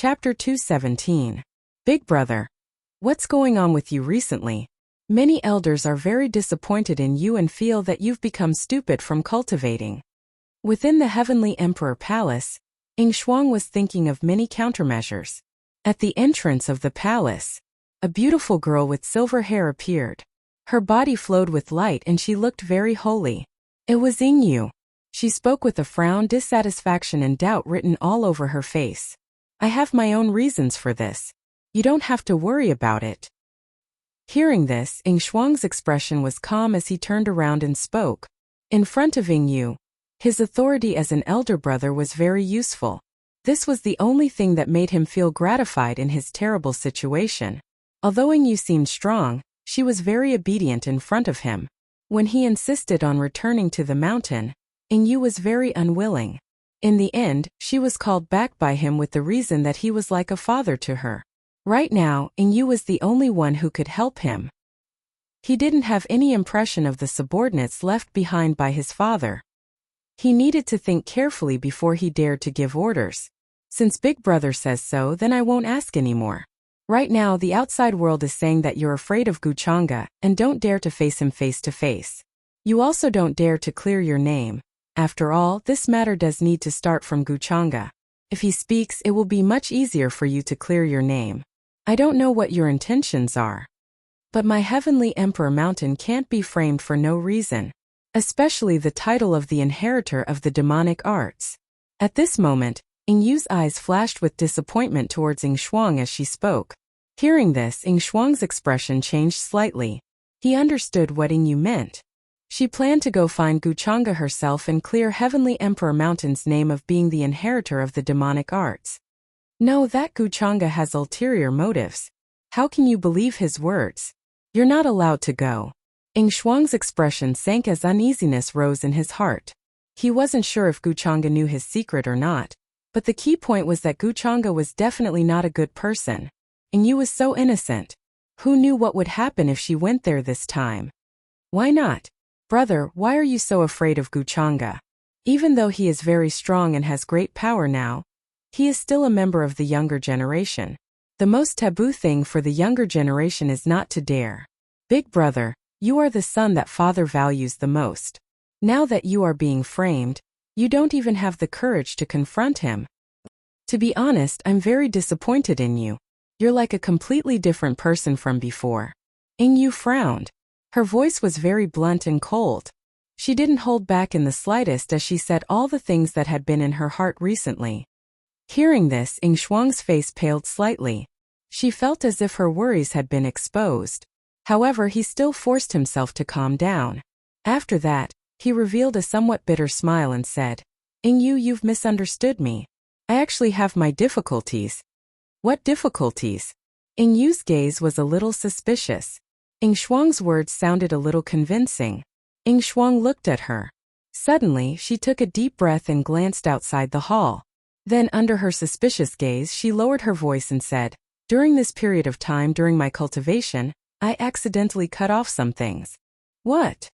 Chapter 217. Big Brother. What's going on with you recently? Many elders are very disappointed in you and feel that you've become stupid from cultivating. Within the Heavenly Emperor Palace, Ying Shuang was thinking of many countermeasures. At the entrance of the palace, a beautiful girl with silver hair appeared. Her body flowed with light and she looked very holy. It was Ying Yu. She spoke with a frown, dissatisfaction and doubt written all over her face. I have my own reasons for this. You don't have to worry about it. Hearing this, Ying Shuang's expression was calm as he turned around and spoke. In front of Ying Yu, his authority as an elder brother was very useful. This was the only thing that made him feel gratified in his terrible situation. Although Ying Yu seemed strong, she was very obedient in front of him. When he insisted on returning to the mountain, Ying Yu was very unwilling. In the end, she was called back by him with the reason that he was like a father to her. Right now, Ying Yu was the only one who could help him. He didn't have any impression of the subordinates left behind by his father. He needed to think carefully before he dared to give orders. Since Big Brother says so, then I won't ask anymore. Right now, the outside world is saying that you're afraid of Guchanga and don't dare to face him face to face. You also don't dare to clear your name. After all, this matter does need to start from Guchanga. If he speaks, it will be much easier for you to clear your name. I don't know what your intentions are. But my Heavenly Emperor Mountain can't be framed for no reason. Especially the title of the inheritor of the demonic arts. At this moment, Ying Yu's eyes flashed with disappointment towards Ying Shuang as she spoke. Hearing this, Ying Shuang's expression changed slightly. He understood what Ying Yu meant. She planned to go find Guchanga herself and clear Heavenly Emperor Mountain's name of being the inheritor of the demonic arts. No, that Guchanga has ulterior motives. How can you believe his words? You're not allowed to go. Ying Shuang's expression sank as uneasiness rose in his heart. He wasn't sure if Guchanga knew his secret or not, but the key point was that Guchanga was definitely not a good person. Ying Yu was so innocent. Who knew what would happen if she went there this time? Why not? Brother, why are you so afraid of Guchanga? Even though he is very strong and has great power now, he is still a member of the younger generation. The most taboo thing for the younger generation is not to dare. Big Brother, you are the son that father values the most. Now that you are being framed, you don't even have the courage to confront him. To be honest, I'm very disappointed in you. You're like a completely different person from before. Ying Yu frowned. Her voice was very blunt and cold. She didn't hold back in the slightest as she said all the things that had been in her heart recently. Hearing this, Ying Shuang's face paled slightly. She felt as if her worries had been exposed. However, he still forced himself to calm down. After that, he revealed a somewhat bitter smile and said, Ying Yu, you've misunderstood me. I actually have my difficulties. What difficulties? Ying Yu's gaze was a little suspicious. Ying Shuang's words sounded a little convincing. Ying Shuang looked at her. Suddenly, she took a deep breath and glanced outside the hall. Then, under her suspicious gaze, she lowered her voice and said, During this period of time during my cultivation, I accidentally cut off some things. What?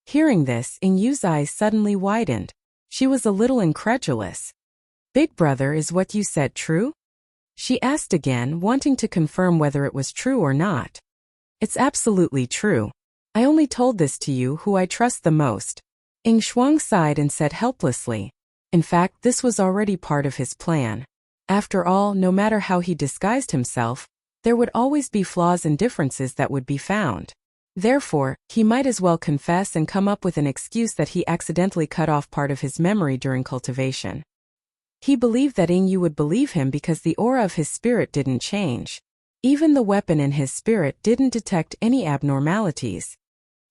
Hearing this, Ying Yu's eyes suddenly widened. She was a little incredulous. Big Brother, is what you said true? She asked again, wanting to confirm whether it was true or not. It's absolutely true. I only told this to you who I trust the most. Ying Shuang sighed and said helplessly. In fact, this was already part of his plan. After all, no matter how he disguised himself, there would always be flaws and differences that would be found. Therefore, he might as well confess and come up with an excuse that he accidentally cut off part of his memory during cultivation. He believed that Ying Yu would believe him because the aura of his spirit didn't change. Even the weapon in his spirit didn't detect any abnormalities.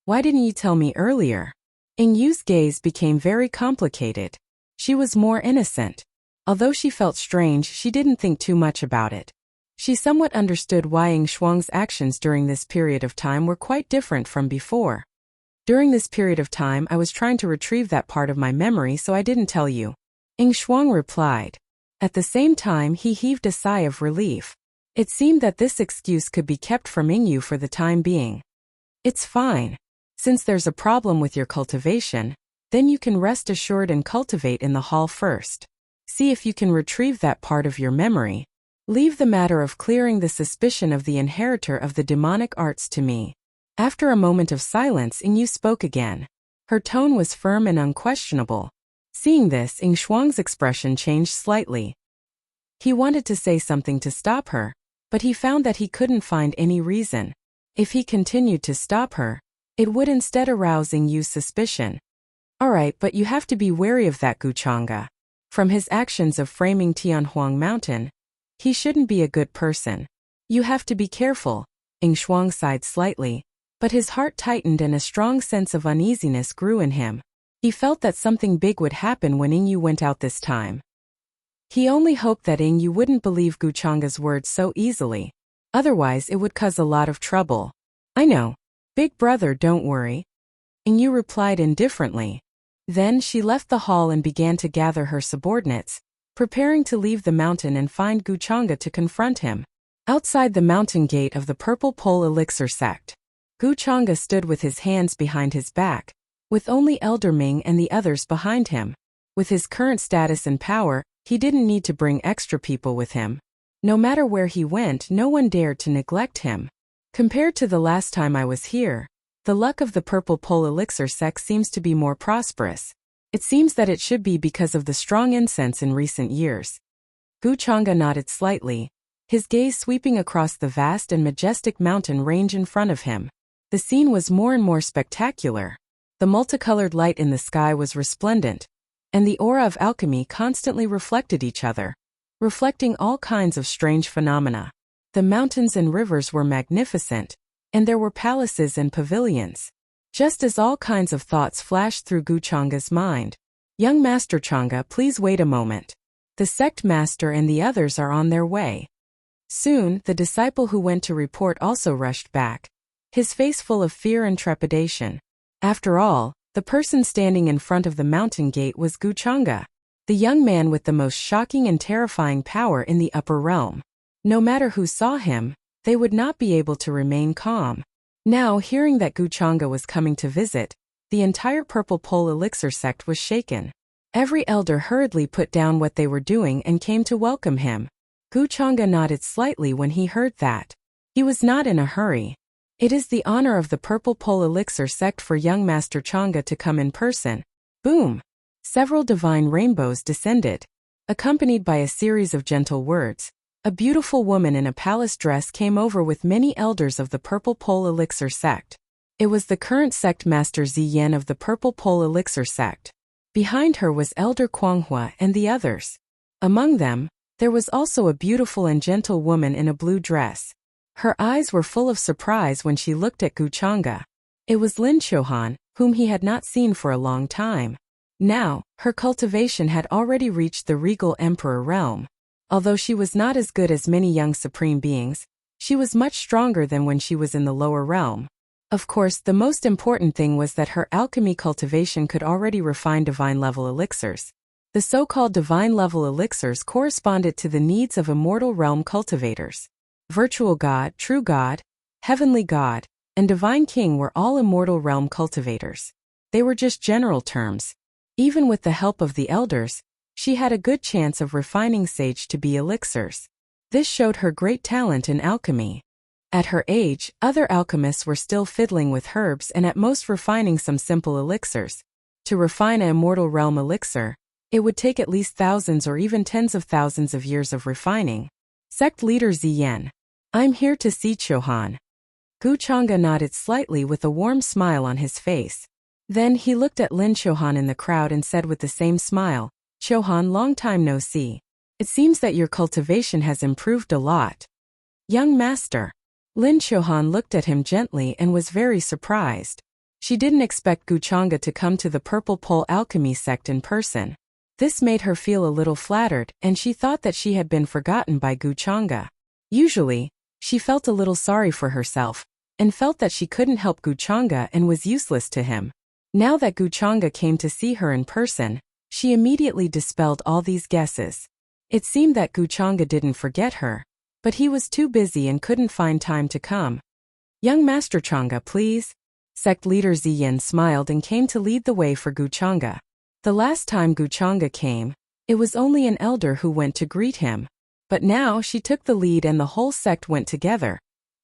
Why didn't you tell me earlier? Ying Yu's gaze became very complicated. She was more innocent. Although she felt strange, she didn't think too much about it. She somewhat understood why Ying Shuang's actions during this period of time were quite different from before. During this period of time, I was trying to retrieve that part of my memory, so I didn't tell you. Ying Shuang replied. At the same time, he heaved a sigh of relief. It seemed that this excuse could be kept from Ying Yu for the time being. It's fine. Since there's a problem with your cultivation, then you can rest assured and cultivate in the hall first. See if you can retrieve that part of your memory. Leave the matter of clearing the suspicion of the inheritor of the demonic arts to me. After a moment of silence, Yu spoke again. Her tone was firm and unquestionable. Seeing this, Shuang's expression changed slightly. He wanted to say something to stop her, but he found that he couldn't find any reason. If he continued to stop her, it would instead arouse Yu's suspicion. Alright, but you have to be wary of that Guchanga. From his actions of framing Tianhuang Mountain, he shouldn't be a good person. You have to be careful. Shuang sighed slightly, but his heart tightened and a strong sense of uneasiness grew in him. He felt that something big would happen when Yu went out this time. He only hoped that Yu wouldn't believe Guchanga's words so easily. Otherwise it would cause a lot of trouble. I know. Big brother, don't worry. Yu replied indifferently. Then she left the hall and began to gather her subordinates, preparing to leave the mountain and find Guchanga to confront him. Outside the mountain gate of the Purple Pole Elixir sect, Guchanga stood with his hands behind his back, with only Elder Ming and the others behind him. With his current status and power, he didn't need to bring extra people with him. No matter where he went, no one dared to neglect him. Compared to the last time I was here, the luck of the Purple Pole Elixir sect seems to be more prosperous. It seems that it should be because of the strong incense in recent years. Guchanga nodded slightly, his gaze sweeping across the vast and majestic mountain range in front of him. The scene was more and more spectacular. The multicolored light in the sky was resplendent, and the aura of alchemy constantly reflected each other, reflecting all kinds of strange phenomena. The mountains and rivers were magnificent, and there were palaces and pavilions. Just as all kinds of thoughts flashed through Guchanga's mind. Young Master Changa, please wait a moment. The sect master and the others are on their way. Soon, the disciple who went to report also rushed back, his face full of fear and trepidation. After all, the person standing in front of the mountain gate was Guchanga, the young man with the most shocking and terrifying power in the upper realm. No matter who saw him, they would not be able to remain calm. Now, hearing that Guchanga was coming to visit, the entire Purple Pole Elixir sect was shaken. Every elder hurriedly put down what they were doing and came to welcome him. Guchanga nodded slightly when he heard that. He was not in a hurry. It is the honor of the Purple Pole Elixir sect for young Master Changa to come in person. Boom! Several divine rainbows descended, accompanied by a series of gentle words. A beautiful woman in a palace dress came over with many elders of the Purple Pole Elixir sect. It was the current sect master Ziyan of the Purple Pole Elixir sect. Behind her was Elder Kuanghua and the others. Among them, there was also a beautiful and gentle woman in a blue dress. Her eyes were full of surprise when she looked at Guchanga. It was Lin Qiuhan, whom he had not seen for a long time. Now, her cultivation had already reached the regal emperor realm. Although she was not as good as many young supreme beings, she was much stronger than when she was in the lower realm. Of course, the most important thing was that her alchemy cultivation could already refine divine-level elixirs. The so-called divine-level elixirs corresponded to the needs of immortal realm cultivators. Virtual God, True God, Heavenly God, and Divine King were all immortal realm cultivators. They were just general terms. Even with the help of the elders, she had a good chance of refining sage to be elixirs. This showed her great talent in alchemy. At her age, other alchemists were still fiddling with herbs and at most refining some simple elixirs. To refine an immortal realm elixir, it would take at least thousands or even tens of thousands of years of refining. Sect leader Ziyan. I'm here to see Qiuhan. Guchanga nodded slightly with a warm smile on his face. Then he looked at Lin Qiuhan in the crowd and said with the same smile, Qiuhan, long time no see. It seems that your cultivation has improved a lot. Young master. Lin Qiuhan looked at him gently and was very surprised. She didn't expect Guchanga to come to the Purple Pole Alchemy sect in person. This made her feel a little flattered, and she thought that she had been forgotten by Guchanga. Usually, she felt a little sorry for herself, and felt that she couldn't help Guchanga and was useless to him. Now that Guchanga came to see her in person, she immediately dispelled all these guesses. It seemed that Guchanga didn't forget her, but he was too busy and couldn't find time to come. Young Master Changa, please. Sect leader Ziyan smiled and came to lead the way for Guchanga. The last time Guchanga came, it was only an elder who went to greet him. But now she took the lead and the whole sect went together,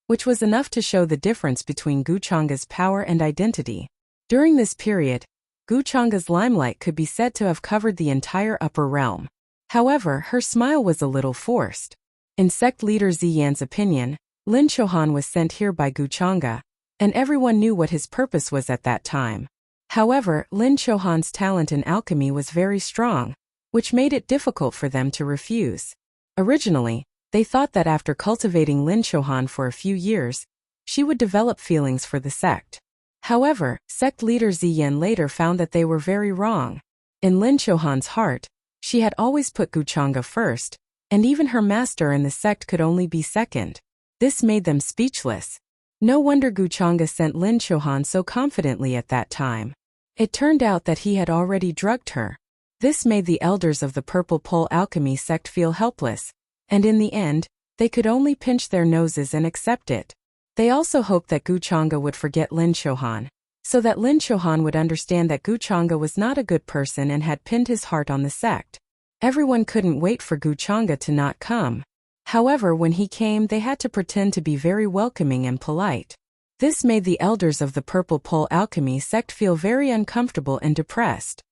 which was enough to show the difference between Guchanga's power and identity. During this period, Guchanga's limelight could be said to have covered the entire upper realm. However, her smile was a little forced. In sect leader Ziyan's opinion, Lin Chohan was sent here by Guchanga, and everyone knew what his purpose was at that time. However, Lin Chohan's talent in alchemy was very strong, which made it difficult for them to refuse. Originally, they thought that after cultivating Lin Chohan for a few years, she would develop feelings for the sect. However, sect leader Ziyan later found that they were very wrong. In Lin Chohan's heart, she had always put Guchanga first, and even her master in the sect could only be second. This made them speechless. No wonder Guchanga sent Lin Chohan so confidently at that time. It turned out that he had already drugged her. This made the elders of the Purple Pole Alchemy sect feel helpless, and in the end, they could only pinch their noses and accept it. They also hoped that Guchanga would forget Lin Chohan, so that Lin Chohan would understand that Guchanga was not a good person and had pinned his heart on the sect. Everyone couldn't wait for Guchanga to not come. However, when he came, they had to pretend to be very welcoming and polite. This made the elders of the Purple Pole Alchemy sect feel very uncomfortable and depressed.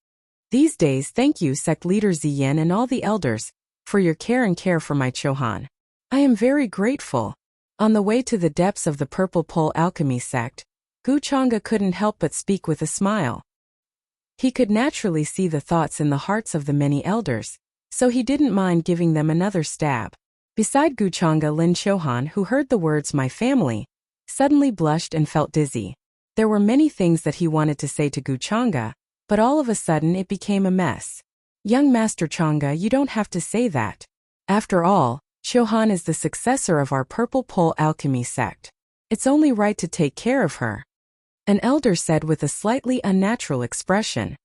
These days, thank you, sect leader Ziyan and all the elders, for your care for my Chohan. I am very grateful. On the way to the depths of the Purple Pole Alchemy sect, Guchanga couldn't help but speak with a smile. He could naturally see the thoughts in the hearts of the many elders, so he didn't mind giving them another stab. Beside Guchanga, Lin Chohan, who heard the words "my family," suddenly blushed and felt dizzy. There were many things that he wanted to say to Guchanga, but all of a sudden it became a mess. Young Master Changa, you don't have to say that. After all, Chohan is the successor of our Purple Pole Alchemy sect. It's only right to take care of her. An elder said with a slightly unnatural expression.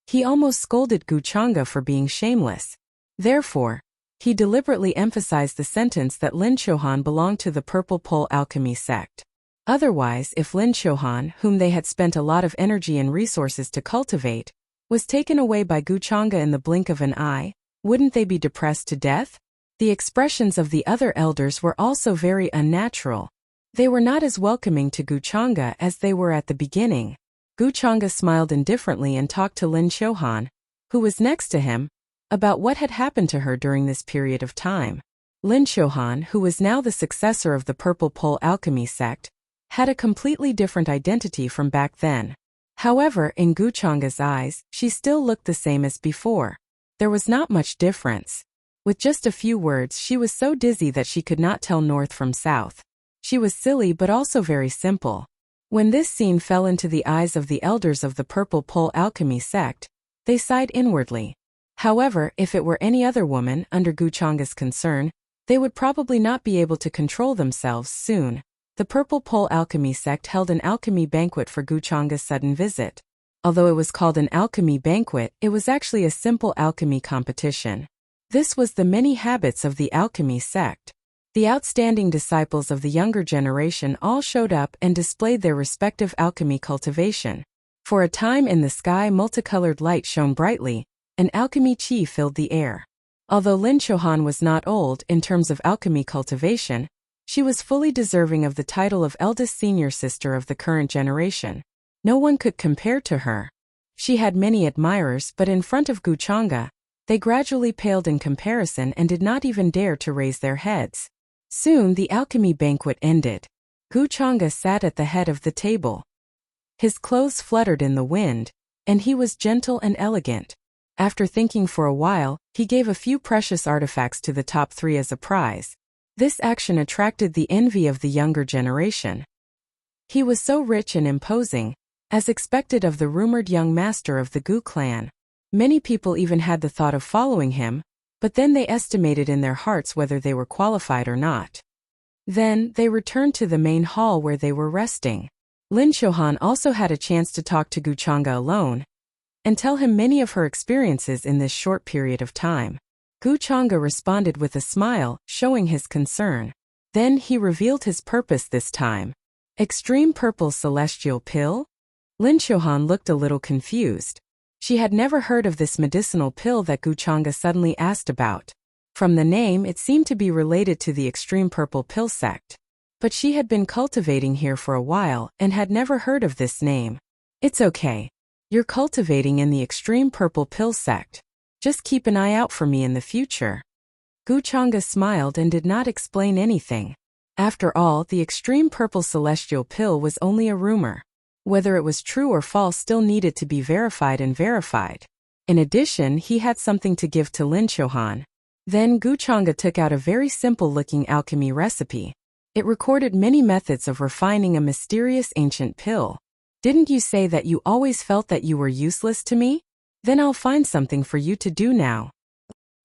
He almost scolded Guchanga for being shameless. Therefore, he deliberately emphasized the sentence that Lin Chohan belonged to the Purple Pole Alchemy sect. Otherwise, if Lin Chohan, whom they had spent a lot of energy and resources to cultivate, was taken away by Guchanga in the blink of an eye, wouldn't they be depressed to death? The expressions of the other elders were also very unnatural. They were not as welcoming to Guchanga as they were at the beginning. Guchanga smiled indifferently and talked to Lin Chohan, who was next to him, about what had happened to her during this period of time. Lin Chohan, who was now the successor of the Purple Pole Alchemy sect, had a completely different identity from back then. However, in Guchanga's eyes, she still looked the same as before. There was not much difference. With just a few words, she was so dizzy that she could not tell north from south. She was silly but also very simple. When this scene fell into the eyes of the elders of the Purple Pole Alchemy sect, they sighed inwardly. However, if it were any other woman, under Guchanga's concern, they would probably not be able to control themselves soon. The Purple Pole Alchemy sect held an alchemy banquet for Guchanga's sudden visit. Although it was called an alchemy banquet, it was actually a simple alchemy competition. This was the many habits of the alchemy sect. The outstanding disciples of the younger generation all showed up and displayed their respective alchemy cultivation. For a time in the sky, multicolored light shone brightly, and alchemy chi filled the air. Although Lin Chohan was not old in terms of alchemy cultivation, she was fully deserving of the title of eldest senior sister of the current generation. No one could compare to her. She had many admirers, but in front of Guchanga, they gradually paled in comparison and did not even dare to raise their heads. Soon the alchemy banquet ended. Guchanga sat at the head of the table. His clothes fluttered in the wind, and he was gentle and elegant. After thinking for a while, he gave a few precious artifacts to the top three as a prize. This action attracted the envy of the younger generation. He was so rich and imposing, as expected of the rumored young master of the Gu clan. Many people even had the thought of following him, but then they estimated in their hearts whether they were qualified or not. Then, they returned to the main hall where they were resting. Lin Chohan also had a chance to talk to Guchanga alone, and tell him many of her experiences in this short period of time. Guchanga responded with a smile, showing his concern. Then he revealed his purpose this time. Extreme Purple Celestial Pill? Lin Chohan looked a little confused. She had never heard of this medicinal pill that Guchanga suddenly asked about. From the name, it seemed to be related to the extreme purple pill sect. But she had been cultivating here for a while and had never heard of this name. It's okay. You're cultivating in the extreme purple pill sect. Just keep an eye out for me in the future. Guchanga smiled and did not explain anything. After all, the extreme purple celestial pill was only a rumor. Whether it was true or false still needed to be verified and verified. In addition, he had something to give to Lin Chohan. Then Guchanga took out a very simple-looking alchemy recipe. It recorded many methods of refining a mysterious ancient pill. Didn't you say that you always felt that you were useless to me? Then I'll find something for you to do now,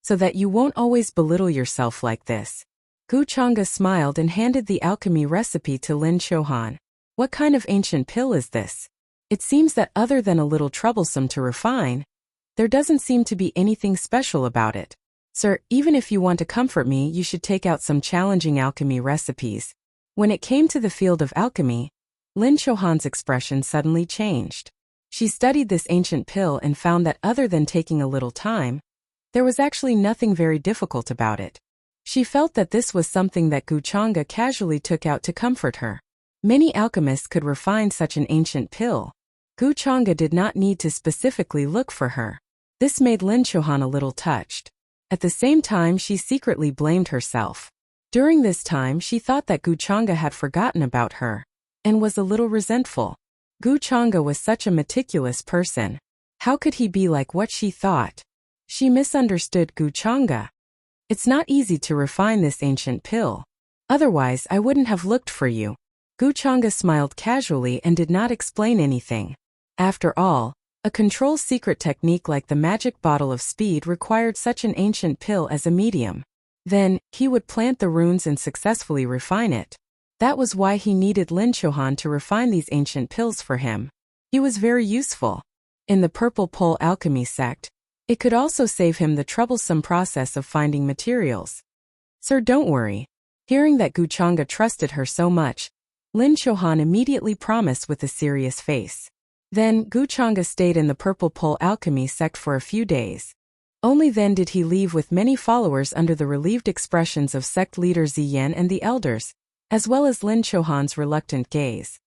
so that you won't always belittle yourself like this. Guchanga smiled and handed the alchemy recipe to Lin Chohan. What kind of ancient pill is this? It seems that other than a little troublesome to refine, there doesn't seem to be anything special about it. Sir, even if you want to comfort me, you should take out some challenging alchemy recipes. When it came to the field of alchemy, Lin Chohan's expression suddenly changed. She studied this ancient pill and found that other than taking a little time, there was actually nothing very difficult about it. She felt that this was something that Guchanga casually took out to comfort her. Many alchemists could refine such an ancient pill. Guchanga did not need to specifically look for her. This made Lin Chohan a little touched. At the same time, she secretly blamed herself. During this time, she thought that Guchanga had forgotten about her and was a little resentful. Guchanga was such a meticulous person. How could he be like what she thought? She misunderstood Guchanga. It's not easy to refine this ancient pill. Otherwise, I wouldn't have looked for you. Guchanga smiled casually and did not explain anything. After all, a control secret technique like the magic bottle of speed required such an ancient pill as a medium. Then, he would plant the runes and successfully refine it. That was why he needed Lin Chohan to refine these ancient pills for him. He was very useful. In the purple pole alchemy sect, it could also save him the troublesome process of finding materials. Sir, don't worry. Hearing that Guchanga trusted her so much, Lin Chohan immediately promised with a serious face. Then, Guchanga stayed in the purple pole alchemy sect for a few days. Only then did he leave with many followers under the relieved expressions of sect leader Ziyan and the elders, as well as Lin Chohan's reluctant gaze.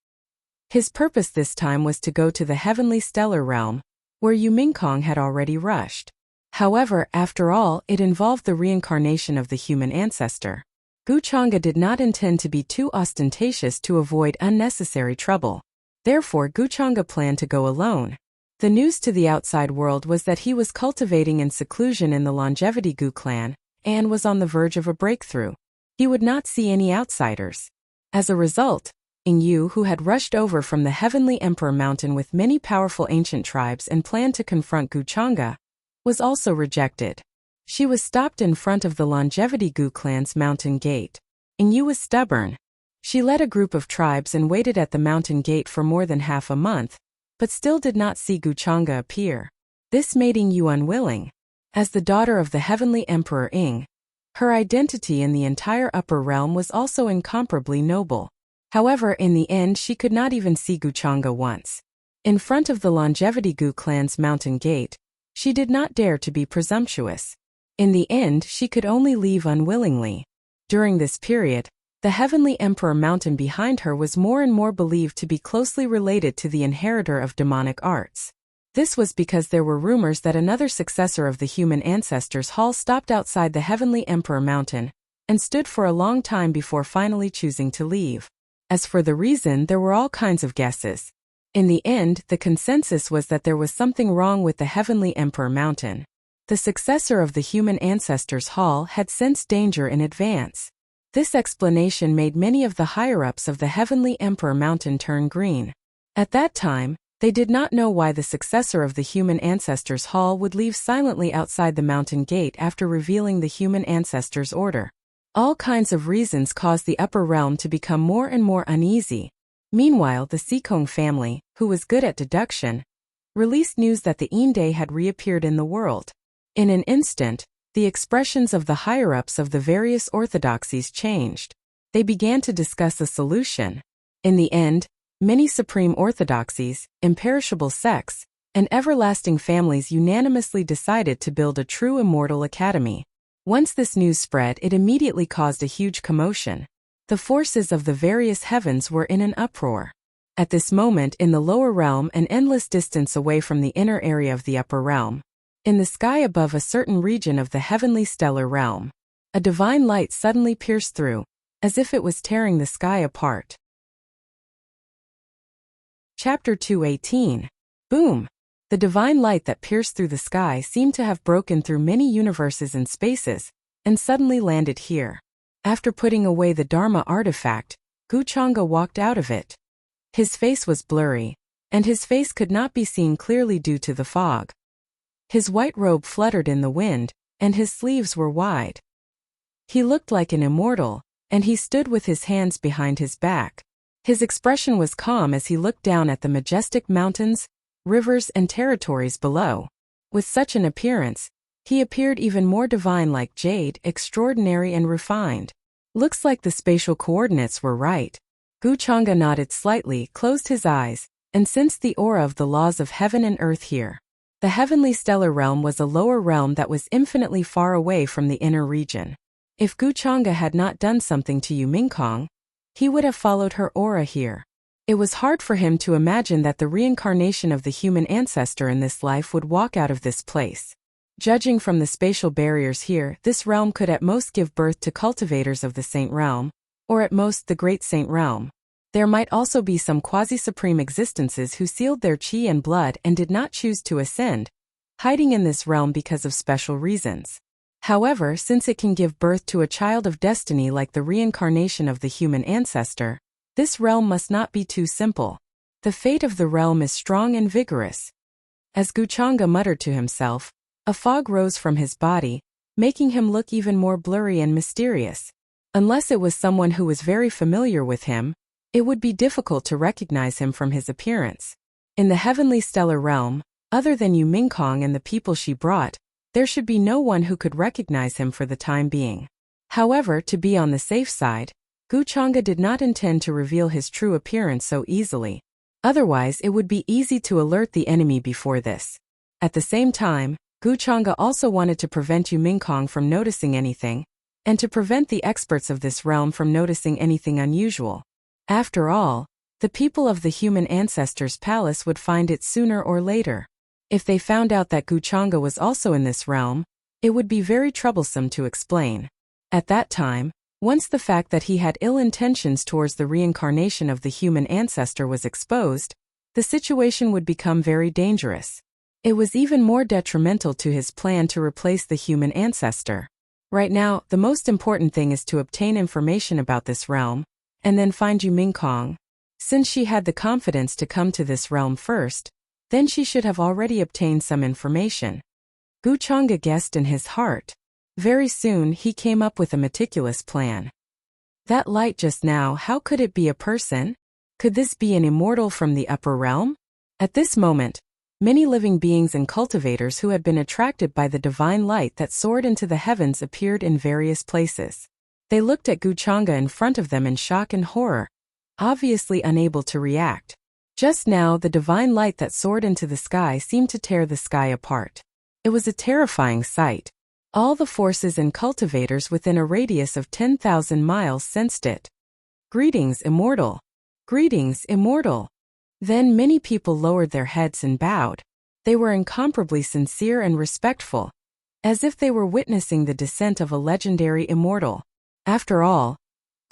His purpose this time was to go to the heavenly stellar realm, where Yu Mingkong had already rushed. However, after all, it involved the reincarnation of the human ancestor. Guchanga did not intend to be too ostentatious to avoid unnecessary trouble. Therefore, Guchanga planned to go alone. The news to the outside world was that he was cultivating in seclusion in the Longevity Gu clan, and was on the verge of a breakthrough. He would not see any outsiders. As a result, Yu, who had rushed over from the Heavenly Emperor Mountain with many powerful ancient tribes and planned to confront Guchanga, was also rejected. She was stopped in front of the Longevity Gu clan's mountain gate. Yu was stubborn. She led a group of tribes and waited at the mountain gate for more than half a month, but still did not see Guchanga appear. This made Yu unwilling. As the daughter of the Heavenly Emperor Ing, her identity in the entire upper realm was also incomparably noble. However, in the end she could not even see Guchanga once. In front of the Longevity Gu clan's mountain gate, she did not dare to be presumptuous. In the end, she could only leave unwillingly. During this period, the Heavenly Emperor Mountain behind her was more and more believed to be closely related to the inheritor of demonic arts. This was because there were rumors that another successor of the human ancestors' hall stopped outside the Heavenly Emperor Mountain and stood for a long time before finally choosing to leave. As for the reason, there were all kinds of guesses. In the end, the consensus was that there was something wrong with the Heavenly Emperor Mountain. The successor of the human ancestors' hall had sensed danger in advance. This explanation made many of the higher-ups of the Heavenly Emperor Mountain turn green. At that time, they did not know why the successor of the human ancestors' hall would leave silently outside the mountain gate after revealing the human ancestors' order. All kinds of reasons caused the upper realm to become more and more uneasy. Meanwhile, the Sikong family, who was good at deduction, released news that the Inde had reappeared in the world. In an instant, the expressions of the higher-ups of the various orthodoxies changed. They began to discuss a solution. In the end, many supreme orthodoxies, imperishable sects, and everlasting families unanimously decided to build a true immortal academy. Once this news spread, it immediately caused a huge commotion. The forces of the various heavens were in an uproar. At this moment, in the lower realm, an endless distance away from the inner area of the upper realm, in the sky above a certain region of the heavenly stellar realm, a divine light suddenly pierced through, as if it was tearing the sky apart. Chapter 2:18. Boom! The divine light that pierced through the sky seemed to have broken through many universes and spaces, and suddenly landed here. After putting away the Dharma artifact, Wuxia walked out of it. His face was blurry, and his face could not be seen clearly due to the fog. His white robe fluttered in the wind, and his sleeves were wide. He looked like an immortal, and he stood with his hands behind his back. His expression was calm as he looked down at the majestic mountains, rivers, and territories below. With such an appearance, he appeared even more divine, like jade, extraordinary and refined. Looks like the spatial coordinates were right. Wuxia nodded slightly, closed his eyes, and sensed the aura of the laws of heaven and earth here. The heavenly stellar realm was a lower realm that was infinitely far away from the inner region. If Wuxia had not done something to Yu Mingkong, he would have followed her aura here. It was hard for him to imagine that the reincarnation of the human ancestor in this life would walk out of this place. Judging from the spatial barriers here, this realm could at most give birth to cultivators of the Saint Realm, or at most the Great Saint Realm. There might also be some quasi-supreme existences who sealed their chi and blood and did not choose to ascend, hiding in this realm because of special reasons. However, since it can give birth to a child of destiny like the reincarnation of the human ancestor, this realm must not be too simple. The fate of the realm is strong and vigorous. As Wuxia muttered to himself, a fog rose from his body, making him look even more blurry and mysterious. Unless it was someone who was very familiar with him, it would be difficult to recognize him from his appearance. In the heavenly stellar realm, other than Yu Mingkong and the people she brought, there should be no one who could recognize him for the time being. However, to be on the safe side, Wuxia did not intend to reveal his true appearance so easily. Otherwise, it would be easy to alert the enemy before this. At the same time, Wuxia also wanted to prevent Yu Mingkong from noticing anything, and to prevent the experts of this realm from noticing anything unusual. After all, the people of the human ancestors' palace would find it sooner or later. If they found out that Wuxia was also in this realm, it would be very troublesome to explain. At that time, once the fact that he had ill intentions towards the reincarnation of the human ancestor was exposed, the situation would become very dangerous. It was even more detrimental to his plan to replace the human ancestor. Right now, the most important thing is to obtain information about this realm, and then find Yu Mingkong. Since she had the confidence to come to this realm first, then she should have already obtained some information. Wuxia guessed in his heart. Very soon he came up with a meticulous plan. That light just now, how could it be a person? Could this be an immortal from the upper realm? At this moment, many living beings and cultivators who had been attracted by the divine light that soared into the heavens appeared in various places. They looked at Wuxia in front of them in shock and horror, obviously unable to react. Just now, the divine light that soared into the sky seemed to tear the sky apart. It was a terrifying sight. All the forces and cultivators within a radius of 10,000 miles sensed it. Greetings, immortal. Greetings, immortal. Then many people lowered their heads and bowed. They were incomparably sincere and respectful, as if they were witnessing the descent of a legendary immortal. After all,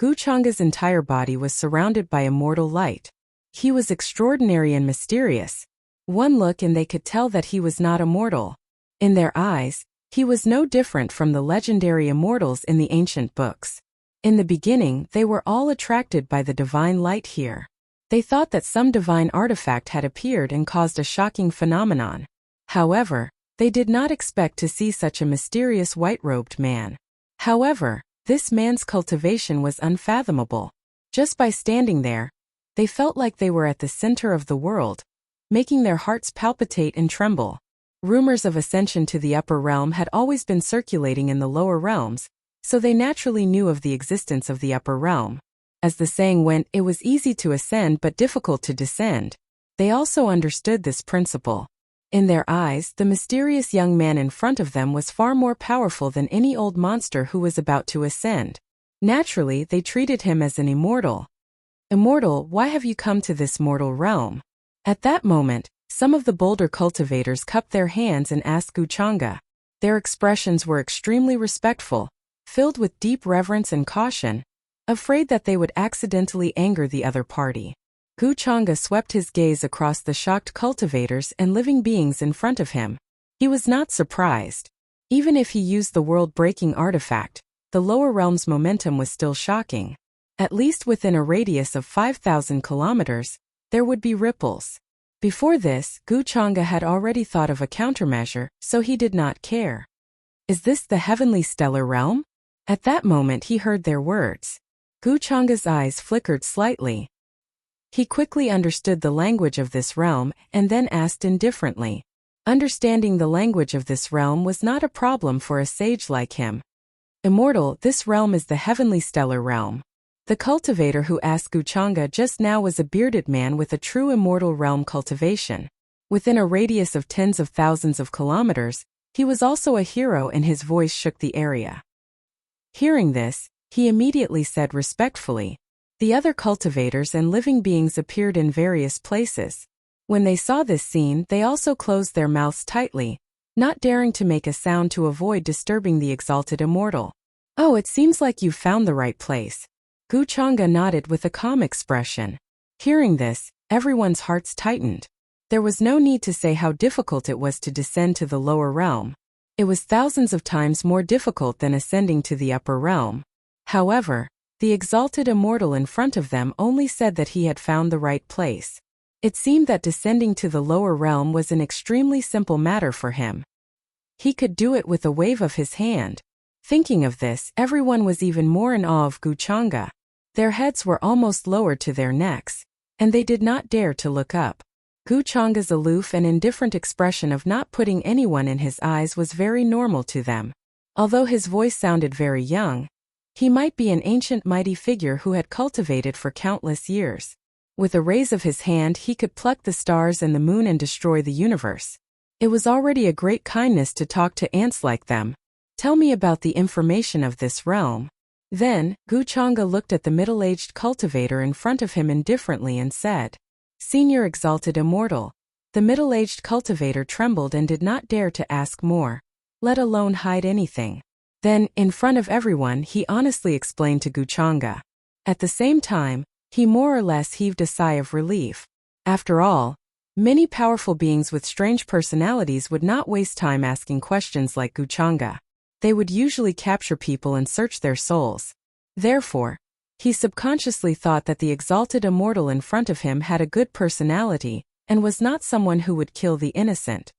Wuxia's entire body was surrounded by immortal light. He was extraordinary and mysterious. One look and they could tell that he was not immortal. In their eyes, he was no different from the legendary immortals in the ancient books. In the beginning, they were all attracted by the divine light here. They thought that some divine artifact had appeared and caused a shocking phenomenon. However, they did not expect to see such a mysterious white-robed man. However, this man's cultivation was unfathomable. Just by standing there, they felt like they were at the center of the world, making their hearts palpitate and tremble. Rumors of ascension to the upper realm had always been circulating in the lower realms, so they naturally knew of the existence of the upper realm. As the saying went, it was easy to ascend but difficult to descend. They also understood this principle. In their eyes, the mysterious young man in front of them was far more powerful than any old monster who was about to ascend. Naturally, they treated him as an immortal. Immortal, why have you come to this mortal realm? At that moment, some of the bolder cultivators cupped their hands and asked Wuxia. Their expressions were extremely respectful, filled with deep reverence and caution, afraid that they would accidentally anger the other party. Wuxia swept his gaze across the shocked cultivators and living beings in front of him. He was not surprised. Even if he used the world-breaking artifact, the lower realm's momentum was still shocking. At least within a radius of 5,000 kilometers, there would be ripples. Before this, Wuxia had already thought of a countermeasure, so he did not care. Is this the heavenly stellar realm? At that moment he heard their words. Wuxia's eyes flickered slightly. He quickly understood the language of this realm and then asked indifferently. Understanding the language of this realm was not a problem for a sage like him. Immortal, this realm is the heavenly stellar realm. The cultivator who asked Wuxia just now was a bearded man with a true immortal realm cultivation. Within a radius of tens of thousands of kilometers, he was also a hero and his voice shook the area. Hearing this, he immediately said respectfully. The other cultivators and living beings appeared in various places. When they saw this scene, they also closed their mouths tightly, not daring to make a sound to avoid disturbing the exalted immortal. Oh, it seems like you've found the right place. Wuxia nodded with a calm expression. Hearing this, everyone's hearts tightened. There was no need to say how difficult it was to descend to the lower realm. It was thousands of times more difficult than ascending to the upper realm. However, the exalted immortal in front of them only said that he had found the right place. It seemed that descending to the lower realm was an extremely simple matter for him. He could do it with a wave of his hand. Thinking of this, everyone was even more in awe of Wuxia. Their heads were almost lowered to their necks, and they did not dare to look up. Wuxia's aloof and indifferent expression of not putting anyone in his eyes was very normal to them. Although his voice sounded very young, he might be an ancient mighty figure who had cultivated for countless years. With a raise of his hand he could pluck the stars and the moon and destroy the universe. It was already a great kindness to talk to ants like them. Tell me about the information of this realm. Then, Wuxia looked at the middle-aged cultivator in front of him indifferently and said, Senior exalted immortal. The middle-aged cultivator trembled and did not dare to ask more, let alone hide anything. Then, in front of everyone, he honestly explained to Wuxia. At the same time, he more or less heaved a sigh of relief. After all, many powerful beings with strange personalities would not waste time asking questions like Wuxia. They would usually capture people and search their souls. Therefore, he subconsciously thought that the exalted immortal in front of him had a good personality and was not someone who would kill the innocent.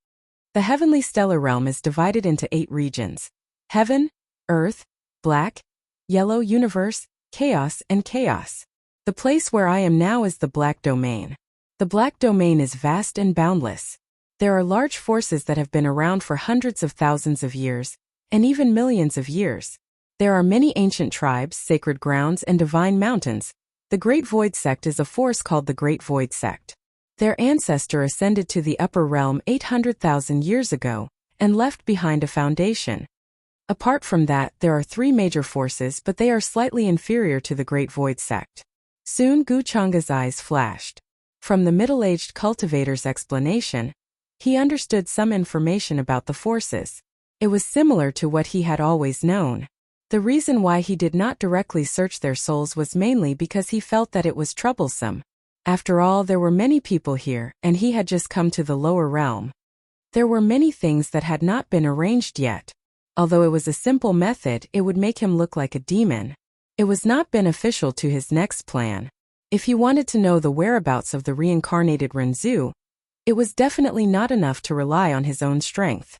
The heavenly stellar realm is divided into 8 regions: heaven, earth, black, yellow universe, chaos, and chaos. The place where I am now is the black domain. The black domain is vast and boundless. There are large forces that have been around for hundreds of thousands of years, and even millions of years. There are many ancient tribes, sacred grounds, and divine mountains. The Great Void Sect is a force called the Great Void Sect. Their ancestor ascended to the upper realm 800,000 years ago, and left behind a foundation. Apart from that, there are 3 major forces, but they are slightly inferior to the Great Void Sect. Soon Wuxia's eyes flashed. From the middle-aged cultivator's explanation, he understood some information about the forces. It was similar to what he had always known. The reason why he did not directly search their souls was mainly because he felt that it was troublesome. After all, there were many people here, and he had just come to the lower realm. There were many things that had not been arranged yet. Although it was a simple method, it would make him look like a demon. It was not beneficial to his next plan. If he wanted to know the whereabouts of the reincarnated Renzu, it was definitely not enough to rely on his own strength.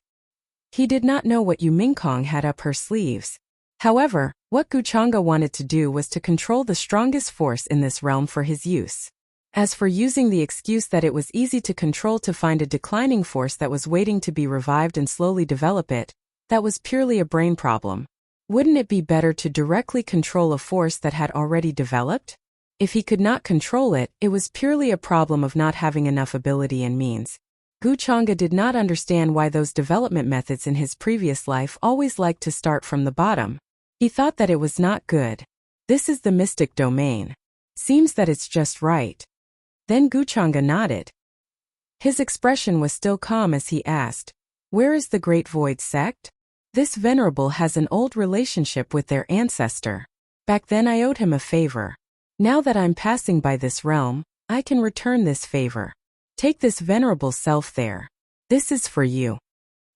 He did not know what Yu Mingkong had up her sleeves. However, what Wuxia wanted to do was to control the strongest force in this realm for his use. As for using the excuse that it was easy to control to find a declining force that was waiting to be revived and slowly develop it, that was purely a brain problem. Wouldn't it be better to directly control a force that had already developed? If he could not control it, it was purely a problem of not having enough ability and means. Guchanga did not understand why those development methods in his previous life always liked to start from the bottom. He thought that it was not good. This is the mystic domain. Seems that it's just right. Then Guchanga nodded. His expression was still calm as he asked, "Where is the Great Void sect?" This venerable has an old relationship with their ancestor. Back then I owed him a favor. Now that I'm passing by this realm, I can return this favor. Take this venerable self there. This is for you.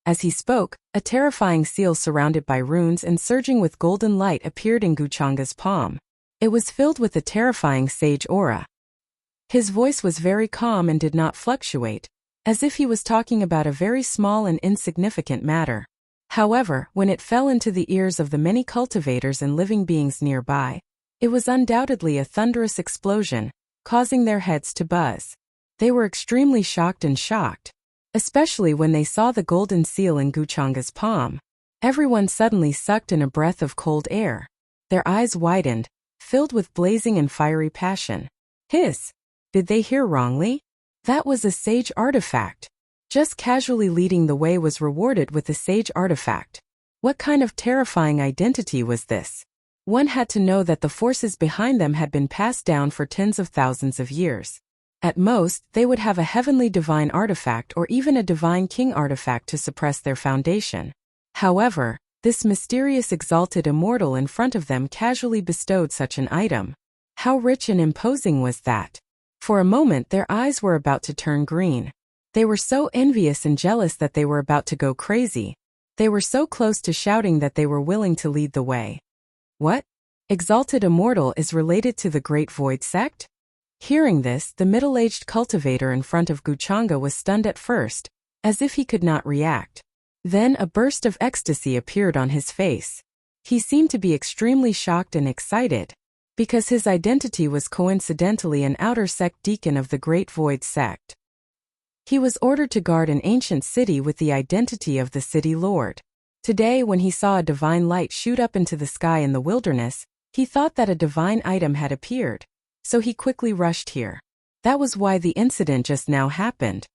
As he spoke, a terrifying seal surrounded by runes and surging with golden light appeared in Guchanga's palm. It was filled with a terrifying sage aura. His voice was very calm and did not fluctuate, as if he was talking about a very small and insignificant matter. However, when it fell into the ears of the many cultivators and living beings nearby, it was undoubtedly a thunderous explosion, causing their heads to buzz. They were extremely shocked, especially when they saw the golden seal in Guchanga's palm. Everyone suddenly sucked in a breath of cold air. Their eyes widened, filled with blazing and fiery passion. Hiss! Did they hear wrongly? That was a sage artifact. Just casually leading the way was rewarded with a sage artifact. What kind of terrifying identity was this? One had to know that the forces behind them had been passed down for tens of thousands of years. At most, they would have a heavenly divine artifact or even a divine king artifact to suppress their foundation. However, this mysterious exalted immortal in front of them casually bestowed such an item. How rich and imposing was that? For a moment their eyes were about to turn green. They were so envious and jealous that they were about to go crazy. They were so close to shouting that they were willing to lead the way. What? Exalted Immortal is related to the Great Void sect? Hearing this, the middle-aged cultivator in front of Guchanga was stunned at first, as if he could not react. Then a burst of ecstasy appeared on his face. He seemed to be extremely shocked and excited, because his identity was coincidentally an outer sect deacon of the Great Void sect. He was ordered to guard an ancient city with the identity of the city lord. Today, when he saw a divine light shoot up into the sky in the wilderness, he thought that a divine item had appeared, so he quickly rushed here. That was why the incident just now happened.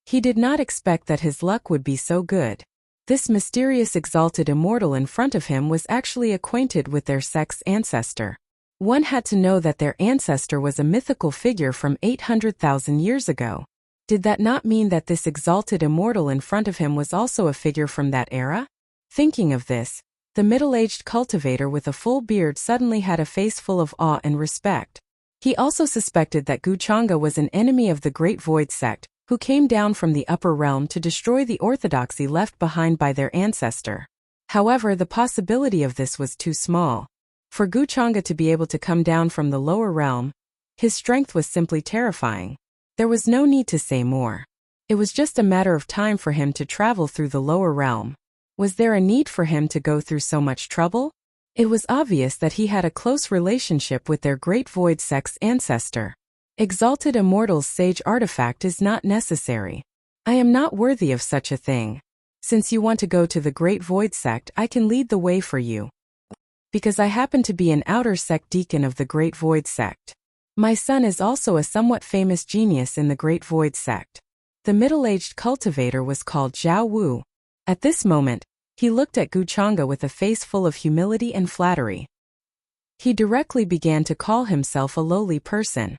He did not expect that his luck would be so good. This mysterious exalted immortal in front of him was actually acquainted with their sect's ancestor. One had to know that their ancestor was a mythical figure from 800,000 years ago. Did that not mean that this exalted immortal in front of him was also a figure from that era? Thinking of this, the middle-aged cultivator with a full beard suddenly had a face full of awe and respect. He also suspected that Guchanga was an enemy of the Great Void sect, who came down from the upper realm to destroy the orthodoxy left behind by their ancestor. However, the possibility of this was too small. For Guchanga to be able to come down from the lower realm, his strength was simply terrifying. There was no need to say more. It was just a matter of time for him to travel through the lower realm. Was there a need for him to go through so much trouble? It was obvious that he had a close relationship with their Great Void sect's ancestor. Exalted Immortal's sage artifact is not necessary. I am not worthy of such a thing. Since you want to go to the Great Void sect, I can lead the way for you. Because I happen to be an outer sect deacon of the Great Void sect. My son is also a somewhat famous genius in the Great Void sect. The middle-aged cultivator was called Zhao Wu. At this moment, he looked at Guchanga with a face full of humility and flattery. He directly began to call himself a lowly person.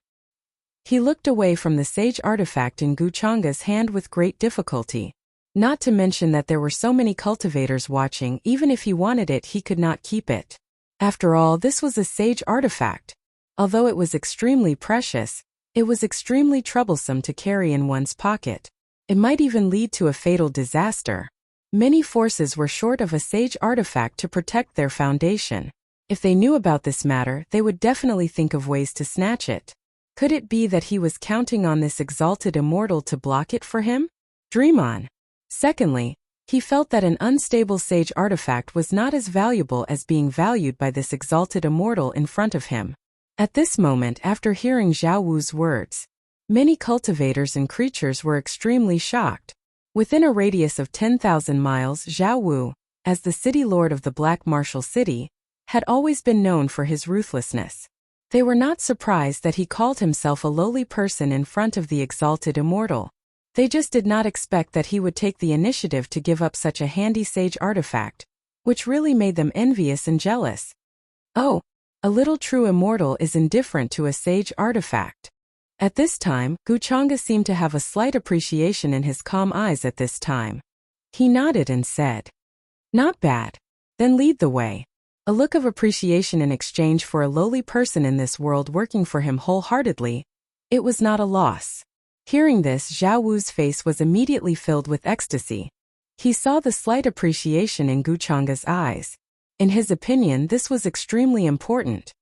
He looked away from the sage artifact in Guchanga's hand with great difficulty. Not to mention that there were so many cultivators watching, even if he wanted it he could not keep it. After all, this was a sage artifact. Although it was extremely precious, it was extremely troublesome to carry in one's pocket. It might even lead to a fatal disaster. Many forces were short of a sage artifact to protect their foundation. If they knew about this matter, they would definitely think of ways to snatch it. Could it be that he was counting on this exalted immortal to block it for him? Dream on. Secondly, he felt that an unstable sage artifact was not as valuable as being valued by this exalted immortal in front of him. At this moment, after hearing Zhao Wu's words, many cultivators and creatures were extremely shocked. Within a radius of 10,000 miles, Zhao Wu, as the city lord of the Black Martial City, had always been known for his ruthlessness. They were not surprised that he called himself a lowly person in front of the exalted immortal. They just did not expect that he would take the initiative to give up such a handy sage artifact, which really made them envious and jealous. Oh, a little true immortal is indifferent to a sage artifact. At this time, Guchanga seemed to have a slight appreciation in his calm eyes at this time. He nodded and said, "Not bad. Then lead the way." A look of appreciation in exchange for a lowly person in this world working for him wholeheartedly. It was not a loss. Hearing this, Zhao Wu's face was immediately filled with ecstasy. He saw the slight appreciation in Guchanga's eyes. In his opinion, this was extremely important.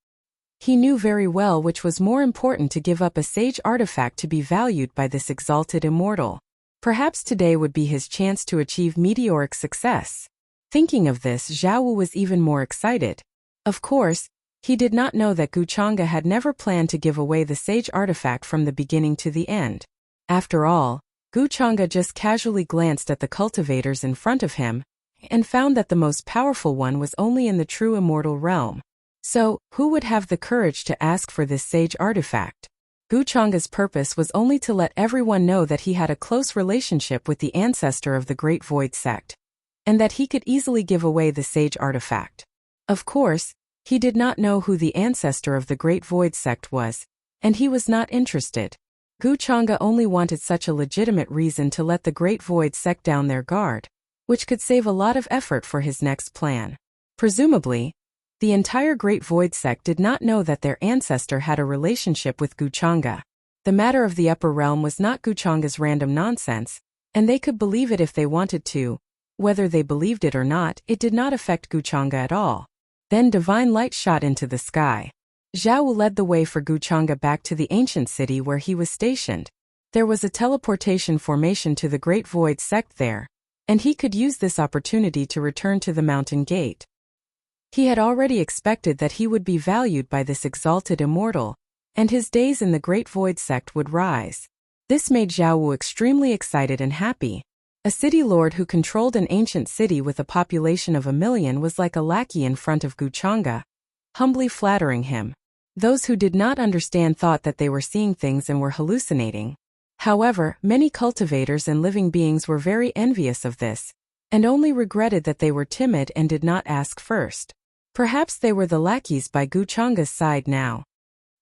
He knew very well which was more important, to give up a sage artifact to be valued by this exalted immortal. Perhaps today would be his chance to achieve meteoric success. Thinking of this, Zhao Wu was even more excited. Of course, he did not know that Guchanga had never planned to give away the sage artifact from the beginning to the end. After all, Guchanga just casually glanced at the cultivators in front of him, and found that the most powerful one was only in the true immortal realm. So, who would have the courage to ask for this sage artifact? Guchanga's purpose was only to let everyone know that he had a close relationship with the ancestor of the Great Void Sect, and that he could easily give away the sage artifact. Of course, he did not know who the ancestor of the Great Void Sect was, and he was not interested. Guchanga only wanted such a legitimate reason to let the Great Void Sect down their guard, which could save a lot of effort for his next plan. Presumably, the entire Great Void Sect did not know that their ancestor had a relationship with Guchanga. The matter of the upper realm was not Guchanga's random nonsense, and they could believe it if they wanted to. Whether they believed it or not, it did not affect Guchanga at all. Then divine light shot into the sky. Zhao Wu led the way for Guchanga back to the ancient city where he was stationed. There was a teleportation formation to the Great Void Sect there, and he could use this opportunity to return to the mountain gate. He had already expected that he would be valued by this exalted immortal, and his days in the Great Void Sect would rise. This made Zhao Wu extremely excited and happy. A city lord who controlled an ancient city with a population of 1 million was like a lackey in front of Guchanga, humbly flattering him. Those who did not understand thought that they were seeing things and were hallucinating. However, many cultivators and living beings were very envious of this, and only regretted that they were timid and did not ask first. Perhaps they were the lackeys by Guchanga's side now.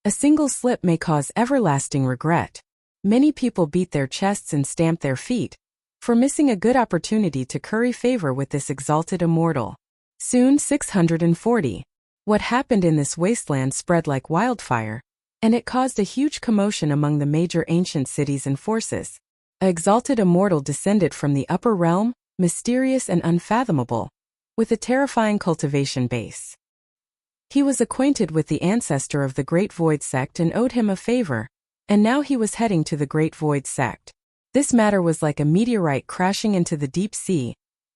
A single slip may cause everlasting regret. Many people beat their chests and stamp their feet for missing a good opportunity to curry favor with this exalted immortal. Soon 640. What happened in this wasteland spread like wildfire, and it caused a huge commotion among the major ancient cities and forces. An exalted immortal descended from the upper realm, mysterious and unfathomable, with a terrifying cultivation base. He was acquainted with the ancestor of the Great Void Sect and owed him a favor, and now he was heading to the Great Void Sect. This matter was like a meteorite crashing into the deep sea,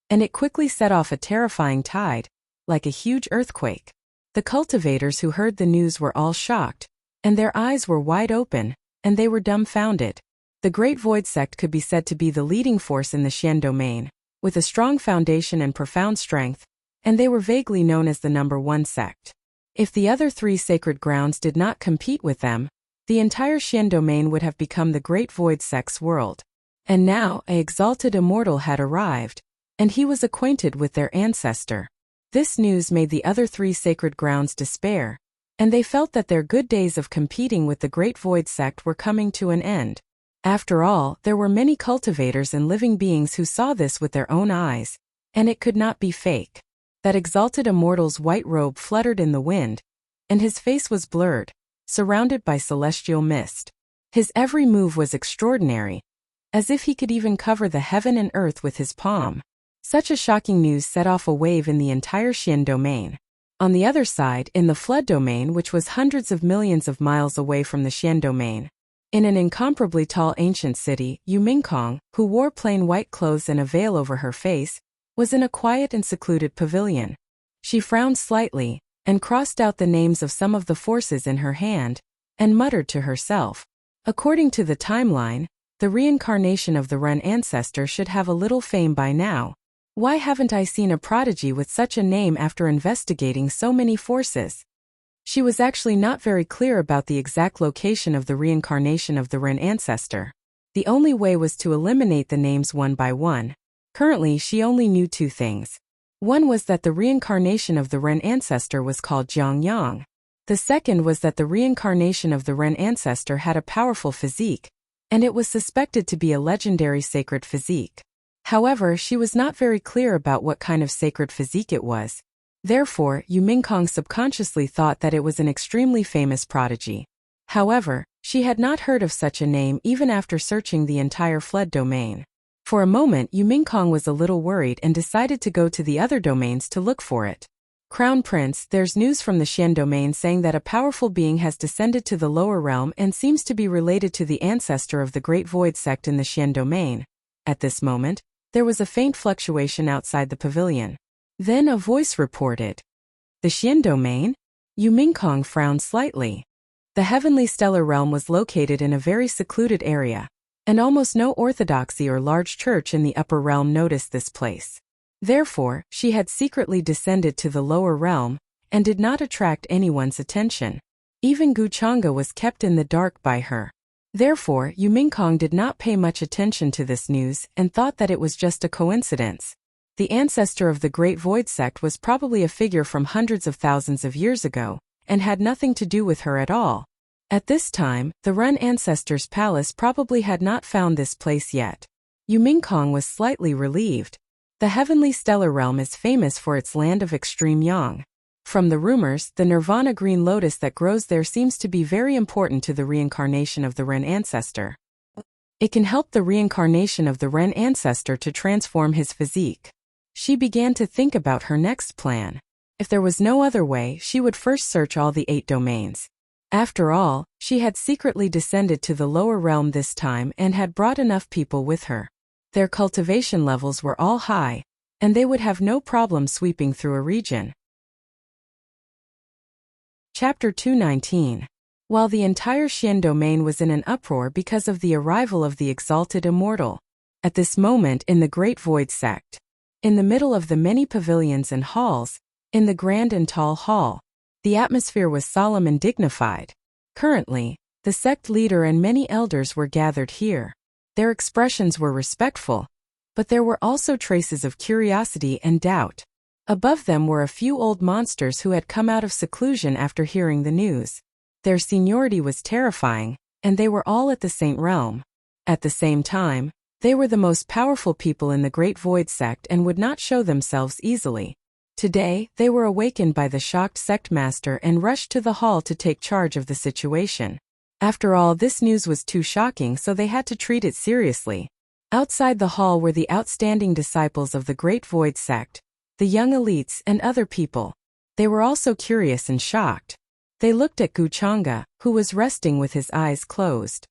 and it quickly set off a terrifying tide, like a huge earthquake. The cultivators who heard the news were all shocked, and their eyes were wide open, and they were dumbfounded. The Great Void Sect could be said to be the leading force in the Xian domain, with a strong foundation and profound strength, and they were vaguely known as the number 1 sect. If the other 3 sacred grounds did not compete with them, the entire Xian domain would have become the Great Void Sect's world. And now, an exalted immortal had arrived, and he was acquainted with their ancestor. This news made the other 3 sacred grounds despair, and they felt that their good days of competing with the Great Void Sect were coming to an end. After all, there were many cultivators and living beings who saw this with their own eyes, and it could not be fake. That exalted immortal's white robe fluttered in the wind, and his face was blurred, surrounded by celestial mist. His every move was extraordinary, as if he could even cover the heaven and earth with his palm. Such a shocking news set off a wave in the entire Xian domain. On the other side, in the Flood domain, which was hundreds of millions of miles away from the Xian domain, in an incomparably tall ancient city, Yu Mingkong, who wore plain white clothes and a veil over her face, was in a quiet and secluded pavilion. She frowned slightly, and crossed out the names of some of the forces in her hand, and muttered to herself. According to the timeline, the reincarnation of the Ren ancestor should have a little fame by now. Why haven't I seen a prodigy with such a name after investigating so many forces? She was actually not very clear about the exact location of the reincarnation of the Ren ancestor. The only way was to eliminate the names one by one. Currently, she only knew two things. One was that the reincarnation of the Ren ancestor was called Jiang Yang. The second was that the reincarnation of the Ren ancestor had a powerful physique, and it was suspected to be a legendary sacred physique. However, she was not very clear about what kind of sacred physique it was. Therefore, Yu Mingkong subconsciously thought that it was an extremely famous prodigy. However, she had not heard of such a name even after searching the entire fled domain. For a moment, Yu Mingkong was a little worried and decided to go to the other domains to look for it. Crown Prince, there's news from the Xian domain saying that a powerful being has descended to the lower realm and seems to be related to the ancestor of the Great Void sect in the Xian domain. At this moment, there was a faint fluctuation outside the pavilion. Then a voice reported. The Xian domain? Yu Mingkong frowned slightly. The heavenly stellar realm was located in a very secluded area, and almost no orthodoxy or large church in the upper realm noticed this place. Therefore, she had secretly descended to the lower realm, and did not attract anyone's attention. Even Guchanga was kept in the dark by her. Therefore, Yu Mingkong did not pay much attention to this news and thought that it was just a coincidence. The ancestor of the Great Void sect was probably a figure from hundreds of thousands of years ago, and had nothing to do with her at all. At this time, the Ren ancestor's palace probably had not found this place yet. Yu Mingkong was slightly relieved. The heavenly stellar realm is famous for its land of extreme yang. From the rumors, the nirvana green lotus that grows there seems to be very important to the reincarnation of the Ren ancestor. It can help the reincarnation of the Ren ancestor to transform his physique. She began to think about her next plan. If there was no other way, she would first search all the 8 domains. After all, she had secretly descended to the lower realm this time and had brought enough people with her. Their cultivation levels were all high, and they would have no problem sweeping through a region. Chapter 219. While the entire Xian domain was in an uproar because of the arrival of the exalted immortal. At this moment in the Great Void sect. In the middle of the many pavilions and halls, in the grand and tall hall, the atmosphere was solemn and dignified. Currently, the sect leader and many elders were gathered here. Their expressions were respectful, but there were also traces of curiosity and doubt. Above them were a few old monsters who had come out of seclusion after hearing the news. Their seniority was terrifying, and they were all at the Saint Realm. At the same time, they were the most powerful people in the Great Void sect and would not show themselves easily. Today, they were awakened by the shocked sect master and rushed to the hall to take charge of the situation. After all, this news was too shocking, so they had to treat it seriously. Outside the hall were the outstanding disciples of the Great Void sect, the young elites and other people. They were also curious and shocked. They looked at Guchanga, who was resting with his eyes closed.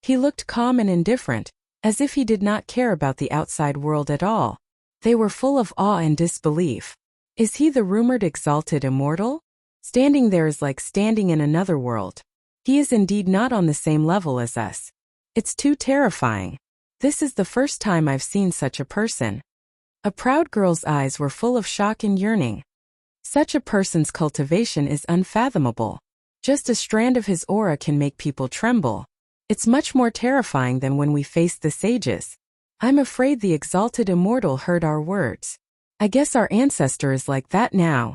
He looked calm and indifferent, as if he did not care about the outside world at all. They were full of awe and disbelief. Is he the rumored exalted immortal? Standing there is like standing in another world. He is indeed not on the same level as us. It's too terrifying. This is the first time I've seen such a person. A proud girl's eyes were full of shock and yearning. Such a person's cultivation is unfathomable. Just a strand of his aura can make people tremble. It's much more terrifying than when we faced the sages. I'm afraid the exalted immortal heard our words. I guess our ancestor is like that now.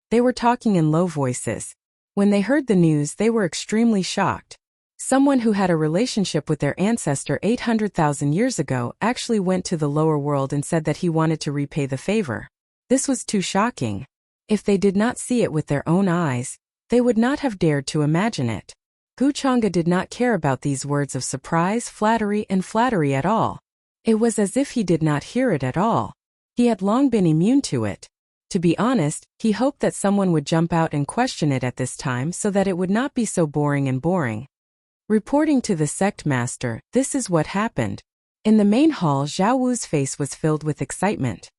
They were talking in low voices. When they heard the news, they were extremely shocked. Someone who had a relationship with their ancestor 800,000 years ago actually went to the lower world and said that he wanted to repay the favor. This was too shocking. If they did not see it with their own eyes, they would not have dared to imagine it. Guchanga did not care about these words of surprise, flattery at all. It was as if he did not hear it at all. He had long been immune to it. To be honest, he hoped that someone would jump out and question it at this time so that it would not be so boring. Reporting to the sect master, this is what happened. In the main hall, Zhao Wu's face was filled with excitement.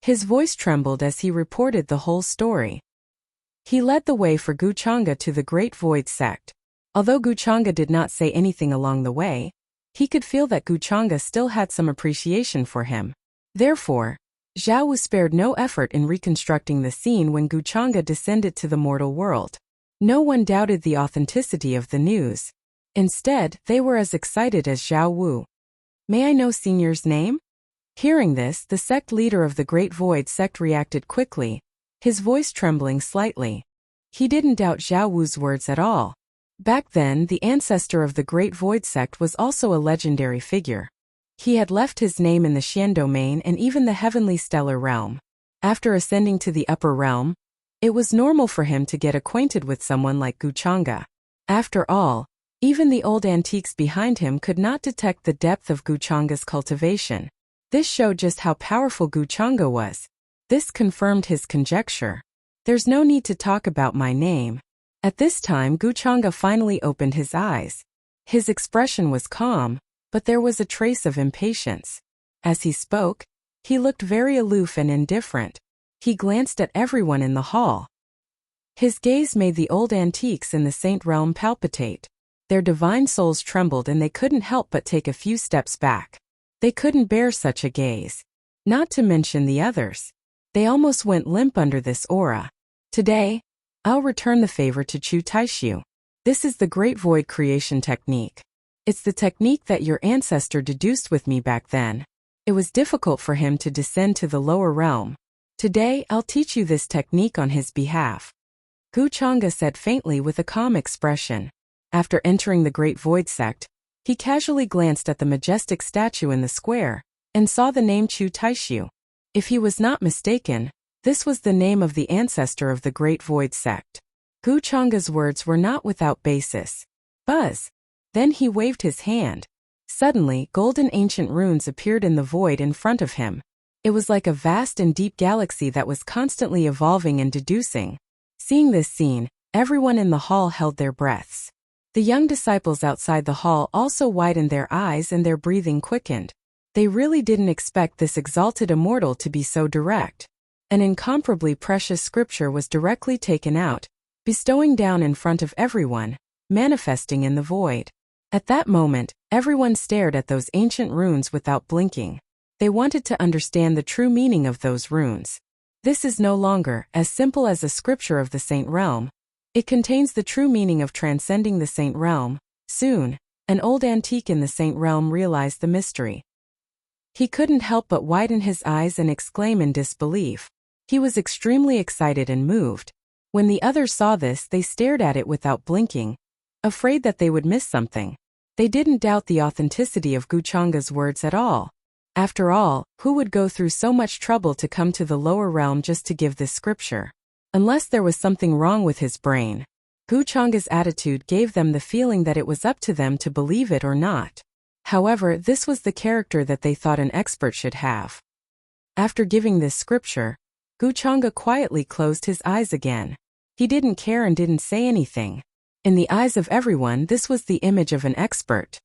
His voice trembled as he reported the whole story. He led the way for Guchanga to the Great Void sect. Although Guchanga did not say anything along the way, he could feel that Guchanga still had some appreciation for him. Therefore, Zhao Wu spared no effort in reconstructing the scene when Guchanga descended to the mortal world. No one doubted the authenticity of the news. Instead, they were as excited as Zhao Wu. May I know Senior's name? Hearing this, the sect leader of the Great Void sect reacted quickly, his voice trembling slightly. He didn't doubt Zhao Wu's words at all. Back then, the ancestor of the Great Void sect was also a legendary figure. He had left his name in the Xian domain and even the heavenly stellar realm. After ascending to the upper realm, it was normal for him to get acquainted with someone like Guchanga. After all, even the old antiques behind him could not detect the depth of Guchanga's cultivation. This showed just how powerful Guchanga was. This confirmed his conjecture. There's no need to talk about my name. At this time, Guchanga finally opened his eyes. His expression was calm, but there was a trace of impatience. As he spoke, he looked very aloof and indifferent. He glanced at everyone in the hall. His gaze made the old antiques in the Saint realm palpitate. Their divine souls trembled and they couldn't help but take a few steps back. They couldn't bear such a gaze. Not to mention the others. They almost went limp under this aura. Today, I'll return the favor to Chu Taishu. This is the Great Void creation technique. It's the technique that your ancestor deduced with me back then. It was difficult for him to descend to the lower realm. Today, I'll teach you this technique on his behalf. Guchanga said faintly with a calm expression. After entering the Great Void sect, he casually glanced at the majestic statue in the square and saw the name Chu Taishu. If he was not mistaken, this was the name of the ancestor of the Great Void sect. Guchanga's words were not without basis. Buzz! Then he waved his hand. Suddenly, golden ancient runes appeared in the void in front of him. It was like a vast and deep galaxy that was constantly evolving and deducing. Seeing this scene, everyone in the hall held their breaths. The young disciples outside the hall also widened their eyes and their breathing quickened. They really didn't expect this exalted immortal to be so direct. An incomparably precious scripture was directly taken out, bestowing down in front of everyone, manifesting in the void. At that moment, everyone stared at those ancient runes without blinking. They wanted to understand the true meaning of those runes. This is no longer as simple as a scripture of the Saint realm. It contains the true meaning of transcending the Saint realm. Soon, an old antique in the Saint realm realized the mystery. He couldn't help but widen his eyes and exclaim in disbelief. He was extremely excited and moved. When the others saw this, they stared at it without blinking, afraid that they would miss something. They didn't doubt the authenticity of Guchanga's words at all. After all, who would go through so much trouble to come to the lower realm just to give this scripture? Unless there was something wrong with his brain. Guchanga's attitude gave them the feeling that it was up to them to believe it or not. However, this was the character that they thought an expert should have. After giving this scripture, Guchanga quietly closed his eyes again. He didn't care and didn't say anything. In the eyes of everyone, this was the image of an expert.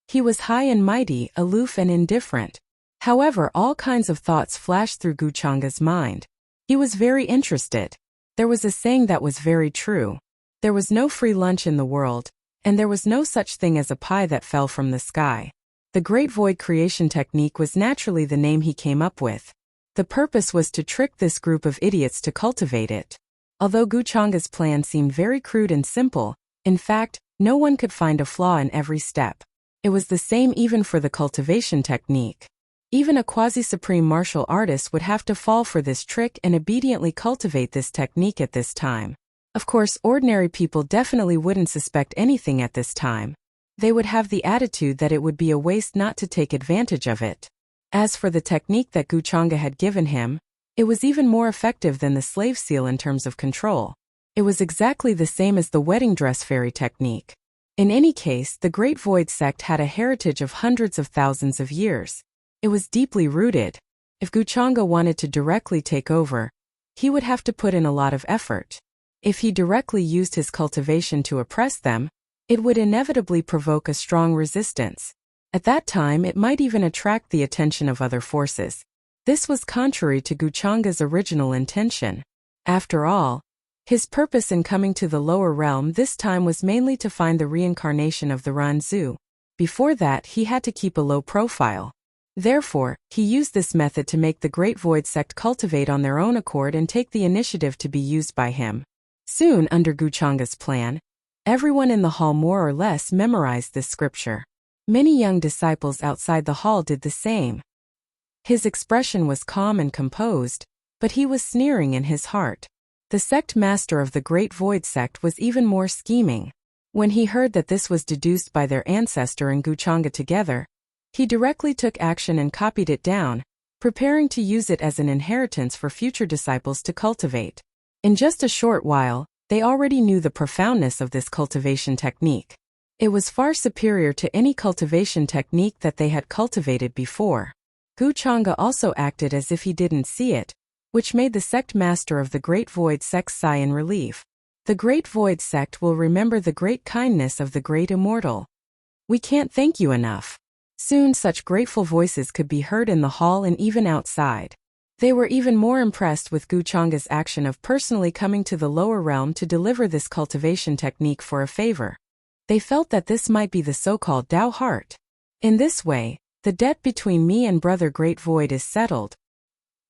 He was high and mighty, aloof and indifferent. However, all kinds of thoughts flashed through Guchanga's mind. He was very interested. There was a saying that was very true. There was no free lunch in the world, and there was no such thing as a pie that fell from the sky. The Great Void creation technique was naturally the name he came up with. The purpose was to trick this group of idiots to cultivate it. Although Guchanga's plan seemed very crude and simple, in fact, no one could find a flaw in every step. It was the same even for the cultivation technique. Even a quasi-supreme martial artist would have to fall for this trick and obediently cultivate this technique at this time. Of course, ordinary people definitely wouldn't suspect anything at this time. They would have the attitude that it would be a waste not to take advantage of it. As for the technique that Guchanga had given him, it was even more effective than the slave seal in terms of control. It was exactly the same as the wedding dress fairy technique. In any case, the Great Void sect had a heritage of hundreds of thousands of years. It was deeply rooted. If Guchanga wanted to directly take over, he would have to put in a lot of effort. If he directly used his cultivation to oppress them, it would inevitably provoke a strong resistance. At that time, it might even attract the attention of other forces. This was contrary to Guchanga's original intention. After all, his purpose in coming to the lower realm this time was mainly to find the reincarnation of the Ranzu. Before that, he had to keep a low profile. Therefore, he used this method to make the Great Void sect cultivate on their own accord and take the initiative to be used by him. Soon, under Guchanga's plan, Everyone in the hall more or less memorized this scripture. Many young disciples outside the hall did the same. His expression was calm and composed, but he was sneering in his heart. The sect master of the Great Void sect was even more scheming. When he heard that this was deduced by their ancestor and Guchanga together, he directly took action and copied it down, preparing to use it as an inheritance for future disciples to cultivate. In just a short while, they already knew the profoundness of this cultivation technique. It was far superior to any cultivation technique that they had cultivated before. Guchanga also acted as if he didn't see it, which made the sect master of the Great Void sect sigh in relief. The Great Void sect will remember the great kindness of the Great Immortal. We can't thank you enough. Soon such grateful voices could be heard in the hall and even outside. They were even more impressed with Guchanga's action of personally coming to the lower realm to deliver this cultivation technique for a favor. They felt that this might be the so-called Tao heart. In this way, the debt between me and Brother Great Void is settled.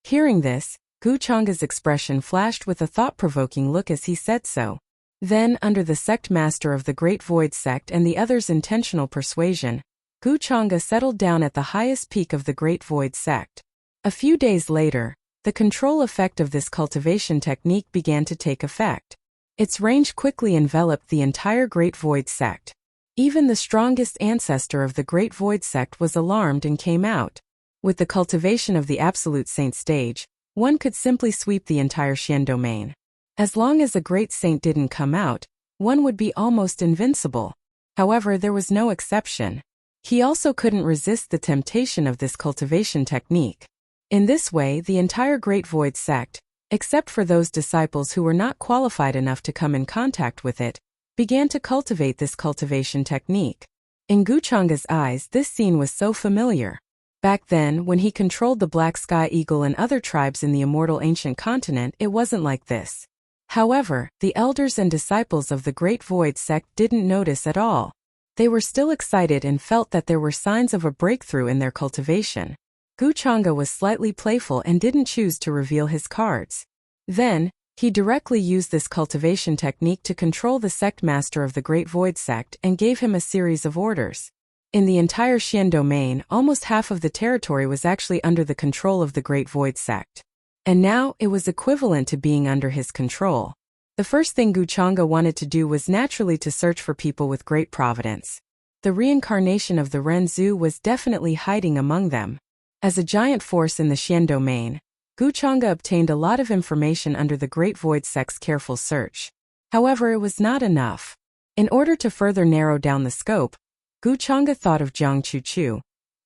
Hearing this, Guchanga's expression flashed with a thought-provoking look as he said so. Then, under the sect master of the Great Void sect and the others' intentional persuasion, Guchanga settled down at the highest peak of the Great Void sect. A few days later, the control effect of this cultivation technique began to take effect. Its range quickly enveloped the entire Great Void sect. Even the strongest ancestor of the Great Void sect was alarmed and came out. With the cultivation of the Absolute Saint stage, one could simply sweep the entire Xian domain. As long as a great saint didn't come out, one would be almost invincible. However, there was no exception. He also couldn't resist the temptation of this cultivation technique. In this way, the entire Great Void sect, except for those disciples who were not qualified enough to come in contact with it, began to cultivate this cultivation technique. In Guchanga's eyes, this scene was so familiar. Back then, when he controlled the Black Sky Eagle and other tribes in the immortal ancient continent, it wasn't like this. However, the elders and disciples of the Great Void sect didn't notice at all. They were still excited and felt that there were signs of a breakthrough in their cultivation. Guchanga was slightly playful and didn't choose to reveal his cards. Then, he directly used this cultivation technique to control the sect master of the Great Void sect and gave him a series of orders. In the entire Xian domain, almost half of the territory was actually under the control of the Great Void sect. And now, it was equivalent to being under his control. The first thing Guchanga wanted to do was naturally to search for people with great providence. The reincarnation of the Renzu was definitely hiding among them. As a giant force in the Xian domain, Guchanga obtained a lot of information under the Great Void sect's careful search. However, it was not enough. In order to further narrow down the scope, Guchanga thought of Jiang Chuchu,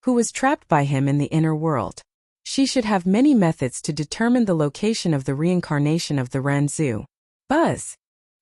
who was trapped by him in the inner world. She should have many methods to determine the location of the reincarnation of the Renzu. Buzz!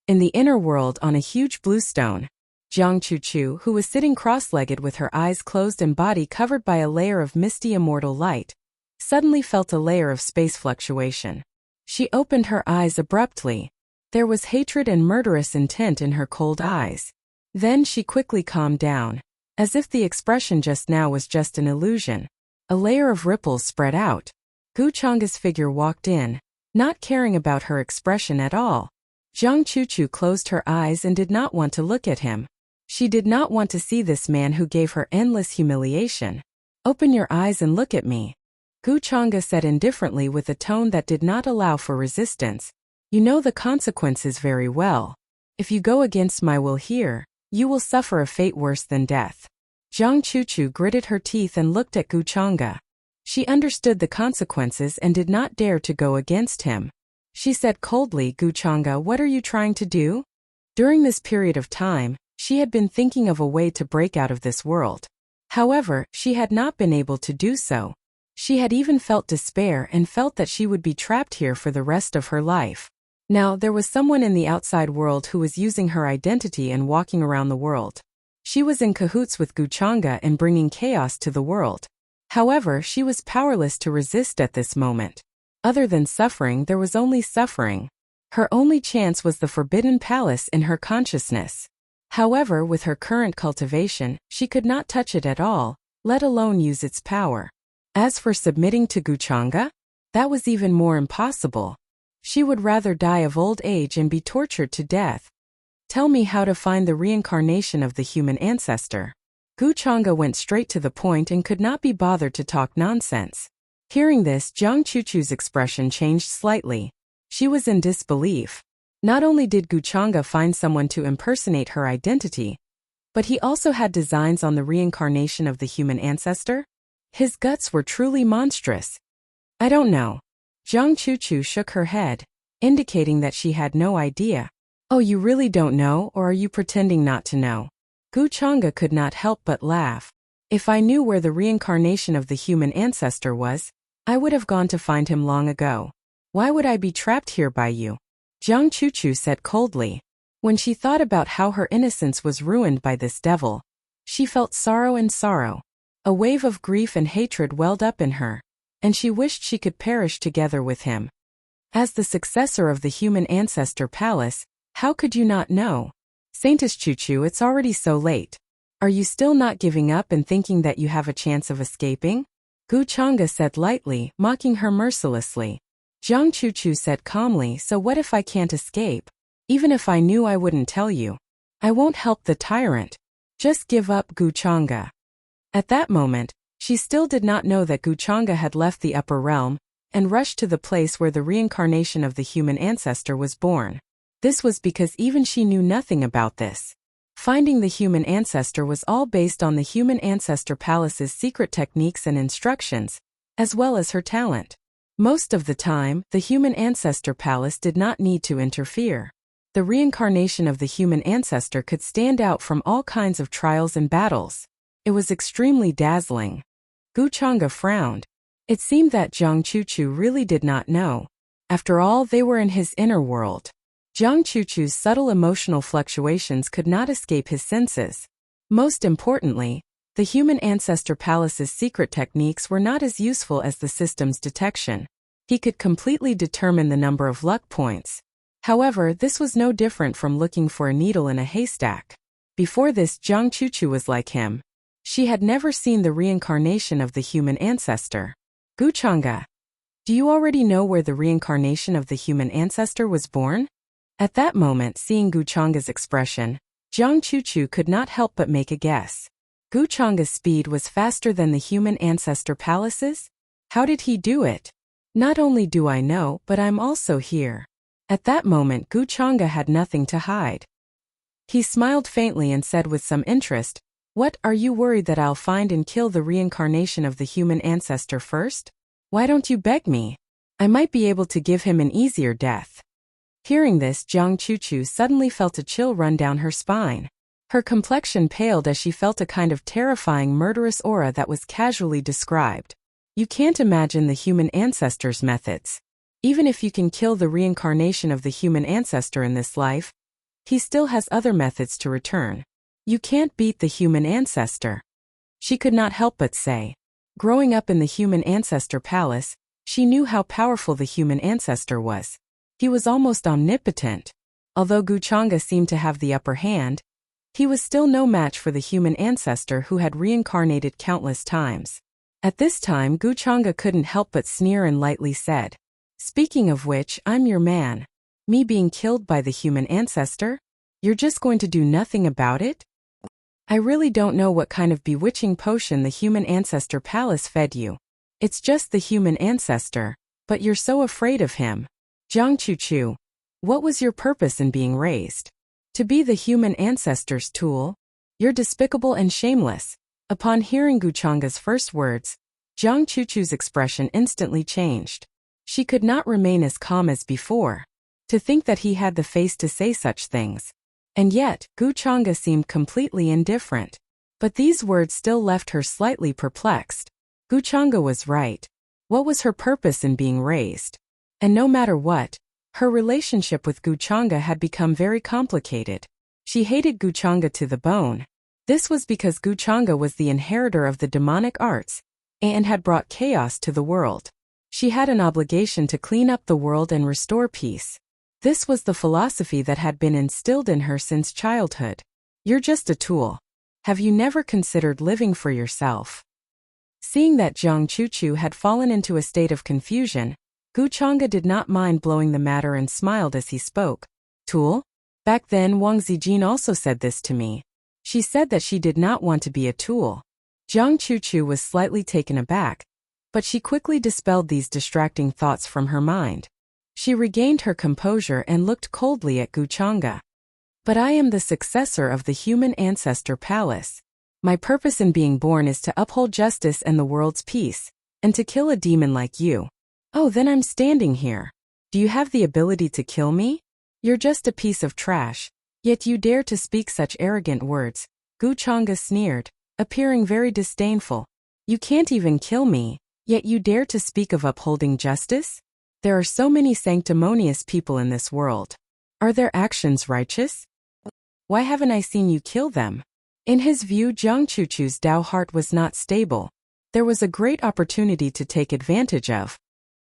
In the inner world on a huge blue stone, Jiang Chuchu, who was sitting cross-legged with her eyes closed and body covered by a layer of misty immortal light, suddenly felt a layer of space fluctuation. She opened her eyes abruptly. There was hatred and murderous intent in her cold eyes. Then she quickly calmed down, as if the expression just now was just an illusion. A layer of ripples spread out. Guchanga's figure walked in, not caring about her expression at all. Jiang Chuchu closed her eyes and did not want to look at him. She did not want to see this man who gave her endless humiliation. "Open your eyes and look at me," Guchanga said indifferently with a tone that did not allow for resistance. "You know the consequences very well. If you go against my will here, you will suffer a fate worse than death." Jiang Chuchu gritted her teeth and looked at Guchanga. She understood the consequences and did not dare to go against him. She said coldly, "Guchanga, what are you trying to do?" During this period of time, she had been thinking of a way to break out of this world. However, she had not been able to do so. She had even felt despair and felt that she would be trapped here for the rest of her life. Now, there was someone in the outside world who was using her identity and walking around the world. She was in cahoots with Guchanga and bringing chaos to the world. However, she was powerless to resist at this moment. Other than suffering, there was only suffering. Her only chance was the Forbidden Palace in her consciousness. However, with her current cultivation, she could not touch it at all, let alone use its power. As for submitting to Guchanga, that was even more impossible. She would rather die of old age and be tortured to death. Tell me how to find the reincarnation of the human ancestor. Gu Chang'e went straight to the point and could not be bothered to talk nonsense. Hearing this, Jiang Chuchu's expression changed slightly. She was in disbelief. Not only did Gu Chang'e find someone to impersonate her identity, but he also had designs on the reincarnation of the human ancestor? His guts were truly monstrous. I don't know. Jiang Chuchu shook her head, indicating that she had no idea. Oh, you really don't know, or are you pretending not to know? Gu Chang'e could not help but laugh. If I knew where the reincarnation of the human ancestor was, I would have gone to find him long ago. Why would I be trapped here by you? Jiang Chuchu said coldly. When she thought about how her innocence was ruined by this devil, she felt sorrow and sorrow. A wave of grief and hatred welled up in her, and she wished she could perish together with him. As the successor of the human ancestor palace, how could you not know? Saintess Chuchu, it's already so late. Are you still not giving up and thinking that you have a chance of escaping? Gu Chang'e said lightly, mocking her mercilessly. Jiang Chuchu said calmly, so what if I can't escape? Even if I knew, I wouldn't tell you. I won't help the tyrant. Just give up, Gu Chang'e. At that moment, she still did not know that Gu Chang'e had left the upper realm and rushed to the place where the reincarnation of the human ancestor was born. This was because even she knew nothing about this. Finding the human ancestor was all based on the human ancestor palace's secret techniques and instructions, as well as her talent. Most of the time, the human ancestor palace did not need to interfere. The reincarnation of the human ancestor could stand out from all kinds of trials and battles. It was extremely dazzling. Gu Chang'e frowned. It seemed that Jiang Chuchu really did not know. After all, they were in his inner world. Jiang Chuchu's subtle emotional fluctuations could not escape his senses. Most importantly, the human ancestor palace's secret techniques were not as useful as the system's detection. He could completely determine the number of luck points. However, this was no different from looking for a needle in a haystack. Before this, Jiang Chuchu was like him. She had never seen the reincarnation of the human ancestor. Gu Chang'e, do you already know where the reincarnation of the human ancestor was born? At that moment, seeing Gu Chang'e's expression, Jiang Chuchu could not help but make a guess. Gu Chang'e's speed was faster than the human ancestor palace's? How did he do it? Not only do I know, but I'm also here. At that moment, Gu Chang'e had nothing to hide. He smiled faintly and said with some interest, "What, are you worried that I'll find and kill the reincarnation of the human ancestor first? Why don't you beg me? I might be able to give him an easier death." Hearing this, Jiang Chuchu suddenly felt a chill run down her spine. Her complexion paled as she felt a kind of terrifying murderous aura that was casually described. You can't imagine the human ancestor's methods. Even if you can kill the reincarnation of the human ancestor in this life, he still has other methods to return. You can't beat the human ancestor. She could not help but say. Growing up in the human ancestor palace, she knew how powerful the human ancestor was. He was almost omnipotent. Although Gu Chang'e seemed to have the upper hand, he was still no match for the human ancestor who had reincarnated countless times. At this time, Gu Chang'e couldn't help but sneer and lightly said, "Speaking of which, I'm your man. Me being killed by the human ancestor? You're just going to do nothing about it? I really don't know what kind of bewitching potion the human ancestor palace fed you. It's just the human ancestor, but you're so afraid of him. Jiang Chuchu, what was your purpose in being raised? To be the human ancestor's tool? You're despicable and shameless." Upon hearing Gu Chang'e's first words, Jiang Chuchu's expression instantly changed. She could not remain as calm as before. To think that he had the face to say such things. And yet, Gu Chang'e seemed completely indifferent. But these words still left her slightly perplexed. Gu Chang'e was right. What was her purpose in being raised? And no matter what, her relationship with Gu Chang'e had become very complicated. She hated Gu Chang'e to the bone. This was because Gu Chang'e was the inheritor of the demonic arts and had brought chaos to the world. She had an obligation to clean up the world and restore peace. This was the philosophy that had been instilled in her since childhood. You're just a tool. Have you never considered living for yourself? Seeing that Jiang Chuchu had fallen into a state of confusion, Gu Chang'e did not mind blowing the matter and smiled as he spoke. Tool? Back then Wang Zijin also said this to me. She said that she did not want to be a tool. Jiang Chuchu was slightly taken aback, but she quickly dispelled these distracting thoughts from her mind. She regained her composure and looked coldly at Guchanga. But I am the successor of the human ancestor palace. My purpose in being born is to uphold justice and the world's peace, and to kill a demon like you. Oh, then I'm standing here. Do you have the ability to kill me? You're just a piece of trash. Yet you dare to speak such arrogant words. Guchanga sneered, appearing very disdainful. You can't even kill me, yet you dare to speak of upholding justice? There are so many sanctimonious people in this world. Are their actions righteous? Why haven't I seen you kill them? In his view, Jiang Chuchu's Dao heart was not stable. There was a great opportunity to take advantage of.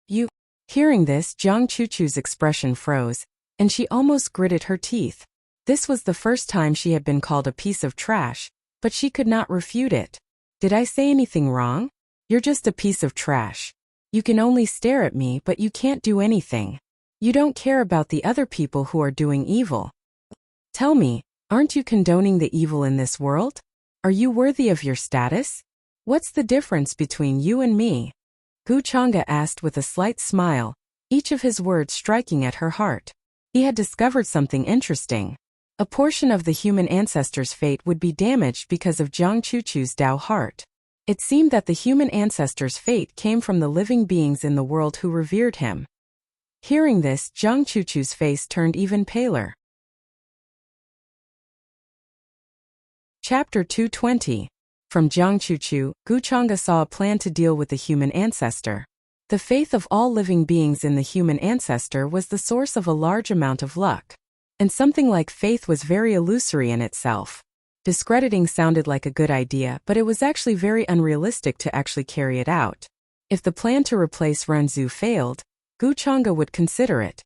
You. Hearing this, Jiang Chuchu's expression froze, and she almost gritted her teeth. This was the first time she had been called a piece of trash, but she could not refute it. Did I say anything wrong? You're just a piece of trash. You can only stare at me, but you can't do anything. You don't care about the other people who are doing evil. Tell me, aren't you condoning the evil in this world? Are you worthy of your status? What's the difference between you and me? Guchanga asked with a slight smile, each of his words striking at her heart. He had discovered something interesting. A portion of the human ancestor's fate would be damaged because of Jiang Chuchu's Dao heart. It seemed that the human ancestor's fate came from the living beings in the world who revered him. Hearing this, Jiang Chuchu's face turned even paler. Chapter 220. From Jiang Chuchu, Guchanga saw a plan to deal with the human ancestor. The faith of all living beings in the human ancestor was the source of a large amount of luck. And something like faith was very illusory in itself. Discrediting sounded like a good idea, but it was actually very unrealistic to actually carry it out. If the plan to replace Renzu failed, Guchanga would consider it.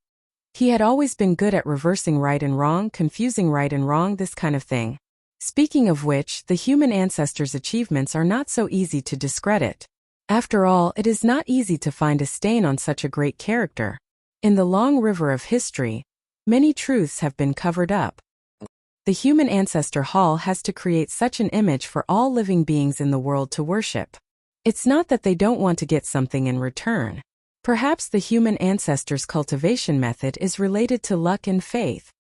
He had always been good at reversing right and wrong, confusing right and wrong, this kind of thing. Speaking of which, the human ancestor's achievements are not so easy to discredit. After all, it is not easy to find a stain on such a great character. In the long river of history, many truths have been covered up. The human ancestor hall has to create such an image for all living beings in the world to worship. It's not that they don't want to get something in return. Perhaps the human ancestor's cultivation method is related to luck and faith.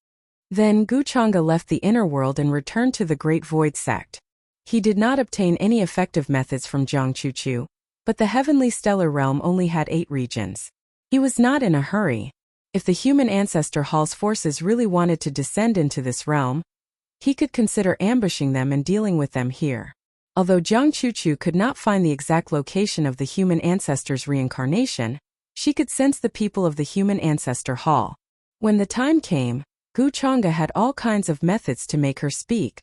Then Guchanga left the inner world and returned to the Great Void sect. He did not obtain any effective methods from Jiang Chuchu, but the heavenly stellar realm only had 8 regions. He was not in a hurry. If the human ancestor hall's forces really wanted to descend into this realm, he could consider ambushing them and dealing with them here. Although Jiang Chuchu could not find the exact location of the human ancestor's reincarnation, she could sense the people of the human ancestor hall. When the time came, Guchanga had all kinds of methods to make her speak.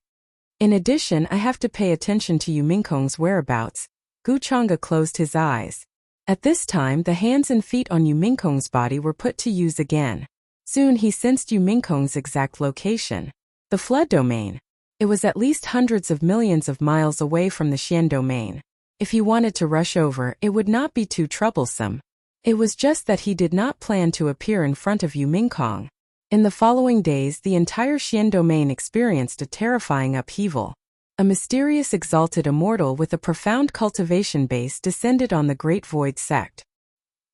In addition, I have to pay attention to Yu Mingkong's whereabouts. Guchanga closed his eyes. At this time, the hands and feet on Yu Mingkong's body were put to use again. Soon he sensed Yu Mingkong's exact location. The flood domain. It was at least hundreds of millions of miles away from the Xian domain. If he wanted to rush over, it would not be too troublesome. It was just that he did not plan to appear in front of Yu Mingkong. In the following days, the entire Xian domain experienced a terrifying upheaval. A mysterious exalted immortal with a profound cultivation base descended on the Great Void sect.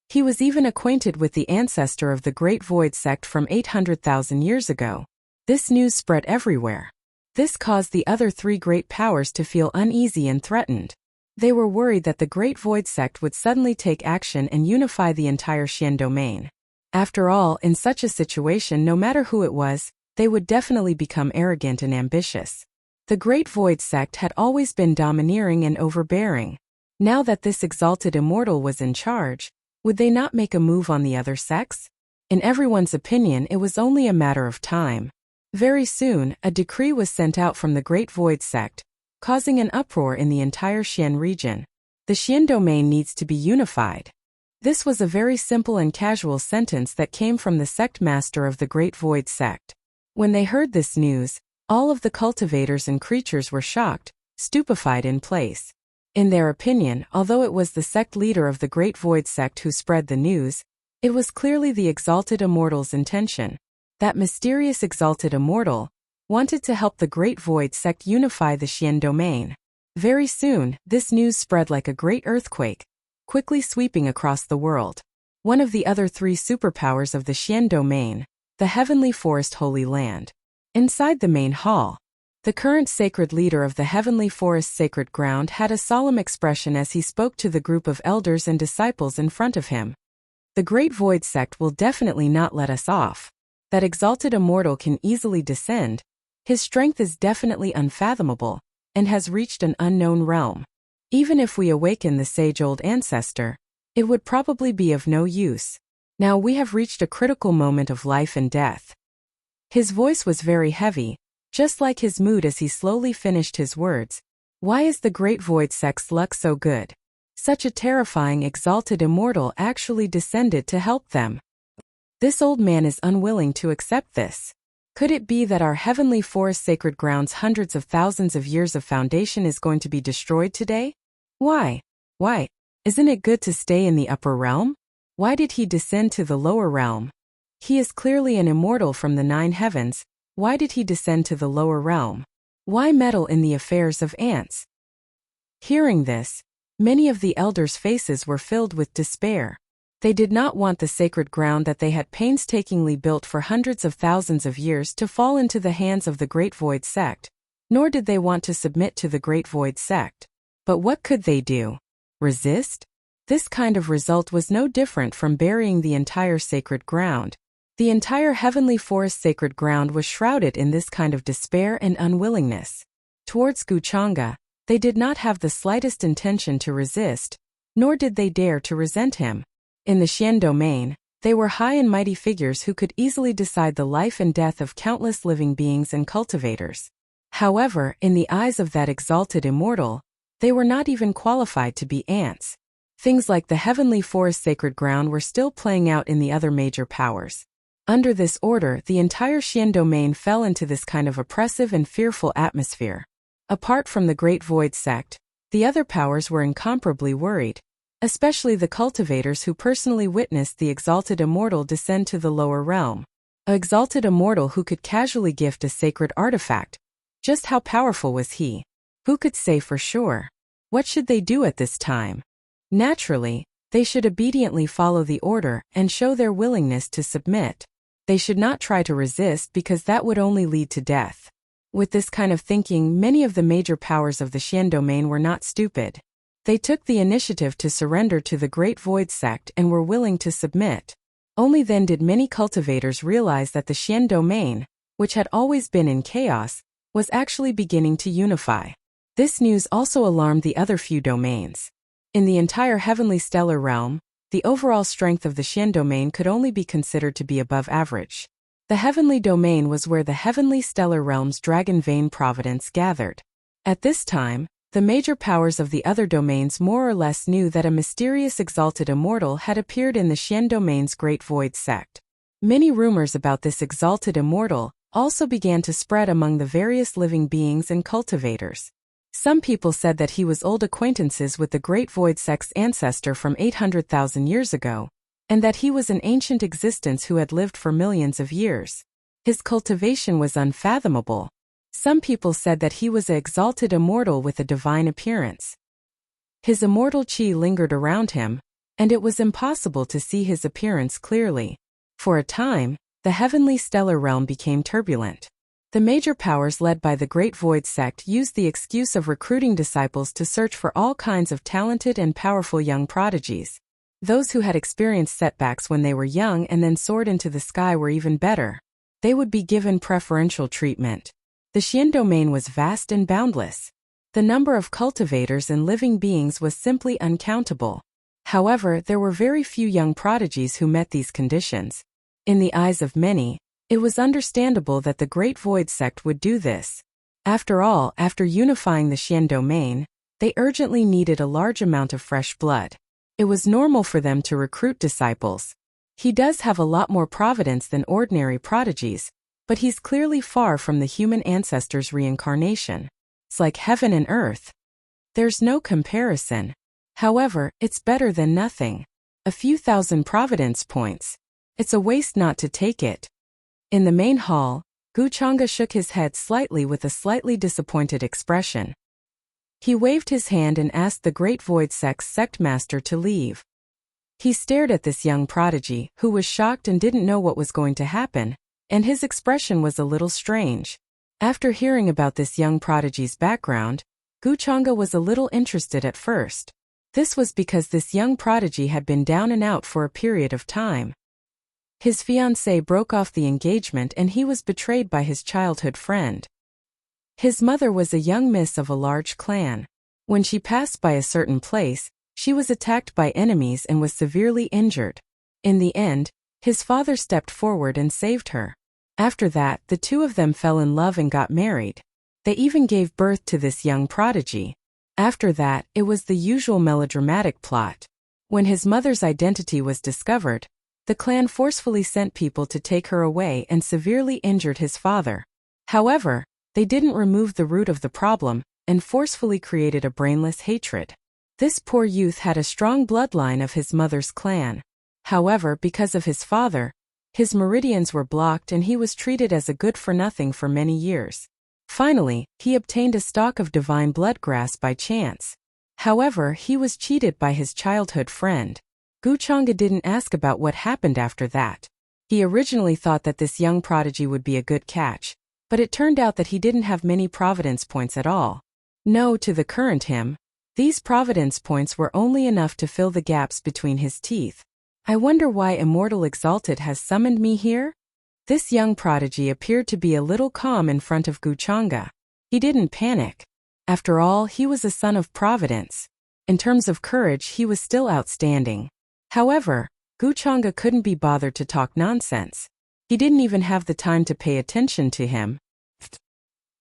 He was even acquainted with the ancestor of the Great Void sect from 800,000 years ago. This news spread everywhere. This caused the other 3 great powers to feel uneasy and threatened. They were worried that the Great Void sect would suddenly take action and unify the entire Xian domain. After all, in such a situation, no matter who it was, they would definitely become arrogant and ambitious. The Great Void sect had always been domineering and overbearing. Now that this exalted immortal was in charge, would they not make a move on the other sects? In everyone's opinion, it was only a matter of time. Very soon, a decree was sent out from the Great Void sect, causing an uproar in the entire Xian region. The Xian domain needs to be unified. This was a very simple and casual sentence that came from the sect master of the Great Void sect. When they heard this news, all of the cultivators and creatures were shocked, stupefied in place. In their opinion, although it was the sect leader of the Great Void sect who spread the news, it was clearly the exalted immortal's intention. that mysterious exalted immortal, wanted to help the Great Void sect unify the Xian domain. Very soon, this news spread like a great earthquake, quickly sweeping across the world. One of the other three superpowers of the Xian domain, the Heavenly Forest Holy Land. Inside the main hall, the current sacred leader of the Heavenly Forest Sacred Ground had a solemn expression as he spoke to the group of elders and disciples in front of him. The Great Void sect will definitely not let us off. That exalted immortal can easily descend. His strength is definitely unfathomable, and has reached an unknown realm. Even if we awaken the sage-old ancestor, it would probably be of no use. Now we have reached a critical moment of life and death. His voice was very heavy, just like his mood as he slowly finished his words. Why is the Great Void sect's luck so good? Such a terrifying exalted immortal actually descended to help them. This old man is unwilling to accept this. Could it be that our Heavenly Forest Sacred Ground's hundreds of thousands of years of foundation is going to be destroyed today? Why? Why? Isn't it good to stay in the upper realm? Why did he descend to the lower realm? He is clearly an immortal from the 9 heavens. Why did he descend to the lower realm? Why meddle in the affairs of ants? Hearing this, many of the elders' faces were filled with despair. They did not want the sacred ground that they had painstakingly built for hundreds of thousands of years to fall into the hands of the Great Void sect, nor did they want to submit to the Great Void sect. But what could they do? Resist? This kind of result was no different from burying the entire sacred ground. The entire Heavenly Forest Sacred Ground was shrouded in this kind of despair and unwillingness. Towards Guchanga, they did not have the slightest intention to resist, nor did they dare to resent him. In the Xian domain, they were high and mighty figures who could easily decide the life and death of countless living beings and cultivators. However, in the eyes of that exalted immortal, they were not even qualified to be ants. Things like the Heavenly Forest Sacred Ground were still playing out in the other major powers. Under this order, the entire Xian domain fell into this kind of oppressive and fearful atmosphere. Apart from the Great Void sect, the other powers were incomparably worried, especially the cultivators who personally witnessed the exalted immortal descend to the lower realm. An exalted immortal who could casually gift a sacred artifact. Just how powerful was he? Who could say for sure? What should they do at this time? Naturally, they should obediently follow the order and show their willingness to submit. They should not try to resist because that would only lead to death. With this kind of thinking, many of the major powers of the Xian domain were not stupid. They took the initiative to surrender to the Great Void sect and were willing to submit. Only then did many cultivators realize that the Xian domain, which had always been in chaos, was actually beginning to unify. This news also alarmed the other few domains. In the entire Heavenly Stellar Realm, the overall strength of the Xian domain could only be considered to be above average. The Heavenly Domain was where the Heavenly Stellar Realm's Dragon Vein Providence gathered. At this time, the major powers of the other domains more or less knew that a mysterious exalted immortal had appeared in the Xian domain's Great Void sect. Many rumors about this exalted immortal also began to spread among the various living beings and cultivators. Some people said that he was old acquaintances with the Great Void sect's ancestor from 800,000 years ago, and that he was an ancient existence who had lived for millions of years. His cultivation was unfathomable. Some people said that he was an exalted immortal with a divine appearance. His immortal chi lingered around him, and it was impossible to see his appearance clearly. For a time, the Heavenly Stellar Realm became turbulent. The major powers led by the Great Void sect used the excuse of recruiting disciples to search for all kinds of talented and powerful young prodigies. Those who had experienced setbacks when they were young and then soared into the sky were even better. They would be given preferential treatment. The Xian domain was vast and boundless. The number of cultivators and living beings was simply uncountable. However, there were very few young prodigies who met these conditions. In the eyes of many, it was understandable that the Great Void sect would do this. After all, after unifying the Xian domain, they urgently needed a large amount of fresh blood. It was normal for them to recruit disciples. He does have a lot more providence than ordinary prodigies, but he's clearly far from the human ancestor's reincarnation. It's like heaven and earth. There's no comparison. However, it's better than nothing. A few thousand providence points. It's a waste not to take it. In the main hall, Guchanga shook his head slightly with a slightly disappointed expression. He waved his hand and asked the Great Void sect master to leave. He stared at this young prodigy, who was shocked and didn't know what was going to happen, and his expression was a little strange. After hearing about this young prodigy's background, Guchanga was a little interested at first. This was because this young prodigy had been down and out for a period of time. His fiancée broke off the engagement and he was betrayed by his childhood friend. His mother was a young miss of a large clan. When she passed by a certain place, she was attacked by enemies and was severely injured. In the end, his father stepped forward and saved her. After that, the two of them fell in love and got married. They even gave birth to this young prodigy. After that, it was the usual melodramatic plot. When his mother's identity was discovered, the clan forcefully sent people to take her away and severely injured his father. However, they didn't remove the root of the problem and forcefully created a brainless hatred. This poor youth had a strong bloodline of his mother's clan. However, because of his father, his meridians were blocked and he was treated as a good-for-nothing for many years. Finally, he obtained a stalk of divine bloodgrass by chance. However, he was cheated by his childhood friend. Guchanga didn't ask about what happened after that. He originally thought that this young prodigy would be a good catch, but it turned out that he didn't have many providence points at all. No, to the current him, these providence points were only enough to fill the gaps between his teeth. I wonder why Immortal Exalted has summoned me here? This young prodigy appeared to be a little calm in front of Guchanga. He didn't panic. After all, he was a son of Providence. In terms of courage, he was still outstanding. However, Guchanga couldn't be bothered to talk nonsense. He didn't even have the time to pay attention to him.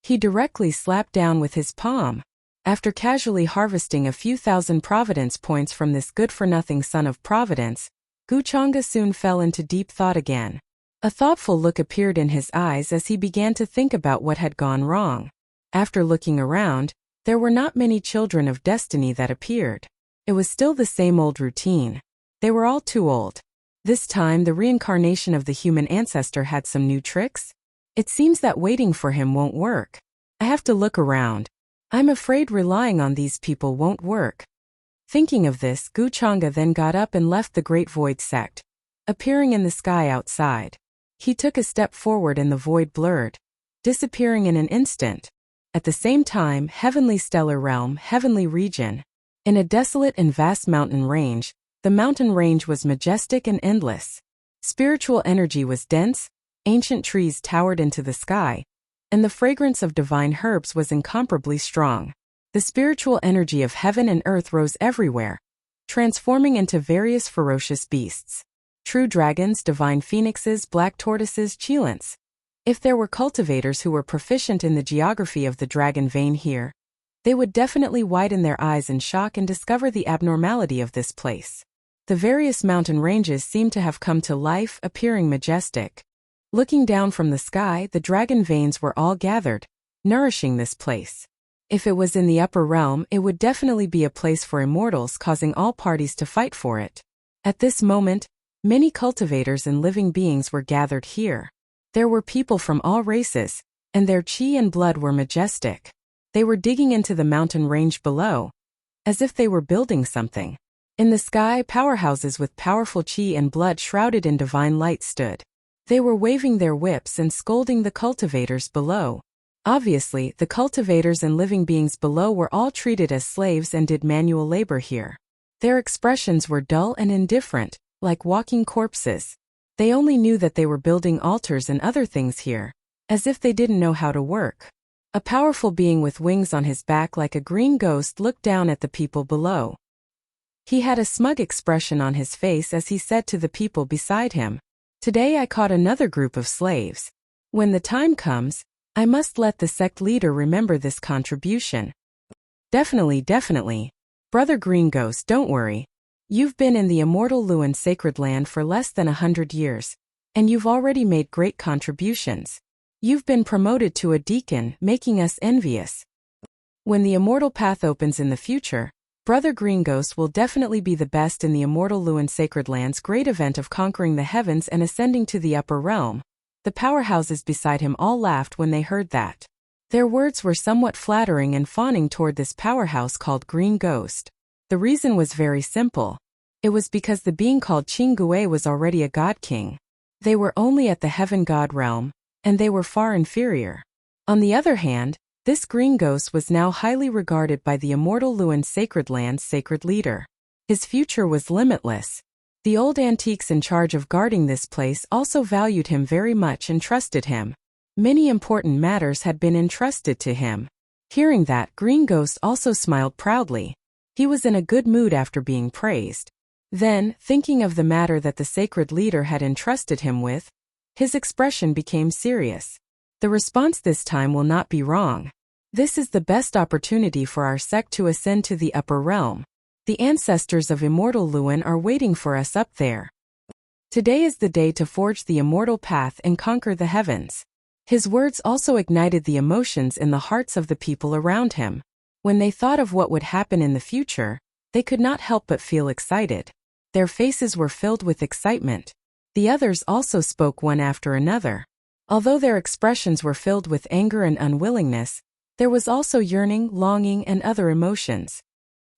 He directly slapped down with his palm. After casually harvesting a few thousand Providence points from this good-for-nothing son of Providence, Guchanga soon fell into deep thought again. A thoughtful look appeared in his eyes as he began to think about what had gone wrong. After looking around, there were not many children of destiny that appeared. It was still the same old routine. They were all too old. This time the reincarnation of the human ancestor had some new tricks. It seems that waiting for him won't work. I have to look around. I'm afraid relying on these people won't work. Thinking of this, Guchanga then got up and left the Great Void sect, appearing in the sky outside. He took a step forward and the void blurred, disappearing in an instant. At the same time, heavenly stellar realm, heavenly region. In a desolate and vast mountain range, the mountain range was majestic and endless. Spiritual energy was dense, ancient trees towered into the sky, and the fragrance of divine herbs was incomparably strong. The spiritual energy of heaven and earth rose everywhere, transforming into various ferocious beasts. True dragons, divine phoenixes, black tortoises, cheilants. If there were cultivators who were proficient in the geography of the dragon vein here, they would definitely widen their eyes in shock and discover the abnormality of this place. The various mountain ranges seemed to have come to life, appearing majestic. Looking down from the sky, the dragon veins were all gathered, nourishing this place. If it was in the upper realm, it would definitely be a place for immortals, causing all parties to fight for it. At this moment, many cultivators and living beings were gathered here. There were people from all races, and their chi and blood were majestic. They were digging into the mountain range below, as if they were building something. In the sky, powerhouses with powerful chi and blood shrouded in divine light stood. They were waving their whips and scolding the cultivators below. Obviously, the cultivators and living beings below were all treated as slaves and did manual labor here. Their expressions were dull and indifferent, like walking corpses. They only knew that they were building altars and other things here, as if they didn't know how to work. A powerful being with wings on his back like a green ghost looked down at the people below. He had a smug expression on his face as he said to the people beside him, "Today I caught another group of slaves. When the time comes, I must let the sect leader remember this contribution." Definitely. Brother Green Ghost, don't worry. You've been in the immortal Luan sacred land for less than 100 years, and you've already made great contributions. You've been promoted to a deacon, making us envious. When the immortal path opens in the future, Brother Green Ghost will definitely be the best in the immortal Luan sacred land's great event of conquering the heavens and ascending to the upper realm. The powerhouses beside him all laughed when they heard that. Their words were somewhat flattering and fawning toward this powerhouse called Green Ghost. The reason was very simple. It was because the being called Qinggue was already a god king. They were only at the heaven god realm, and they were far inferior. On the other hand, this Green Ghost was now highly regarded by the immortal Luan Sacred Land's sacred leader. His future was limitless. The old antiques in charge of guarding this place also valued him very much and trusted him. Many important matters had been entrusted to him. Hearing that, Green Ghost also smiled proudly. He was in a good mood after being praised. Then, thinking of the matter that the sacred leader had entrusted him with, his expression became serious. The response this time will not be wrong. This is the best opportunity for our sect to ascend to the upper realm. The ancestors of immortal Luan are waiting for us up there. Today is the day to forge the immortal path and conquer the heavens. His words also ignited the emotions in the hearts of the people around him. When they thought of what would happen in the future, they could not help but feel excited. Their faces were filled with excitement. The others also spoke one after another. Although their expressions were filled with anger and unwillingness, there was also yearning, longing, and other emotions.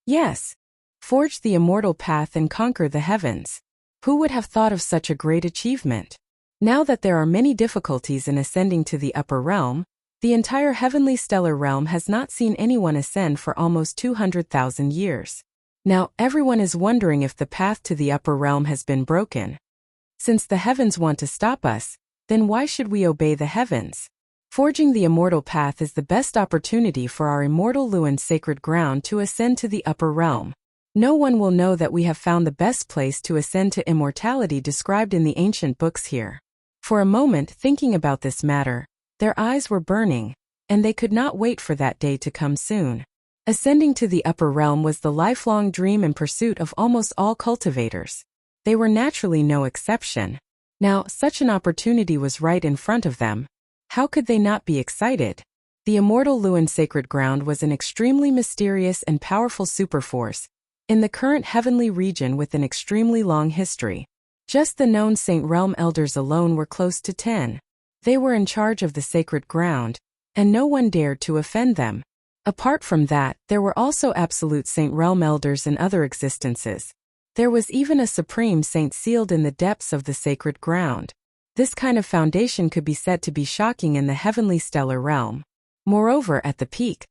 Yes. Forge the immortal path and conquer the heavens. Who would have thought of such a great achievement? Now that there are many difficulties in ascending to the upper realm, the entire heavenly stellar realm has not seen anyone ascend for almost 200,000 years. Now, everyone is wondering if the path to the upper realm has been broken. Since the heavens want to stop us, then why should we obey the heavens? Forging the immortal path is the best opportunity for our immortal Luan sacred ground to ascend to the upper realm. No one will know that we have found the best place to ascend to immortality described in the ancient books here. For a moment, thinking about this matter, their eyes were burning, and they could not wait for that day to come soon. Ascending to the upper realm was the lifelong dream and pursuit of almost all cultivators. They were naturally no exception. Now, such an opportunity was right in front of them. How could they not be excited? The immortal Luan sacred ground was an extremely mysterious and powerful superforce in the current heavenly region with an extremely long history. Just the known Saint Realm elders alone were close to 10. They were in charge of the sacred ground, and no one dared to offend them. Apart from that, there were also absolute Saint Realm elders in other existences. There was even a supreme saint sealed in the depths of the sacred ground. This kind of foundation could be said to be shocking in the heavenly stellar realm. Moreover, at the peak,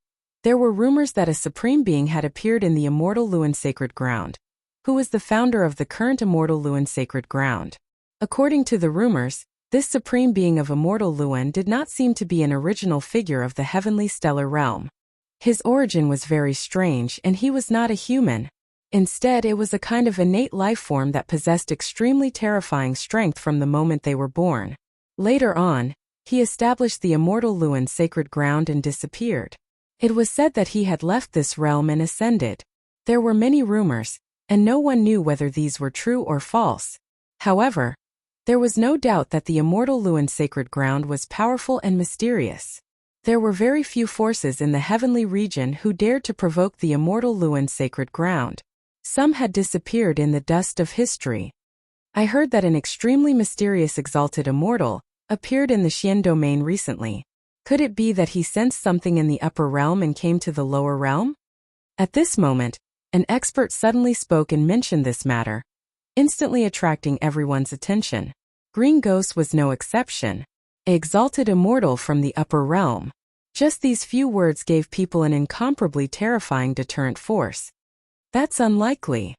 there were rumors that a supreme being had appeared in the immortal Luan sacred ground, who was the founder of the current immortal Luan sacred ground. According to the rumors, this supreme being of immortal Luan did not seem to be an original figure of the heavenly stellar realm. His origin was very strange, and he was not a human. Instead, it was a kind of innate life form that possessed extremely terrifying strength from the moment they were born. Later on, he established the immortal Luan sacred ground and disappeared. It was said that he had left this realm and ascended. There were many rumors, and no one knew whether these were true or false. However, there was no doubt that the immortal Luan sacred ground was powerful and mysterious. There were very few forces in the heavenly region who dared to provoke the immortal Luan sacred ground. Some had disappeared in the dust of history. I heard that an extremely mysterious exalted immortal appeared in the Xian domain recently. Could it be that he sensed something in the upper realm and came to the lower realm? At this moment, an expert suddenly spoke and mentioned this matter, instantly attracting everyone's attention. Green Ghost was no exception. An exalted immortal from the upper realm. Just these few words gave people an incomparably terrifying deterrent force. That's unlikely.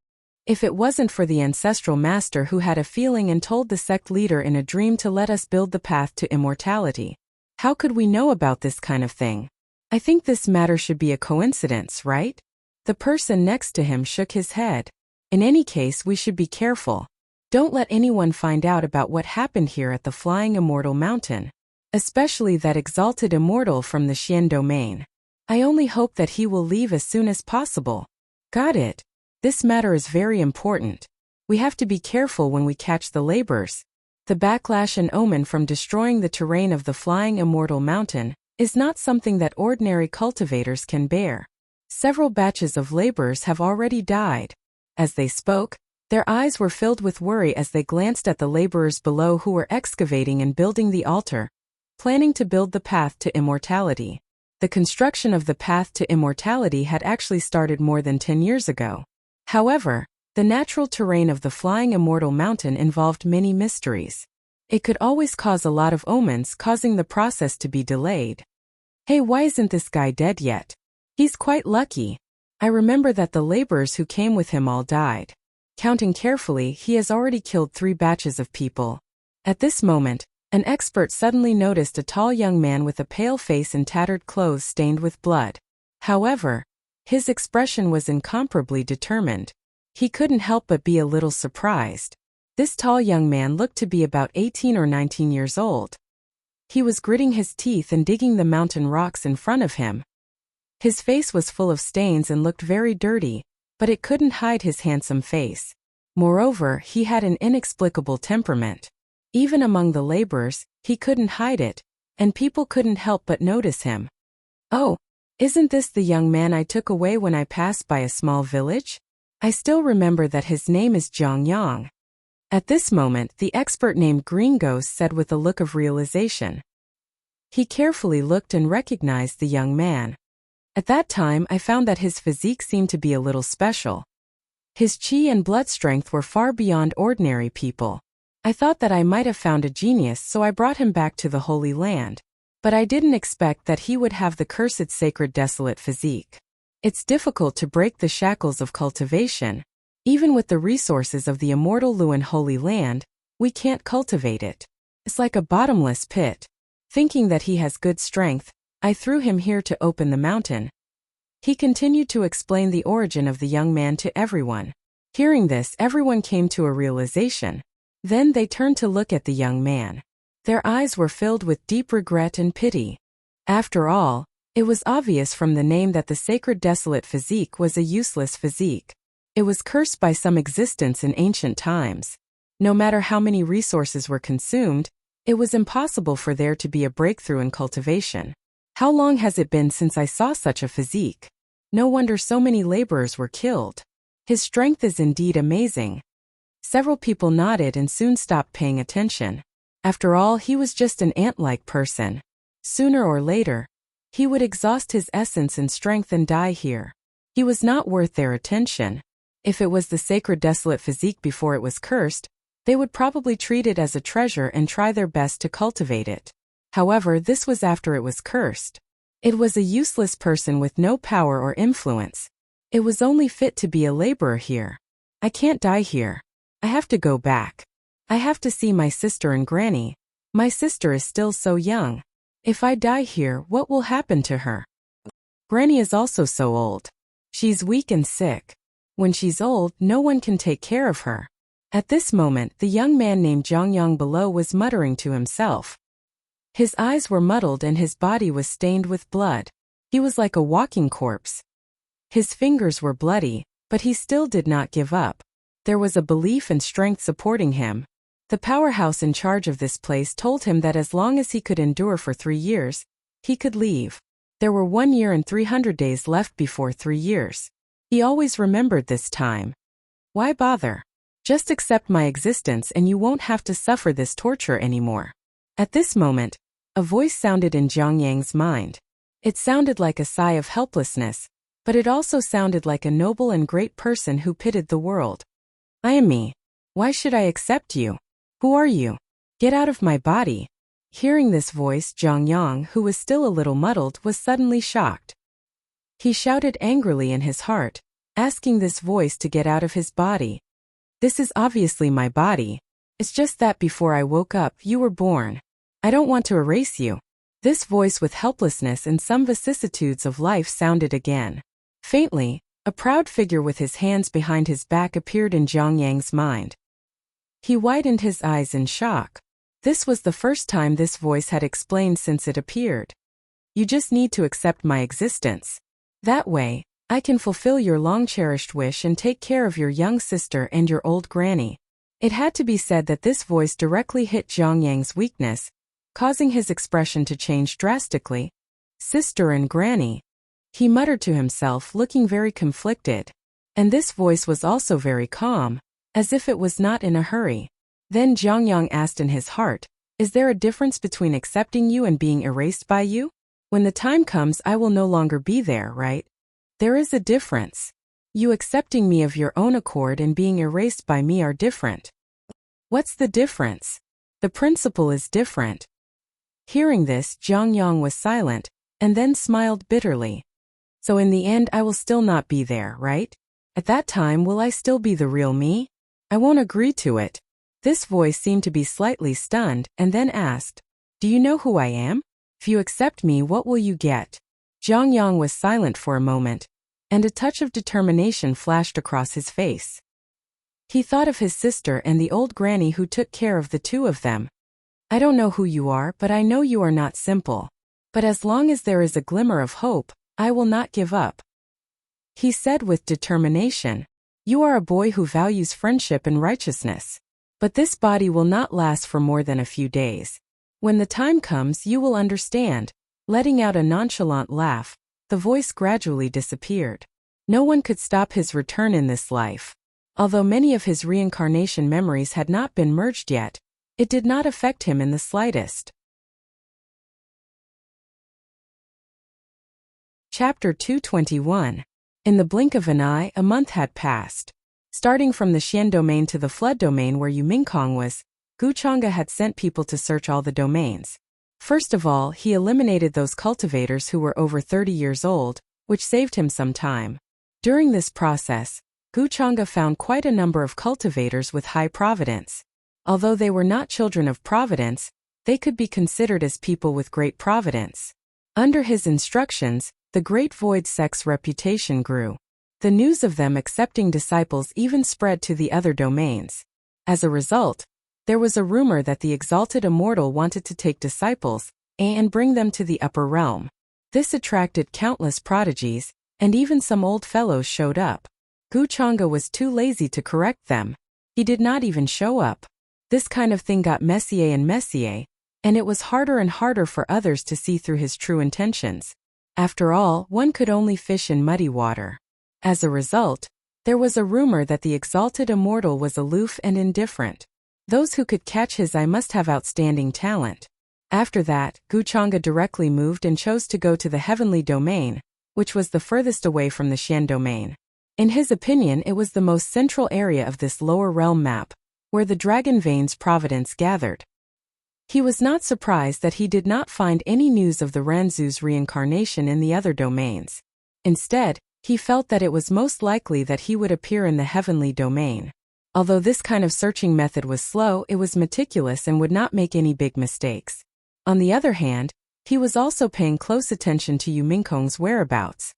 If it wasn't for the ancestral master who had a feeling and told the sect leader in a dream to let us build the path to immortality, how could we know about this kind of thing? I think this matter should be a coincidence, right? The person next to him shook his head. In any case, we should be careful. Don't let anyone find out about what happened here at the Flying Immortal Mountain, especially that exalted immortal from the Xian domain. I only hope that he will leave as soon as possible. Got it. This matter is very important. We have to be careful when we catch the laborers. The backlash and omen from destroying the terrain of the Flying Immortal Mountain is not something that ordinary cultivators can bear. Several batches of laborers have already died. As they spoke, Their eyes were filled with worry as they glanced at the laborers below who were excavating and building the altar, planning to build the path to immortality. The construction of the path to immortality had actually started more than 10 years ago. However, the natural terrain of the flying immortal mountain involved many mysteries. It could always cause a lot of omens, causing the process to be delayed. Hey, why isn't this guy dead yet? He's quite lucky. I remember that the laborers who came with him all died. Counting carefully, he has already killed 3 batches of people. At this moment, an expert suddenly noticed a tall young man with a pale face and tattered clothes stained with blood. However, his expression was incomparably determined. He couldn't help but be a little surprised. This tall young man looked to be about 18 or 19 years old. He was gritting his teeth and digging the mountain rocks in front of him. His face was full of stains and looked very dirty, but it couldn't hide his handsome face. Moreover, he had an inexplicable temperament. Even among the laborers, he couldn't hide it, and people couldn't help but notice him. Oh, isn't this the young man I took away when I passed by a small village? I still remember that his name is Zhang Yang. At this moment, the expert named Green Ghost said with a look of realization. He carefully looked and recognized the young man. At that time, I found that his physique seemed to be a little special. His chi and blood strength were far beyond ordinary people. I thought that I might have found a genius, so I brought him back to the Holy Land. But I didn't expect that he would have the cursed sacred desolate physique. It's difficult to break the shackles of cultivation. Even with the resources of the immortal Luan Holy Land, we can't cultivate it. It's like a bottomless pit. Thinking that he has good strength, I threw him here to open the mountain. He continued to explain the origin of the young man to everyone. Hearing this, everyone came to a realization. Then they turned to look at the young man. Their eyes were filled with deep regret and pity. After all, it was obvious from the name that the sacred desolate physique was a useless physique. It was cursed by some existence in ancient times. No matter how many resources were consumed, it was impossible for there to be a breakthrough in cultivation. How long has it been since I saw such a physique? No wonder so many laborers were killed. His strength is indeed amazing. Several people nodded and soon stopped paying attention. After all, he was just an ant-like person. Sooner or later, he would exhaust his essence and strength and die here. He was not worth their attention. If it was the sacred desolate physique before it was cursed, they would probably treat it as a treasure and try their best to cultivate it. However, this was after it was cursed. It was a useless person with no power or influence. It was only fit to be a laborer here. I can't die here. I have to go back. I have to see my sister and Granny. My sister is still so young. If I die here, what will happen to her? Granny is also so old. She's weak and sick. When she's old, no one can take care of her. At this moment, the young man named Zhang Yang below was muttering to himself. His eyes were muddled and his body was stained with blood. He was like a walking corpse. His fingers were bloody, but he still did not give up. There was a belief and strength supporting him. The powerhouse in charge of this place told him that as long as he could endure for 3 years, he could leave. There were 1 year and 300 days left before 3 years. He always remembered this time. Why bother? Just accept my existence and you won't have to suffer this torture anymore. At this moment, a voice sounded in Zhang Yang's mind. It sounded like a sigh of helplessness, but it also sounded like a noble and great person who pitied the world. I am me. Why should I accept you? Who are you? Get out of my body. Hearing this voice, Zhang Yang, who was still a little muddled, was suddenly shocked. He shouted angrily in his heart, asking this voice to get out of his body. This is obviously my body. It's just that before I woke up, you were born. I don't want to erase you. This voice with helplessness and some vicissitudes of life sounded again. Faintly, a proud figure with his hands behind his back appeared in Zhang Yang's mind. He widened his eyes in shock. This was the first time this voice had explained since it appeared. You just need to accept my existence. That way, I can fulfill your long-cherished wish and take care of your young sister and your old granny. It had to be said that this voice directly hit Zhang Yang's weakness, causing his expression to change drastically. Sister and granny. He muttered to himself, looking very conflicted. And this voice was also very calm. as if it was not in a hurry. Then Jiangyang asked in his heart, "Is there a difference between accepting you and being erased by you? When the time comes, I will no longer be there, right?" "There is a difference. You accepting me of your own accord and being erased by me are different." "What's the difference?" "The principle is different." Hearing this, Jiangyang was silent, and then smiled bitterly. "So in the end I will still not be there, right? At that time will I still be the real me? I won't agree to it." This voice seemed to be slightly stunned, and then asked, "Do you know who I am? If you accept me, what will you get?" Jiangyang was silent for a moment, and a touch of determination flashed across his face. He thought of his sister and the old granny who took care of the two of them. "I don't know who you are, but I know you are not simple. But as long as there is a glimmer of hope, I will not give up." He said with determination, "You are a boy who values friendship and righteousness. But this body will not last for more than a few days. When the time comes, you will understand." Letting out a nonchalant laugh, the voice gradually disappeared. No one could stop his return in this life. Although many of his reincarnation memories had not been merged yet, it did not affect him in the slightest. Chapter 221. In the blink of an eye, a month had passed. Starting from the Xian domain to the flood domain where Yu Mingkong was, Gu Chang'e had sent people to search all the domains. First of all, he eliminated those cultivators who were over 30 years old, which saved him some time. During this process, Gu Chang'e found quite a number of cultivators with high providence. Although they were not children of providence, they could be considered as people with great providence. Under his instructions, the Great Void sect's reputation grew. The news of them accepting disciples even spread to the other domains. As a result, there was a rumor that the exalted immortal wanted to take disciples and bring them to the upper realm. This attracted countless prodigies, and even some old fellows showed up. Gu Chang'e was too lazy to correct them. He did not even show up. This kind of thing got messier and messier, and it was harder and harder for others to see through his true intentions. After all, one could only fish in muddy water. As a result, there was a rumor that the exalted immortal was aloof and indifferent. Those who could catch his eye must have outstanding talent. After that, Gu Chang'e directly moved and chose to go to the heavenly domain, which was the furthest away from the Xian domain. In his opinion, it was the most central area of this lower realm map, where the Dragon Vein's providence gathered. He was not surprised that he did not find any news of the Ranzu's reincarnation in the other domains. Instead, he felt that it was most likely that he would appear in the heavenly domain. Although this kind of searching method was slow, it was meticulous and would not make any big mistakes. On the other hand, he was also paying close attention to Yu Mingkong's whereabouts.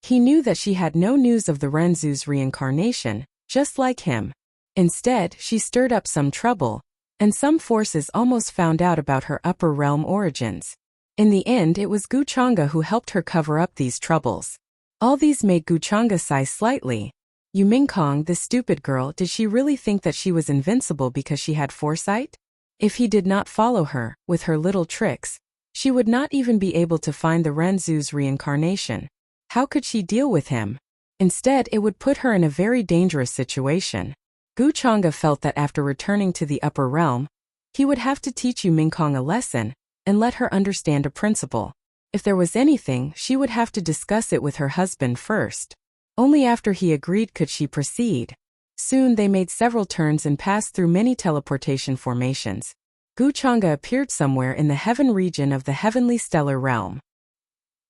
He knew that she had no news of the Ranzu's reincarnation, just like him. Instead, she stirred up some trouble, and some forces almost found out about her upper realm origins. In the end, it was Gu Chang'e who helped her cover up these troubles. All these made Gu Chang'e sigh slightly. Yu Mingkong, this stupid girl, did she really think that she was invincible because she had foresight? If he did not follow her, with her little tricks, she would not even be able to find the Ranzu's reincarnation. How could she deal with him? Instead, it would put her in a very dangerous situation. Gu Chang'e felt that after returning to the upper realm, he would have to teach Yu Mingkong a lesson, and let her understand a principle. If there was anything, she would have to discuss it with her husband first. Only after he agreed could she proceed. Soon they made several turns and passed through many teleportation formations. Gu Chang'e appeared somewhere in the heaven region of the heavenly stellar realm.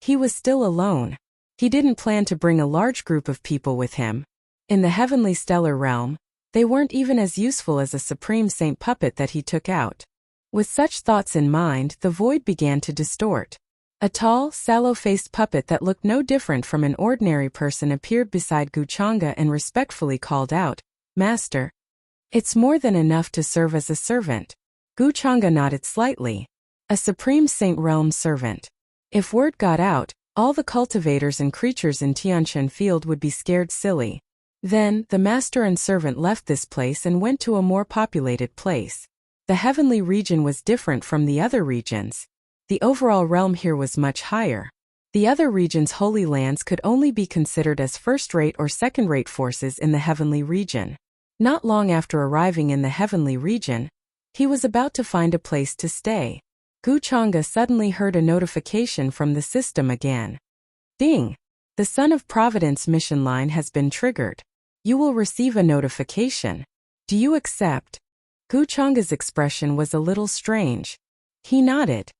He was still alone. He didn't plan to bring a large group of people with him. In the heavenly stellar realm, they weren't even as useful as a supreme saint puppet that he took out. With such thoughts in mind, the void began to distort. A tall, sallow-faced puppet that looked no different from an ordinary person appeared beside Gu Chang'e and respectfully called out, "Master." "It's more than enough to serve as a servant." Gu Chang'e nodded slightly. A supreme saint realm servant. If word got out, all the cultivators and creatures in Tianshan Field would be scared silly. Then, the master and servant left this place and went to a more populated place. The heavenly region was different from the other regions. The overall realm here was much higher. The other region's holy lands could only be considered as first-rate or second-rate forces in the heavenly region. Not long after arriving in the heavenly region, he was about to find a place to stay. Guchanga suddenly heard a notification from the system again. Ding! The Son of Providence mission line has been triggered. You will receive a notification. Do you accept? Guchanga's expression was a little strange. He nodded.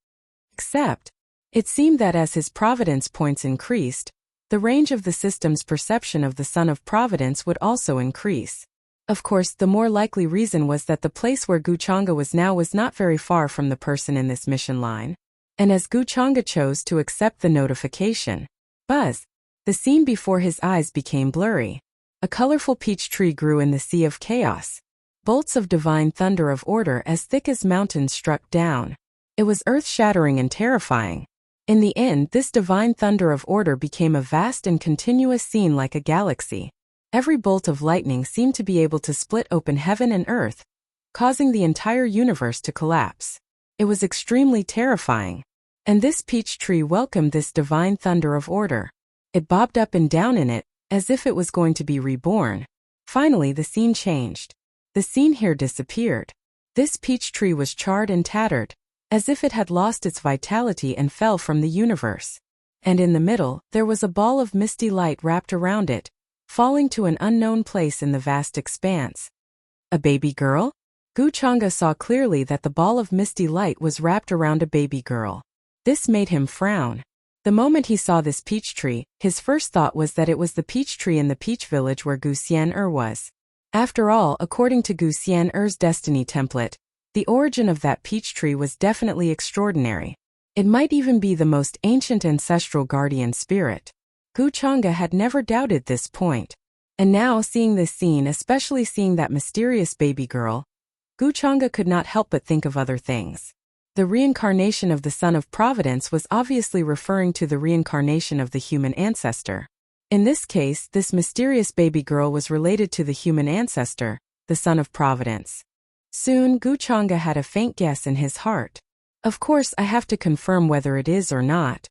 Accept. It seemed that as his providence points increased, the range of the system's perception of the Son of Providence would also increase. Of course, the more likely reason was that the place where Guchanga was now was not very far from the person in this mission line. And as Guchanga chose to accept the notification, buzz, the scene before his eyes became blurry. A colorful peach tree grew in the sea of chaos. Bolts of divine thunder of order as thick as mountains struck down. It was earth-shattering and terrifying. In the end, this divine thunder of order became a vast and continuous scene like a galaxy. Every bolt of lightning seemed to be able to split open heaven and earth, causing the entire universe to collapse. It was extremely terrifying. And this peach tree welcomed this divine thunder of order. It bobbed up and down in it, as if it was going to be reborn. Finally, the scene changed. The scene here disappeared. This peach tree was charred and tattered, as if it had lost its vitality and fell from the universe. And in the middle, there was a ball of misty light wrapped around it, falling to an unknown place in the vast expanse. A baby girl? Guchanga saw clearly that the ball of misty light was wrapped around a baby girl. This made him frown. The moment he saw this peach tree, his first thought was that it was the peach tree in the peach village where Gu Xian was. After all, according to Gu Xian's destiny template, the origin of that peach tree was definitely extraordinary. It might even be the most ancient ancestral guardian spirit. Guchanga had never doubted this point. And now, seeing this scene, especially seeing that mysterious baby girl, Guchanga could not help but think of other things. The reincarnation of the Son of Providence was obviously referring to the reincarnation of the human ancestor. In this case, this mysterious baby girl was related to the human ancestor, the Son of Providence. Soon, Guchanga had a faint guess in his heart. Of course, I have to confirm whether it is or not.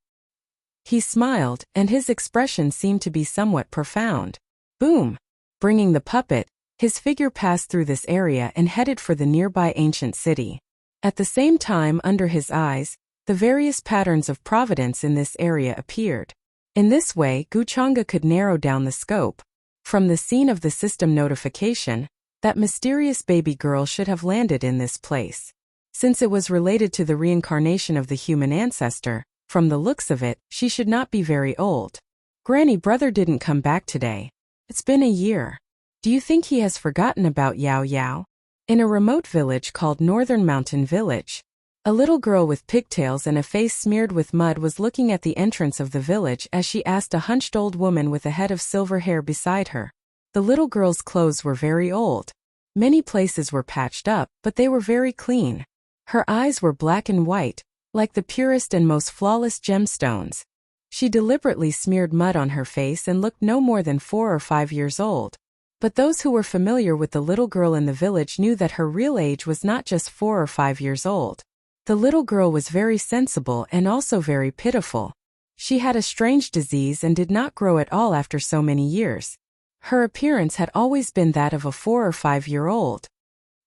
He smiled, and his expression seemed to be somewhat profound. Boom! Bringing the puppet, his figure passed through this area and headed for the nearby ancient city. At the same time, under his eyes, the various patterns of providence in this area appeared. In this way, Guchanga could narrow down the scope. From the scene of the system notification, that mysterious baby girl should have landed in this place. Since it was related to the reincarnation of the human ancestor, from the looks of it, she should not be very old. Granny, brother didn't come back today. It's been a year. Do you think he has forgotten about Yao Yao? In a remote village called Northern Mountain Village, a little girl with pigtails and a face smeared with mud was looking at the entrance of the village as she asked a hunched old woman with a head of silver hair beside her. The little girl's clothes were very old. Many places were patched up, but they were very clean. Her eyes were black and white, like the purest and most flawless gemstones. She deliberately smeared mud on her face and looked no more than 4 or 5 years old. But those who were familiar with the little girl in the village knew that her real age was not just 4 or 5 years old. The little girl was very sensible and also very pitiful. She had a strange disease and did not grow at all after so many years. Her appearance had always been that of a 4 or 5-year-old.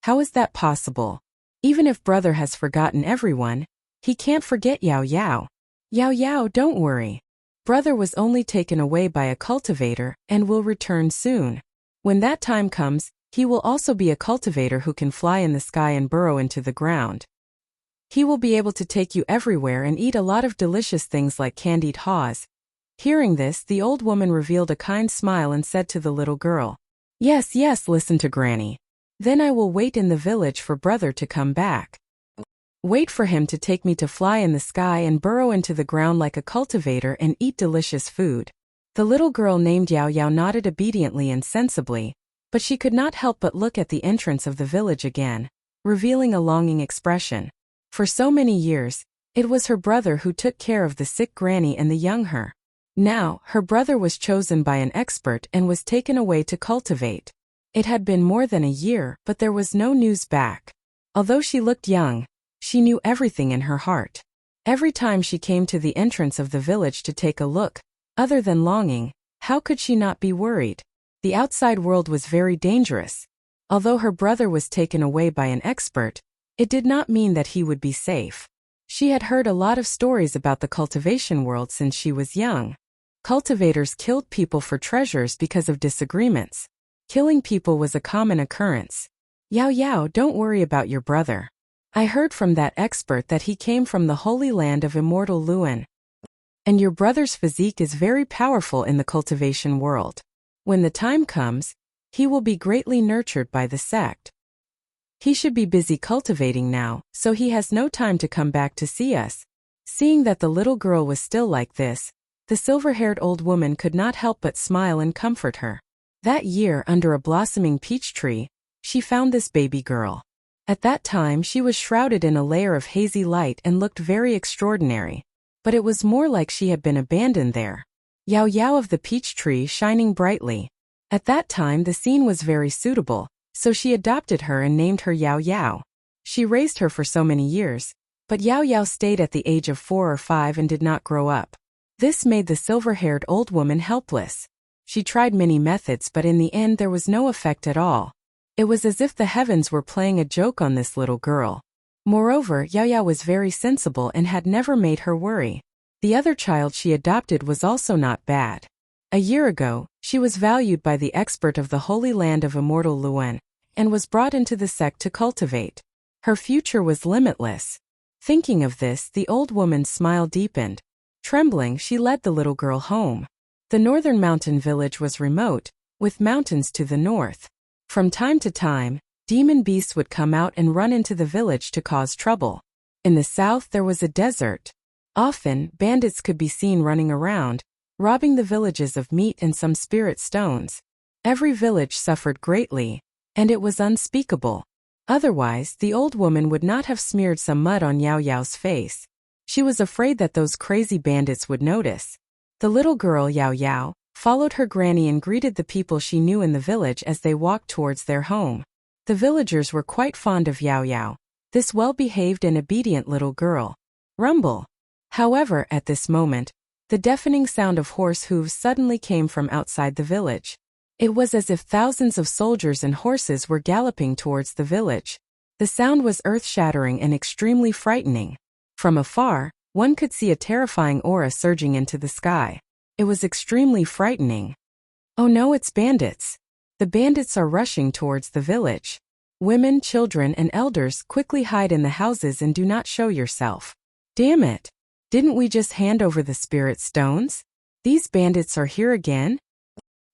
How is that possible? Even if brother has forgotten everyone, he can't forget Yao Yao. Yao Yao, don't worry. Brother was only taken away by a cultivator and will return soon. When that time comes, he will also be a cultivator who can fly in the sky and burrow into the ground. He will be able to take you everywhere and eat a lot of delicious things like candied haws. Hearing this, the old woman revealed a kind smile and said to the little girl, Yes, yes, listen to Granny. Then I will wait in the village for brother to come back. Wait for him to take me to fly in the sky and burrow into the ground like a cultivator and eat delicious food. The little girl named Yao Yao nodded obediently and sensibly, but she could not help but look at the entrance of the village again, revealing a longing expression. For so many years, it was her brother who took care of the sick granny and the young her. Now, her brother was chosen by an expert and was taken away to cultivate. It had been more than a year, but there was no news back. Although she looked young, she knew everything in her heart. Every time she came to the entrance of the village to take a look, other than longing, how could she not be worried? The outside world was very dangerous. Although her brother was taken away by an expert, it did not mean that he would be safe. She had heard a lot of stories about the cultivation world since she was young. Cultivators killed people for treasures because of disagreements. Killing people was a common occurrence. Yao Yao, don't worry about your brother. I heard from that expert that he came from the holy land of immortal Luan. And your brother's physique is very powerful in the cultivation world. When the time comes, he will be greatly nurtured by the sect. He should be busy cultivating now, so he has no time to come back to see us. Seeing that the little girl was still like this, the silver-haired old woman could not help but smile and comfort her. That year, under a blossoming peach tree, she found this baby girl. At that time she was shrouded in a layer of hazy light and looked very extraordinary. But it was more like she had been abandoned there. Yao Yao of the peach tree shining brightly. At that time the scene was very suitable, so she adopted her and named her Yao Yao. She raised her for so many years, but Yao Yao stayed at the age of 4 or 5 and did not grow up. This made the silver-haired old woman helpless. She tried many methods, but in the end there was no effect at all. It was as if the heavens were playing a joke on this little girl. Moreover, Yao Yao was very sensible and had never made her worry. The other child she adopted was also not bad. A year ago, she was valued by the expert of the holy land of immortal Luan, and was brought into the sect to cultivate. Her future was limitless. Thinking of this, the old woman's smile deepened. Trembling, she led the little girl home. The northern mountain village was remote, with mountains to the north. From time to time, demon beasts would come out and run into the village to cause trouble. In the south there was a desert. Often, bandits could be seen running around, robbing the villages of meat and some spirit stones. Every village suffered greatly, and it was unspeakable. Otherwise, the old woman would not have smeared some mud on Yao Yao's face. She was afraid that those crazy bandits would notice. The little girl Yao Yao followed her granny and greeted the people she knew in the village as they walked towards their home. The villagers were quite fond of Yao Yao, this well-behaved and obedient little girl. Rumble. However, at this moment, the deafening sound of horse hooves suddenly came from outside the village. It was as if thousands of soldiers and horses were galloping towards the village. The sound was earth-shattering and extremely frightening. From afar, one could see a terrifying aura surging into the sky. It was extremely frightening. Oh no, it's bandits. The bandits are rushing towards the village. Women, children, and elders quickly hide in the houses and do not show yourself. Damn it! Didn't we just hand over the spirit stones? These bandits are here again?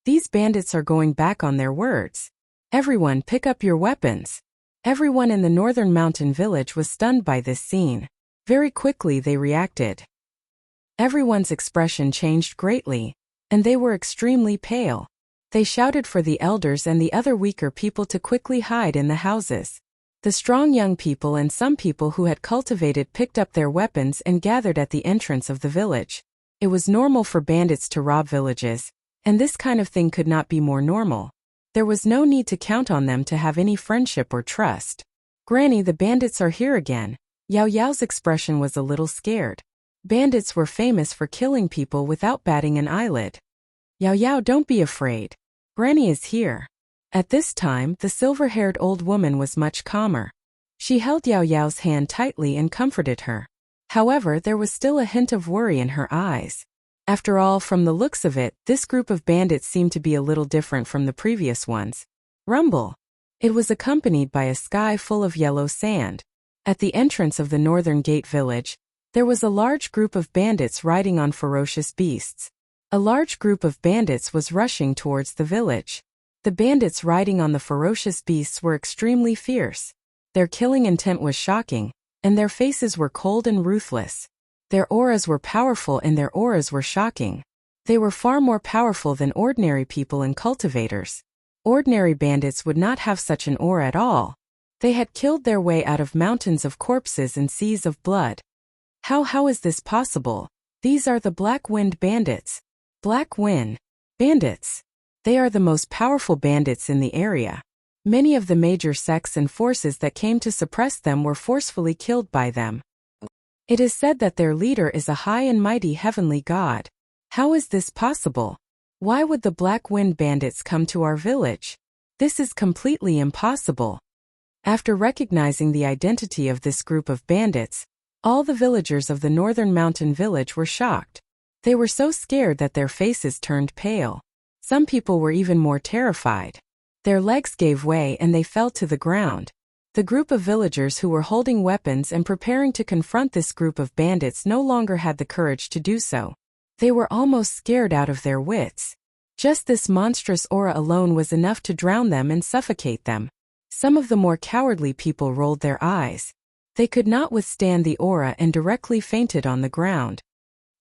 These bandits are going back on their words. Everyone pick up your weapons. Everyone in the northern mountain village was stunned by this scene. Very quickly they reacted. Everyone's expression changed greatly, and they were extremely pale. They shouted for the elders and the other weaker people to quickly hide in the houses. The strong young people and some people who had cultivated picked up their weapons and gathered at the entrance of the village. It was normal for bandits to rob villages, and this kind of thing could not be more normal. There was no need to count on them to have any friendship or trust. Granny, the bandits are here again. Yao Yao's expression was a little scared. Bandits were famous for killing people without batting an eyelid. Yao Yao, don't be afraid. Granny is here. At this time, the silver-haired old woman was much calmer. She held Yao Yao's hand tightly and comforted her. However, there was still a hint of worry in her eyes. After all, from the looks of it, this group of bandits seemed to be a little different from the previous ones. Rumble. It was accompanied by a sky full of yellow sand. At the entrance of the northern gate village, there was a large group of bandits riding on ferocious beasts. A large group of bandits was rushing towards the village. The bandits riding on the ferocious beasts were extremely fierce. Their killing intent was shocking, and their faces were cold and ruthless. Their auras were powerful and their auras were shocking. They were far more powerful than ordinary people and cultivators. Ordinary bandits would not have such an aura at all. They had killed their way out of mountains of corpses and seas of blood. How is this possible? These are the Black Wind bandits. Black Wind bandits. They are the most powerful bandits in the area. Many of the major sects and forces that came to suppress them were forcefully killed by them. It is said that their leader is a high and mighty heavenly god. How is this possible? Why would the Black Wind bandits come to our village? This is completely impossible. After recognizing the identity of this group of bandits, all the villagers of the northern mountain village were shocked. They were so scared that their faces turned pale. Some people were even more terrified. Their legs gave way and they fell to the ground. The group of villagers who were holding weapons and preparing to confront this group of bandits no longer had the courage to do so. They were almost scared out of their wits. Just this monstrous aura alone was enough to drown them and suffocate them. Some of the more cowardly people rolled their eyes. They could not withstand the aura and directly fainted on the ground.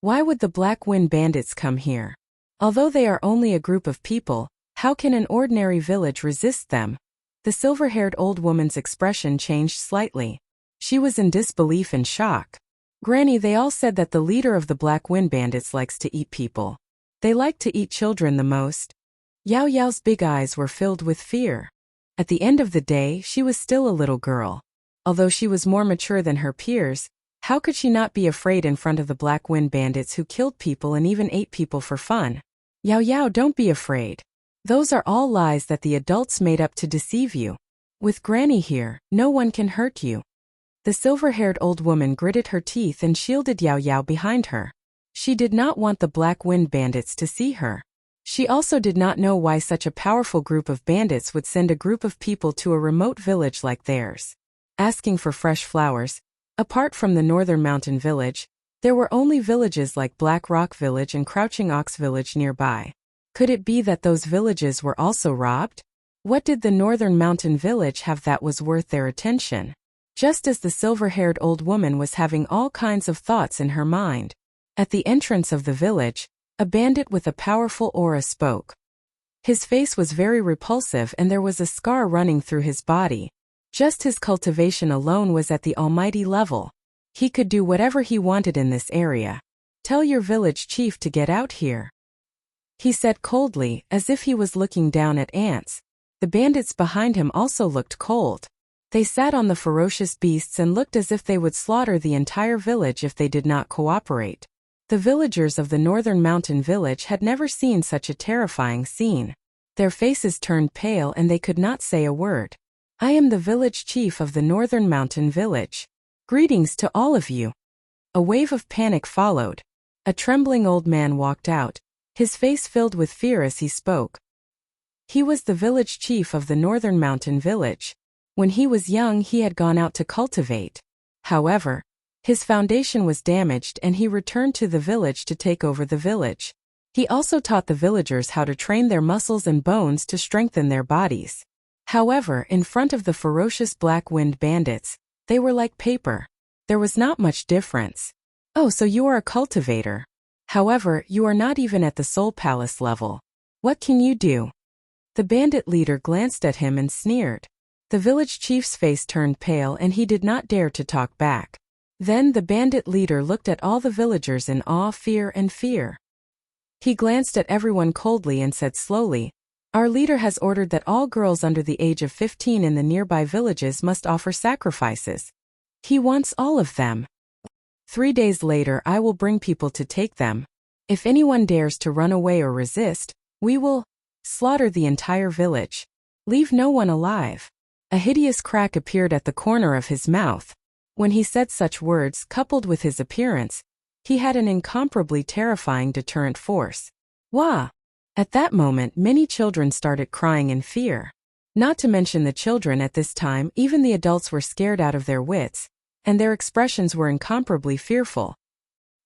Why would the Black Wind bandits come here? Although they are only a group of people, how can an ordinary village resist them? The silver-haired old woman's expression changed slightly. She was in disbelief and shock. Granny, they all said that the leader of the Black Wind bandits likes to eat people. They like to eat children the most. Yao Yao's big eyes were filled with fear. At the end of the day, she was still a little girl. Although she was more mature than her peers, how could she not be afraid in front of the Black Wind bandits who killed people and even ate people for fun? Yao Yao, don't be afraid. Those are all lies that the adults made up to deceive you. With Granny here, no one can hurt you. The silver-haired old woman gritted her teeth and shielded Yao Yao behind her. She did not want the Black Wind bandits to see her. She also did not know why such a powerful group of bandits would send a group of people to a remote village like theirs. Asking for fresh flowers. Apart from the northern mountain village, there were only villages like Black Rock Village and Crouching Ox Village nearby. Could it be that those villages were also robbed? What did the northern mountain village have that was worth their attention? Just as the silver-haired old woman was having all kinds of thoughts in her mind, at the entrance of the village, a bandit with a powerful aura spoke. His face was very repulsive and there was a scar running through his body. Just his cultivation alone was at the almighty level. He could do whatever he wanted in this area. Tell your village chief to get out here, he said coldly, as if he was looking down at ants. The bandits behind him also looked cold. They sat on the ferocious beasts and looked as if they would slaughter the entire village if they did not cooperate. The villagers of the northern mountain village had never seen such a terrifying scene. Their faces turned pale and they could not say a word. I am the village chief of the northern mountain village. Greetings to all of you. A wave of panic followed. A trembling old man walked out, his face filled with fear as he spoke. He was the village chief of the northern mountain village. When he was young, he had gone out to cultivate. However, his foundation was damaged and he returned to the village to take over the village. He also taught the villagers how to train their muscles and bones to strengthen their bodies. However, in front of the ferocious Black Wind bandits, they were like paper. There was not much difference. Oh, so you are a cultivator. However, you are not even at the Soul Palace level. What can you do? The bandit leader glanced at him and sneered. The village chief's face turned pale and he did not dare to talk back. Then the bandit leader looked at all the villagers in awe, fear, and fear. He glanced at everyone coldly and said slowly, our leader has ordered that all girls under the age of 15 in the nearby villages must offer sacrifices. He wants all of them. 3 days later I will bring people to take them. If anyone dares to run away or resist, we will slaughter the entire village. Leave no one alive. A hideous crack appeared at the corner of his mouth. When he said such words, coupled with his appearance, he had an incomparably terrifying deterrent force. Wah! At that moment, many children started crying in fear. Not to mention the children at this time, even the adults were scared out of their wits, and their expressions were incomparably fearful.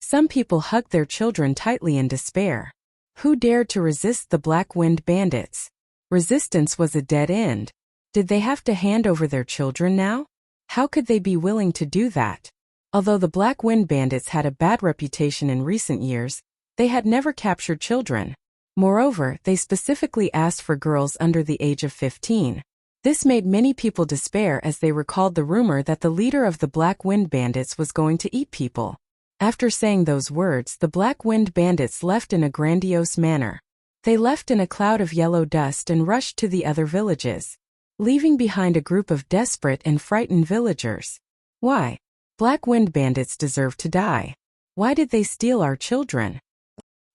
Some people hugged their children tightly in despair. Who dared to resist the Black Wind bandits? Resistance was a dead end. Did they have to hand over their children now? How could they be willing to do that? Although the Black Wind bandits had a bad reputation in recent years, they had never captured children. Moreover, they specifically asked for girls under the age of 15. This made many people despair as they recalled the rumor that the leader of the Black Wind bandits was going to eat people. After saying those words, the Black Wind bandits left in a grandiose manner. They left in a cloud of yellow dust and rushed to the other villages, leaving behind a group of desperate and frightened villagers. Why? Black Wind bandits deserve to die. Why did they steal our children?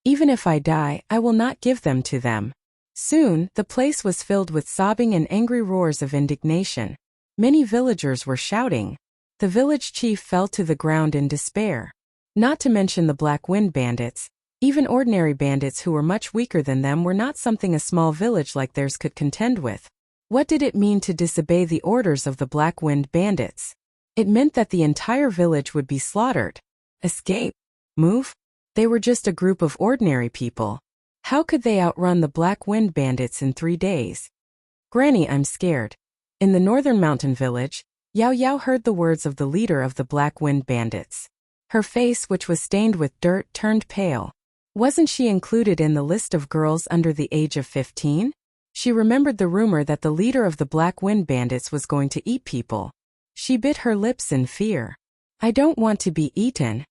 Even if I die, I will not give them to them. Soon, the place was filled with sobbing and angry roars of indignation. Many villagers were shouting. The village chief fell to the ground in despair. Not to mention the Black Wind bandits. Even ordinary bandits who were much weaker than them were not something a small village like theirs could contend with. What did it mean to disobey the orders of the Black Wind bandits? It meant that the entire village would be slaughtered. Escape? Move? They were just a group of ordinary people. How could they outrun the Black Wind bandits in 3 days? Granny, I'm scared. In the northern mountain village, Yao Yao heard the words of the leader of the Black Wind bandits. Her face, which was stained with dirt, turned pale. Wasn't she included in the list of girls under the age of 15? She remembered the rumor that the leader of the Black Wind bandits was going to eat people. She bit her lips in fear. I don't want to be eaten.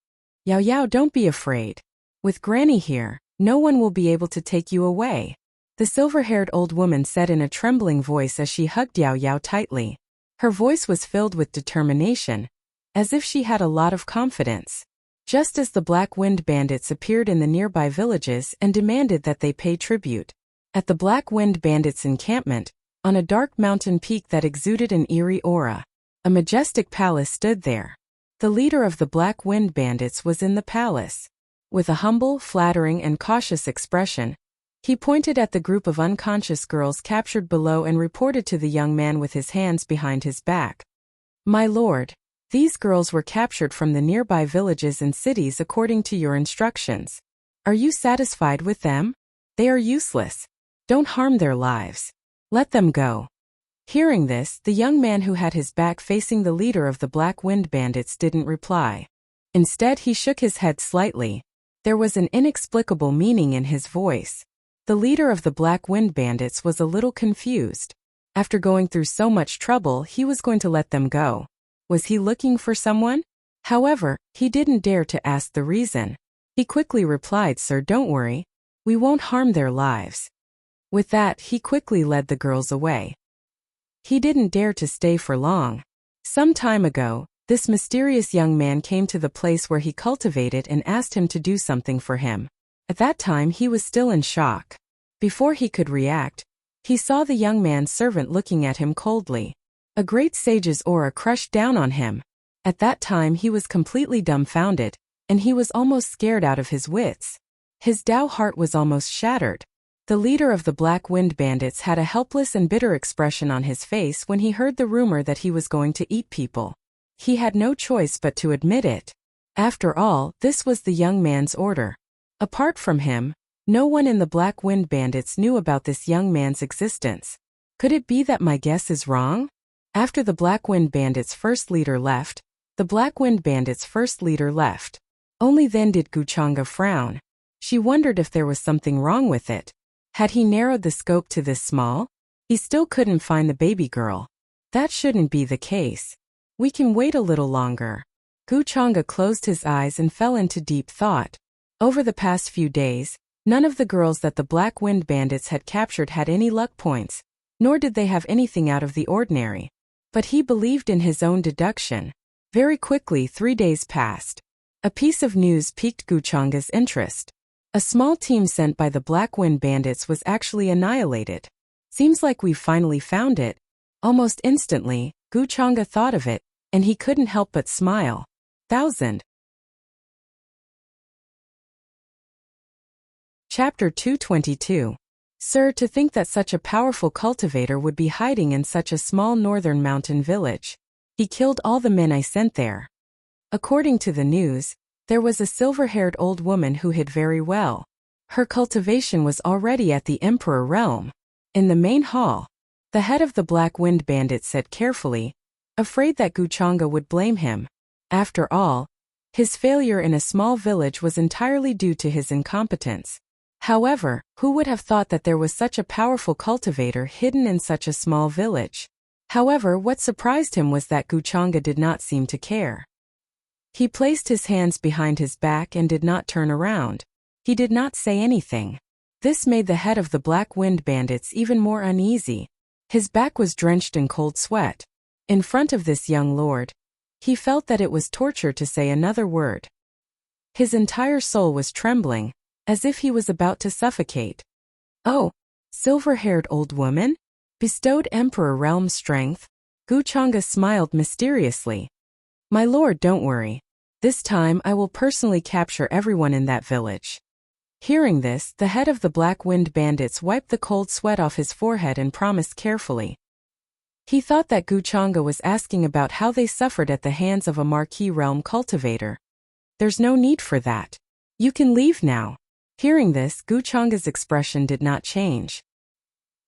Yao Yao, don't be afraid. With Granny here, no one will be able to take you away. The silver-haired old woman said in a trembling voice as she hugged Yao Yao tightly. Her voice was filled with determination, as if she had a lot of confidence. Just as the Black Wind bandits appeared in the nearby villages and demanded that they pay tribute. At the Black Wind bandits' encampment, on a dark mountain peak that exuded an eerie aura, a majestic palace stood there. The leader of the Black Wind bandits was in the palace. With a humble, flattering, and cautious expression, he pointed at the group of unconscious girls captured below and reported to the young man with his hands behind his back. My lord, these girls were captured from the nearby villages and cities according to your instructions. Are you satisfied with them? They are useless. Don't harm their lives. Let them go. Hearing this, the young man who had his back facing the leader of the Black Wind bandits didn't reply. Instead, he shook his head slightly. There was an inexplicable meaning in his voice. The leader of the Black Wind bandits was a little confused. After going through so much trouble, he was going to let them go. Was he looking for someone? However, he didn't dare to ask the reason. He quickly replied, Sir, don't worry. We won't harm their lives. With that, he quickly led the girls away. He didn't dare to stay for long. Some time ago, this mysterious young man came to the place where he cultivated and asked him to do something for him. At that time, he was still in shock. Before he could react, he saw the young man's servant looking at him coldly. A great sage's aura crushed down on him. At that time, he was completely dumbfounded, and he was almost scared out of his wits. His Dao heart was almost shattered. The leader of the Black Wind bandits had a helpless and bitter expression on his face when he heard the rumor that he was going to eat people. He had no choice but to admit it. After all, this was the young man's order. Apart from him, no one in the Black Wind bandits knew about this young man's existence. Could it be that my guess is wrong? After the Black Wind bandits' first leader left, the Black Wind bandits' first leader left. Only then did Guchanga frown. She wondered if there was something wrong with it. Had he narrowed the scope to this small? He still couldn't find the baby girl. That shouldn't be the case. We can wait a little longer. Guchanga closed his eyes and fell into deep thought. Over the past few days, none of the girls that the Black Wind bandits had captured had any luck points, nor did they have anything out of the ordinary. But he believed in his own deduction. Very quickly, 3 days passed. A piece of news piqued Guchanga's interest. A small team sent by the Black Wind bandits was actually annihilated. Seems like we've finally found it. Almost instantly, Guchanga thought of it, and he couldn't help but smile. 1000. Chapter 222. Sir, to think that such a powerful cultivator would be hiding in such a small northern mountain village. He killed all the men I sent there. According to the news, there was a silver-haired old woman who hid very well. Her cultivation was already at the Emperor realm. In the main hall, the head of the Black Wind bandits said carefully, afraid that Guchanga would blame him. After all, his failure in a small village was entirely due to his incompetence. However, who would have thought that there was such a powerful cultivator hidden in such a small village? However, what surprised him was that Guchanga did not seem to care. He placed his hands behind his back and did not turn around. He did not say anything. This made the head of the Black Wind bandits even more uneasy. His back was drenched in cold sweat. In front of this young lord, he felt that it was torture to say another word. His entire soul was trembling, as if he was about to suffocate. Oh, Silver-haired old woman? Bestowed Emperor realm strength? Guchanga smiled mysteriously. My lord, don't worry. This time I will personally capture everyone in that village. Hearing this, the head of the Black-Wind Bandits wiped the cold sweat off his forehead and promised carefully. He thought that Guchanga was asking about how they suffered at the hands of a marquis realm cultivator. There's no need for that. You can leave now. Hearing this, Guchanga's expression did not change.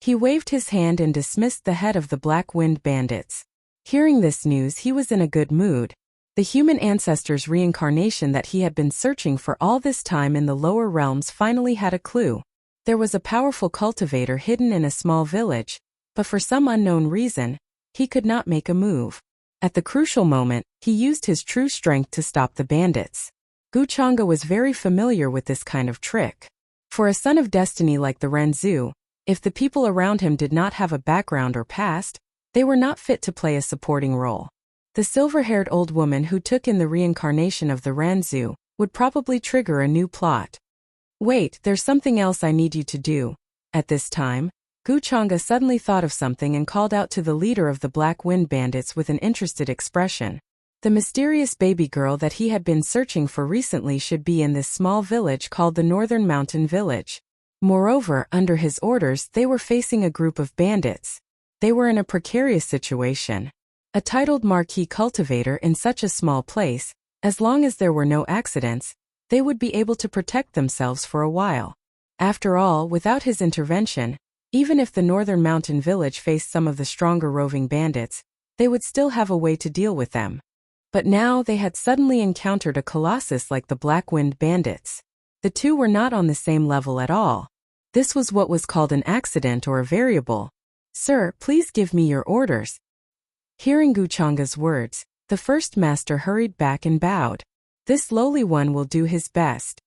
He waved his hand and dismissed the head of the Black-Wind Bandits. Hearing this news, he was in a good mood. The human ancestor's reincarnation that he had been searching for all this time in the lower realms finally had a clue. There was a powerful cultivator hidden in a small village, but for some unknown reason, he could not make a move. At the crucial moment, he used his true strength to stop the bandits. Guchanga was very familiar with this kind of trick. For a son of destiny like the Renzu, if the people around him did not have a background or past, they were not fit to play a supporting role. The silver-haired old woman who took in the reincarnation of the Renzu would probably trigger a new plot. Wait, there's something else I need you to do. At this time, Guchanga suddenly thought of something and called out to the leader of the Black Wind Bandits with an interested expression. The mysterious baby girl that he had been searching for recently should be in this small village called the Northern Mountain Village. Moreover, under his orders, they were facing a group of bandits. They were in a precarious situation. A titled marquis cultivator in such a small place, as long as there were no accidents, they would be able to protect themselves for a while. After all, without his intervention, even if the Northern Mountain Village faced some of the stronger roving bandits, they would still have a way to deal with them. But now they had suddenly encountered a colossus like the Black Wind Bandits. The two were not on the same level at all. This was what was called an accident or a variable. Sir, please give me your orders. Hearing Guchanga's words, the first master hurried back and bowed. This lowly one will do his best.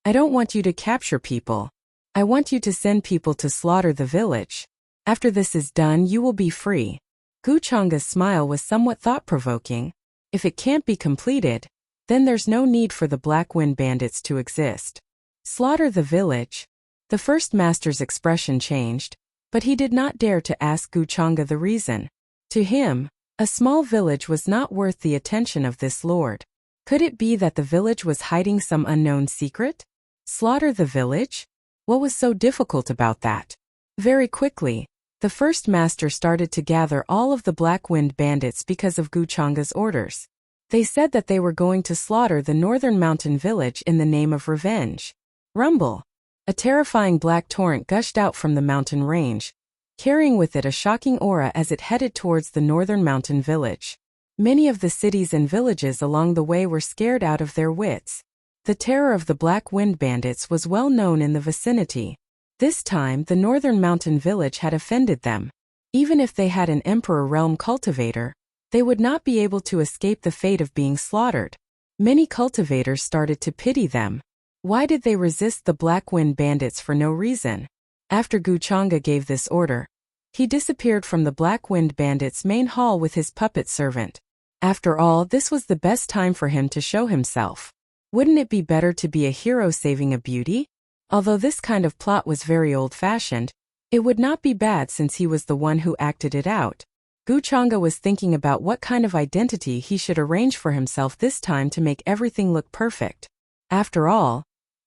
I don't want you to capture people. I want you to send people to slaughter the village. After this is done, you will be free. Guchanga's smile was somewhat thought-provoking. If it can't be completed, then there's no need for the Black Wind Bandits to exist. Slaughter the village. The first master's expression changed, but he did not dare to ask Guchanga the reason. To him, a small village was not worth the attention of this lord. Could it be that the village was hiding some unknown secret? Slaughter the village? What was so difficult about that? Very quickly, the first master started to gather all of the Black Wind Bandits because of Guchanga's orders. They said that they were going to slaughter the Northern Mountain Village in the name of revenge. Rumble! A terrifying black torrent gushed out from the mountain range, carrying with it a shocking aura as it headed towards the Northern Mountain Village. Many of the cities and villages along the way were scared out of their wits. The terror of the Black Wind Bandits was well known in the vicinity. This time, the Northern Mountain Village had offended them. Even if they had an Emperor Realm cultivator, they would not be able to escape the fate of being slaughtered. Many cultivators started to pity them. Why did they resist the Black Wind Bandits for no reason? After Guchanga gave this order, he disappeared from the Black Wind Bandits' main hall with his puppet servant. After all, this was the best time for him to show himself. Wouldn't it be better to be a hero saving a beauty? Although this kind of plot was very old-fashioned, it would not be bad since he was the one who acted it out. Guchanga was thinking about what kind of identity he should arrange for himself this time to make everything look perfect. After all,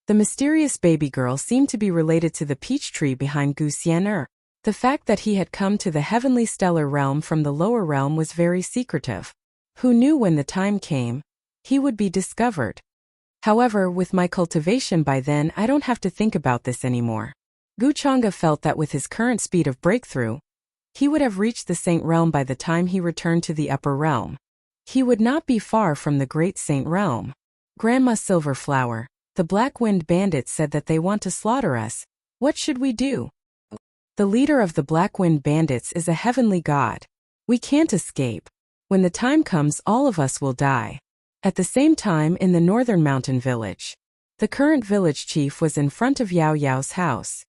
the mysterious baby girl seemed to be related to the peach tree behind Guxian. The fact that he had come to the heavenly stellar realm from the lower realm was very secretive. Who knew when the time came, he would be discovered. However, with my cultivation by then, I don't have to think about this anymore. Guchanga felt that with his current speed of breakthrough, he would have reached the Saint Realm by the time he returned to the upper realm. He would not be far from the Great Saint Realm. Grandma Silverflower, the Black Wind Bandits said that they want to slaughter us. What should we do? The leader of the Black Wind Bandits is a heavenly god. We can't escape. When the time comes, all of us will die. At the same time, in the Northern Mountain Village, the current village chief was in front of Yao Yao's house.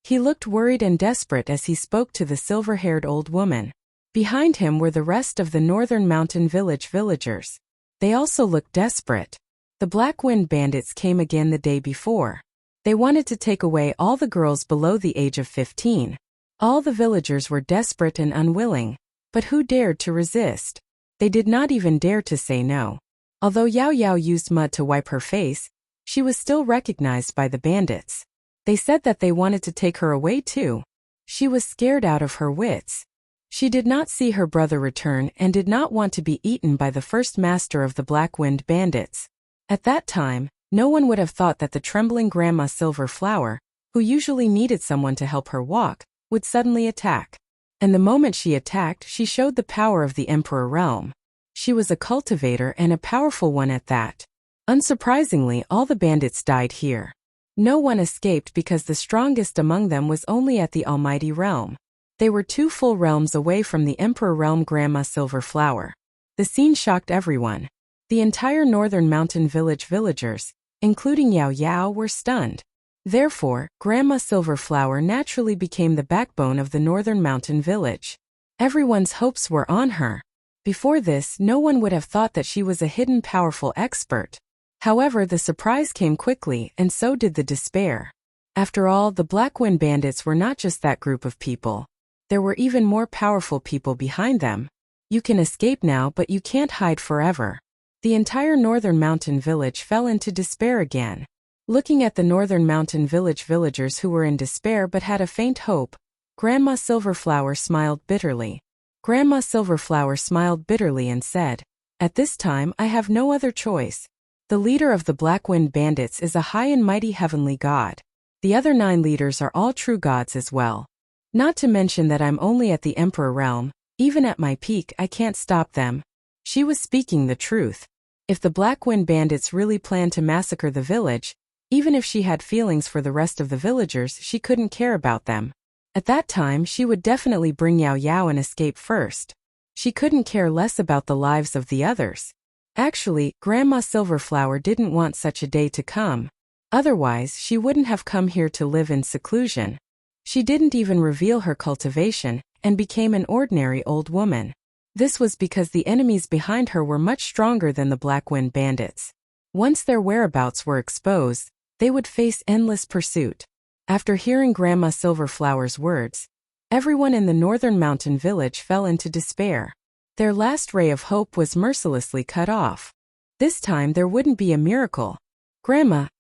He looked worried and desperate as he spoke to the silver-haired old woman. Behind him were the rest of the Northern Mountain Village villagers. They also looked desperate. The Black Wind Bandits came again the day before. They wanted to take away all the girls below the age of 15. All the villagers were desperate and unwilling, but who dared to resist? They did not even dare to say no. Although Yao Yao used mud to wipe her face, she was still recognized by the bandits. They said that they wanted to take her away too. She was scared out of her wits. She did not see her brother return and did not want to be eaten by the first master of the Black Wind bandits. At that time, no one would have thought that the trembling Grandma Silverflower, who usually needed someone to help her walk, would suddenly attack. And the moment she attacked, she showed the power of the Emperor realm. She was a cultivator and a powerful one at that. Unsurprisingly, all the bandits died here. No one escaped because the strongest among them was only at the Almighty Realm. They were 2 full realms away from the Emperor realm. Grandma Silverflower. The scene shocked everyone. The entire northern mountain village villagers, including Yao Yao, were stunned. Therefore, Grandma Silverflower naturally became the backbone of the northern mountain village. Everyone's hopes were on her. Before this, no one would have thought that she was a hidden powerful expert. However, the surprise came quickly, and so did the despair. After all, the Black Wind bandits were not just that group of people. There were even more powerful people behind them. You can escape now, but you can't hide forever. The entire northern mountain village fell into despair again. Looking at the northern mountain village villagers who were in despair but had a faint hope, Grandma Silverflower smiled bitterly. Grandma Silverflower smiled bitterly and said, "At this time I have no other choice. The leader of the Black Wind bandits is a high and mighty heavenly god. The other 9 leaders are all true gods as well. Not to mention that I'm only at the Emperor realm. Even at my peak I can't stop them." She was speaking the truth. If the Black Wind bandits really planned to massacre the village, even if she had feelings for the rest of the villagers, she couldn't care about them. At that time, she would definitely bring Yao Yao and escape first. She couldn't care less about the lives of the others. Actually, Grandma Silverflower didn't want such a day to come. Otherwise, she wouldn't have come here to live in seclusion. She didn't even reveal her cultivation, and became an ordinary old woman. This was because the enemies behind her were much stronger than the Black Wind bandits. Once their whereabouts were exposed, they would face endless pursuit. After hearing Grandma Silverflower's words, everyone in the northern mountain village fell into despair. Their last ray of hope was mercilessly cut off. This time there wouldn't be a miracle.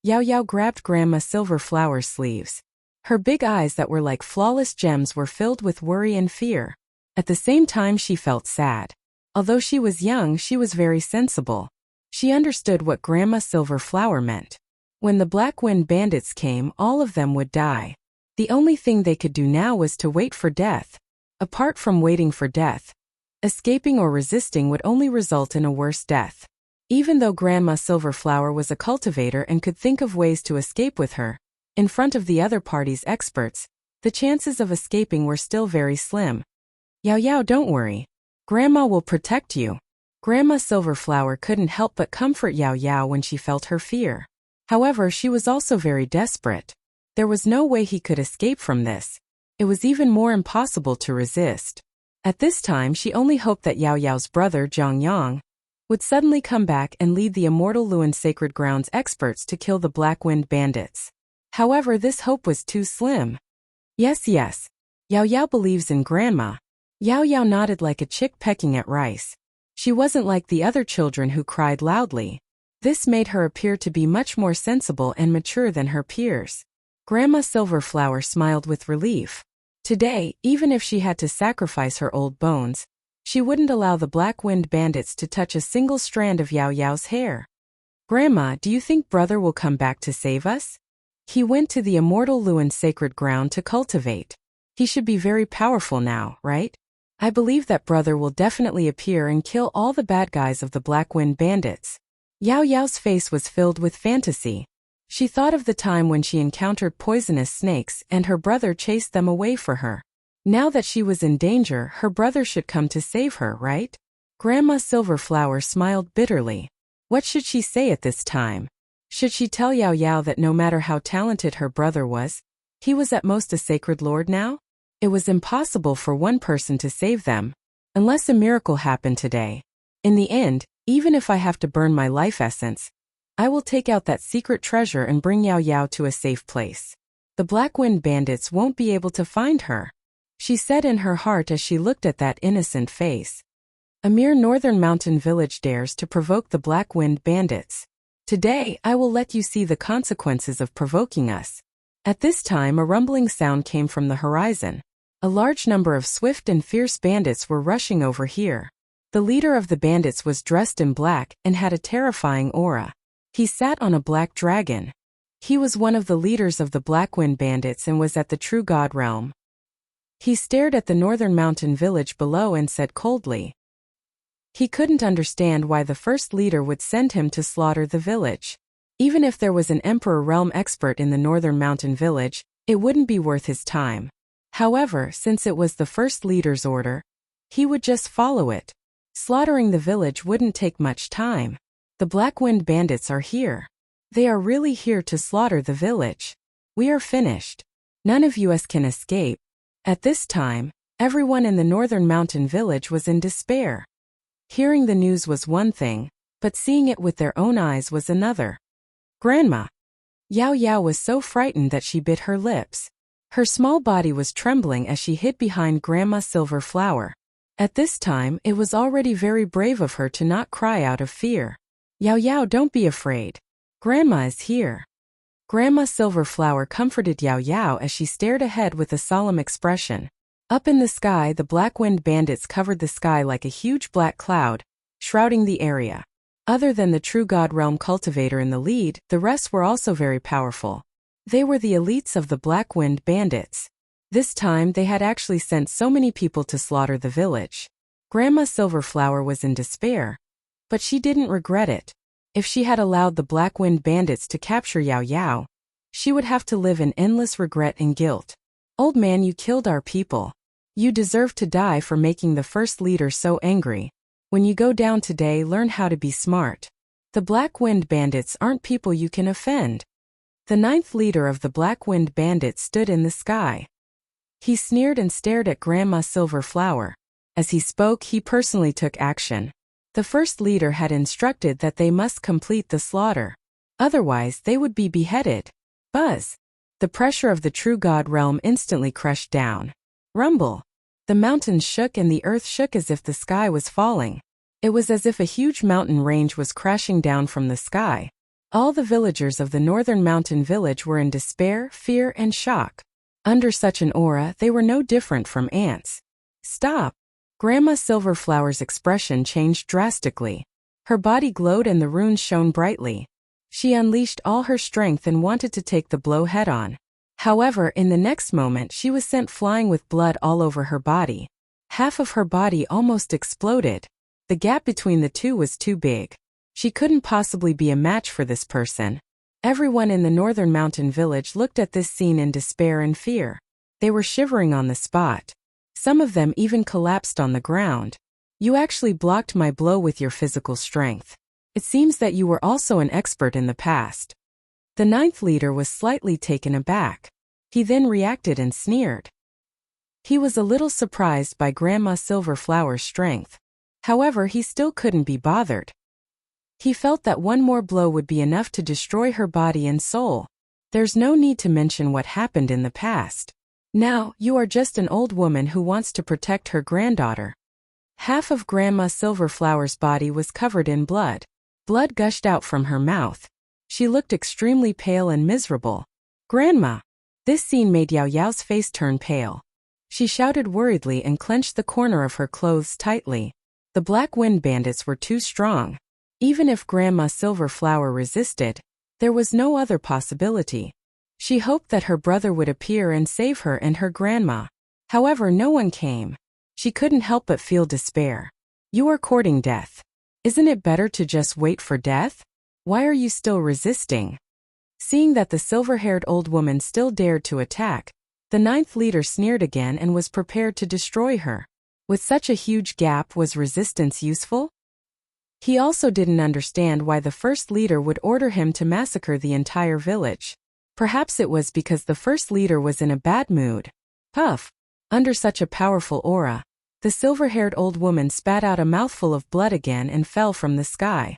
Yao Yao grabbed Grandma Silverflower's sleeves. Her big eyes that were like flawless gems were filled with worry and fear. At the same time she felt sad. Although she was young, she was very sensible. She understood what Grandma Silverflower meant. When the Black Wind bandits came, all of them would die. The only thing they could do now was to wait for death. Apart from waiting for death, escaping or resisting would only result in a worse death. Even though Grandma Silverflower was a cultivator and could think of ways to escape with her, in front of the other party's experts, the chances of escaping were still very slim. "Yao Yao, don't worry. Grandma will protect you." Grandma Silverflower couldn't help but comfort Yao Yao when she felt her fear. However, she was also very desperate. There was no way he could escape from this. It was even more impossible to resist. At this time, she only hoped that Yao Yao's brother, Zhang Yang, would suddenly come back and lead the Immortal Luan Sacred Grounds experts to kill the Black Wind bandits. However, this hope was too slim. Yes, Yao Yao believes in Grandma. Yao Yao nodded like a chick pecking at rice. She wasn't like the other children who cried loudly. This made her appear to be much more sensible and mature than her peers. Grandma Silverflower smiled with relief. Today, even if she had to sacrifice her old bones, she wouldn't allow the Black Wind bandits to touch a single strand of Yao Yao's hair. "Grandma, do you think brother will come back to save us? He went to the Immortal Luan Sacred Ground to cultivate. He should be very powerful now, right? I believe that brother will definitely appear and kill all the bad guys of the Black Wind bandits." Yao Yao's face was filled with fantasy. She thought of the time when she encountered poisonous snakes and her brother chased them away for her. Now that she was in danger, her brother should come to save her, right? Grandma Silverflower smiled bitterly. What should she say at this time? Should she tell Yao Yao that no matter how talented her brother was, he was at most a sacred lord now? It was impossible for one person to save them, unless a miracle happened today. In the end, even if I have to burn my life essence, I will take out that secret treasure and bring Yao Yao to a safe place. The Black Wind bandits won't be able to find her," she said in her heart as she looked at that innocent face. A mere northern mountain village dares to provoke the Black Wind bandits. Today, I will let you see the consequences of provoking us. At this time, a rumbling sound came from the horizon. A large number of swift and fierce bandits were rushing over here. The leader of the bandits was dressed in black and had a terrifying aura. He sat on a black dragon. He was one of the leaders of the Black Wind bandits and was at the True God realm. He stared at the northern mountain village below and said coldly. He couldn't understand why the first leader would send him to slaughter the village. Even if there was an Emperor realm expert in the northern mountain village, it wouldn't be worth his time. However, since it was the first leader's order, he would just follow it. Slaughtering the village wouldn't take much time. The Black Wind bandits are here. They are really here to slaughter the village. We are finished. None of us can escape. At this time, everyone in the northern mountain village was in despair. Hearing the news was one thing, but seeing it with their own eyes was another. Grandma! Yao Yao was so frightened that she bit her lips. Her small body was trembling as she hid behind Grandma Silver Flower. At this time, it was already very brave of her to not cry out of fear. Yao Yao, don't be afraid. Grandma is here. Grandma Silver Flower comforted Yao Yao as she stared ahead with a solemn expression. Up in the sky, the Black Wind bandits covered the sky like a huge black cloud, shrouding the area. Other than the True God Realm cultivator in the lead, the rest were also very powerful. They were the elites of the Black Wind bandits. This time they had actually sent so many people to slaughter the village. Grandma Silver Flower was in despair. But she didn't regret it. If she had allowed the Black Wind bandits to capture Yao Yao, she would have to live in endless regret and guilt. Old man, you killed our people. You deserve to die for making the first leader so angry. When you go down today, learn how to be smart. The Black Wind bandits aren't people you can offend. The ninth leader of the Black Wind bandits stood in the sky. He sneered and stared at Grandma Silver Flower. As he spoke, he personally took action. The first leader had instructed that they must complete the slaughter. Otherwise, they would be beheaded. Buzz! The pressure of the True God realm instantly crushed down. Rumble! The mountains shook and the earth shook as if the sky was falling. It was as if a huge mountain range was crashing down from the sky. All the villagers of the northern mountain village were in despair, fear, and shock. Under such an aura, they were no different from ants. Stop! Grandma Silver Flower's expression changed drastically. Her body glowed and the runes shone brightly. She unleashed all her strength and wanted to take the blow head-on. However, in the next moment she was sent flying with blood all over her body. Half of her body almost exploded. The gap between the two was too big. She couldn't possibly be a match for this person. Everyone in the northern mountain village looked at this scene in despair and fear. They were shivering on the spot. Some of them even collapsed on the ground. You actually blocked my blow with your physical strength. It seems that you were also an expert in the past. The ninth leader was slightly taken aback. He then reacted and sneered. He was a little surprised by Grandma Silver Flower's strength. However, he still couldn't be bothered. He felt that one more blow would be enough to destroy her body and soul. There's no need to mention what happened in the past. Now, you are just an old woman who wants to protect her granddaughter. Half of Grandma Silver Flower's body was covered in blood. Blood gushed out from her mouth. She looked extremely pale and miserable. Grandma! This scene made Yao Yao's face turn pale. She shouted worriedly and clenched the corner of her clothes tightly. The Black Wind bandits were too strong. Even if Grandma Silver Flower resisted, there was no other possibility. She hoped that her brother would appear and save her and her grandma. However, no one came. She couldn't help but feel despair. You are courting death. Isn't it better to just wait for death? Why are you still resisting? Seeing that the silver-haired old woman still dared to attack, the ninth leader sneered again and was prepared to destroy her. With such a huge gap, was resistance useful? He also didn't understand why the first leader would order him to massacre the entire village. Perhaps it was because the first leader was in a bad mood. Puff! Under such a powerful aura, the silver-haired old woman spat out a mouthful of blood again and fell from the sky.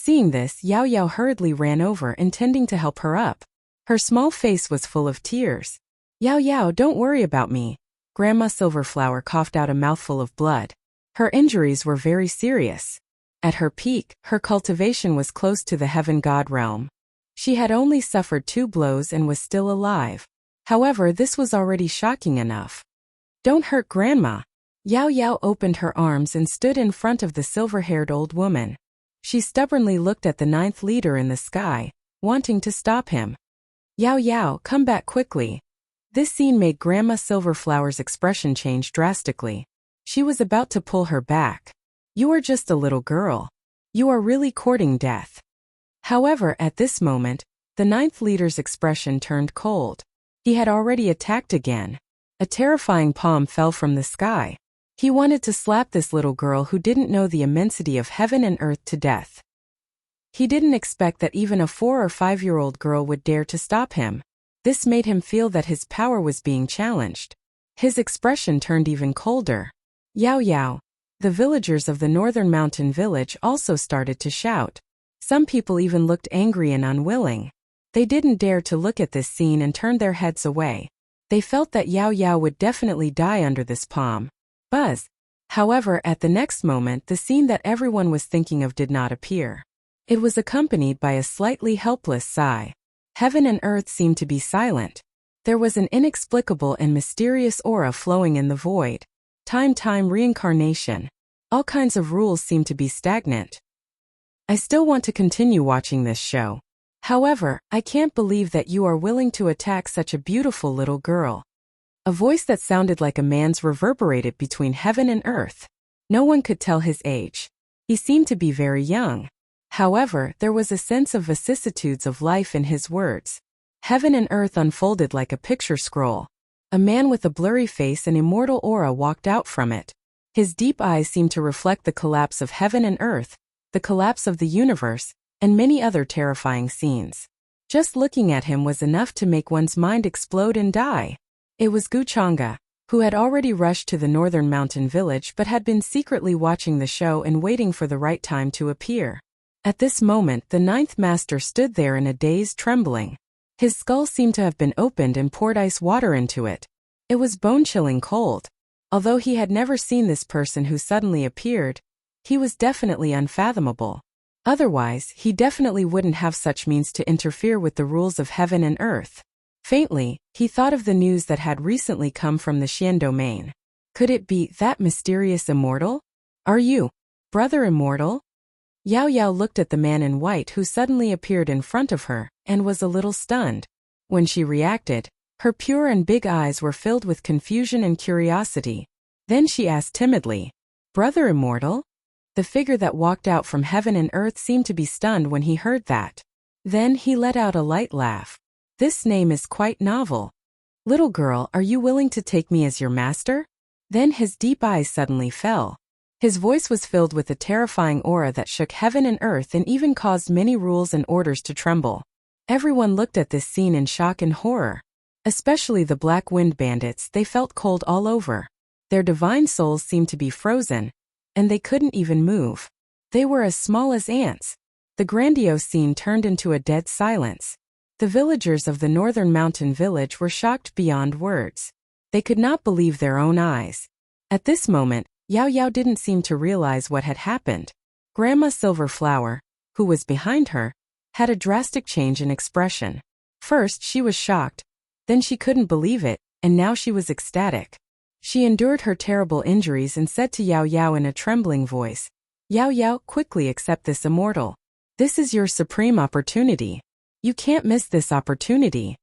Seeing this, Yao Yao hurriedly ran over, intending to help her up. Her small face was full of tears. Yao Yao, don't worry about me. Grandma Silverflower coughed out a mouthful of blood. Her injuries were very serious. At her peak, her cultivation was close to the heaven god realm. She had only suffered 2 blows and was still alive. However, this was already shocking enough. Don't hurt Grandma. Yao Yao opened her arms and stood in front of the silver-haired old woman. She stubbornly looked at the 9th leader in the sky, wanting to stop him. Yao Yao, come back quickly. This scene made Grandma Silverflower's expression change drastically. She was about to pull her back. You are just a little girl. You are really courting death. However, at this moment, the 9th leader's expression turned cold. He had already attacked again. A terrifying palm fell from the sky. He wanted to slap this little girl who didn't know the immensity of heaven and earth to death. He didn't expect that even a 4 or 5-year-old girl would dare to stop him. This made him feel that his power was being challenged. His expression turned even colder. Yao Yao. The villagers of the northern mountain village also started to shout. Some people even looked angry and unwilling. They didn't dare to look at this scene and turned their heads away. They felt that Yao Yao would definitely die under this palm. Buzz. However, at the next moment, the scene that everyone was thinking of did not appear. It was accompanied by a slightly helpless sigh. Heaven and earth seemed to be silent. There was an inexplicable and mysterious aura flowing in the void. Time reincarnation. All kinds of rules seemed to be stagnant. I still want to continue watching this show. However, I can't believe that you are willing to attack such a beautiful little girl. A voice that sounded like a man's reverberated between heaven and earth. No one could tell his age. He seemed to be very young. However, there was a sense of vicissitudes of life in his words. Heaven and earth unfolded like a picture scroll. A man with a blurry face and immortal aura walked out from it. His deep eyes seemed to reflect the collapse of heaven and earth, the collapse of the universe, and many other terrifying scenes. Just looking at him was enough to make one's mind explode and die. It was Guchanga, who had already rushed to the northern mountain village but had been secretly watching the show and waiting for the right time to appear. At this moment, the 9th master stood there in a daze, trembling. His skull seemed to have been opened and poured ice water into it. It was bone-chilling cold. Although he had never seen this person who suddenly appeared, he was definitely unfathomable. Otherwise, he definitely wouldn't have such means to interfere with the rules of heaven and earth. Faintly, he thought of the news that had recently come from the Xian domain. Could it be that mysterious immortal? Are you, brother immortal? Yao Yao looked at the man in white who suddenly appeared in front of her, and was a little stunned. When she reacted, her pure and big eyes were filled with confusion and curiosity. Then she asked timidly, Brother immortal? The figure that walked out from heaven and earth seemed to be stunned when he heard that. Then he let out a light laugh. This name is quite novel. Little girl, are you willing to take me as your master? Then his deep eyes suddenly fell. His voice was filled with a terrifying aura that shook heaven and earth and even caused many rules and orders to tremble. Everyone looked at this scene in shock and horror. Especially the Black Wind Bandits, they felt cold all over. Their divine souls seemed to be frozen, and they couldn't even move. They were as small as ants. The grandiose scene turned into a dead silence. The villagers of the northern mountain village were shocked beyond words. They could not believe their own eyes. At this moment, Yao Yao didn't seem to realize what had happened. Grandma Silverflower, who was behind her, had a drastic change in expression. First, she was shocked, then she couldn't believe it, and now she was ecstatic. She endured her terrible injuries and said to Yao Yao in a trembling voice, Yao Yao, quickly accept this immortal. This is your supreme opportunity. You can't miss this opportunity.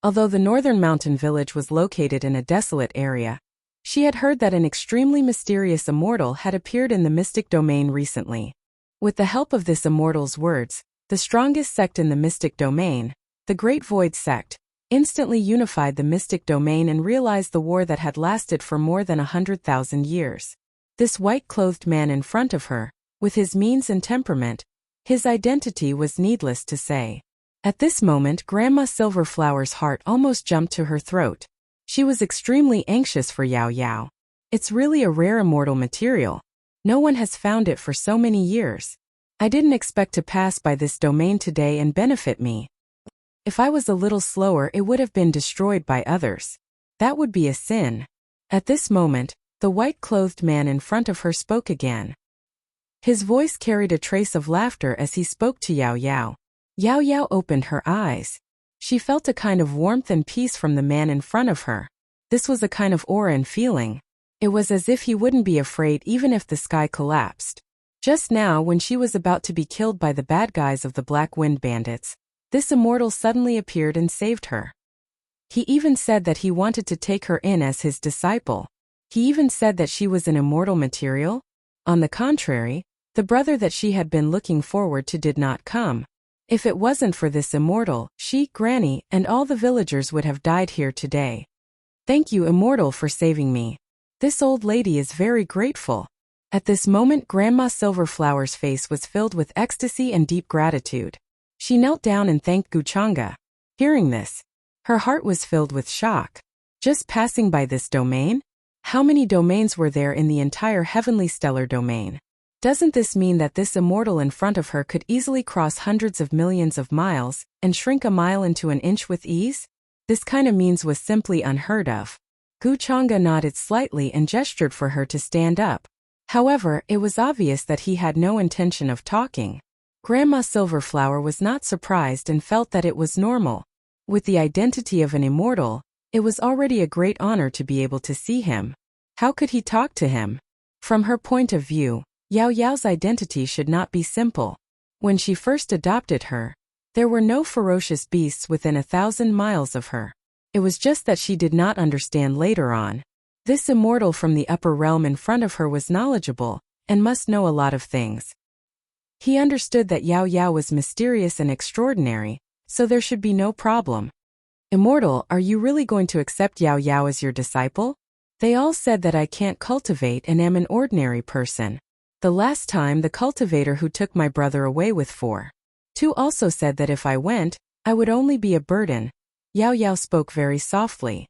Although the northern mountain village was located in a desolate area, she had heard that an extremely mysterious immortal had appeared in the mystic domain recently. With the help of this immortal's words, the strongest sect in the mystic domain, the Great Void Sect, instantly unified the mystic domain and realized the war that had lasted for more than 100,000 years. This white-clothed man in front of her, with his means and temperament, his identity was needless to say. At this moment, Grandma Silverflower's heart almost jumped to her throat. She was extremely anxious for Yao Yao. It's really a rare immortal material. No one has found it for so many years. I didn't expect to pass by this domain today and benefit me. If I was a little slower, it would have been destroyed by others. That would be a sin. At this moment, the white-clothed man in front of her spoke again. His voice carried a trace of laughter as he spoke to Yao Yao. Yao Yao opened her eyes. She felt a kind of warmth and peace from the man in front of her. This was a kind of aura and feeling. It was as if he wouldn't be afraid even if the sky collapsed. Just now, when she was about to be killed by the bad guys of the Black Wind Bandits, this immortal suddenly appeared and saved her. He even said that he wanted to take her in as his disciple. He even said that she was an immortal material. On the contrary, the brother that she had been looking forward to did not come. If it wasn't for this immortal, she, Granny, and all the villagers would have died here today. Thank you, immortal, for saving me. This old lady is very grateful. At this moment, Grandma Silverflower's face was filled with ecstasy and deep gratitude. She knelt down and thanked Guchanga. Hearing this, her heart was filled with shock. Just passing by this domain? How many domains were there in the entire heavenly stellar domain? Doesn't this mean that this immortal in front of her could easily cross hundreds of millions of miles and shrink a mile into an inch with ease? This kind of means was simply unheard of. Guchanga nodded slightly and gestured for her to stand up. However, it was obvious that he had no intention of talking. Grandma Silverflower was not surprised and felt that it was normal. With the identity of an immortal, it was already a great honor to be able to see him. How could he talk to him? From her point of view, Yao Yao's identity should not be simple. When she first adopted her, there were no ferocious beasts within 1,000 miles of her. It was just that she did not understand later on. This immortal from the upper realm in front of her was knowledgeable, and must know a lot of things. He understood that Yao Yao was mysterious and extraordinary, so there should be no problem. Immortal, are you really going to accept Yao Yao as your disciple? They all said that I can't cultivate and am an ordinary person. The last time the cultivator who took my brother away with 4-2 also said that if I went, I would only be a burden. Yao Yao spoke very softly.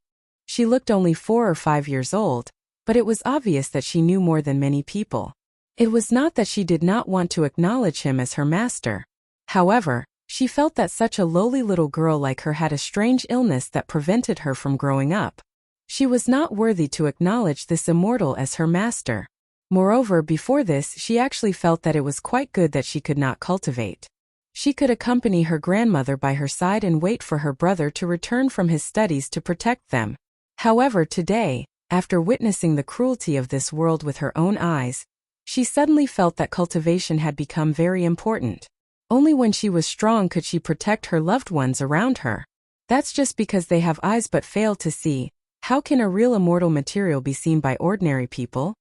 She looked only 4 or 5 years old, but it was obvious that she knew more than many people. It was not that she did not want to acknowledge him as her master. However, she felt that such a lowly little girl like her had a strange illness that prevented her from growing up. She was not worthy to acknowledge this immortal as her master. Moreover, before this, she actually felt that it was quite good that she could not cultivate. She could accompany her grandmother by her side and wait for her brother to return from his studies to protect them. However, today, after witnessing the cruelty of this world with her own eyes, she suddenly felt that cultivation had become very important. Only when she was strong could she protect her loved ones around her. That's just because they have eyes but fail to see. How can a real immortal material be seen by ordinary people?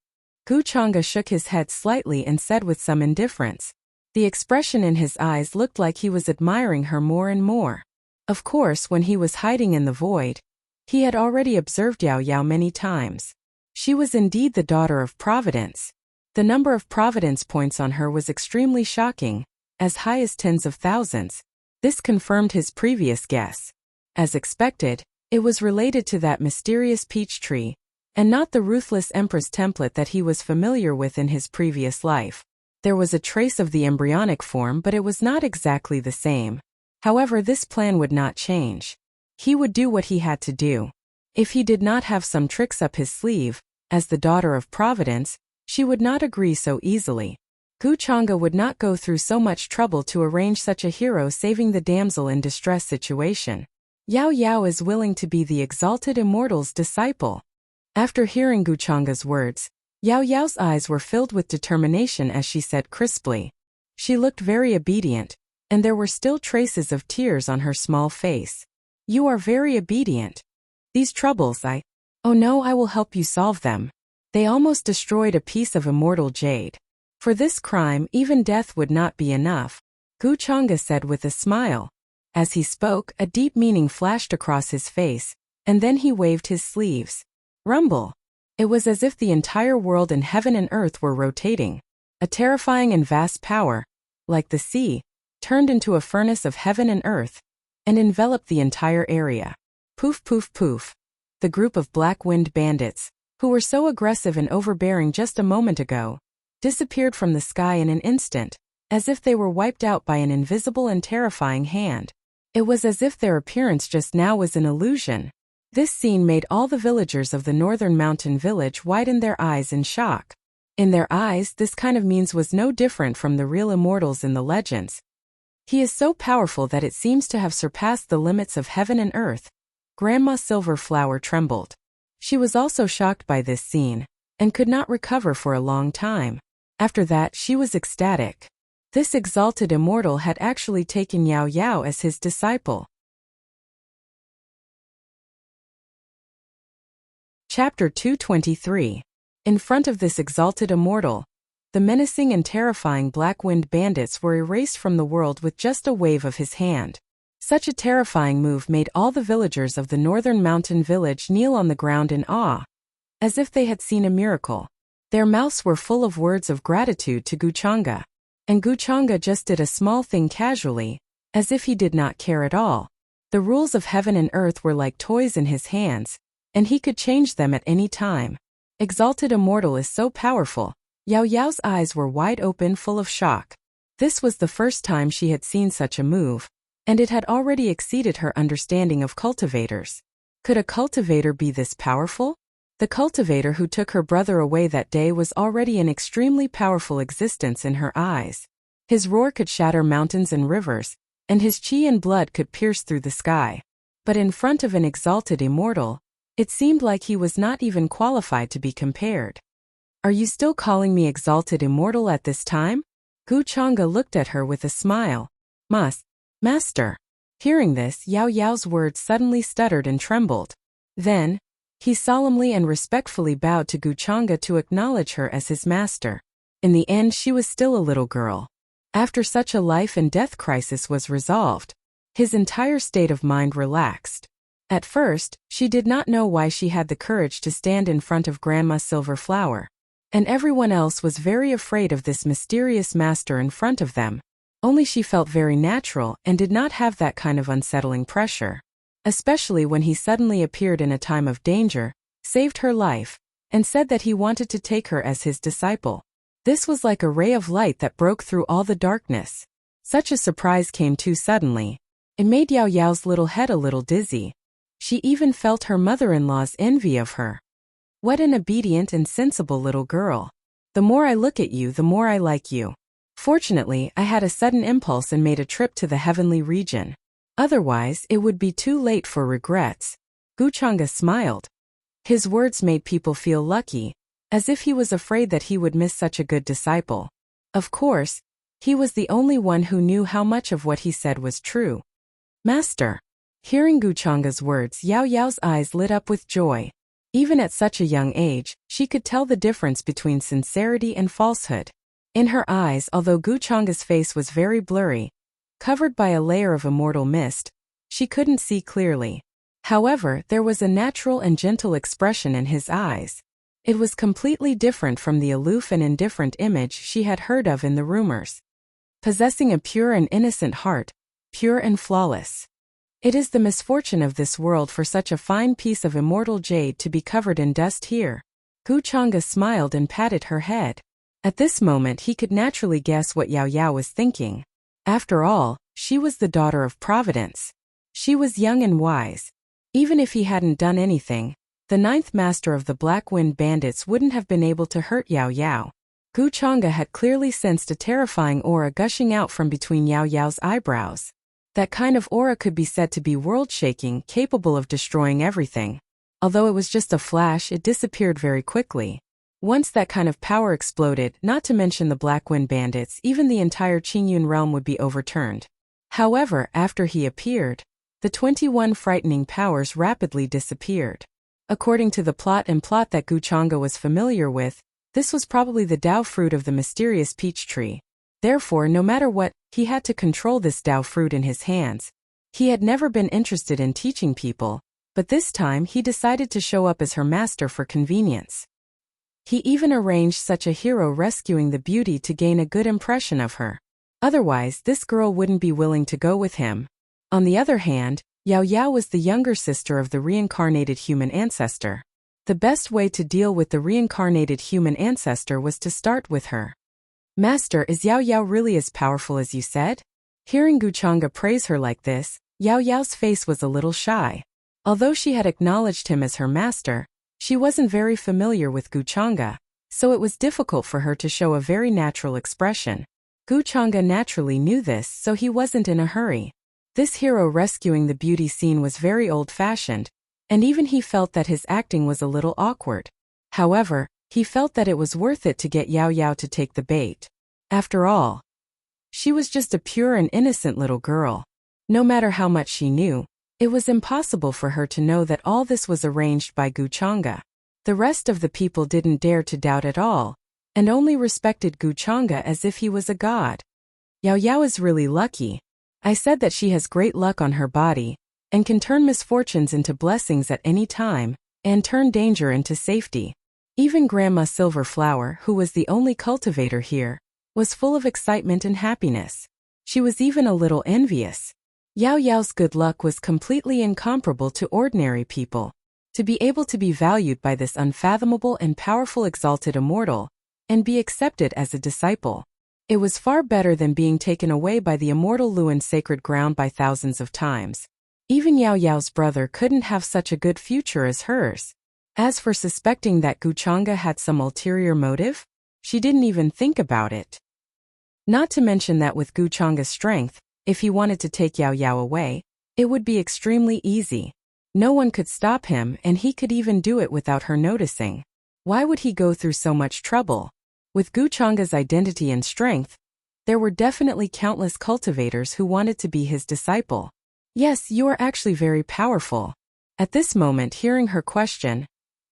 Guchanga shook his head slightly and said with some indifference. The expression in his eyes looked like he was admiring her more and more. Of course, when he was hiding in the void, he had already observed Yao Yao many times. She was indeed the daughter of Providence. The number of Providence points on her was extremely shocking, as high as tens of thousands. This confirmed his previous guess. As expected, it was related to that mysterious peach tree, and not the ruthless Empress template that he was familiar with in his previous life. There was a trace of the embryonic form, but it was not exactly the same. However, this plan would not change. He would do what he had to do. If he did not have some tricks up his sleeve, as the daughter of Providence, she would not agree so easily. Guchanga would not go through so much trouble to arrange such a hero saving the damsel in distress situation. Yao Yao is willing to be the exalted immortal's disciple. After hearing Guchanga's words, Yao Yao's eyes were filled with determination as she said crisply. She looked very obedient, and there were still traces of tears on her small face. You are very obedient. These troubles oh no, I will help you solve them. They almost destroyed a piece of immortal jade. For this crime, even death would not be enough, Guchanga said with a smile. As he spoke, a deep meaning flashed across his face, and then he waved his sleeves. Rumble. It was as if the entire world and heaven and earth were rotating. A terrifying and vast power, like the sea, turned into a furnace of heaven and earth, and enveloped the entire area. Poof poof poof. The group of Black Wind Bandits, who were so aggressive and overbearing just a moment ago, disappeared from the sky in an instant. as if they were wiped out by an invisible and terrifying hand. It was as if their appearance just now was an illusion. This scene made all the villagers of the northern mountain village widen their eyes in shock. In their eyes, this kind of means was no different from the real immortals in the legends. He is so powerful that it seems to have surpassed the limits of heaven and earth. Grandma Silverflower trembled. She was also shocked by this scene, and could not recover for a long time. After that, she was ecstatic. This exalted immortal had actually taken Yao Yao as his disciple. Chapter 223. In front of this exalted immortal, the menacing and terrifying black-winged bandits were erased from the world with just a wave of his hand. Such a terrifying move made all the villagers of the northern mountain village kneel on the ground in awe, as if they had seen a miracle. Their mouths were full of words of gratitude to Guchanga. And Guchanga just did a small thing casually, as if he did not care at all. The rules of heaven and earth were like toys in his hands, and he could change them at any time. Exalted immortal is so powerful. Yao Yao's eyes were wide open, full of shock. This was the first time she had seen such a move, and it had already exceeded her understanding of cultivators. Could a cultivator be this powerful? The cultivator who took her brother away that day was already an extremely powerful existence in her eyes. His roar could shatter mountains and rivers, and his chi and blood could pierce through the sky. But in front of an exalted immortal, it seemed like he was not even qualified to be compared. Are you still calling me exalted immortal at this time? Guchanga looked at her with a smile. Master. Hearing this, Yao Yao's words suddenly stuttered and trembled. Then, he solemnly and respectfully bowed to Guchanga to acknowledge her as his master. In the end, she was still a little girl. After such a life and death crisis was resolved, his entire state of mind relaxed. At first, she did not know why she had the courage to stand in front of Grandma Silverflower, and everyone else was very afraid of this mysterious master in front of them. Only she felt very natural and did not have that kind of unsettling pressure. Especially when he suddenly appeared in a time of danger, saved her life, and said that he wanted to take her as his disciple. This was like a ray of light that broke through all the darkness. Such a surprise came too suddenly. It made Yao Yao's little head a little dizzy. She even felt her mother-in-law's envy of her. What an obedient and sensible little girl. The more I look at you, the more I like you. Fortunately, I had a sudden impulse and made a trip to the heavenly region. Otherwise, it would be too late for regrets. Guchanga smiled. His words made people feel lucky, as if he was afraid that he would miss such a good disciple. Of course, he was the only one who knew how much of what he said was true. Master. Hearing Guchanga's words, Yao Yao's eyes lit up with joy. Even at such a young age, she could tell the difference between sincerity and falsehood. In her eyes, although Guchanga's face was very blurry, covered by a layer of immortal mist, she couldn't see clearly. However, there was a natural and gentle expression in his eyes. It was completely different from the aloof and indifferent image she had heard of in the rumors. Possessing a pure and innocent heart, pure and flawless. It is the misfortune of this world for such a fine piece of immortal jade to be covered in dust here. Guchanga smiled and patted her head. At this moment he could naturally guess what Yao Yao was thinking. After all, she was the daughter of Providence. She was young and wise. Even if he hadn't done anything, the ninth master of the Black Wind Bandits wouldn't have been able to hurt Yao Yao. Guchanga had clearly sensed a terrifying aura gushing out from between Yao Yao's eyebrows. That kind of aura could be said to be world-shaking, capable of destroying everything. Although it was just a flash, it disappeared very quickly. Once that kind of power exploded, not to mention the Black Wind Bandits, even the entire Qingyun realm would be overturned. However, after he appeared, the 21 frightening powers rapidly disappeared. According to the plot that Guchanga was familiar with, this was probably the Dao fruit of the mysterious peach tree. Therefore, no matter what, he had to control this Dao fruit in his hands. He had never been interested in teaching people, but this time he decided to show up as her master for convenience. He even arranged such a hero rescuing the beauty to gain a good impression of her. Otherwise, this girl wouldn't be willing to go with him. On the other hand, Yao Yao was the younger sister of the reincarnated human ancestor. The best way to deal with the reincarnated human ancestor was to start with her. Master, is Yao Yao really as powerful as you said? Hearing Guchanga praise her like this, Yao Yao's face was a little shy. Although she had acknowledged him as her master, she wasn't very familiar with Guchanga, so it was difficult for her to show a very natural expression. Guchanga naturally knew this, so he wasn't in a hurry. This hero rescuing the beauty scene was very old-fashioned, and even he felt that his acting was a little awkward. However, he felt that it was worth it to get Yao Yao to take the bait. After all, she was just a pure and innocent little girl. No matter how much she knew, it was impossible for her to know that all this was arranged by Guchanga. The rest of the people didn't dare to doubt at all, and only respected Guchanga as if he was a god. Yao Yao is really lucky. I said that she has great luck on her body, and can turn misfortunes into blessings at any time, and turn danger into safety. Even Grandma Silverflower, who was the only cultivator here, was full of excitement and happiness. She was even a little envious. Yao Yao's good luck was completely incomparable to ordinary people. To be able to be valued by this unfathomable and powerful exalted immortal, and be accepted as a disciple. It was far better than being taken away by the immortal Luan sacred ground by thousands of times. Even Yao Yao's brother couldn't have such a good future as hers. As for suspecting that Guchanga had some ulterior motive, she didn't even think about it. Not to mention that with Guchanga's strength, if he wanted to take Yao Yao away, it would be extremely easy. No one could stop him, and he could even do it without her noticing. Why would he go through so much trouble? With Guchanga's identity and strength, there were definitely countless cultivators who wanted to be his disciple. Yes, you are actually very powerful. At this moment, hearing her question,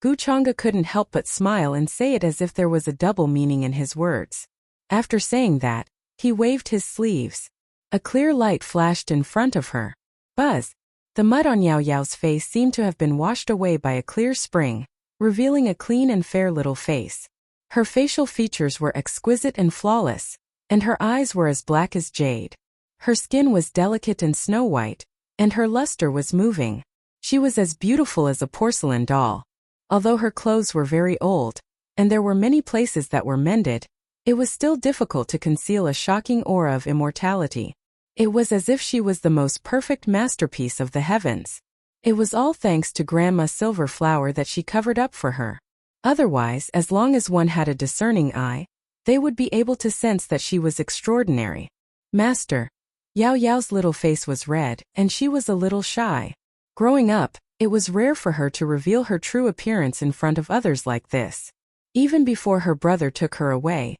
Guchanga couldn't help but smile and say it as if there was a double meaning in his words. After saying that, he waved his sleeves. A clear light flashed in front of her. Buzz! The mud on Yao Yao's face seemed to have been washed away by a clear spring, revealing a clean and fair little face. Her facial features were exquisite and flawless, and her eyes were as black as jade. Her skin was delicate and snow-white, and her luster was moving. She was as beautiful as a porcelain doll. Although her clothes were very old, and there were many places that were mended, it was still difficult to conceal a shocking aura of immortality. It was as if she was the most perfect masterpiece of the heavens. It was all thanks to Grandma Silverflower that she covered up for her. Otherwise, as long as one had a discerning eye, they would be able to sense that she was extraordinary. Master. Yao Yao's little face was red, and she was a little shy. Growing up, it was rare for her to reveal her true appearance in front of others like this. Even before her brother took her away,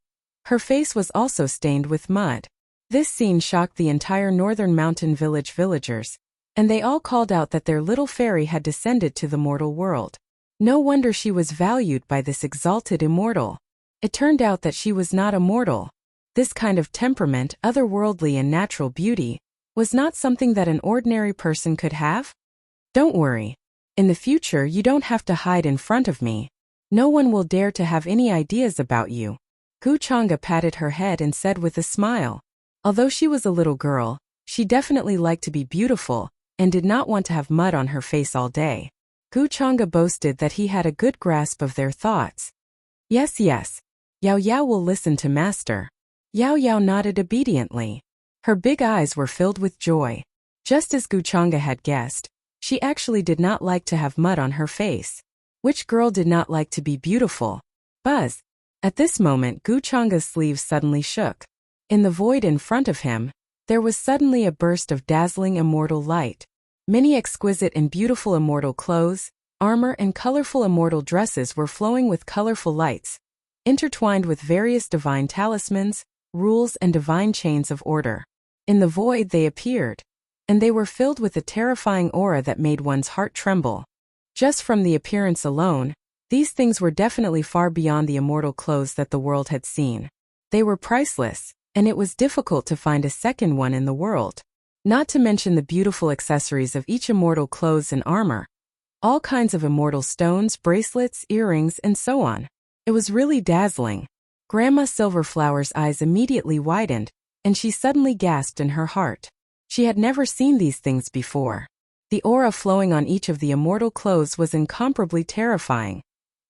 her face was also stained with mud. This scene shocked the entire northern mountain village villagers, and they all called out that their little fairy had descended to the mortal world. No wonder she was valued by this exalted immortal. It turned out that she was not immortal. This kind of temperament, otherworldly and natural beauty, was not something that an ordinary person could have. Don't worry. In the future you don't have to hide in front of me. No one will dare to have any ideas about you. Guchanga patted her head and said with a smile. Although she was a little girl, she definitely liked to be beautiful, and did not want to have mud on her face all day. Guchanga boasted that he had a good grasp of their thoughts. Yes, yes. Yao Yao will listen to Master. Yao Yao nodded obediently. Her big eyes were filled with joy. Just as Guchanga had guessed, she actually did not like to have mud on her face. Which girl did not like to be beautiful? Buzz! At this moment, Guchanga's sleeves suddenly shook. In the void in front of him, there was suddenly a burst of dazzling immortal light. Many exquisite and beautiful immortal clothes, armor and colorful immortal dresses were flowing with colorful lights, intertwined with various divine talismans, rules and divine chains of order. In the void they appeared, and they were filled with a terrifying aura that made one's heart tremble. Just from the appearance alone, these things were definitely far beyond the immortal clothes that the world had seen. They were priceless, and it was difficult to find a second one in the world. Not to mention the beautiful accessories of each immortal clothes and armor. All kinds of immortal stones, bracelets, earrings, and so on. It was really dazzling. Grandma Silverflower's eyes immediately widened, and she suddenly gasped in her heart. She had never seen these things before. The aura flowing on each of the immortal clothes was incomparably terrifying,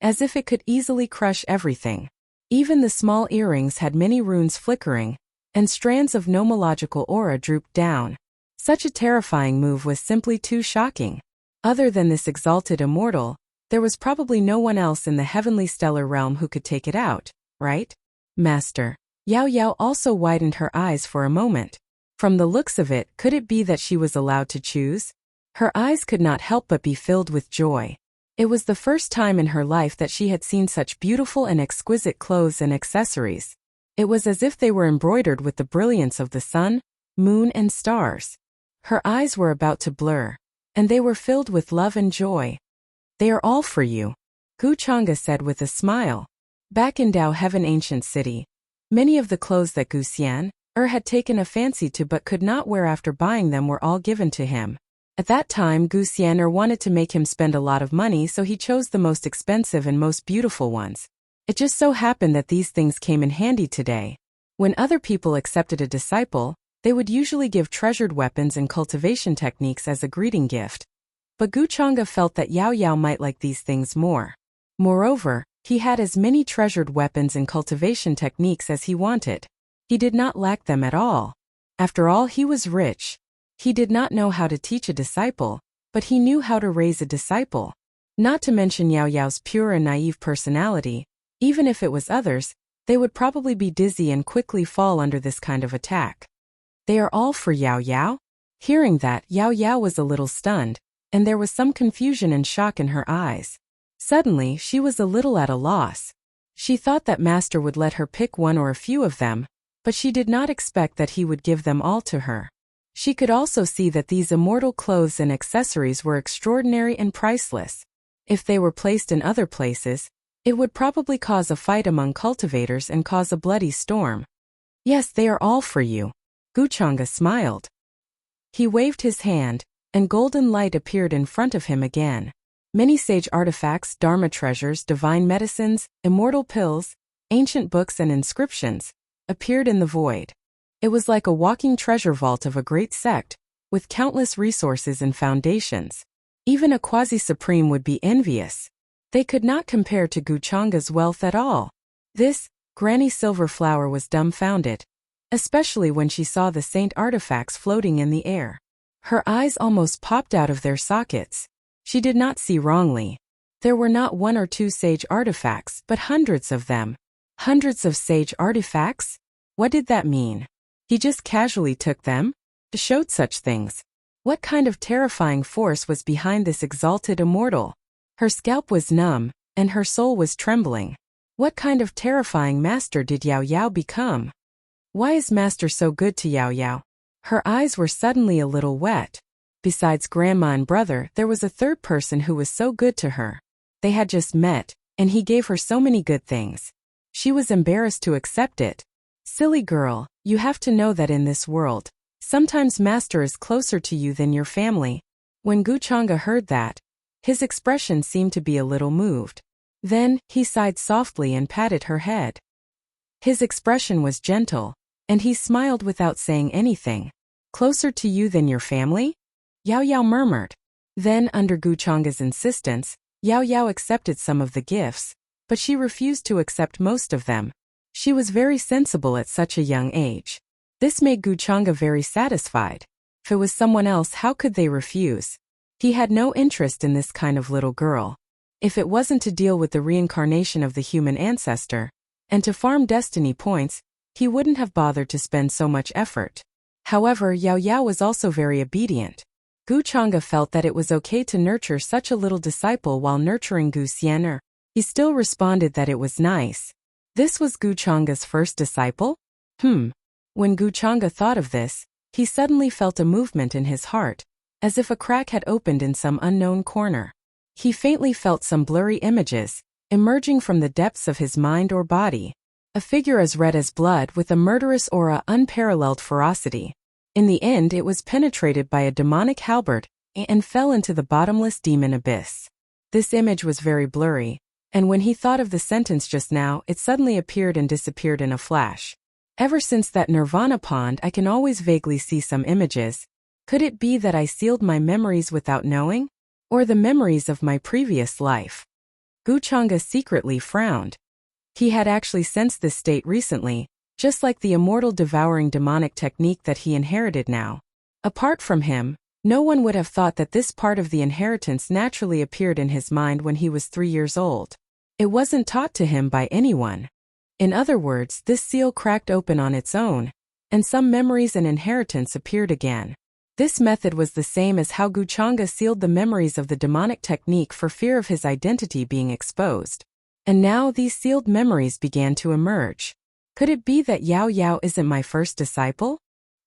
as if it could easily crush everything. Even the small earrings had many runes flickering, and strands of nomological aura drooped down. Such a terrifying move was simply too shocking. Other than this exalted immortal, there was probably no one else in the heavenly stellar realm who could take it out, right? Master. Yao Yao also widened her eyes for a moment. From the looks of it, could it be that she was allowed to choose? Her eyes could not help but be filled with joy. It was the first time in her life that she had seen such beautiful and exquisite clothes and accessories. It was as if they were embroidered with the brilliance of the sun, moon, and stars. Her eyes were about to blur, and they were filled with love and joy. They are all for you, Gu Chang'e said with a smile. Back in Dao Heaven Ancient City, many of the clothes that Gu Xian had taken a fancy to but could not wear after buying them were all given to him. At that time, Gu Xian wanted to make him spend a lot of money, so he chose the most expensive and most beautiful ones. It just so happened that these things came in handy today. When other people accepted a disciple, they would usually give treasured weapons and cultivation techniques as a greeting gift. But Gu Chang'e felt that Yao Yao might like these things more. Moreover, he had as many treasured weapons and cultivation techniques as he wanted. He did not lack them at all. After all, he was rich. He did not know how to teach a disciple, but he knew how to raise a disciple. Not to mention Yao Yao's pure and naive personality. Even if it was others, they would probably be dizzy and quickly fall under this kind of attack. They are all for Yao Yao? Hearing that, Yao Yao was a little stunned, and there was some confusion and shock in her eyes. Suddenly, she was a little at a loss. She thought that Master would let her pick one or a few of them, but she did not expect that he would give them all to her. She could also see that these immortal clothes and accessories were extraordinary and priceless. If they were placed in other places, it would probably cause a fight among cultivators and cause a bloody storm. Yes, they are all for you. Gu Chang'e smiled. He waved his hand, and golden light appeared in front of him again. Many sage artifacts, dharma treasures, divine medicines, immortal pills, ancient books and inscriptions appeared in the void. It was like a walking treasure vault of a great sect, with countless resources and foundations. Even a quasi-supreme would be envious. They could not compare to Gu Chang'e's wealth at all. This, Granny Silverflower was dumbfounded, especially when she saw the saint artifacts floating in the air. Her eyes almost popped out of their sockets. She did not see wrongly. There were not one or two sage artifacts, but hundreds of them. Hundreds of sage artifacts? What did that mean? He just casually took them? Showed such things. What kind of terrifying force was behind this exalted immortal? Her scalp was numb, and her soul was trembling. What kind of terrifying master did Yao Yao become? Why is Master so good to Yao Yao? Her eyes were suddenly a little wet. Besides Grandma and brother, there was a third person who was so good to her. They had just met, and he gave her so many good things. She was embarrassed to accept it. Silly girl, you have to know that in this world, sometimes Master is closer to you than your family. When Gu Chang'e heard that, his expression seemed to be a little moved. Then, he sighed softly and patted her head. His expression was gentle, and he smiled without saying anything. Closer to you than your family? Yao Yao murmured. Then, under Gu Chang'e's insistence, Yao Yao accepted some of the gifts, but she refused to accept most of them. She was very sensible at such a young age. This made Gu Chang'e very satisfied. If it was someone else, how could they refuse? He had no interest in this kind of little girl. If it wasn't to deal with the reincarnation of the human ancestor, and to farm destiny points, he wouldn't have bothered to spend so much effort. However, Yao Yao was also very obedient. Gu Chang'e felt that it was okay to nurture such a little disciple while nurturing Gu Xian. He still responded that it was nice. This was Gu Chang'e's first disciple? When Gu Chang'e thought of this, he suddenly felt a movement in his heart, as if a crack had opened in some unknown corner. He faintly felt some blurry images, emerging from the depths of his mind or body. A figure as red as blood with a murderous aura, unparalleled ferocity. In the end, it was penetrated by a demonic halberd, and fell into the bottomless demon abyss. This image was very blurry, and when he thought of the sentence just now, it suddenly appeared and disappeared in a flash. Ever since that Nirvana pond, I can always vaguely see some images. Could it be that I sealed my memories without knowing? Or the memories of my previous life? Gu Chang'e secretly frowned. He had actually sensed this state recently, just like the immortal devouring demonic technique that he inherited now. Apart from him, no one would have thought that this part of the inheritance naturally appeared in his mind when he was 3 years old. It wasn't taught to him by anyone. In other words, this seal cracked open on its own, and some memories and inheritance appeared again. This method was the same as how Guchanga sealed the memories of the demonic technique for fear of his identity being exposed. And now these sealed memories began to emerge. Could it be that Yao Yao isn't my first disciple?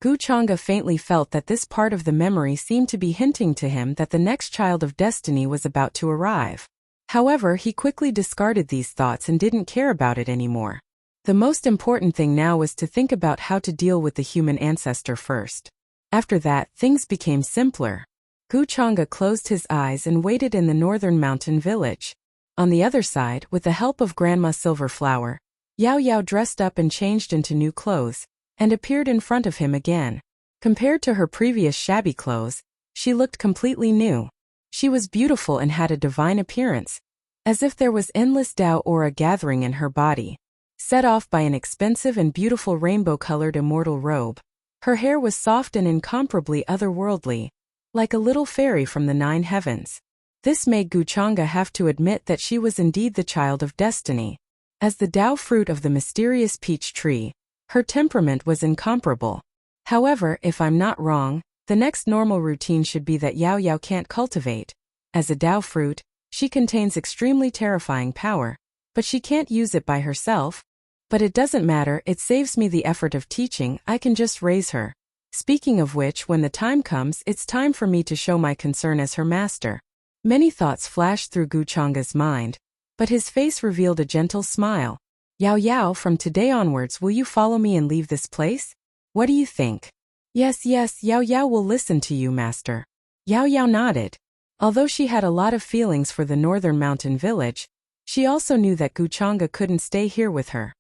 Guchanga faintly felt that this part of the memory seemed to be hinting to him that the next child of destiny was about to arrive. However, he quickly discarded these thoughts and didn't care about it anymore. The most important thing now was to think about how to deal with the human ancestor first. After that, things became simpler. Guchanga closed his eyes and waited in the northern mountain village. On the other side, with the help of Grandma Silverflower, Yao Yao dressed up and changed into new clothes, and appeared in front of him again. Compared to her previous shabby clothes, she looked completely new. She was beautiful and had a divine appearance, as if there was endless Tao aura gathering in her body, set off by an expensive and beautiful rainbow-colored immortal robe. Her hair was soft and incomparably otherworldly, like a little fairy from the 9 heavens. This made Guchanga have to admit that she was indeed the child of destiny. As the Tao fruit of the mysterious peach tree, her temperament was incomparable. However, if I'm not wrong, the next normal routine should be that Yao Yao can't cultivate. As a Tao fruit, she contains extremely terrifying power, but she can't use it by herself. But it doesn't matter, it saves me the effort of teaching, I can just raise her. Speaking of which, when the time comes, it's time for me to show my concern as her master. Many thoughts flashed through Guchanga's mind, but his face revealed a gentle smile. Yao Yao, from today onwards will you follow me and leave this place? What do you think? Yes, Yao Yao will listen to you, master. Yao Yao nodded. Although she had a lot of feelings for the northern mountain village, she also knew that Guchanga couldn't stay here with her.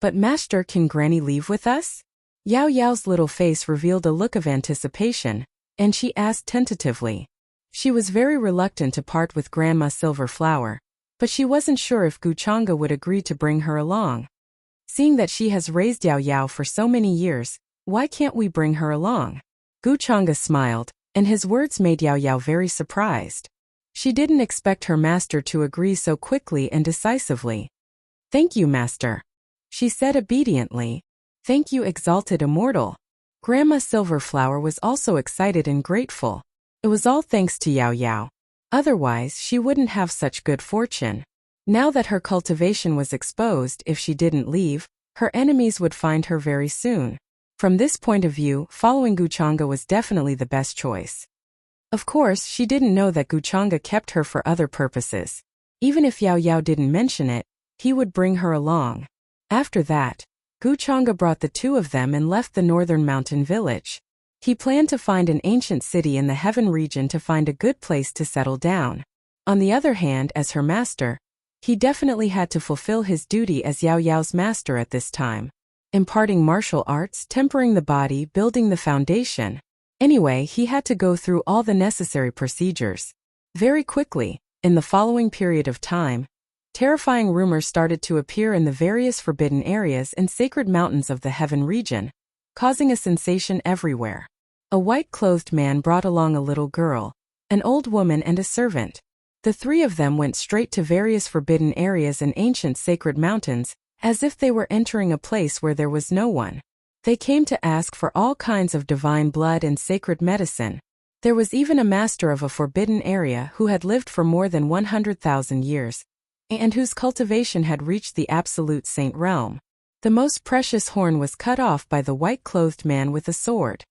But master, can Granny leave with us? Yao Yao's little face revealed a look of anticipation, and she asked tentatively. She was very reluctant to part with Grandma Silverflower, but she wasn't sure if Guchanga would agree to bring her along. Seeing that she has raised Yao Yao for so many years, why can't we bring her along? Guchanga smiled, and his words made Yao Yao very surprised. She didn't expect her master to agree so quickly and decisively. Thank you, master, she said obediently. Thank you, exalted immortal. Grandma Silverflower was also excited and grateful. It was all thanks to Yao Yao. Otherwise, she wouldn't have such good fortune. Now that her cultivation was exposed, if she didn't leave, her enemies would find her very soon. From this point of view, following Guchanga was definitely the best choice. Of course, she didn't know that Guchanga kept her for other purposes. Even if Yao Yao didn't mention it, he would bring her along. After that, Guchanga brought the two of them and left the northern mountain village. He planned to find an ancient city in the heaven region to find a good place to settle down. On the other hand, as her master, he definitely had to fulfill his duty as Yao Yao's master at this time, imparting martial arts, tempering the body, building the foundation. Anyway, he had to go through all the necessary procedures. Very quickly, in the following period of time, terrifying rumors started to appear in the various forbidden areas and sacred mountains of the heaven region, causing a sensation everywhere. A white-clothed man brought along a little girl, an old woman and a servant. The three of them went straight to various forbidden areas and ancient sacred mountains, as if they were entering a place where there was no one. They came to ask for all kinds of divine blood and sacred medicine. There was even a master of a forbidden area who had lived for more than 100,000 years, and whose cultivation had reached the absolute saint realm. The most precious horn was cut off by the white-clothed man with a sword.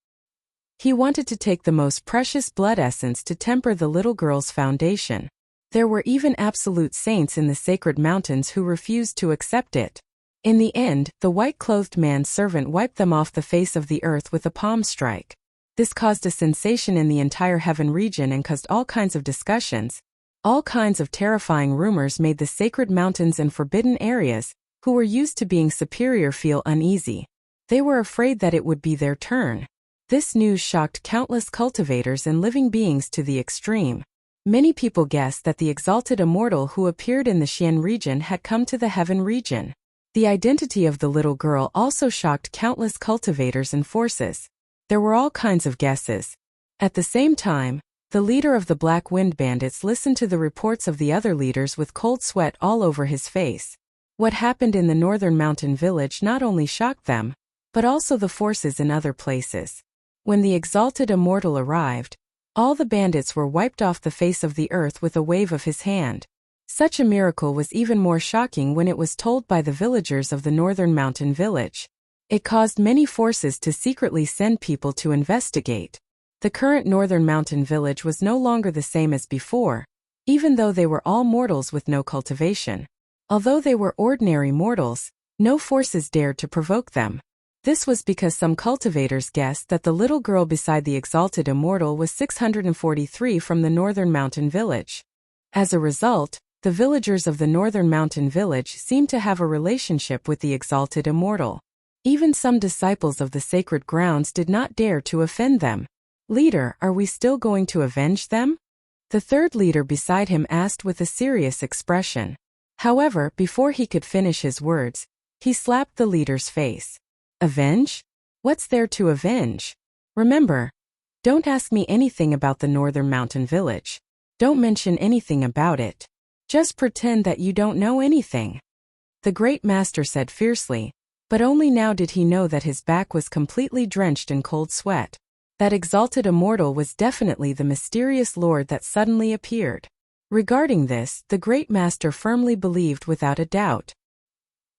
He wanted to take the most precious blood essence to temper the little girl's foundation. There were even absolute saints in the sacred mountains who refused to accept it. In the end, the white-clothed man's servant wiped them off the face of the earth with a palm strike. This caused a sensation in the entire heaven region and caused all kinds of discussions. All kinds of terrifying rumors made the sacred mountains and forbidden areas, who were used to being superior, feel uneasy. They were afraid that it would be their turn. This news shocked countless cultivators and living beings to the extreme. Many people guessed that the exalted immortal who appeared in the Xian region had come to the heaven region. The identity of the little girl also shocked countless cultivators and forces. There were all kinds of guesses. At the same time, the leader of the Black Wind Bandits listened to the reports of the other leaders with cold sweat all over his face. What happened in the northern mountain village not only shocked them, but also the forces in other places. When the exalted immortal arrived, all the bandits were wiped off the face of the earth with a wave of his hand. Such a miracle was even more shocking when it was told by the villagers of the northern mountain village. It caused many forces to secretly send people to investigate. The current northern mountain village was no longer the same as before, even though they were all mortals with no cultivation. Although they were ordinary mortals, no forces dared to provoke them. This was because some cultivators guessed that the little girl beside the exalted immortal was 643 from the northern mountain village. As a result, the villagers of the northern mountain village seemed to have a relationship with the exalted immortal. Even some disciples of the sacred grounds did not dare to offend them. "Leader, are we still going to avenge them?" The third leader beside him asked with a serious expression. However, before he could finish his words, he slapped the leader's face. "Avenge? What's there to avenge? Remember, don't ask me anything about the northern mountain village. Don't mention anything about it. Just pretend that you don't know anything," the great master said fiercely, but only now did he know that his back was completely drenched in cold sweat. That exalted immortal was definitely the mysterious lord that suddenly appeared. Regarding this, the great master firmly believed without a doubt.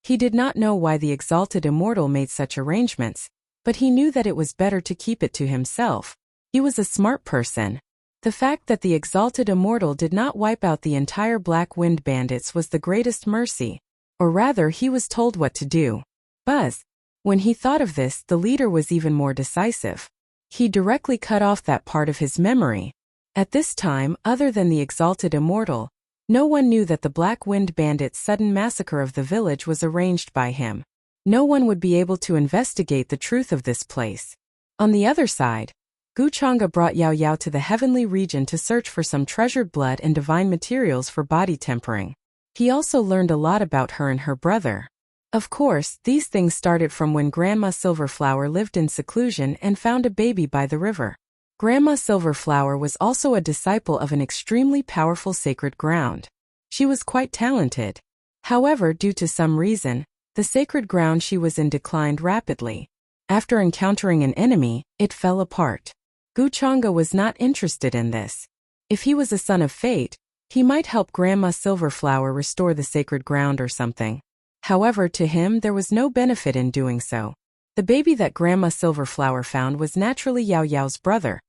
He did not know why the exalted immortal made such arrangements, but he knew that it was better to keep it to himself. He was a smart person. The fact that the exalted immortal did not wipe out the entire Black Wind Bandits was the greatest mercy. Or rather, he was told what to do. Buzz. When he thought of this, the leader was even more decisive. He directly cut off that part of his memory. At this time, other than the exalted immortal, no one knew that the Black Wind Bandits' sudden massacre of the village was arranged by him. No one would be able to investigate the truth of this place. On the other side, Guchanga brought Yao Yao to the heavenly region to search for some treasured blood and divine materials for body tempering. He also learned a lot about her and her brother. Of course, these things started from when Grandma Silverflower lived in seclusion and found a baby by the river. Grandma Silverflower was also a disciple of an extremely powerful sacred ground. She was quite talented. However, due to some reason, the sacred ground she was in declined rapidly. After encountering an enemy, it fell apart. Guchanga was not interested in this. If he was a son of fate, he might help Grandma Silverflower restore the sacred ground or something. However, to him there was no benefit in doing so. The baby that Grandma Silverflower found was naturally Yao Yao's brother,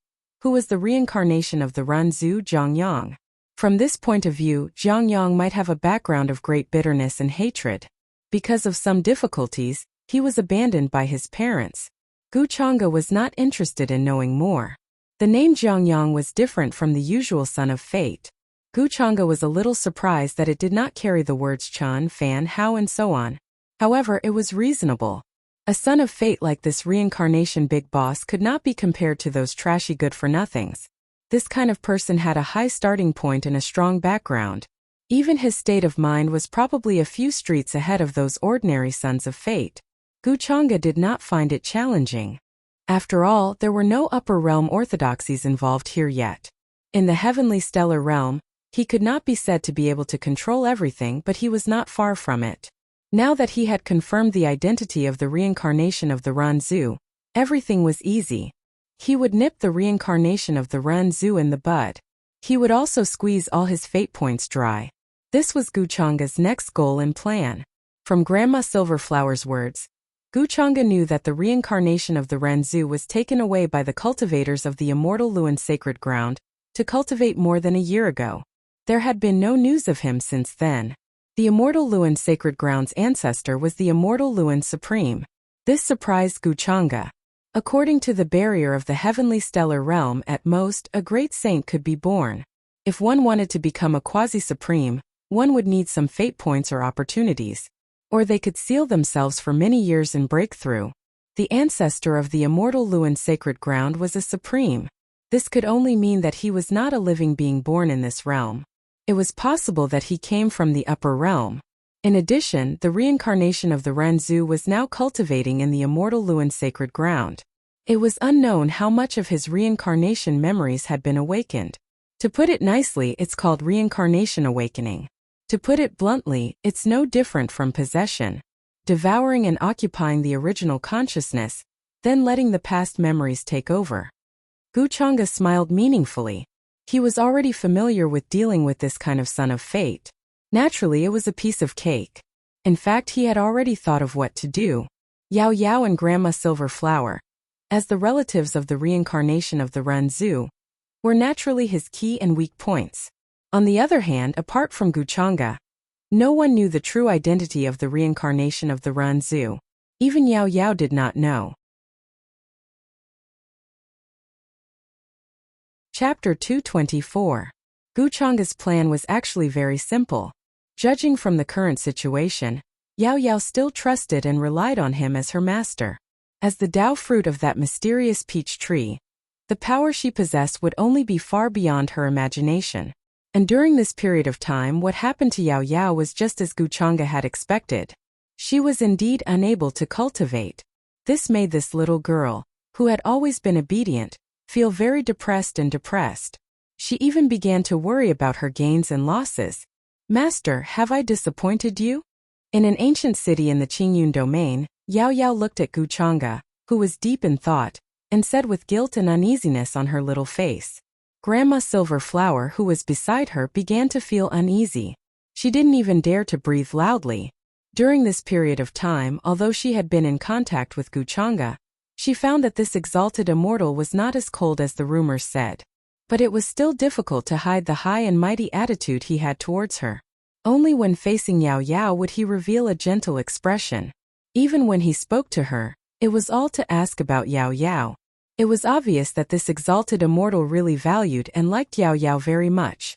who was the reincarnation of the Runzu Zhongyang. From this point of view, Zhongyang might have a background of great bitterness and hatred. Because of some difficulties, he was abandoned by his parents. Guchanga was not interested in knowing more. The name Zhongyang was different from the usual son of fate. Guchanga was a little surprised that it did not carry the words Chun, Fan, Hao and so on. However, it was reasonable. A son of fate like this reincarnation big boss could not be compared to those trashy good-for-nothings. This kind of person had a high starting point and a strong background. Even his state of mind was probably a few streets ahead of those ordinary sons of fate. Guchanga did not find it challenging. After all, there were no upper realm orthodoxies involved here yet. In the heavenly stellar realm, he could not be said to be able to control everything, but he was not far from it. Now that he had confirmed the identity of the reincarnation of the Runzu, everything was easy. He would nip the reincarnation of the Runzu in the bud. He would also squeeze all his fate points dry. This was Guchanga's next goal and plan. From Grandma Silverflower's words, Guchanga knew that the reincarnation of the Renzu was taken away by the cultivators of the immortal Luan sacred ground to cultivate more than a year ago. There had been no news of him since then. The immortal Luan sacred ground's ancestor was the immortal Luan Supreme. This surprised Guchanga. According to the barrier of the heavenly stellar realm, at most, a great saint could be born. If one wanted to become a quasi-supreme, one would need some fate points or opportunities. Or they could seal themselves for many years in breakthrough. The ancestor of the immortal Luan sacred ground was a supreme. This could only mean that he was not a living being born in this realm. It was possible that he came from the upper realm. In addition, the reincarnation of the Renzu was now cultivating in the immortal Luan sacred ground. It was unknown how much of his reincarnation memories had been awakened. To put it nicely, it's called reincarnation awakening. To put it bluntly, it's no different from possession. Devouring and occupying the original consciousness, then letting the past memories take over. Guchanga smiled meaningfully. He was already familiar with dealing with this kind of son of fate. Naturally, it was a piece of cake. In fact, he had already thought of what to do. Yao Yao and Grandma Silverflower, as the relatives of the reincarnation of the Renzu, were naturally his key and weak points. On the other hand, apart from Guchanga, no one knew the true identity of the reincarnation of the Renzu. Even Yao Yao did not know. Chapter 224. Guchanga's plan was actually very simple. Judging from the current situation, Yao Yao still trusted and relied on him as her master. As the Tao fruit of that mysterious peach tree, the power she possessed would only be far beyond her imagination. And during this period of time, what happened to Yao Yao was just as Guchanga had expected. She was indeed unable to cultivate. This made this little girl, who had always been obedient, feel very depressed and depressed. She even began to worry about her gains and losses. Master, have I disappointed you? In an ancient city in the Qingyun domain, Yao Yao looked at Guchanga, who was deep in thought, and said with guilt and uneasiness on her little face. Grandma Silverflower, who was beside her, began to feel uneasy. She didn't even dare to breathe loudly. During this period of time, although she had been in contact with Guchanga, she found that this exalted immortal was not as cold as the rumors said. But it was still difficult to hide the high and mighty attitude he had towards her. Only when facing Yao Yao would he reveal a gentle expression. Even when he spoke to her, it was all to ask about Yao Yao. It was obvious that this exalted immortal really valued and liked Yao Yao very much.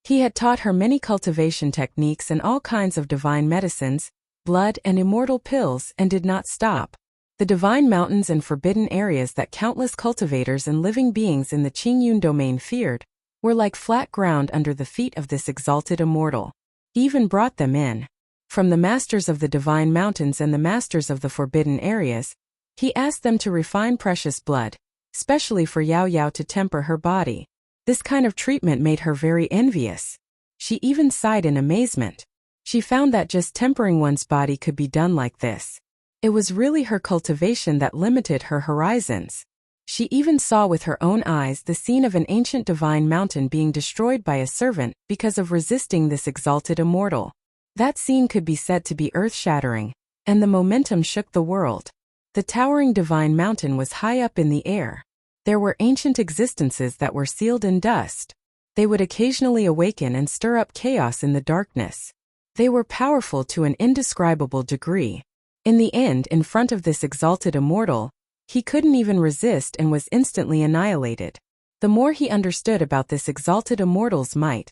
He had taught her many cultivation techniques and all kinds of divine medicines, blood and immortal pills, and did not stop. The divine mountains and forbidden areas that countless cultivators and living beings in the Qingyun domain feared were like flat ground under the feet of this exalted immortal. He even brought them in. From the masters of the divine mountains and the masters of the forbidden areas, he asked them to refine precious blood, especially for Yao Yao to temper her body. This kind of treatment made her very envious. She even sighed in amazement. She found that just tempering one's body could be done like this. It was really her cultivation that limited her horizons. She even saw with her own eyes the scene of an ancient divine mountain being destroyed by a servant because of resisting this exalted immortal. That scene could be said to be earth-shattering, and the momentum shook the world. The towering divine mountain was high up in the air. There were ancient existences that were sealed in dust. They would occasionally awaken and stir up chaos in the darkness. They were powerful to an indescribable degree. In the end, in front of this exalted immortal, he couldn't even resist and was instantly annihilated. The more he understood about this exalted immortal's might,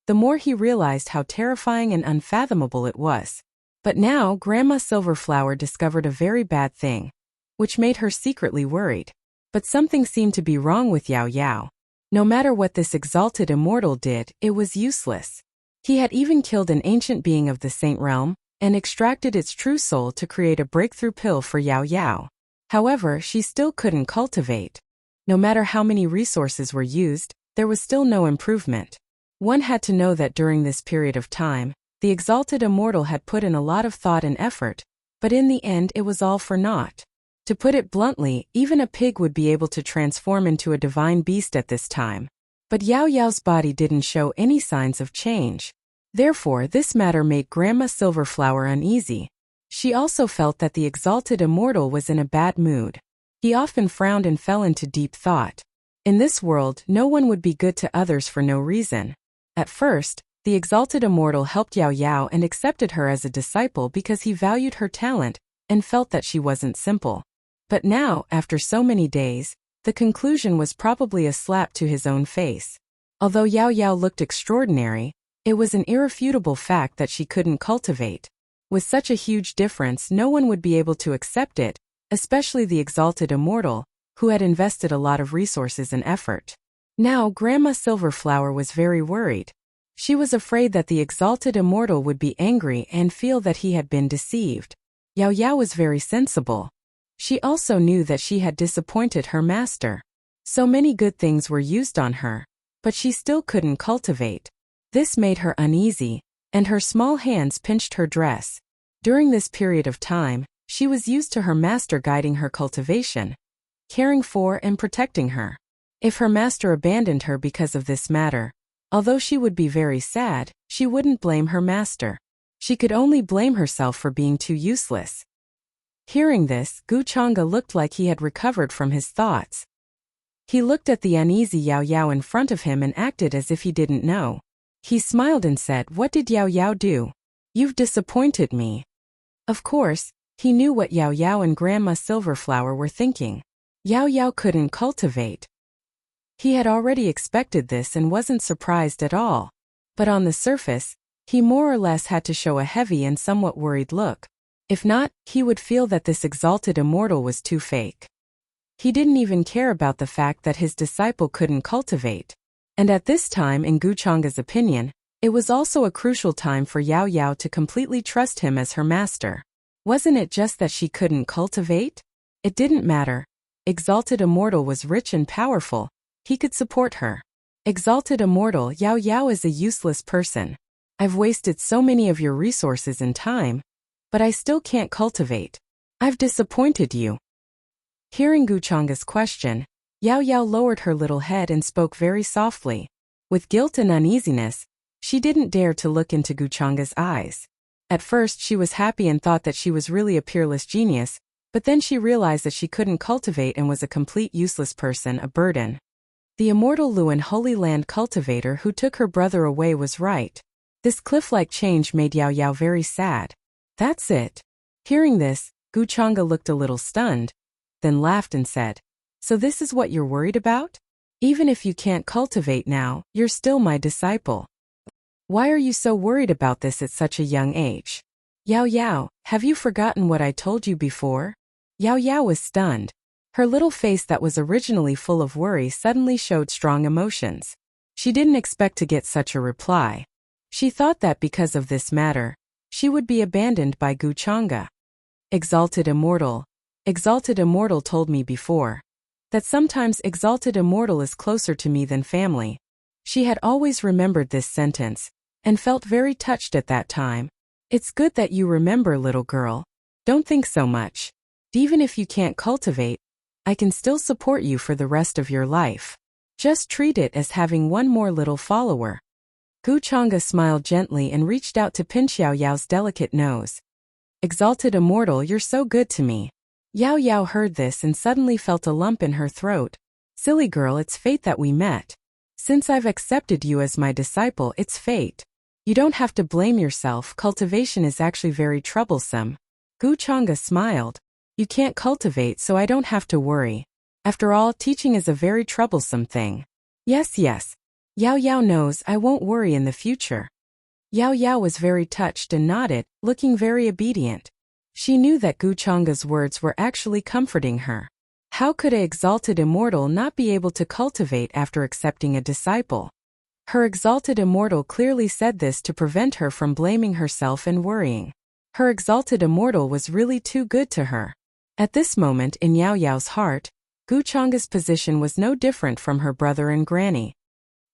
the more he realized how terrifying and unfathomable it was. But now, Grandma Silverflower discovered a very bad thing, which made her secretly worried. But something seemed to be wrong with Yao Yao. No matter what this exalted immortal did, it was useless. He had even killed an ancient being of the Saint Realm, and extracted its true soul to create a breakthrough pill for Yao Yao. However, she still couldn't cultivate. No matter how many resources were used, there was still no improvement. One had to know that during this period of time, the exalted immortal had put in a lot of thought and effort, but in the end it was all for naught. To put it bluntly, even a pig would be able to transform into a divine beast at this time. But Yao Yao's body didn't show any signs of change. Therefore, this matter made Grandma Silverflower uneasy. She also felt that the exalted immortal was in a bad mood. He often frowned and fell into deep thought. In this world, no one would be good to others for no reason. At first, the exalted immortal helped Yao Yao and accepted her as a disciple because he valued her talent and felt that she wasn't simple. But now, after so many days, the conclusion was probably a slap to his own face. Although Yao Yao looked extraordinary, it was an irrefutable fact that she couldn't cultivate. With such a huge difference, no one would be able to accept it, especially the exalted immortal, who had invested a lot of resources and effort. Now, Grandma Silverflower was very worried. She was afraid that the exalted immortal would be angry and feel that he had been deceived. Yao Yao was very sensible. She also knew that she had disappointed her master. So many good things were used on her, but she still couldn't cultivate. This made her uneasy, and her small hands pinched her dress. During this period of time, she was used to her master guiding her cultivation, caring for and protecting her. If her master abandoned her because of this matter, although she would be very sad, she wouldn't blame her master. She could only blame herself for being too useless. Hearing this, Gu Chang'e looked like he had recovered from his thoughts. He looked at the uneasy Yao Yao in front of him and acted as if he didn't know. He smiled and said, "What did Yao Yao do? You've disappointed me." Of course, he knew what Yao Yao and Grandma Silverflower were thinking. Yao Yao couldn't cultivate. He had already expected this and wasn't surprised at all. But on the surface, he more or less had to show a heavy and somewhat worried look. If not, he would feel that this exalted immortal was too fake. He didn't even care about the fact that his disciple couldn't cultivate. And at this time, in Gu Chang'e's opinion, it was also a crucial time for Yao Yao to completely trust him as her master. Wasn't it just that she couldn't cultivate? It didn't matter. Exalted immortal was rich and powerful. He could support her. Exalted immortal, Yao Yao is a useless person. I've wasted so many of your resources and time, but I still can't cultivate. I've disappointed you. Hearing Gu Chang'e's question, Yao Yao lowered her little head and spoke very softly. With guilt and uneasiness, she didn't dare to look into Gu Chang'e's eyes. At first she was happy and thought that she was really a peerless genius, but then she realized that she couldn't cultivate and was a complete useless person, a burden. The immortal Luan Holy Land cultivator who took her brother away was right. This cliff-like change made Yao Yao very sad. That's it. Hearing this, Gu Chang'e looked a little stunned, then laughed and said, "So this is what you're worried about? Even if you can't cultivate now, you're still my disciple. Why are you so worried about this at such a young age? Yao Yao, have you forgotten what I told you before?" Yao Yao was stunned. Her little face that was originally full of worry suddenly showed strong emotions. She didn't expect to get such a reply. She thought that because of this matter, she would be abandoned by Gu Chang'e. Exalted Immortal told me before that sometimes Exalted Immortal is closer to me than family. She had always remembered this sentence, and felt very touched at that time. It's good that you remember, little girl. Don't think so much. Even if you can't cultivate, I can still support you for the rest of your life. Just treat it as having one more little follower. Gu Chang'e smiled gently and reached out to pinch Yao Yao's delicate nose. Exalted Immortal, you're so good to me. Yao Yao heard this and suddenly felt a lump in her throat. Silly girl, it's fate that we met. Since I've accepted you as my disciple, it's fate. You don't have to blame yourself. Cultivation is actually very troublesome. Gu Chang'e smiled. You can't cultivate, so I don't have to worry. After all, teaching is a very troublesome thing. Yes. Yao Yao knows I won't worry in the future. Yao Yao was very touched and nodded, looking very obedient. She knew that Gu Chang'e's words were actually comforting her. How could an exalted immortal not be able to cultivate after accepting a disciple? Her exalted immortal clearly said this to prevent her from blaming herself and worrying. Her exalted immortal was really too good to her. At this moment in Yao Yao's heart, Gu Chang'e's position was no different from her brother and granny.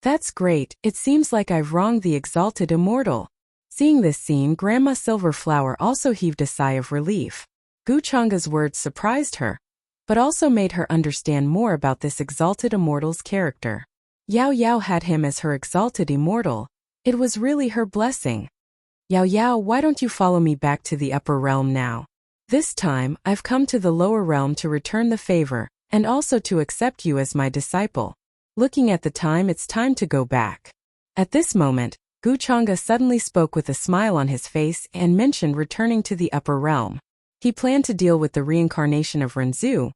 That's great, it seems like I've wronged the exalted immortal. Seeing this scene, Grandma Silverflower also heaved a sigh of relief. Gu Chang'e's words surprised her, but also made her understand more about this exalted immortal's character. Yao Yao had him as her exalted immortal. It was really her blessing. Yao Yao, why don't you follow me back to the upper realm now? This time, I've come to the lower realm to return the favor, and also to accept you as my disciple. Looking at the time, it's time to go back. At this moment, Gu Chang'e suddenly spoke with a smile on his face and mentioned returning to the upper realm. He planned to deal with the reincarnation of Renzu,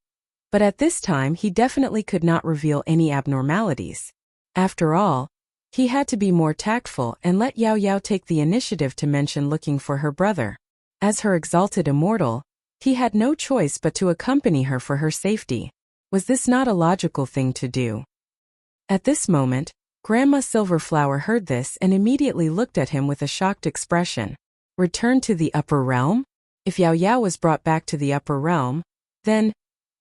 but at this time he definitely could not reveal any abnormalities. After all, he had to be more tactful and let Yao Yao take the initiative to mention looking for her brother. As her exalted immortal, he had no choice but to accompany her for her safety. Was this not a logical thing to do? At this moment, Grandma Silverflower heard this and immediately looked at him with a shocked expression. Return to the upper realm? If Yao Yao was brought back to the upper realm, then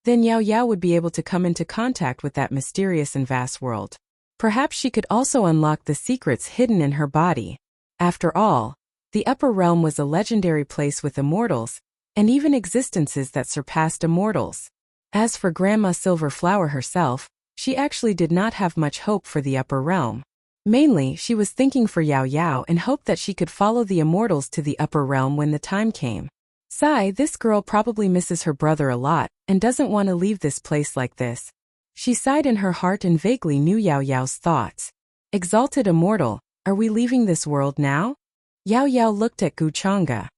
Yao Yao would be able to come into contact with that mysterious and vast world. Perhaps she could also unlock the secrets hidden in her body. After all, the upper realm was a legendary place with immortals, and even existences that surpassed immortals. As for Grandma Silverflower herself, she actually did not have much hope for the upper realm. Mainly, she was thinking for Yao Yao and hoped that she could follow the immortals to the upper realm when the time came. Sigh, this girl probably misses her brother a lot and doesn't want to leave this place like this. She sighed in her heart and vaguely knew Yao Yao's thoughts. Exalted immortal, are we leaving this world now? Yao Yao looked at Guchanga.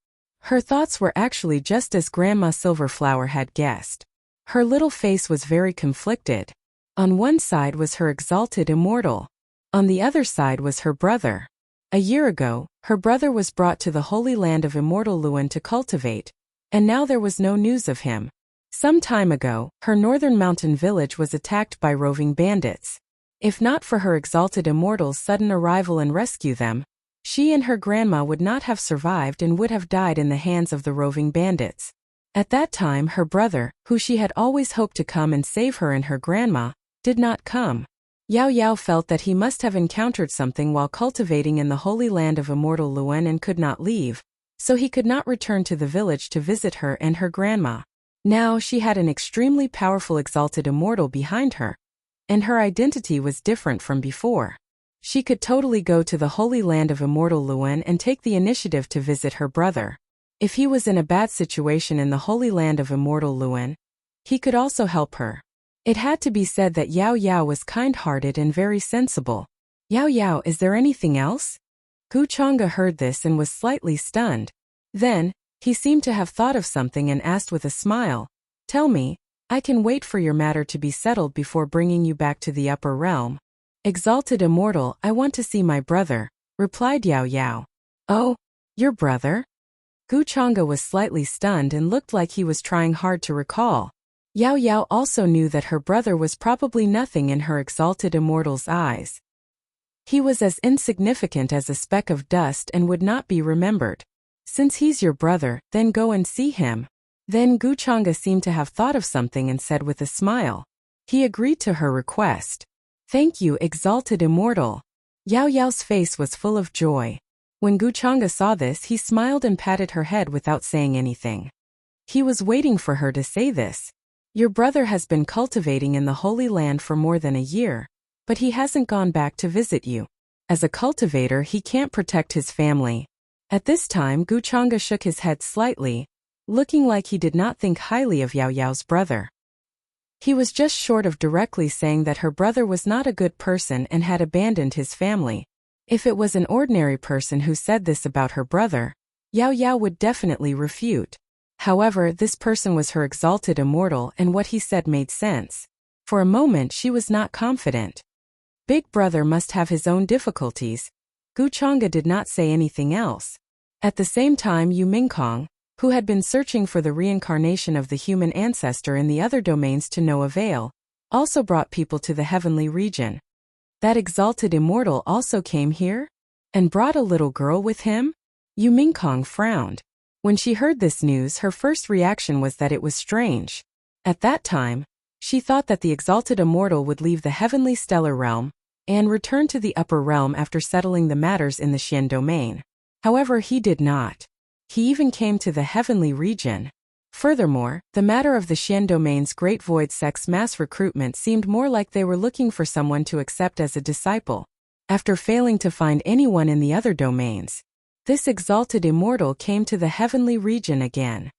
Her thoughts were actually just as Grandma Silverflower had guessed. Her little face was very conflicted. On one side was her exalted immortal. On the other side was her brother. A year ago, her brother was brought to the holy land of immortal Luan to cultivate, and now there was no news of him. Some time ago, her northern mountain village was attacked by roving bandits. If not for her exalted immortal's sudden arrival and rescue them, she and her grandma would not have survived and would have died in the hands of the roving bandits. At that time, her brother, who she had always hoped to come and save her and her grandma, did not come. Yao Yao felt that he must have encountered something while cultivating in the holy land of immortal Luan and could not leave, so he could not return to the village to visit her and her grandma. Now she had an extremely powerful exalted immortal behind her, and her identity was different from before. She could totally go to the holy land of immortal Luan and take the initiative to visit her brother. If he was in a bad situation in the holy land of immortal Luan, he could also help her. It had to be said that Yao Yao was kind-hearted and very sensible. Yao Yao, is there anything else? Guchanga heard this and was slightly stunned. Then, he seemed to have thought of something and asked with a smile, tell me, I can wait for your matter to be settled before bringing you back to the upper realm. Exalted immortal, I want to see my brother, replied Yao Yao. Oh, your brother? Guchanga was slightly stunned and looked like he was trying hard to recall. Yao Yao also knew that her brother was probably nothing in her exalted immortal's eyes. He was as insignificant as a speck of dust and would not be remembered. Since he's your brother, then go and see him. Then Guchanga seemed to have thought of something and said with a smile. He agreed to her request. Thank you, exalted immortal. Yao Yao's face was full of joy. When Guchanga saw this, he smiled and patted her head without saying anything. He was waiting for her to say this. Your brother has been cultivating in the Holy Land for more than a year, but he hasn't gone back to visit you. As a cultivator, he can't protect his family. At this time, Guchanga shook his head slightly, looking like he did not think highly of Yao Yao's brother. He was just short of directly saying that her brother was not a good person and had abandoned his family. If it was an ordinary person who said this about her brother, Yao Yao would definitely refute. However, this person was her exalted immortal and what he said made sense. For a moment she was not confident. Big brother must have his own difficulties. Guchanga did not say anything else. At the same time, Yu Mingkong, who had been searching for the reincarnation of the human ancestor in the other domains to no avail, also brought people to the heavenly region. That exalted immortal also came here? And brought a little girl with him? Yu Mingkong frowned. When she heard this news, her first reaction was that it was strange. At that time, she thought that the exalted immortal would leave the heavenly stellar realm and return to the upper realm after settling the matters in the Xian domain. However, he did not. He even came to the heavenly region. Furthermore, the matter of the Xian domain's great void sex mass recruitment seemed more like they were looking for someone to accept as a disciple. After failing to find anyone in the other domains, this exalted immortal came to the heavenly region again.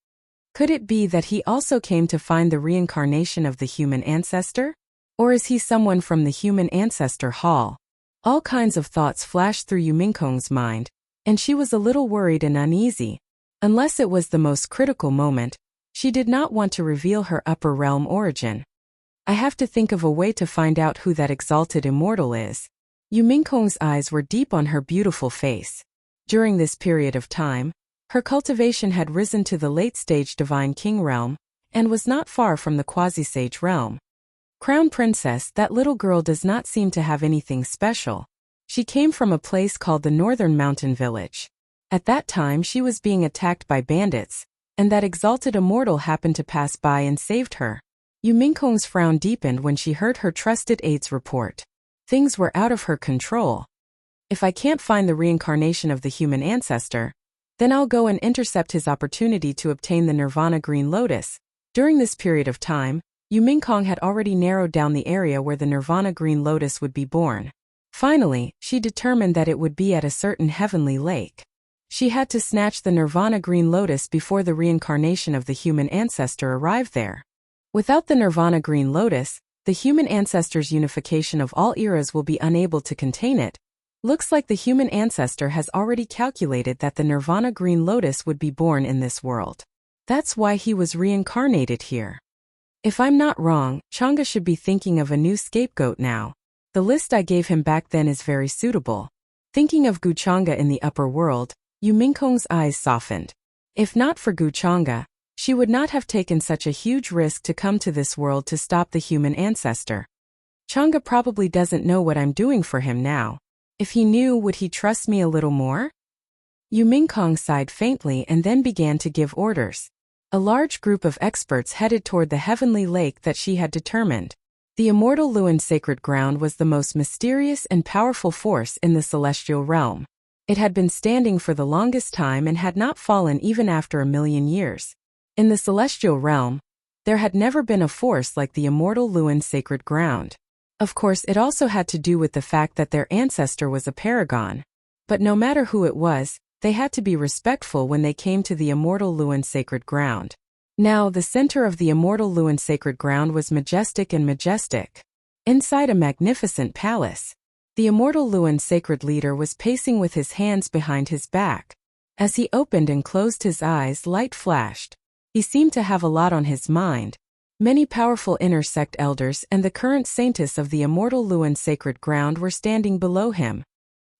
Could it be that he also came to find the reincarnation of the human ancestor? Or is he someone from the human ancestor hall? All kinds of thoughts flashed through Yu Mingkong's mind, and she was a little worried and uneasy. Unless it was the most critical moment, she did not want to reveal her upper realm origin. I have to think of a way to find out who that exalted immortal is. Yu Mingkong's eyes were deep on her beautiful face. During this period of time, her cultivation had risen to the late-stage divine king realm, and was not far from the quasi-sage realm. Crown Princess, that little girl does not seem to have anything special. She came from a place called the Northern Mountain Village. At that time she was being attacked by bandits, and that exalted immortal happened to pass by and saved her. Yu Mingkong's frown deepened when she heard her trusted aide's report. Things were out of her control. If I can't find the reincarnation of the human ancestor, then I'll go and intercept his opportunity to obtain the Nirvana Green Lotus. During this period of time, Yu Mingkong had already narrowed down the area where the Nirvana Green Lotus would be born. Finally, she determined that it would be at a certain heavenly lake. She had to snatch the Nirvana Green Lotus before the reincarnation of the human ancestor arrived there. Without the Nirvana Green Lotus, the human ancestor's unification of all eras will be unable to contain it. Looks like the human ancestor has already calculated that the Nirvana Green Lotus would be born in this world. That's why he was reincarnated here. If I'm not wrong, Chang'e should be thinking of a new scapegoat now. The list I gave him back then is very suitable. Thinking of Gu Chang'e in the upper world, Yu Mingkong's eyes softened. If not for Gu Chang'e, she would not have taken such a huge risk to come to this world to stop the human ancestor. Chang'e probably doesn't know what I'm doing for him now. If he knew, would he trust me a little more? Yu Mingkong sighed faintly and then began to give orders. A large group of experts headed toward the heavenly lake that she had determined. The immortal Luan sacred ground was the most mysterious and powerful force in the celestial realm. It had been standing for the longest time and had not fallen even after 1,000,000 years. In the celestial realm, there had never been a force like the immortal Luan sacred ground. Of course, it also had to do with the fact that their ancestor was a paragon. But no matter who it was, they had to be respectful when they came to the immortal Luan sacred ground. Now, the center of the immortal Luan sacred ground was majestic and majestic. Inside a magnificent palace, the immortal Luan sacred leader was pacing with his hands behind his back. As he opened and closed his eyes, light flashed. He seemed to have a lot on his mind. Many powerful inner sect elders and the current saintess of the immortal Luan sacred ground were standing below him.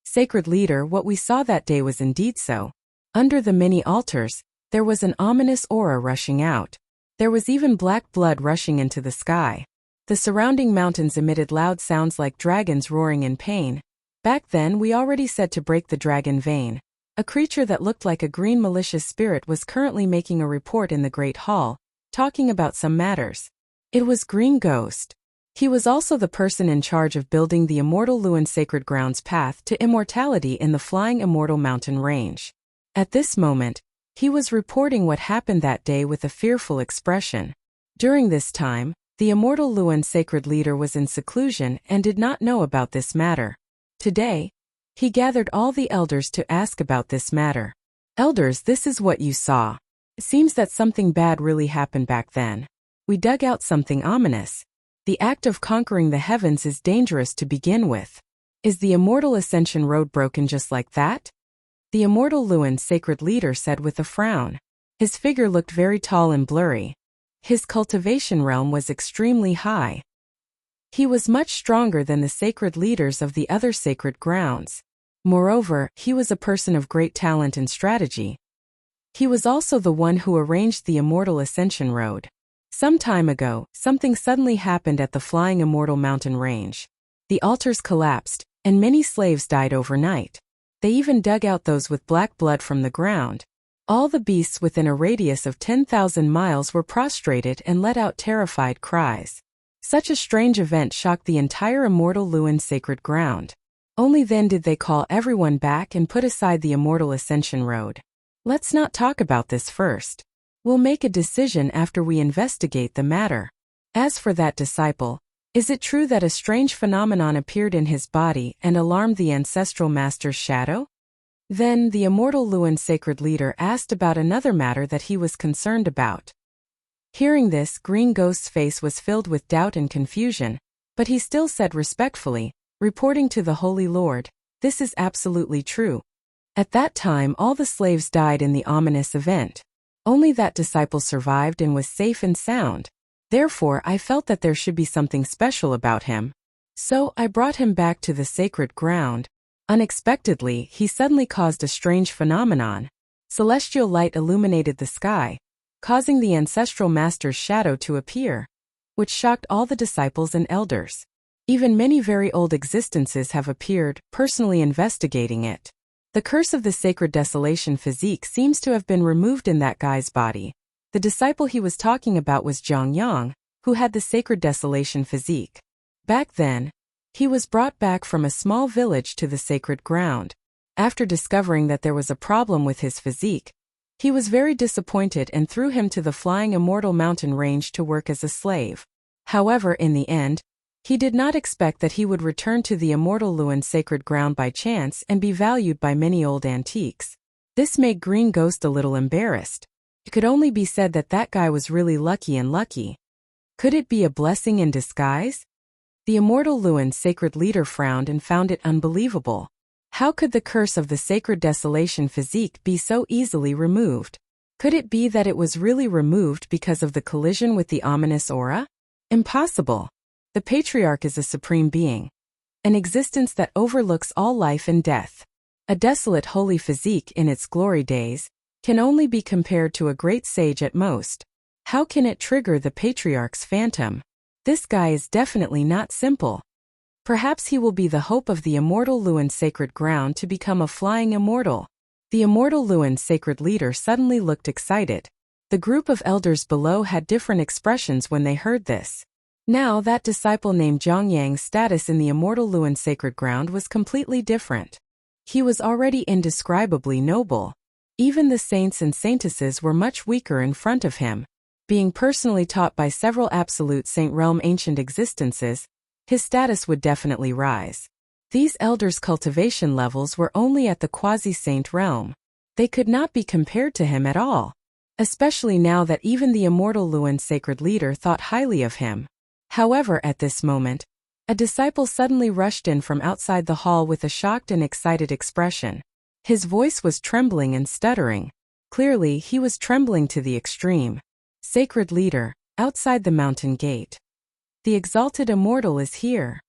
Sacred leader, what we saw that day was indeed so. Under the many altars, there was an ominous aura rushing out. There was even black blood rushing into the sky. The surrounding mountains emitted loud sounds like dragons roaring in pain. Back then we already said to break the dragon vein. A creature that looked like a green malicious spirit was currently making a report in the Great Hall, talking about some matters. It was Green Ghost. He was also the person in charge of building the immortal Luan sacred ground's path to immortality in the flying immortal mountain range. At this moment, he was reporting what happened that day with a fearful expression. During this time, the immortal Luan sacred leader was in seclusion and did not know about this matter. Today, he gathered all the elders to ask about this matter. Elders, this is what you saw. It seems that something bad really happened back then. We dug out something ominous. The act of conquering the heavens is dangerous to begin with. Is the immortal ascension road broken just like that? The immortal Luan sacred leader said with a frown. His figure looked very tall and blurry. His cultivation realm was extremely high. He was much stronger than the sacred leaders of the other sacred grounds. Moreover, he was a person of great talent and strategy. He was also the one who arranged the immortal ascension road. Some time ago, something suddenly happened at the flying immortal mountain range. The altars collapsed, and many slaves died overnight. They even dug out those with black blood from the ground. All the beasts within a radius of 10,000 miles were prostrated and let out terrified cries. Such a strange event shocked the entire immortal Luan sacred ground. Only then did they call everyone back and put aside the immortal ascension road. Let's not talk about this first. We'll make a decision after we investigate the matter. As for that disciple, is it true that a strange phenomenon appeared in his body and alarmed the ancestral master's shadow? Then the immortal Luan sacred leader asked about another matter that he was concerned about. Hearing this, Green Ghost's face was filled with doubt and confusion, but he still said respectfully, reporting to the Holy Lord, "This is absolutely true. At that time all the slaves died in the ominous event. Only that disciple survived and was safe and sound. Therefore I felt that there should be something special about him. So I brought him back to the sacred ground. Unexpectedly, he suddenly caused a strange phenomenon. Celestial light illuminated the sky, causing the ancestral master's shadow to appear. which shocked all the disciples and elders. Even many very old existences have appeared, personally investigating it. The curse of the sacred desolation physique seems to have been removed in that guy's body. The disciple he was talking about was Zhang Yang, who had the sacred desolation physique. Back then, he was brought back from a small village to the sacred ground. After discovering that there was a problem with his physique, he was very disappointed and threw him to the flying immortal mountain range to work as a slave. However, in the end, he did not expect that he would return to the immortal Luan sacred ground by chance and be valued by many old antiques. This made Green Ghost a little embarrassed. It could only be said that that guy was really lucky. Could it be a blessing in disguise? The immortal Luan sacred leader frowned and found it unbelievable. How could the curse of the sacred desolation physique be so easily removed? Could it be that it was really removed because of the collision with the ominous aura? Impossible. The patriarch is a supreme being, an existence that overlooks all life and death. A desolate holy physique in its glory days can only be compared to a great sage at most. How can it trigger the patriarch's phantom? This guy is definitely not simple. Perhaps he will be the hope of the immortal Luan sacred ground to become a flying immortal. The immortal Luan sacred leader suddenly looked excited. The group of elders below had different expressions when they heard this. Now that disciple named Zhang Yang's status in the immortal Luan sacred ground was completely different. He was already indescribably noble. Even the saints and saintesses were much weaker in front of him. Being personally taught by several absolute saint realm ancient existences, his status would definitely rise. These elders' cultivation levels were only at the quasi-saint realm. They could not be compared to him at all, especially now that even the immortal Luan sacred leader thought highly of him. However, at this moment, a disciple suddenly rushed in from outside the hall with a shocked and excited expression. His voice was trembling and stuttering. Clearly, he was trembling to the extreme. Sacred leader, outside the mountain gate. The exalted immortal is here.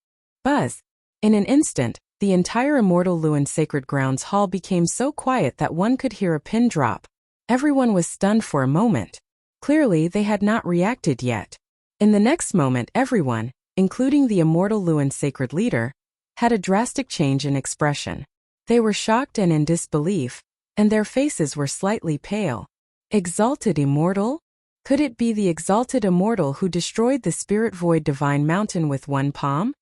Buzz. In an instant, the entire immortal Luan sacred grounds hall became so quiet that one could hear a pin drop. Everyone was stunned for a moment. Clearly, they had not reacted yet. In the next moment, everyone, including the immortal Luan sacred leader, had a drastic change in expression. They were shocked and in disbelief, and their faces were slightly pale. Exalted immortal? Could it be the exalted immortal who destroyed the spirit void divine mountain with one palm?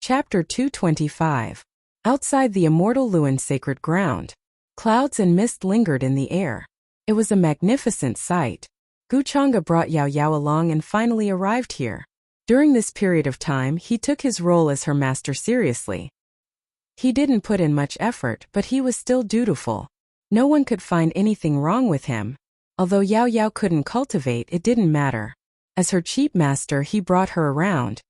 Chapter 225. Outside the immortal Luan sacred ground. Clouds and mist lingered in the air. It was a magnificent sight. Guchanga brought Yao Yao along and finally arrived here. During this period of time, he took his role as her master seriously. He didn't put in much effort, but he was still dutiful. No one could find anything wrong with him. Although Yao Yao couldn't cultivate, it didn't matter. As her chief master, he brought her around.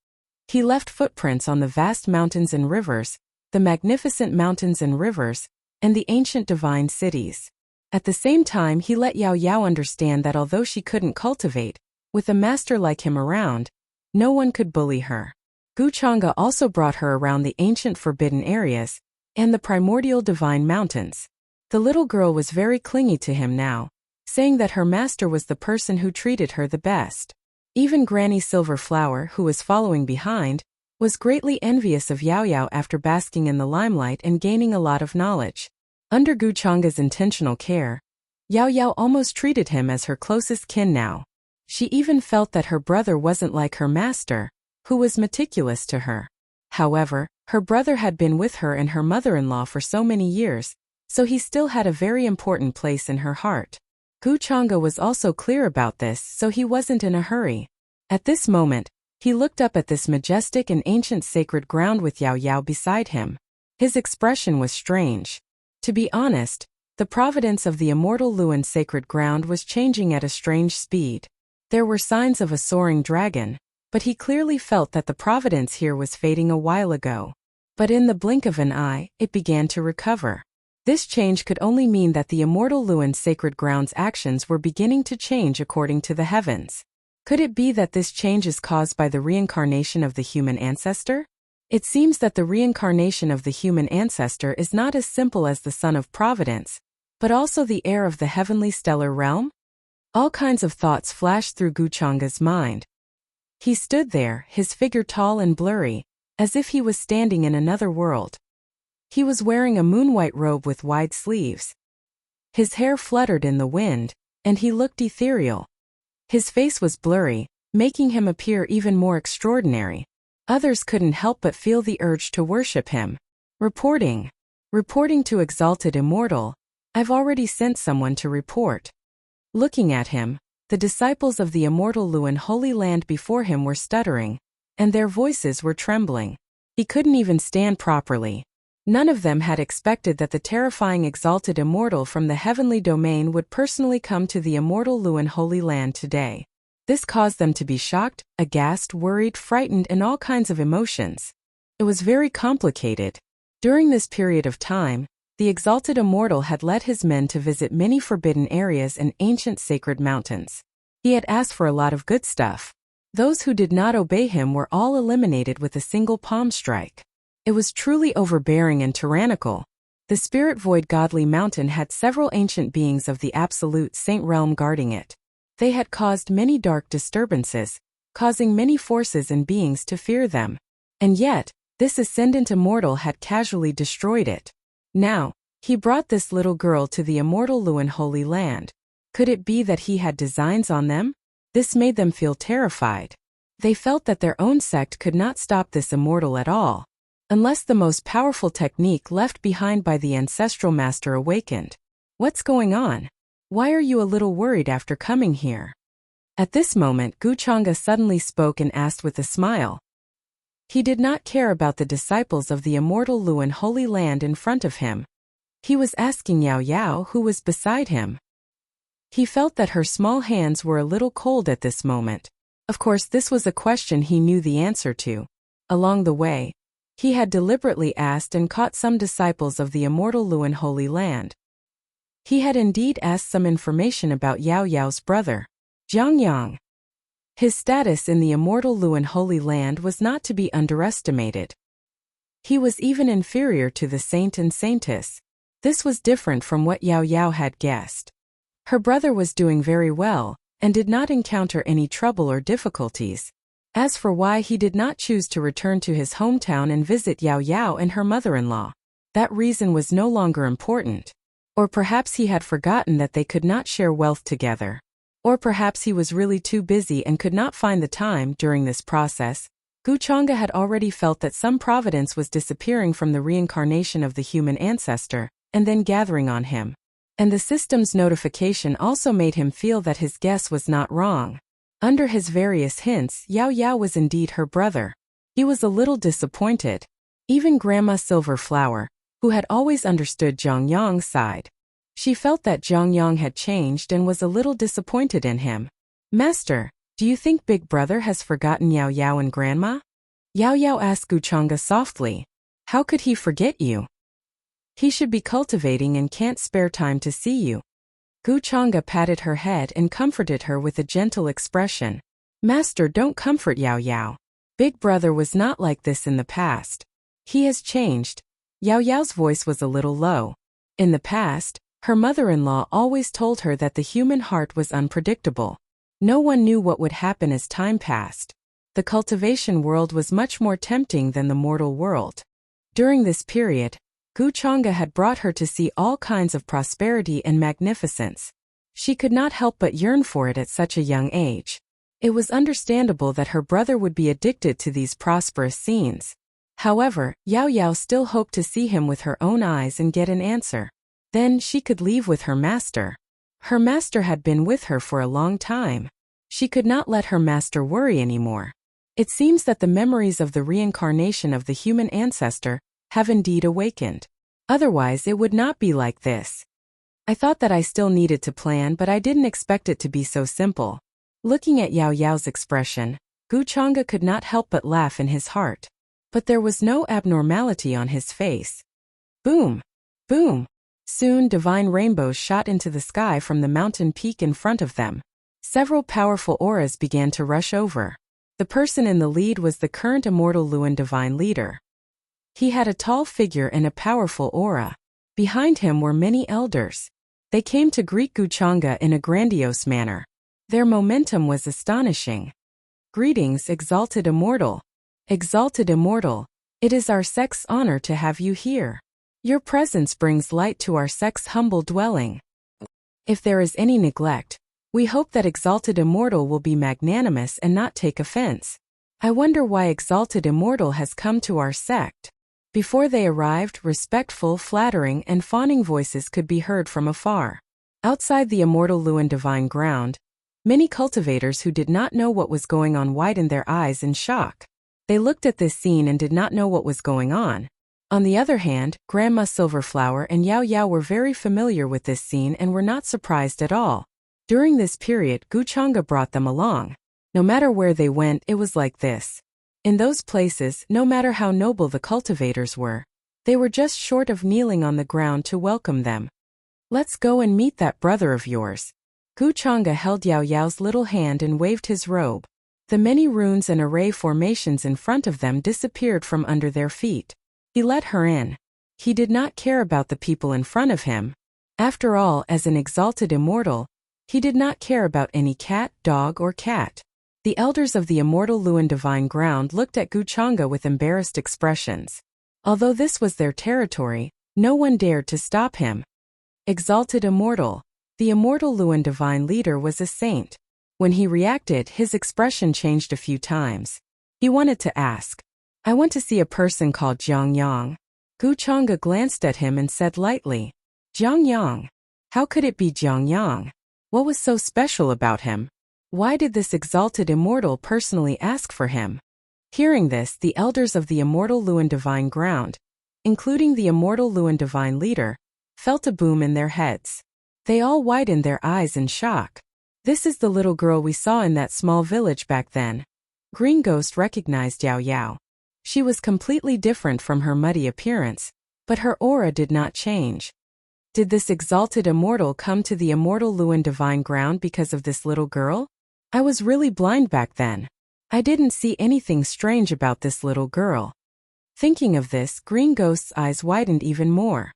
He left footprints on the vast mountains and rivers, the magnificent mountains and rivers, and the ancient divine cities. At the same time, he let Yao Yao understand that although she couldn't cultivate, with a master like him around, no one could bully her. Guchanga also brought her around the ancient forbidden areas and the primordial divine mountains. The little girl was very clingy to him now, saying that her master was the person who treated her the best. Even Granny Silverflower, who was following behind, was greatly envious of Yao Yao after basking in the limelight and gaining a lot of knowledge. Under Guchanga's intentional care, Yao Yao almost treated him as her closest kin now. She even felt that her brother wasn't like her master, who was meticulous to her. However, her brother had been with her and her mother-in-law for so many years, so he still had a very important place in her heart. Guchanga was also clear about this, so he wasn't in a hurry. At this moment, he looked up at this majestic and ancient sacred ground with Yao Yao beside him. His expression was strange. To be honest, the providence of the immortal Luan sacred ground was changing at a strange speed. There were signs of a soaring dragon, but he clearly felt that the providence here was fading a while ago. But in the blink of an eye, it began to recover. This change could only mean that the immortal Luan sacred ground's actions were beginning to change according to the heavens. Could it be that this change is caused by the reincarnation of the human ancestor? It seems that the reincarnation of the human ancestor is not as simple as the Son of Providence, but also the heir of the heavenly stellar realm? All kinds of thoughts flashed through Guchanga's mind. He stood there, his figure tall and blurry, as if he was standing in another world. He was wearing a moon-white robe with wide sleeves. His hair fluttered in the wind, and he looked ethereal. His face was blurry, making him appear even more extraordinary. Others couldn't help but feel the urge to worship him. Reporting to Exalted Immortal. I've already sent someone to report. Looking at him, the disciples of the immortal Luan Holy Land before him were stuttering, and their voices were trembling. He couldn't even stand properly. None of them had expected that the terrifying Exalted Immortal from the heavenly domain would personally come to the immortal Luan Holy Land today. This caused them to be shocked, aghast, worried, frightened, and all kinds of emotions. It was very complicated. During this period of time, the Exalted Immortal had led his men to visit many forbidden areas and ancient sacred mountains. He had asked for a lot of good stuff. Those who did not obey him were all eliminated with a single palm strike. It was truly overbearing and tyrannical. The Spirit Void Godly Mountain had several ancient beings of the Absolute Saint Realm guarding it. They had caused many dark disturbances, causing many forces and beings to fear them. And yet, this ascendant immortal had casually destroyed it. Now, he brought this little girl to the immortal Luan Holy Land. Could it be that he had designs on them? This made them feel terrified. They felt that their own sect could not stop this immortal at all, unless the most powerful technique left behind by the ancestral master awakened. What's going on? Why are you a little worried after coming here? At this moment, Guchanga suddenly spoke and asked with a smile. He did not care about the disciples of the immortal Luan Holy Land in front of him. He was asking Yao Yao, who was beside him. He felt that her small hands were a little cold at this moment. Of course, this was a question he knew the answer to. Along the way, he had deliberately asked and caught some disciples of the immortal Luan Holy Land. He had indeed asked some information about Yao Yao's brother, Jiang Yang. His status in the immortal Luan Holy Land was not to be underestimated. He was even inferior to the saint and saintess. This was different from what Yao Yao had guessed. Her brother was doing very well, and did not encounter any trouble or difficulties. As for why he did not choose to return to his hometown and visit Yao Yao and her mother-in-law, that reason was no longer important. Or perhaps he had forgotten that they could not share wealth together. Or perhaps he was really too busy and could not find the time. During this process, Guchanga had already felt that some providence was disappearing from the reincarnation of the human ancestor, and then gathering on him. And the system's notification also made him feel that his guess was not wrong. Under his various hints, Yao Yao was indeed her brother. He was a little disappointed. Even Grandma Silverflower, who had always understood Zhang Yang's side. She felt that Zhang Yang had changed and was a little disappointed in him. Master, do you think Big Brother has forgotten Yao Yao and Grandma? Yao Yao asked Guchanga softly. How could he forget you? He should be cultivating and can't spare time to see you. Guchanga patted her head and comforted her with a gentle expression. Master, don't comfort Yao Yao. Big Brother was not like this in the past. He has changed. Yao Yao's voice was a little low. In the past, her mother-in-law always told her that the human heart was unpredictable. No one knew what would happen as time passed. The cultivation world was much more tempting than the mortal world. During this period, Guchanga had brought her to see all kinds of prosperity and magnificence. She could not help but yearn for it at such a young age. It was understandable that her brother would be addicted to these prosperous scenes. However, Yao Yao still hoped to see him with her own eyes and get an answer. Then she could leave with her master. Her master had been with her for a long time. She could not let her master worry anymore. It seems that the memories of the reincarnation of the human ancestor have indeed awakened. Otherwise it would not be like this. I thought that I still needed to plan, but I didn't expect it to be so simple. Looking at Yao Yao's expression, Guchanga could not help but laugh in his heart. But there was no abnormality on his face. Boom! Boom! Soon divine rainbows shot into the sky from the mountain peak in front of them. Several powerful auras began to rush over. The person in the lead was the current immortal Luan divine leader. He had a tall figure and a powerful aura. Behind him were many elders. They came to greet Guchanga in a grandiose manner. Their momentum was astonishing. Greetings, exalted immortal. Exalted immortal, it is our sect's honor to have you here. Your presence brings light to our sect's humble dwelling. If there is any neglect, we hope that exalted immortal will be magnanimous and not take offense. I wonder why exalted immortal has come to our sect. Before they arrived, respectful, flattering, and fawning voices could be heard from afar. Outside the immortal Luan divine ground, many cultivators who did not know what was going on widened their eyes in shock. They looked at this scene and did not know what was going on. On the other hand, Grandma Silverflower and Yao Yao were very familiar with this scene and were not surprised at all. During this period, Guchanga brought them along. No matter where they went, it was like this. In those places, no matter how noble the cultivators were, they were just short of kneeling on the ground to welcome them. Let's go and meet that brother of yours. Guchanga held Yao Yao's little hand and waved his robe. The many runes and array formations in front of them disappeared from under their feet. He let her in. He did not care about the people in front of him. After all, as an exalted immortal, he did not care about any cat, dog, or cat. The elders of the immortal Luan divine ground looked at Guchanga with embarrassed expressions. Although this was their territory, no one dared to stop him. Exalted immortal. The immortal Luan divine leader was a saint. When he reacted, his expression changed a few times. He wanted to ask, I want to see a person called Jiang Yang. Guchanga glanced at him and said lightly, Jiang Yang. How could it be Jiang Yang? What was so special about him? Why did this exalted immortal personally ask for him? Hearing this, the elders of the immortal Luan divine ground, including the immortal Luan divine leader, felt a boom in their heads. They all widened their eyes in shock. This is the little girl we saw in that small village back then. Green Ghost recognized Yao Yao. She was completely different from her muddy appearance, but her aura did not change. Did this exalted immortal come to the immortal Luan divine ground because of this little girl? I was really blind back then. I didn't see anything strange about this little girl. Thinking of this, Green Ghost's eyes widened even more.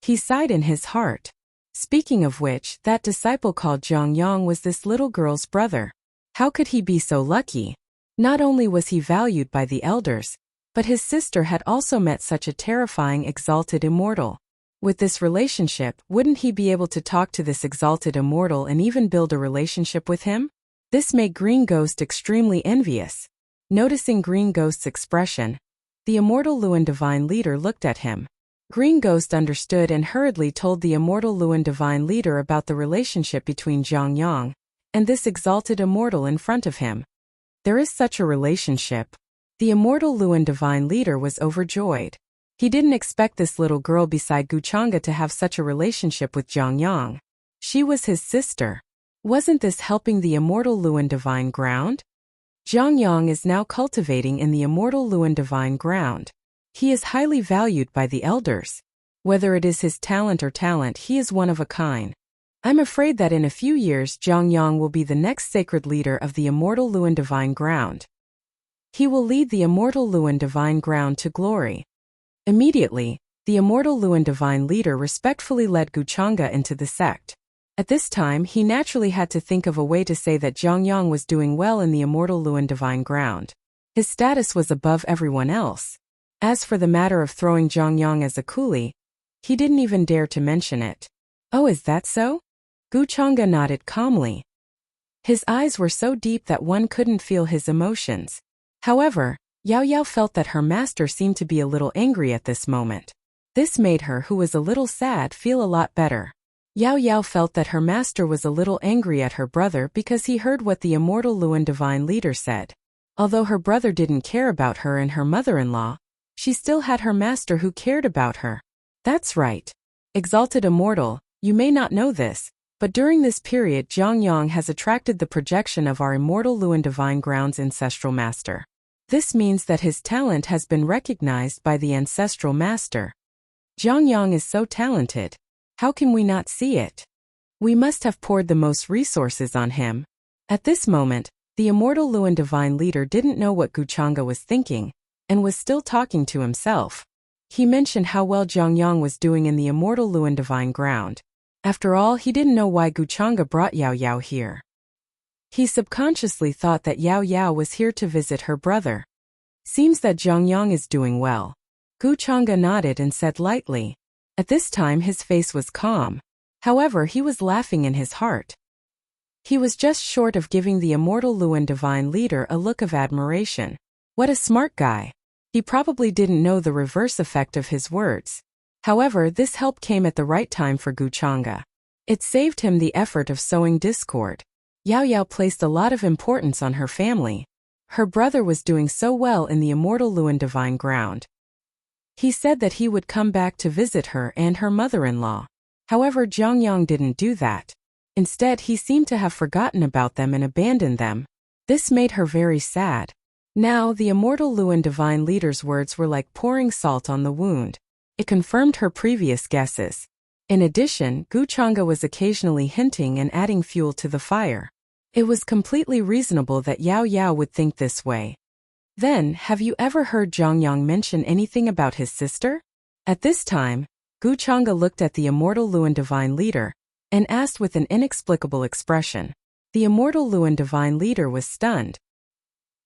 He sighed in his heart. Speaking of which, that disciple called Jiang Yang was this little girl's brother. How could he be so lucky? Not only was he valued by the elders, but his sister had also met such a terrifying exalted immortal. With this relationship, wouldn't he be able to talk to this exalted immortal and even build a relationship with him? This made Green Ghost extremely envious. Noticing Green Ghost's expression, the immortal Luan divine leader looked at him. Green Ghost understood and hurriedly told the immortal Luan divine leader about the relationship between Jiang Yang and this exalted immortal in front of him. There is such a relationship. The immortal Luan divine leader was overjoyed. He didn't expect this little girl beside Guchanga to have such a relationship with Jiang Yang. She was his sister. Wasn't this helping the immortal Luan divine ground? Jiang Yang is now cultivating in the immortal Luan divine ground. He is highly valued by the elders. Whether it is his talent or talent, he is one of a kind. I'm afraid that in a few years Jiang Yang will be the next sacred leader of the immortal Luan divine ground. He will lead the immortal Luan divine ground to glory. Immediately, the immortal Luan divine leader respectfully led Guchanga into the sect. At this time, he naturally had to think of a way to say that Jiang Yang was doing well in the immortal Luan divine ground. His status was above everyone else. As for the matter of throwing Jiang Yang as a coolie, he didn't even dare to mention it. Oh, is that so? Guchanga nodded calmly. His eyes were so deep that one couldn't feel his emotions. However, Yao Yao felt that her master seemed to be a little angry at this moment. This made her, who was a little sad, feel a lot better. Yao Yao felt that her master was a little angry at her brother because he heard what the immortal Luan divine leader said. Although her brother didn't care about her and her mother-in-law, she still had her master who cared about her. That's right. Exalted immortal, you may not know this, but during this period Jiang Yang has attracted the projection of our immortal Luan divine ground's ancestral master. This means that his talent has been recognized by the ancestral master. Jiang Yang is so talented. How can we not see it? We must have poured the most resources on him. At this moment, the immortal Luan divine leader didn't know what Guchanga was thinking, and was still talking to himself. He mentioned how well Jiang Yang was doing in the immortal Luan divine ground. After all, he didn't know why Guchanga brought Yao Yao here. He subconsciously thought that Yao Yao was here to visit her brother. Seems that Zhongyang is doing well. Guchanga nodded and said lightly. At this time his face was calm. However, he was laughing in his heart. He was just short of giving the immortal Luan divine leader a look of admiration. What a smart guy. He probably didn't know the reverse effect of his words. However, this help came at the right time for Guchanga. It saved him the effort of sowing discord. Yao Yao placed a lot of importance on her family. Her brother was doing so well in the immortal Luan divine ground. He said that he would come back to visit her and her mother-in-law. However, Zhongyang didn't do that. Instead, he seemed to have forgotten about them and abandoned them. This made her very sad. Now, the immortal Luan divine leader's words were like pouring salt on the wound. It confirmed her previous guesses. In addition, Guchanga was occasionally hinting and adding fuel to the fire. It was completely reasonable that Yao Yao would think this way. Then, have you ever heard Zhongyang mention anything about his sister? At this time, Guchanga looked at the immortal Luan divine leader and asked with an inexplicable expression. The immortal Luan divine leader was stunned.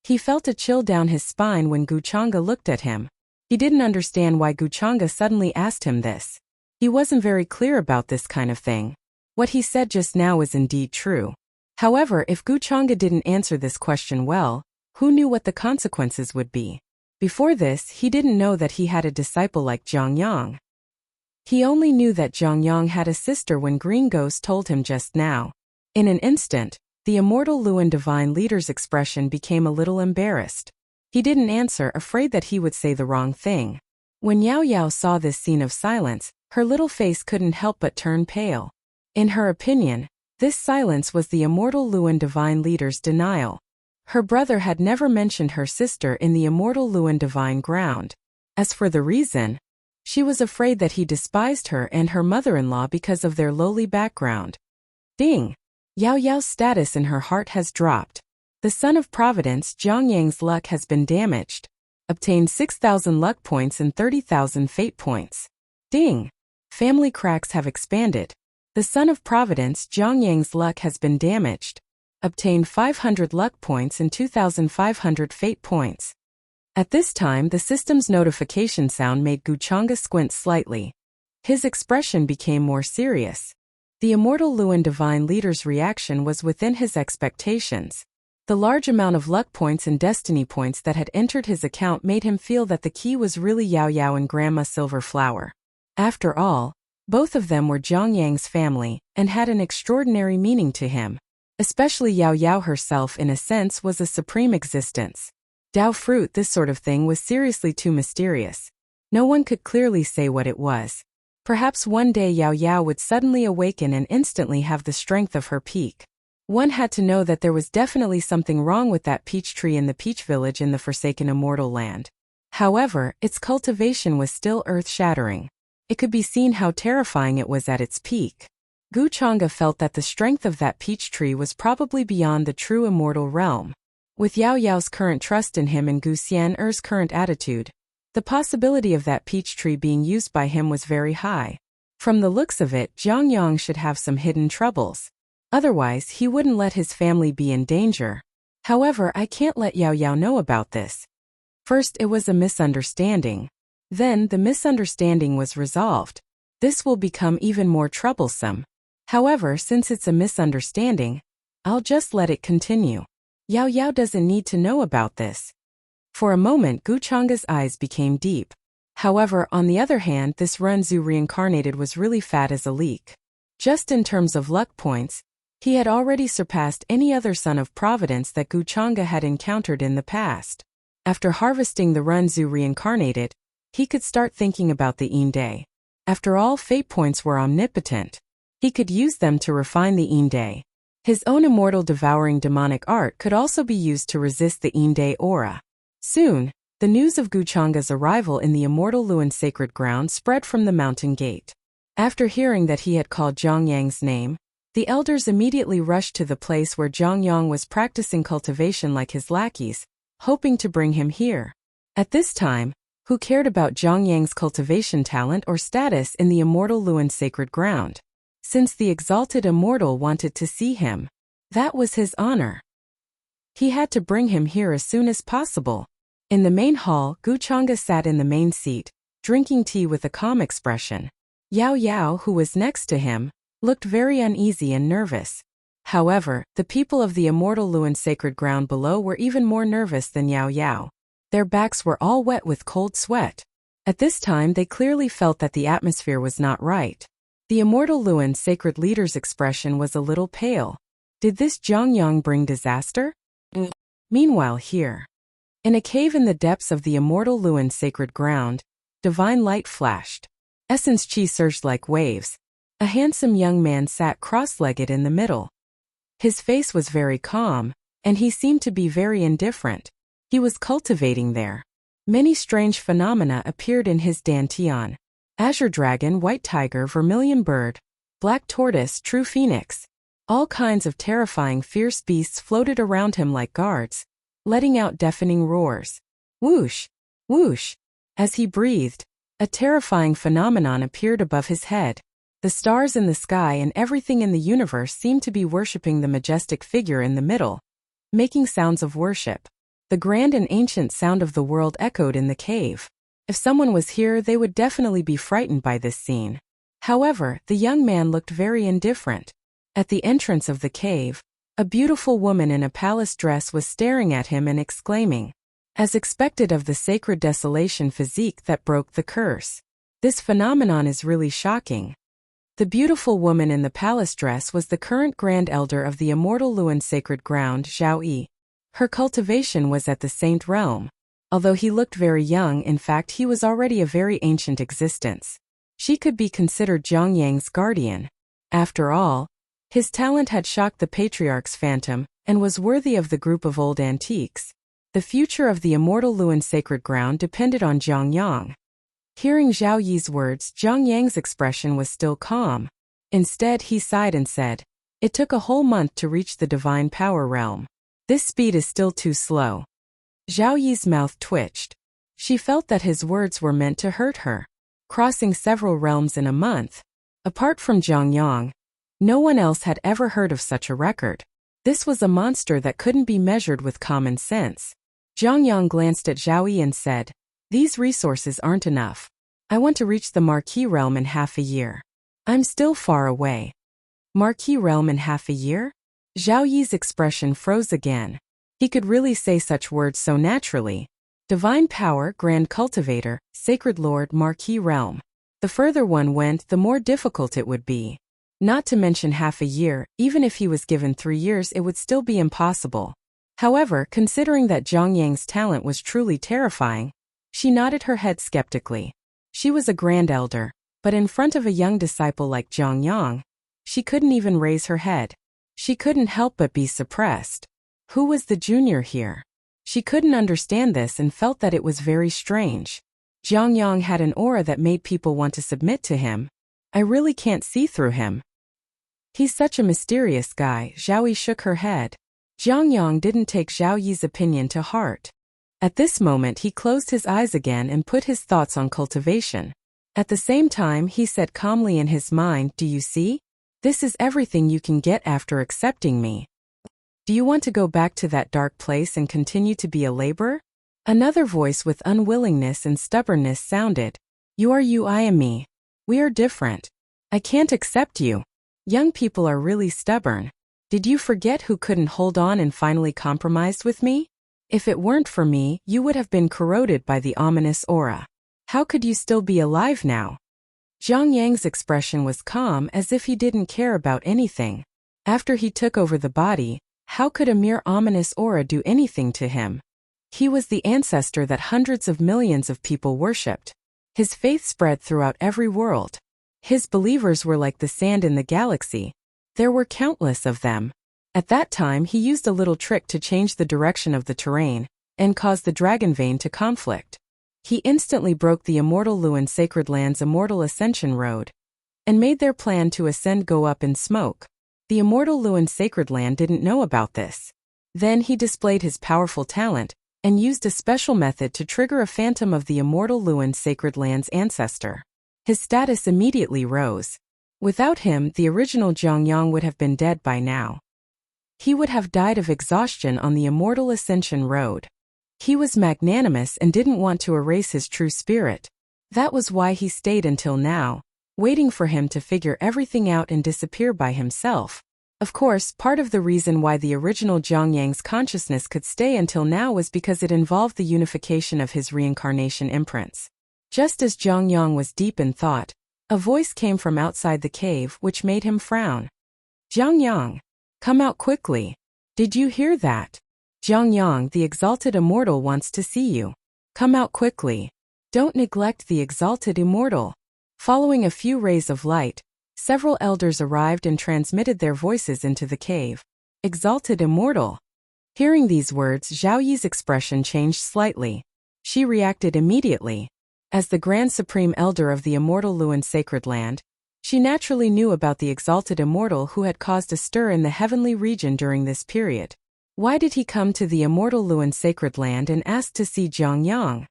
He felt a chill down his spine when Guchanga looked at him. He didn't understand why Guchanga suddenly asked him this. He wasn't very clear about this kind of thing. What he said just now was indeed true. However, if Guchanga didn't answer this question well, who knew what the consequences would be? Before this, he didn't know that he had a disciple like Zhongyang. He only knew that Zhongyang had a sister when Green Ghost told him just now. In an instant, the immortal Luan divine leader's expression became a little embarrassed. He didn't answer, afraid that he would say the wrong thing. When Yao Yao saw this scene of silence, her little face couldn't help but turn pale. In her opinion, this silence was the immortal Luan divine leader's denial. Her brother had never mentioned her sister in the immortal Luan divine ground. As for the reason, she was afraid that he despised her and her mother-in-law because of their lowly background. Ding! Yao Yao's status in her heart has dropped. The Son of Providence Zhongyang's luck has been damaged. Obtained 6,000 luck points and 30,000 fate points. Ding! Family cracks have expanded. The Son of Providence Zhongyang's luck has been damaged. Obtained 500 luck points and 2,500 fate points. At this time, the system's notification sound made Guchanga squint slightly. His expression became more serious. The immortal Luan divine leader's reaction was within his expectations. The large amount of luck points and destiny points that had entered his account made him feel that the key was really Yao Yao and Grandma Silverflower. After all, both of them were Zhongyang's family and had an extraordinary meaning to him. Especially Yao Yao herself, in a sense, was a supreme existence. Dao fruit, this sort of thing was seriously too mysterious. No one could clearly say what it was. Perhaps one day Yao Yao would suddenly awaken and instantly have the strength of her peak. One had to know that there was definitely something wrong with that peach tree in the peach village in the forsaken immortal land. However, its cultivation was still earth-shattering. It could be seen how terrifying it was at its peak. Guchanga felt that the strength of that peach tree was probably beyond the true immortal realm. With Yao Yao's current trust in him and Gu Xian'er's current attitude, the possibility of that peach tree being used by him was very high. From the looks of it, Zhongyang should have some hidden troubles. Otherwise, he wouldn't let his family be in danger. However, I can't let Yao Yao know about this. First, it was a misunderstanding. Then, the misunderstanding was resolved. This will become even more troublesome. However, since it's a misunderstanding, I'll just let it continue. Yao Yao doesn't need to know about this. For a moment, Guchanga's eyes became deep. However, on the other hand, this Renzu reincarnated was really fat as a leek. Just in terms of luck points, he had already surpassed any other Son of Providence that Guchanga had encountered in the past. After harvesting the Renzu reincarnated, he could start thinking about the Inde. After all, fate points were omnipotent. He could use them to refine the Inde. His own immortal devouring demonic art could also be used to resist the Inde aura. Soon, the news of Guchanga's arrival in the immortal Luan sacred ground spread from the mountain gate. After hearing that he had called Zhongyang's name, the elders immediately rushed to the place where Zhongyang was practicing cultivation like his lackeys, hoping to bring him here. At this time, who cared about Zhongyang's cultivation talent or status in the immortal Luan sacred ground? since the exalted immortal wanted to see him. That was his honor. He had to bring him here as soon as possible. In the main hall, Guchanga sat in the main seat, drinking tea with a calm expression. Yao Yao, who was next to him, looked very uneasy and nervous. However, the people of the immortal Luan sacred ground below were even more nervous than Yao Yao. Their backs were all wet with cold sweat. At this time they clearly felt that the atmosphere was not right. The immortal Luan sacred leader's expression was a little pale. Did this Zhongyang bring disaster? Meanwhile here, in a cave in the depths of the immortal Luan sacred ground, divine light flashed. Essence chi surged like waves. A handsome young man sat cross-legged in the middle. His face was very calm, and he seemed to be very indifferent. He was cultivating there. Many strange phenomena appeared in his dantian. Azure dragon, white tiger, vermilion bird, black tortoise, true phoenix. All kinds of terrifying fierce beasts floated around him like guards, letting out deafening roars. Whoosh! Whoosh! As he breathed, a terrifying phenomenon appeared above his head. The stars in the sky and everything in the universe seemed to be worshipping the majestic figure in the middle, making sounds of worship. The grand and ancient sound of the world echoed in the cave. If someone was here, they would definitely be frightened by this scene. However, the young man looked very indifferent. At the entrance of the cave, a beautiful woman in a palace dress was staring at him and exclaiming, as expected of the sacred desolation physique that broke the curse. This phenomenon is really shocking. The beautiful woman in the palace dress was the current Grand Elder of the immortal Luan sacred ground, Zhao Yi. Her cultivation was at the Saint Realm. Although he looked very young, in fact he was already a very ancient existence. She could be considered Zhongyang's guardian. After all, his talent had shocked the patriarch's phantom, and was worthy of the group of old antiques. The future of the immortal Luan sacred ground depended on Zhongyang. Hearing Zhao Yi's words, Zhongyang's expression was still calm. Instead, he sighed and said, "It took a whole month to reach the divine power realm. This speed is still too slow." Zhao Yi's mouth twitched. She felt that his words were meant to hurt her. Crossing several realms in a month. Apart from Zhongyang, no one else had ever heard of such a record. This was a monster that couldn't be measured with common sense. Zhongyang glanced at Zhao Yi and said, "These resources aren't enough. I want to reach the Marquis realm in half a year. I'm still far away." Marquis realm in half a year? Zhao Yi's expression froze again. He could really say such words so naturally. Divine power, Grand Cultivator, Sacred Lord, Marquis realm. The further one went, the more difficult it would be. Not to mention half a year, even if he was given 3 years it would still be impossible. However, considering that Zhongyang's talent was truly terrifying, she nodded her head skeptically. She was a Grand Elder, but in front of a young disciple like Zhongyang, she couldn't even raise her head. She couldn't help but be suppressed. Who was the junior here? She couldn't understand this and felt that it was very strange. Zhongyang had an aura that made people want to submit to him. I really can't see through him. He's such a mysterious guy. Zhao Yi shook her head. Zhongyang didn't take Zhao Yi's opinion to heart. At this moment he closed his eyes again and put his thoughts on cultivation. At the same time he said calmly in his mind, "Do you see? This is everything you can get after accepting me. Do you want to go back to that dark place and continue to be a laborer?" Another voice with unwillingness and stubbornness sounded. "You are you, I am me. We are different. I can't accept you. Young people are really stubborn. Did you forget who couldn't hold on and finally compromised with me? If it weren't for me, you would have been corroded by the ominous aura. How could you still be alive now?" Zhongyang's expression was calm, as if he didn't care about anything. After he took over the body, how could a mere ominous aura do anything to him? He was the ancestor that hundreds of millions of people worshipped. His faith spread throughout every world. His believers were like the sand in the galaxy. There were countless of them. At that time he used a little trick to change the direction of the terrain, and cause the dragon vein to conflict. He instantly broke the immortal Luan Sacred Land's immortal ascension road, and made their plan to ascend go up in smoke. The immortal Luan Sacred Land didn't know about this. Then he displayed his powerful talent, and used a special method to trigger a phantom of the immortal Luan Sacred Land's ancestor. His status immediately rose. Without him, the original Zhongyang would have been dead by now. He would have died of exhaustion on the immortal ascension road. He was magnanimous and didn't want to erase his true spirit. That was why he stayed until now, waiting for him to figure everything out and disappear by himself. Of course, part of the reason why the original Zhongyang's consciousness could stay until now was because it involved the unification of his reincarnation imprints. Just as Zhongyang was deep in thought, a voice came from outside the cave which made him frown. Zhongyang, come out quickly. Did you hear that? Zhongyang, the exalted immortal wants to see you. Come out quickly. Don't neglect the exalted immortal. Following a few rays of light, several elders arrived and transmitted their voices into the cave. Exalted immortal. Hearing these words, Zhao Yi's expression changed slightly. She reacted immediately. As the Grand Supreme Elder of the immortal Luan Sacred Land, she naturally knew about the exalted immortal who had caused a stir in the heavenly region during this period. Why did he come to the immortal Luan Sacred Land and ask to see Zhongyang?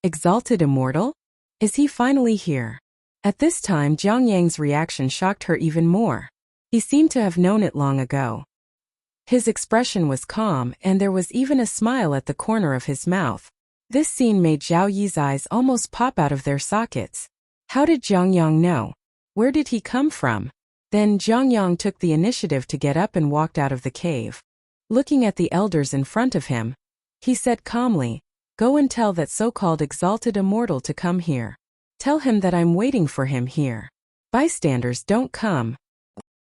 Exalted immortal? Is he finally here? At this time, Zhongyang's reaction shocked her even more. He seemed to have known it long ago. His expression was calm, and there was even a smile at the corner of his mouth. This scene made Zhao Yi's eyes almost pop out of their sockets. How did Zhongyang know? Where did he come from? Then Zhongyang took the initiative to get up and walked out of the cave. Looking at the elders in front of him, he said calmly, "Go and tell that so-called exalted immortal to come here. Tell him that I'm waiting for him here. Bystanders don't come."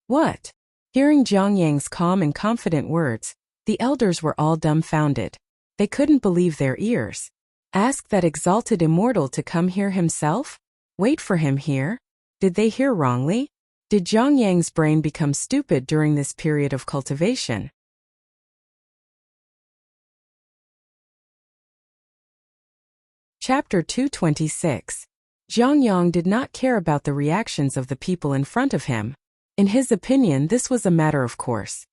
What? Hearing Zhongyang's calm and confident words, the elders were all dumbfounded. They couldn't believe their ears. Ask that exalted immortal to come here himself? Wait for him here? Did they hear wrongly? Did Zhongyang's brain become stupid during this period of cultivation? Chapter 226. Zhongyang did not care about the reactions of the people in front of him. In his opinion, this was a matter of course.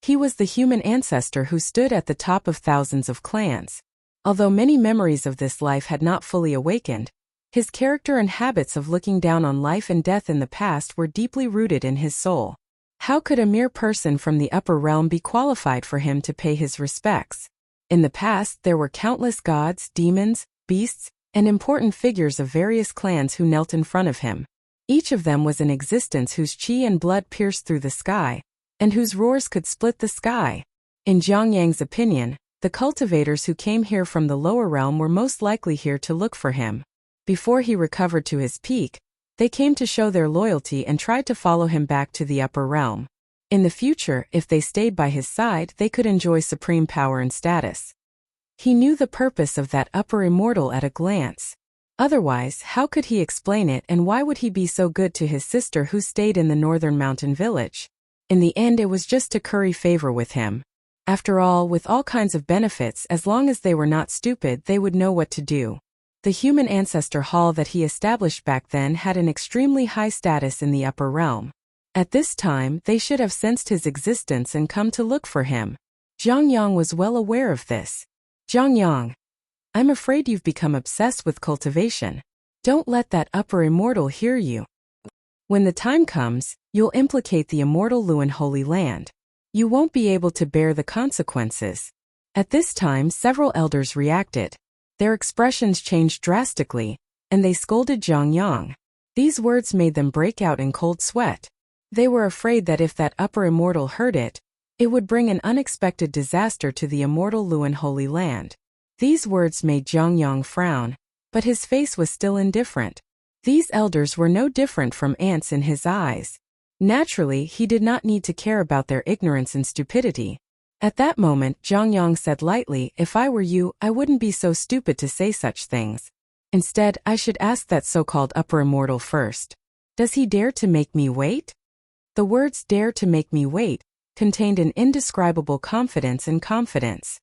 He was the human ancestor who stood at the top of thousands of clans. Although many memories of this life had not fully awakened, his character and habits of looking down on life and death in the past were deeply rooted in his soul. How could a mere person from the upper realm be qualified for him to pay his respects? In the past, there were countless gods, demons, beasts, and important figures of various clans who knelt in front of him. Each of them was an existence whose chi and blood pierced through the sky, and whose roars could split the sky. In Zhongyang's opinion, the cultivators who came here from the lower realm were most likely here to look for him. Before he recovered to his peak, they came to show their loyalty and tried to follow him back to the upper realm. In the future, if they stayed by his side, they could enjoy supreme power and status. He knew the purpose of that upper immortal at a glance. Otherwise, how could he explain it, and why would he be so good to his sister who stayed in the northern mountain village? In the end, it was just to curry favor with him. After all, with all kinds of benefits, as long as they were not stupid, they would know what to do. The human ancestor hall that he established back then had an extremely high status in the upper realm. At this time, they should have sensed his existence and come to look for him. Zhongyang was well aware of this. Zhongyang, I'm afraid you've become obsessed with cultivation. Don't let that upper immortal hear you. When the time comes, you'll implicate the immortal Luan Holy Land. You won't be able to bear the consequences. At this time, several elders reacted. Their expressions changed drastically, and they scolded Zhongyang. These words made them break out in cold sweat. They were afraid that if that upper immortal heard it, it would bring an unexpected disaster to the immortal Luan Holy Land. These words made Zhongyang frown, but his face was still indifferent. These elders were no different from ants in his eyes. Naturally, he did not need to care about their ignorance and stupidity. At that moment, Zhongyang said lightly, "If I were you, I wouldn't be so stupid to say such things. Instead, I should ask that so-called upper immortal first. Does he dare to make me wait?" The words "dare to make me wait" contained an indescribable confidence and confidence.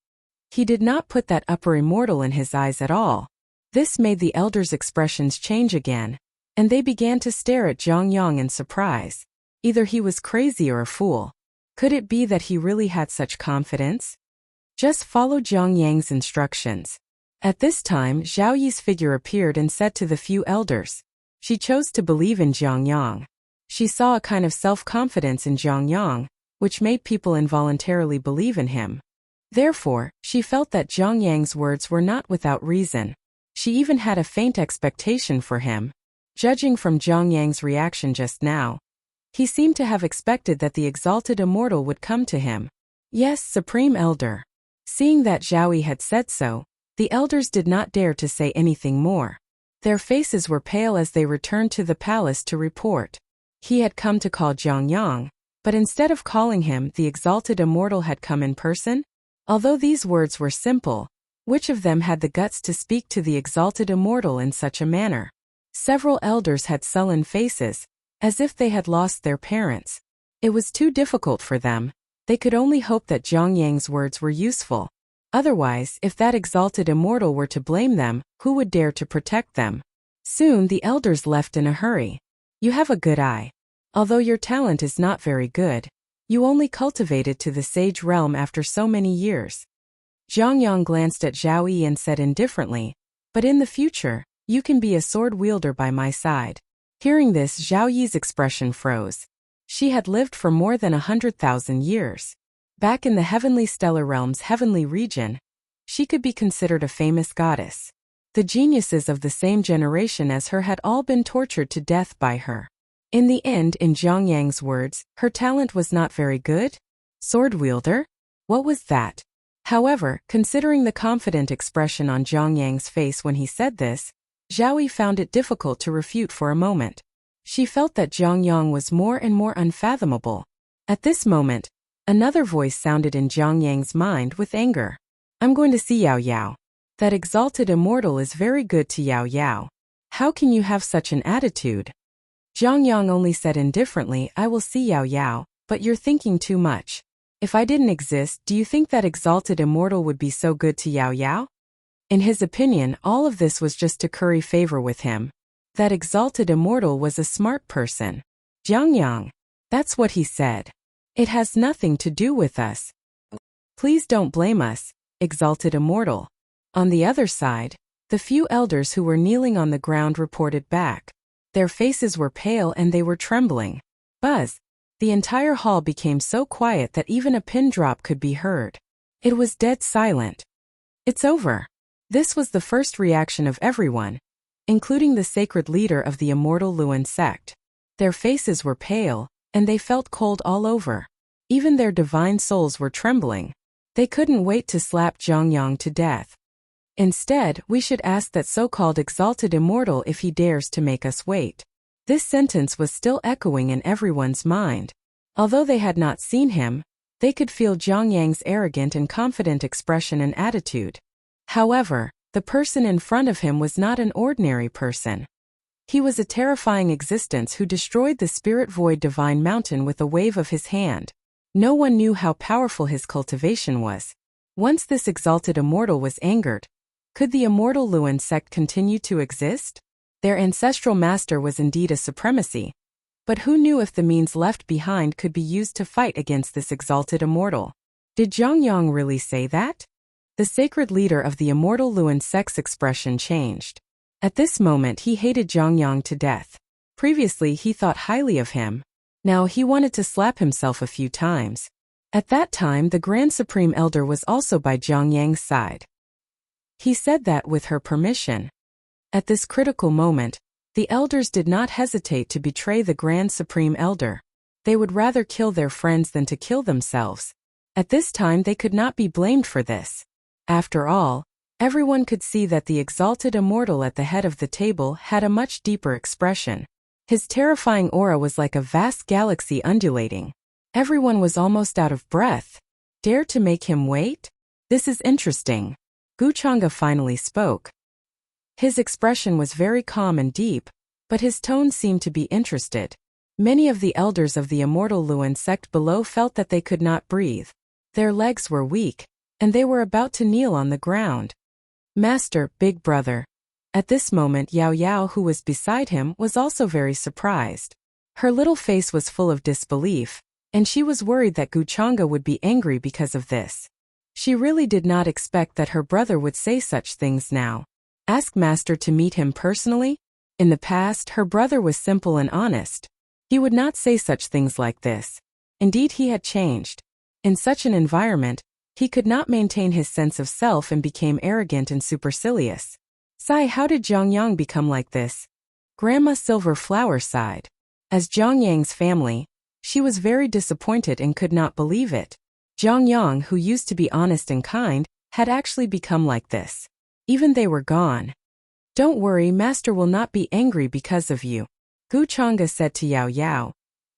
He did not put that upper immortal in his eyes at all. This made the elders' expressions change again, and they began to stare at Zhongyang in surprise. Either he was crazy or a fool. Could it be that he really had such confidence? Just follow Zhongyang's instructions. At this time, Zhao Yi's figure appeared and said to the few elders. She chose to believe in Zhongyang. She saw a kind of self-confidence in Zhang Yang, which made people involuntarily believe in him. Therefore, she felt that Zhang Yang's words were not without reason. She even had a faint expectation for him. Judging from Zhang Yang's reaction just now, he seemed to have expected that the exalted immortal would come to him. Yes, Supreme Elder. Seeing that Zhao Yi had said so, the elders did not dare to say anything more. Their faces were pale as they returned to the palace to report. He had come to call Zhang Yang, but instead of calling him, the exalted immortal had come in person? Although these words were simple, which of them had the guts to speak to the exalted immortal in such a manner? Several elders had sullen faces, as if they had lost their parents. It was too difficult for them. They could only hope that Zhang Yang's words were useful. Otherwise, if that exalted immortal were to blame them, who would dare to protect them? Soon the elders left in a hurry. You have a good eye. Although your talent is not very good, you only cultivated to the sage realm after so many years. Zhang Yang glanced at Zhao Yi and said indifferently, but in the future, you can be a sword wielder by my side. Hearing this, Zhao Yi's expression froze. She had lived for more than 100,000 years. Back in the heavenly stellar realm's heavenly region, she could be considered a famous goddess. The geniuses of the same generation as her had all been tortured to death by her. In the end, in Zhang Yang's words, her talent was not very good? Sword wielder? What was that? However, considering the confident expression on Zhang Yang's face when he said this, Zhao Yi found it difficult to refute for a moment. She felt that Zhang Yang was more and more unfathomable. At this moment, another voice sounded in Zhang Yang's mind with anger. I'm going to see Yao Yao. That exalted immortal is very good to Yao Yao. How can you have such an attitude? Zhang Yang only said indifferently, I will see Yao Yao, but you're thinking too much. If I didn't exist, do you think that exalted immortal would be so good to Yao Yao? In his opinion, all of this was just to curry favor with him. That exalted immortal was a smart person. Zhang Yang. That's what he said. It has nothing to do with us. Please don't blame us, exalted immortal. On the other side, the few elders who were kneeling on the ground reported back. Their faces were pale and they were trembling. Buzz. The entire hall became so quiet that even a pin drop could be heard. It was dead silent. It's over. This was the first reaction of everyone, including the sacred leader of the immortal Luan sect. Their faces were pale, and they felt cold all over. Even their divine souls were trembling. They couldn't wait to slap Zhang Yang to death. Instead, we should ask that so-called exalted immortal if he dares to make us wait. This sentence was still echoing in everyone's mind. Although they had not seen him, they could feel Zhang Yang's arrogant and confident expression and attitude. However, the person in front of him was not an ordinary person. He was a terrifying existence who destroyed the spirit void divine mountain with a wave of his hand. No one knew how powerful his cultivation was. Once this exalted immortal was angered, could the immortal Luan sect continue to exist? Their ancestral master was indeed a supremacy. But who knew if the means left behind could be used to fight against this exalted immortal? Did Zhang Yang really say that? The sacred leader of the immortal Luan sect's expression changed. At this moment he hated Zhang Yang to death. Previously he thought highly of him. Now he wanted to slap himself a few times. At that time the Grand Supreme Elder was also by Zhang Yang's side. He said that with her permission. At this critical moment, the elders did not hesitate to betray the Grand Supreme Elder. They would rather kill their friends than to kill themselves. At this time they could not be blamed for this. After all, everyone could see that the exalted immortal at the head of the table had a much deeper expression. His terrifying aura was like a vast galaxy undulating. Everyone was almost out of breath. Dare to make him wait? This is interesting. Guchanga finally spoke. His expression was very calm and deep, but his tone seemed to be interested. Many of the elders of the immortal Luan sect below felt that they could not breathe. Their legs were weak, and they were about to kneel on the ground. Master, big brother. At this moment Yao Yao, who was beside him, was also very surprised. Her little face was full of disbelief, and she was worried that Guchanga would be angry because of this. She really did not expect that her brother would say such things now. Ask Master to meet him personally? In the past, her brother was simple and honest. He would not say such things like this. Indeed, he had changed. In such an environment, he could not maintain his sense of self and became arrogant and supercilious. Sigh, how did Zhang Yang become like this? Grandma Silver Flower sighed. As Zhang Yang's family, she was very disappointed and could not believe it. Zhang Yang, who used to be honest and kind, had actually become like this. Even they were gone. Don't worry, master will not be angry because of you, Gu Chang'e said to Yao Yao.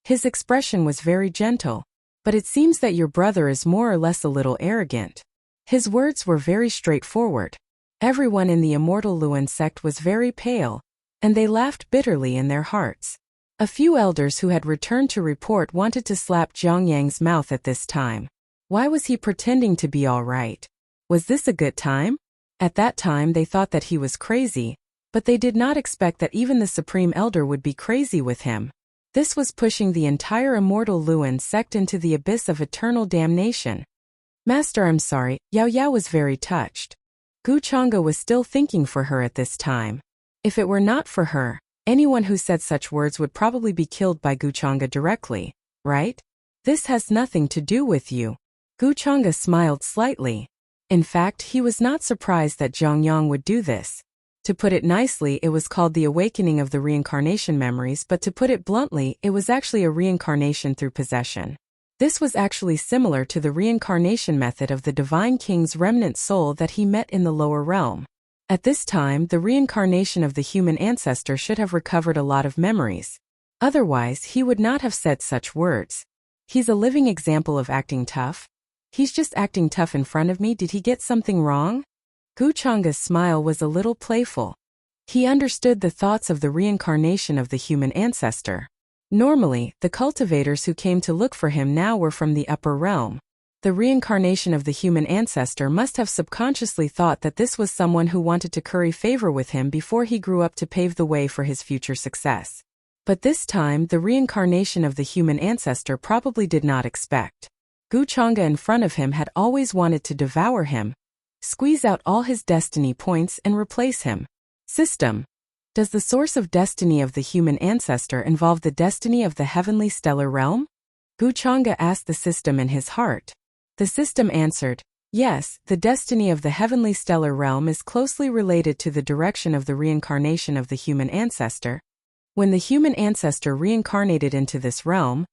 His expression was very gentle. But it seems that your brother is more or less a little arrogant. His words were very straightforward. Everyone in the immortal Luan sect was very pale, and they laughed bitterly in their hearts. A few elders who had returned to report wanted to slap Zhang Yang's mouth at this time. Why was he pretending to be all right? Was this a good time? At that time they thought that he was crazy, but they did not expect that even the Supreme Elder would be crazy with him. This was pushing the entire immortal Luan sect into the abyss of eternal damnation. Master, I'm sorry, Yao Yao was very touched. Gu Chang'e was still thinking for her at this time. If it were not for her, anyone who said such words would probably be killed by Gu Chang'e directly, right? This has nothing to do with you. Gu Chang'e smiled slightly. In fact, he was not surprised that Zhang Yang would do this. To put it nicely, it was called the awakening of the reincarnation memories, but to put it bluntly, it was actually a reincarnation through possession. This was actually similar to the reincarnation method of the Divine King's remnant soul that he met in the lower realm. At this time, the reincarnation of the human ancestor should have recovered a lot of memories. Otherwise, he would not have said such words. He's a living example of acting tough. He's just acting tough in front of me. Did he get something wrong? Gu Chang'e's smile was a little playful. He understood the thoughts of the reincarnation of the human ancestor. Normally, the cultivators who came to look for him now were from the upper realm. The reincarnation of the human ancestor must have subconsciously thought that this was someone who wanted to curry favor with him before he grew up to pave the way for his future success. But this time, the reincarnation of the human ancestor probably did not expect. Gu Chang'e in front of him had always wanted to devour him, squeeze out all his destiny points and replace him. System. Does the source of destiny of the human ancestor involve the destiny of the heavenly stellar realm? Gu Chang'e asked the system in his heart. The system answered, yes, the destiny of the heavenly stellar realm is closely related to the direction of the reincarnation of the human ancestor. When the human ancestor reincarnated into this realm,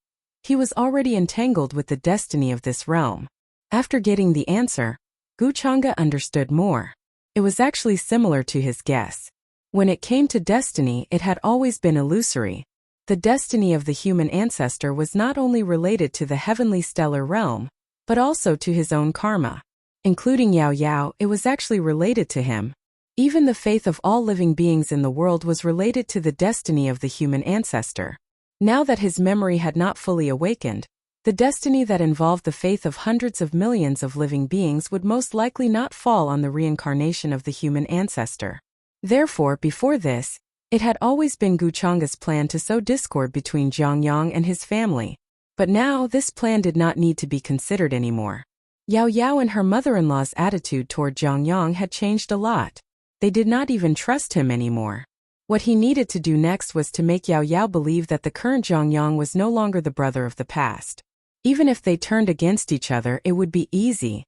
he was already entangled with the destiny of this realm. After getting the answer, Gu Chang'e understood more. It was actually similar to his guess. When it came to destiny, it had always been illusory. The destiny of the human ancestor was not only related to the heavenly stellar realm, but also to his own karma. Including Yao Yao, it was actually related to him. Even the faith of all living beings in the world was related to the destiny of the human ancestor. Now that his memory had not fully awakened, the destiny that involved the faith of hundreds of millions of living beings would most likely not fall on the reincarnation of the human ancestor. Therefore, before this, it had always been Gu Chang'e's plan to sow discord between Zhang Yang and his family. But now, this plan did not need to be considered anymore. Yao Yao and her mother-in-law's attitude toward Zhang Yang had changed a lot. They did not even trust him anymore. What he needed to do next was to make Yao Yao believe that the current Zhang Yang was no longer the brother of the past. Even if they turned against each other, it would be easy.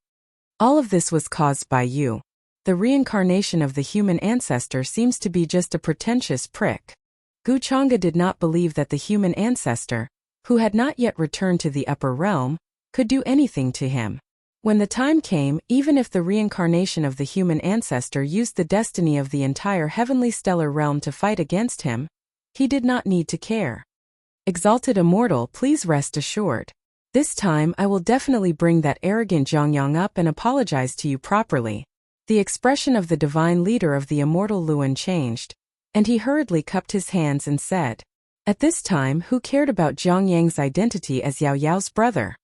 All of this was caused by you. The reincarnation of the human ancestor seems to be just a pretentious prick. Gu Chang'e did not believe that the human ancestor, who had not yet returned to the upper realm, could do anything to him. When the time came, even if the reincarnation of the human ancestor used the destiny of the entire heavenly stellar realm to fight against him, he did not need to care. Exalted Immortal, please rest assured. This time I will definitely bring that arrogant Zhang Yang up and apologize to you properly. The expression of the divine leader of the immortal Luan changed, and he hurriedly cupped his hands and said, at this time, who cared about Zhang Yang's identity as Yao Yao's brother?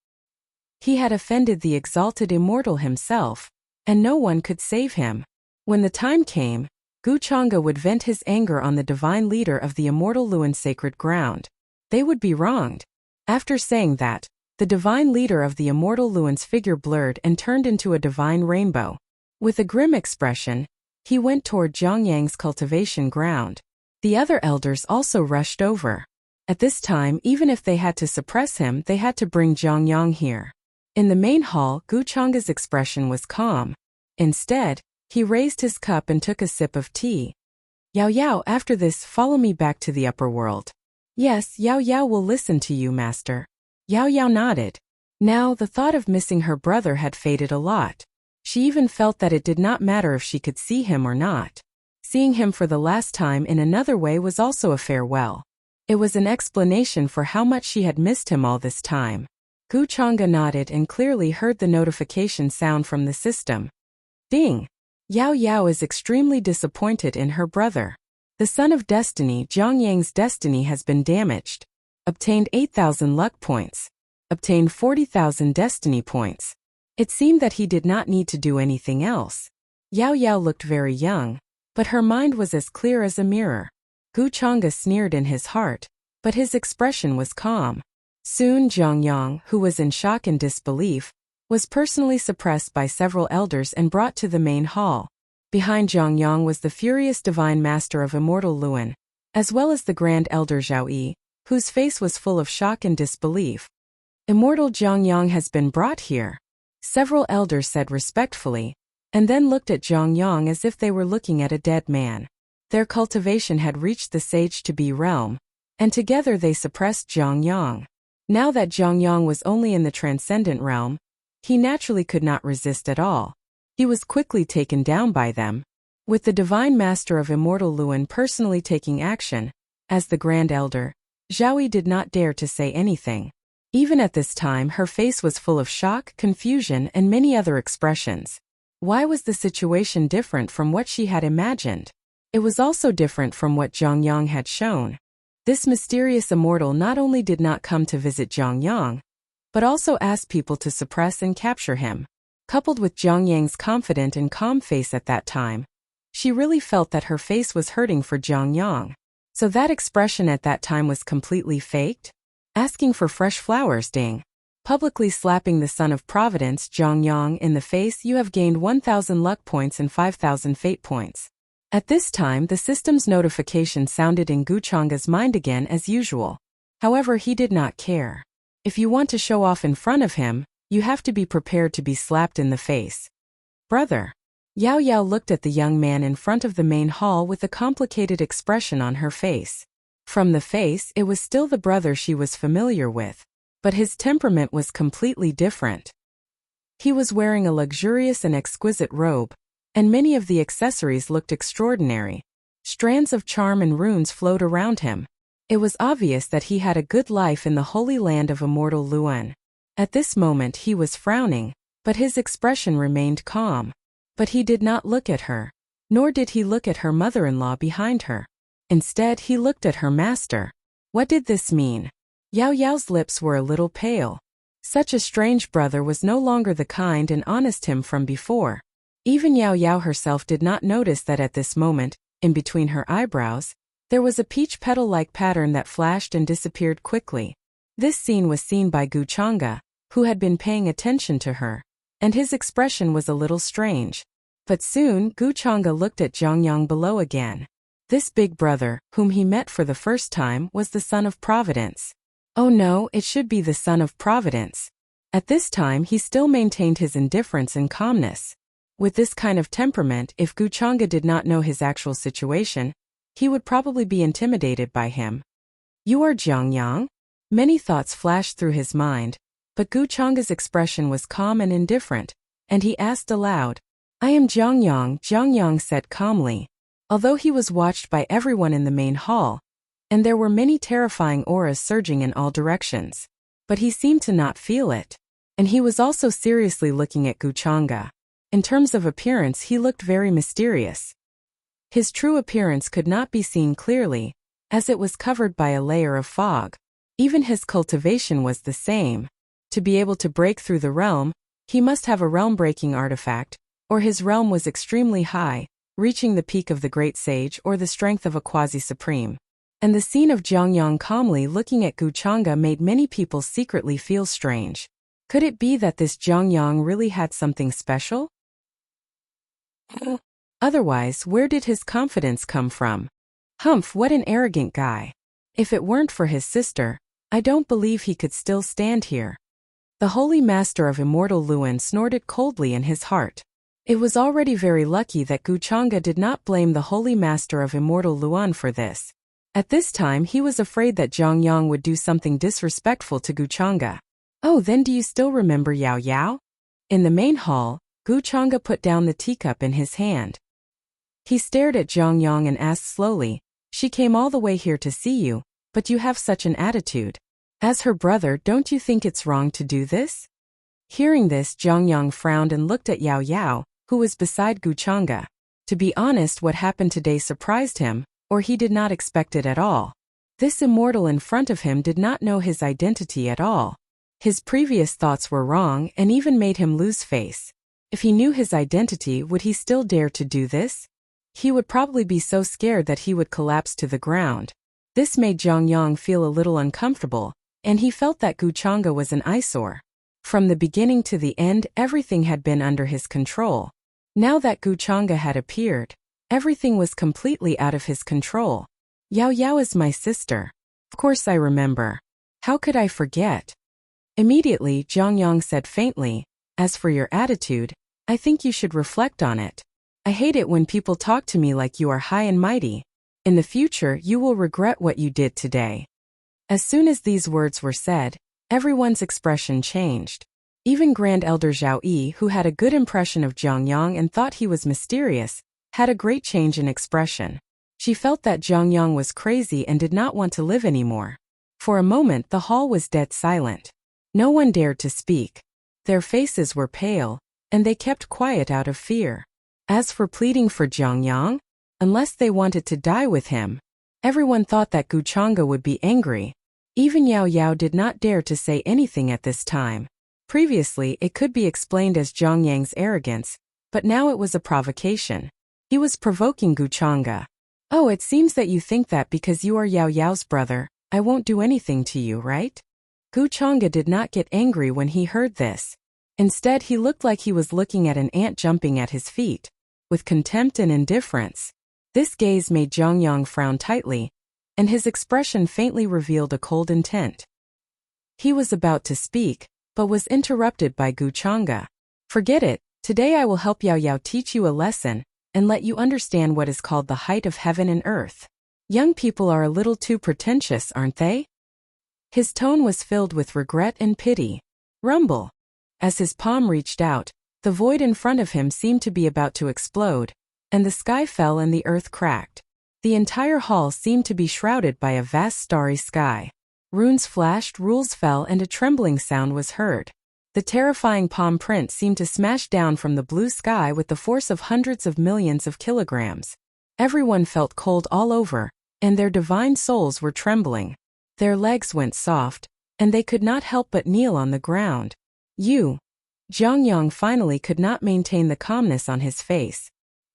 He had offended the exalted immortal himself, and no one could save him. When the time came, Gu Chang'e would vent his anger on the divine leader of the immortal Luan's sacred ground. They would be wronged. After saying that, the divine leader of the immortal Luan's figure blurred and turned into a divine rainbow. With a grim expression, he went toward Zhang Yang's cultivation ground. The other elders also rushed over. At this time, even if they had to suppress him, they had to bring Zhang Yang here. In the main hall, Gu Chang'e's expression was calm. Instead, he raised his cup and took a sip of tea. Yao Yao, after this, follow me back to the upper world. Yes, Yao Yao will listen to you, master. Yao Yao nodded. Now, the thought of missing her brother had faded a lot. She even felt that it did not matter if she could see him or not. Seeing him for the last time in another way was also a farewell. It was an explanation for how much she had missed him all this time. Gu Chang'e nodded and clearly heard the notification sound from the system. Ding! Yao Yao is extremely disappointed in her brother. The son of destiny, Zhang Yang's destiny has been damaged. Obtained 8,000 luck points. Obtained 40,000 destiny points. It seemed that he did not need to do anything else. Yao Yao looked very young, but her mind was as clear as a mirror. Gu Chang'e sneered in his heart, but his expression was calm. Soon Zhang Yang, who was in shock and disbelief, was personally suppressed by several elders and brought to the main hall. Behind Zhang Yang was the furious divine master of immortal Luan, as well as the grand elder Zhao Yi, whose face was full of shock and disbelief. Immortal Zhang Yang has been brought here, several elders said respectfully, and then looked at Zhang Yang as if they were looking at a dead man. Their cultivation had reached the sage-to-be realm, and together they suppressed Zhang Yang. Now that Zhang Yang was only in the transcendent realm, he naturally could not resist at all. He was quickly taken down by them. With the divine master of immortal Luan personally taking action, as the grand elder, Zhao Yi did not dare to say anything. Even at this time, her face was full of shock, confusion, and many other expressions. Why was the situation different from what she had imagined? It was also different from what Zhang Yang had shown. This mysterious immortal not only did not come to visit Zhang Yang, but also asked people to suppress and capture him. Coupled with Zhang Yang's confident and calm face at that time, she really felt that her face was hurting for Zhang Yang. So that expression at that time was completely faked? Asking for fresh flowers, ding. Publicly slapping the son of Providence, Zhang Yang, in the face, you have gained 1,000 luck points and 5,000 fate points. At this time, the system's notification sounded in Gu Chang'e's mind again as usual. However, he did not care. If you want to show off in front of him, you have to be prepared to be slapped in the face. Brother. Yao Yao looked at the young man in front of the main hall with a complicated expression on her face. From the face, it was still the brother she was familiar with, but his temperament was completely different. He was wearing a luxurious and exquisite robe, and many of the accessories looked extraordinary. Strands of charm and runes flowed around him. It was obvious that he had a good life in the holy land of immortal Luan. At this moment he was frowning, but his expression remained calm. But he did not look at her, nor did he look at her mother-in-law behind her. Instead, he looked at her master. What did this mean? Yao Yao's lips were a little pale. Such a strange brother was no longer the kind and honest him from before. Even Yao Yao herself did not notice that at this moment, in between her eyebrows, there was a peach petal-like pattern that flashed and disappeared quickly. This scene was seen by Gu Chang'e, who had been paying attention to her, and his expression was a little strange. But soon, Gu Chang'e looked at Zhang Yang below again. This big brother, whom he met for the first time, was the son of Providence. Oh no, it should be the son of Providence. At this time he still maintained his indifference and calmness. With this kind of temperament, if Gu Chang'e did not know his actual situation, he would probably be intimidated by him. You are Zhang Yang? Many thoughts flashed through his mind, but Gu Chang'e's expression was calm and indifferent, and he asked aloud, I am Zhang Yang. Zhang Yang said calmly. Although he was watched by everyone in the main hall, and there were many terrifying auras surging in all directions, but he seemed to not feel it. And he was also seriously looking at Gu Chang'e. In terms of appearance, he looked very mysterious. His true appearance could not be seen clearly, as it was covered by a layer of fog. Even his cultivation was the same. To be able to break through the realm, he must have a realm-breaking artifact, or his realm was extremely high, reaching the peak of the great sage or the strength of a quasi-supreme. And the scene of Zhang Yang calmly looking at Gu Chang'e made many people secretly feel strange. Could it be that this Zhang Yang really had something special? Otherwise, where did his confidence come from? Humph, what an arrogant guy. If it weren't for his sister, I don't believe he could still stand here. The Holy Master of Immortal Luan snorted coldly in his heart. It was already very lucky that Guchanga did not blame the Holy Master of Immortal Luan for this. At this time he was afraid that Zhang Yang would do something disrespectful to Guchanga. Oh, then do you still remember Yao Yao? In the main hall, Guchanga put down the teacup in his hand. He stared at Zhang Yang and asked slowly, "She came all the way here to see you, but you have such an attitude. As her brother, don't you think it's wrong to do this?" Hearing this, Zhang Yang frowned and looked at Yao Yao, who was beside Guchanga. To be honest, what happened today surprised him, or he did not expect it at all. This immortal in front of him did not know his identity at all. His previous thoughts were wrong and even made him lose face. If he knew his identity, would he still dare to do this? He would probably be so scared that he would collapse to the ground. This made Zhang Yang feel a little uncomfortable, and he felt that Guchanga was an eyesore. From the beginning to the end, everything had been under his control. Now that Guchanga had appeared, everything was completely out of his control. Yao Yao is my sister. Of course I remember. How could I forget? Immediately, Zhang Yang said faintly, "As for your attitude, I think you should reflect on it. I hate it when people talk to me like you are high and mighty. In the future, you will regret what you did today." As soon as these words were said, everyone's expression changed. Even Grand Elder Zhao Yi, who had a good impression of Zhang Yang and thought he was mysterious, had a great change in expression. She felt that Zhang Yang was crazy and did not want to live anymore. For a moment, the hall was dead silent. No one dared to speak. Their faces were pale, and they kept quiet out of fear. As for pleading for Zhang Yang, unless they wanted to die with him, everyone thought that Guchanga would be angry. Even Yao Yao did not dare to say anything at this time. Previously, it could be explained as Zhang Yang's arrogance, but now it was a provocation. He was provoking Guchanga. "Oh, it seems that you think that because you are Yao Yao's brother, I won't do anything to you, right?" Guchanga did not get angry when he heard this. Instead, he looked like he was looking at an ant jumping at his feet, with contempt and indifference. This gaze made Zhang Yang frown tightly, and his expression faintly revealed a cold intent. He was about to speak, but was interrupted by Guchanga. "Forget it, today I will help Yao Yao teach you a lesson, and let you understand what is called the height of heaven and earth. Young people are a little too pretentious, aren't they?" His tone was filled with regret and pity. Rumble. As his palm reached out, the void in front of him seemed to be about to explode, and the sky fell and the earth cracked. The entire hall seemed to be shrouded by a vast starry sky. Runes flashed, rules fell, and a trembling sound was heard. The terrifying palm print seemed to smash down from the blue sky with the force of hundreds of millions of kilograms. Everyone felt cold all over, and their divine souls were trembling. Their legs went soft, and they could not help but kneel on the ground. Zhang Yang finally could not maintain the calmness on his face.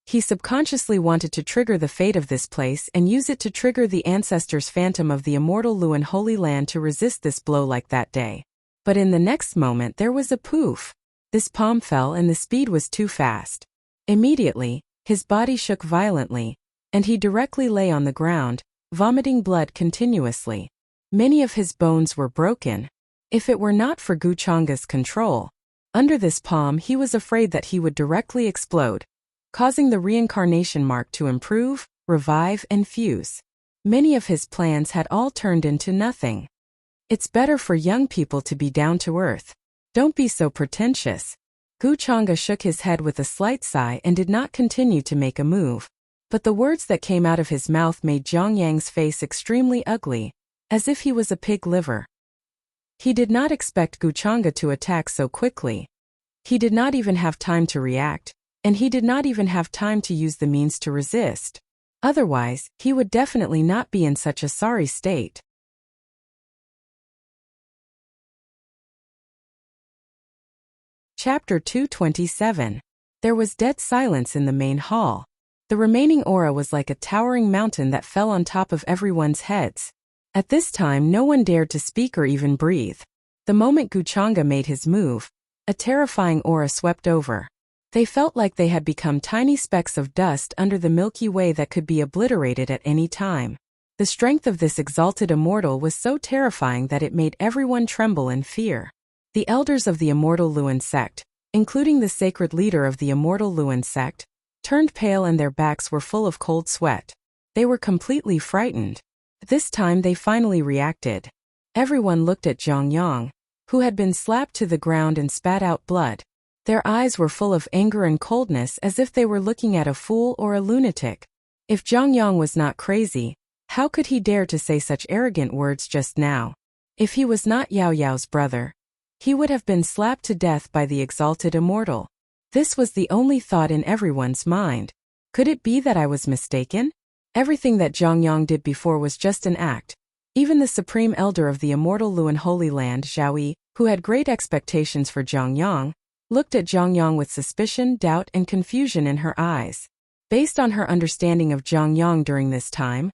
He subconsciously wanted to trigger the fate of this place and use it to trigger the ancestors' phantom of the immortal Luan Holy Land to resist this blow like that day. But in the next moment there was a poof. This palm fell and the speed was too fast. Immediately, his body shook violently, and he directly lay on the ground, vomiting blood continuously. Many of his bones were broken. If it were not for Guchanga's control, under this palm he was afraid that he would directly explode, causing the reincarnation mark to improve, revive, and fuse. Many of his plans had all turned into nothing. It's better for young people to be down to earth. Don't be so pretentious. Guchanga shook his head with a slight sigh and did not continue to make a move. But the words that came out of his mouth made Zhang Yang's face extremely ugly, as if he was a pig liver. He did not expect Guchanga to attack so quickly. He did not even have time to react, and he did not even have time to use the means to resist. Otherwise, he would definitely not be in such a sorry state. Chapter 227. There was dead silence in the main hall. The remaining aura was like a towering mountain that fell on top of everyone's heads. At this time no one dared to speak or even breathe. The moment Guchanga made his move, a terrifying aura swept over. They felt like they had become tiny specks of dust under the Milky Way that could be obliterated at any time. The strength of this exalted immortal was so terrifying that it made everyone tremble in fear. The elders of the immortal Luan sect, including the sacred leader of the immortal Luan sect, turned pale and their backs were full of cold sweat. They were completely frightened. This time they finally reacted. Everyone looked at Zhang Yang, who had been slapped to the ground and spat out blood. Their eyes were full of anger and coldness as if they were looking at a fool or a lunatic. If Zhang Yang was not crazy, how could he dare to say such arrogant words just now? If he was not Yao Yao's brother, he would have been slapped to death by the exalted immortal. This was the only thought in everyone's mind. Could it be that I was mistaken? Everything that Zhang Yang did before was just an act. Even the supreme elder of the immortal Luan Holy Land, Zhao Yi, who had great expectations for Zhang Yang, looked at Zhang Yang with suspicion, doubt, and confusion in her eyes. Based on her understanding of Zhang Yang during this time,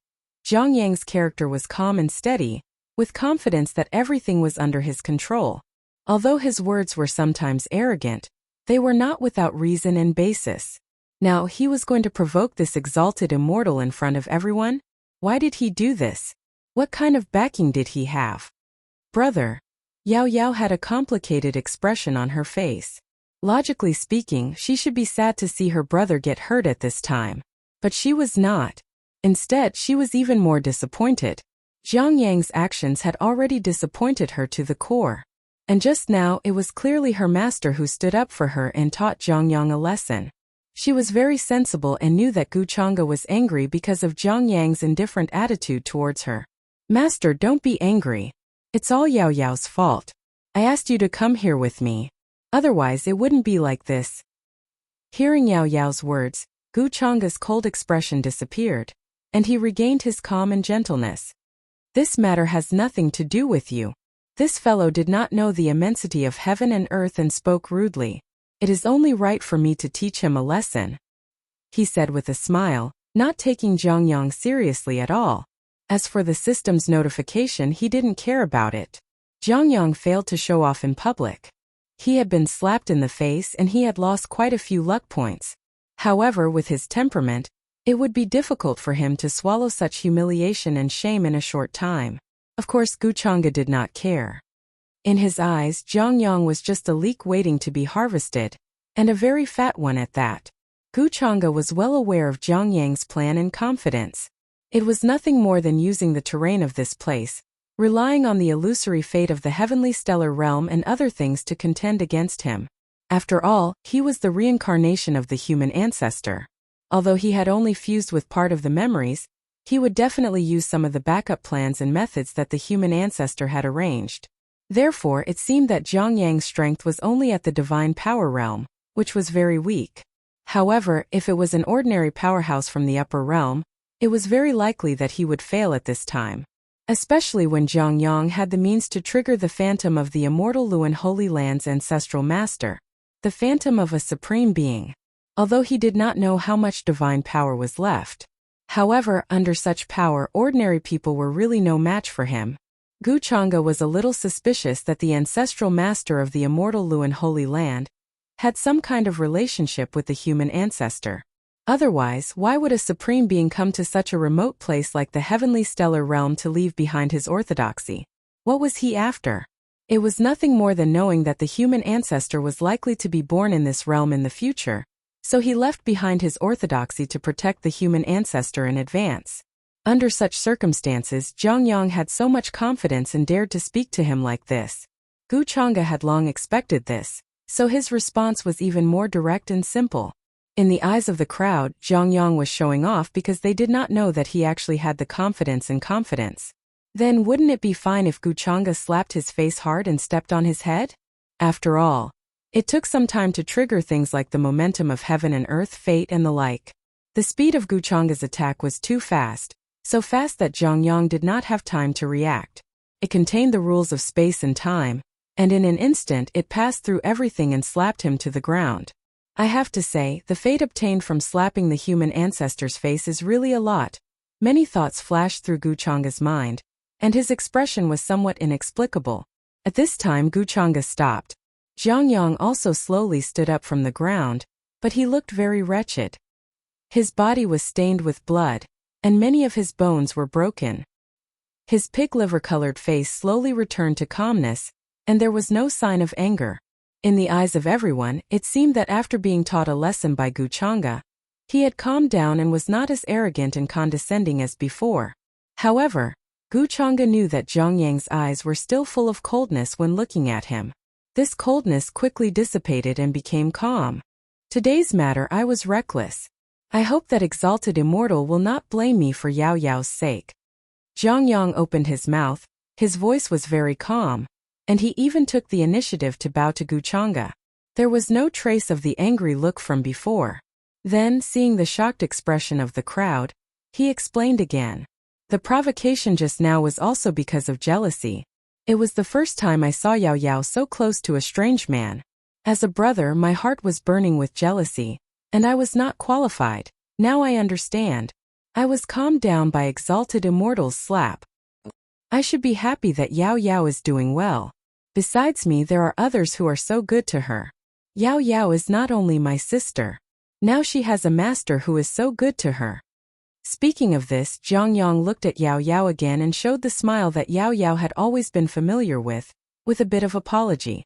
Zhang Yang's character was calm and steady, with confidence that everything was under his control. Although his words were sometimes arrogant, they were not without reason and basis. Now he was going to provoke this exalted immortal in front of everyone? Why did he do this? What kind of backing did he have? Brother. Yao Yao had a complicated expression on her face. Logically speaking, she should be sad to see her brother get hurt at this time. But she was not. Instead, she was even more disappointed. Zhang Yang's actions had already disappointed her to the core. And just now, it was clearly her master who stood up for her and taught Zhang Yang a lesson. She was very sensible and knew that Gu Chang'e was angry because of Zhang Yang's indifferent attitude towards her. Master, don't be angry. It's all Yao Yao's fault. I asked you to come here with me. Otherwise, it wouldn't be like this. Hearing Yao Yao's words, Gu Chang'e's cold expression disappeared, and he regained his calm and gentleness. This matter has nothing to do with you. This fellow did not know the immensity of heaven and earth and spoke rudely. It is only right for me to teach him a lesson, he said with a smile, not taking Zhang Yang seriously at all. As for the system's notification, he didn't care about it. Zhang Yang failed to show off in public. He had been slapped in the face and he had lost quite a few luck points. However, with his temperament, it would be difficult for him to swallow such humiliation and shame in a short time. Of course, Gu Chang'e did not care. In his eyes, Zhang Yang was just a leek waiting to be harvested, and a very fat one at that. Gu Chang'e was well aware of Zhang Yang's plan and confidence. It was nothing more than using the terrain of this place, relying on the illusory fate of the heavenly stellar realm and other things to contend against him. After all, he was the reincarnation of the human ancestor. Although he had only fused with part of the memories, he would definitely use some of the backup plans and methods that the human ancestor had arranged. Therefore, it seemed that Zhang Yang's strength was only at the divine power realm, which was very weak. However, if it was an ordinary powerhouse from the upper realm, it was very likely that he would fail at this time. Especially when Zhang Yang had the means to trigger the phantom of the immortal Luan Holy Land's ancestral master, the phantom of a supreme being. Although he did not know how much divine power was left. However, under such power, ordinary people were really no match for him. Gu Chang'e was a little suspicious that the ancestral master of the immortal Luan Holy Land had some kind of relationship with the human ancestor. Otherwise, why would a supreme being come to such a remote place like the heavenly stellar realm to leave behind his orthodoxy? What was he after? It was nothing more than knowing that the human ancestor was likely to be born in this realm in the future, so he left behind his orthodoxy to protect the human ancestor in advance. Under such circumstances, Zhang Yang had so much confidence and dared to speak to him like this. Gu Chang'e had long expected this, so his response was even more direct and simple. In the eyes of the crowd, Zhang Yang was showing off because they did not know that he actually had the confidence and confidence. Then wouldn't it be fine if Gu Chang'e slapped his face hard and stepped on his head? After all, it took some time to trigger things like the momentum of heaven and earth, fate and the like. The speed of Gu Chang'e's attack was too fast, so fast that Zhang Yang did not have time to react. It contained the rules of space and time, and in an instant it passed through everything and slapped him to the ground. I have to say, the fate obtained from slapping the human ancestor's face is really a lot. Many thoughts flashed through Gu Chang'e's mind, and his expression was somewhat inexplicable. At this time Gu Chang'e stopped. Zhang Yang also slowly stood up from the ground, but he looked very wretched. His body was stained with blood, and many of his bones were broken. His pig liver-colored face slowly returned to calmness, and there was no sign of anger. In the eyes of everyone, it seemed that after being taught a lesson by Guchanga, he had calmed down and was not as arrogant and condescending as before. However, Guchanga knew that Zhang Yang's eyes were still full of coldness when looking at him. This coldness quickly dissipated and became calm. Today's matter I was reckless. I hope that Exalted Immortal will not blame me for Yao Yao's sake. Zhang Yang opened his mouth, his voice was very calm, and he even took the initiative to bow to Guchanga. There was no trace of the angry look from before. Then, seeing the shocked expression of the crowd, he explained again. The provocation just now was also because of jealousy. It was the first time I saw Yao Yao so close to a strange man. As a brother, my heart was burning with jealousy, and I was not qualified. Now I understand. I was calmed down by Exalted Immortal's slap. I should be happy that Yao Yao is doing well. Besides me, there are others who are so good to her. Yao Yao is not only my sister. Now she has a master who is so good to her. Speaking of this, Zhang Yang looked at Yao Yao again and showed the smile that Yao Yao had always been familiar with a bit of apology.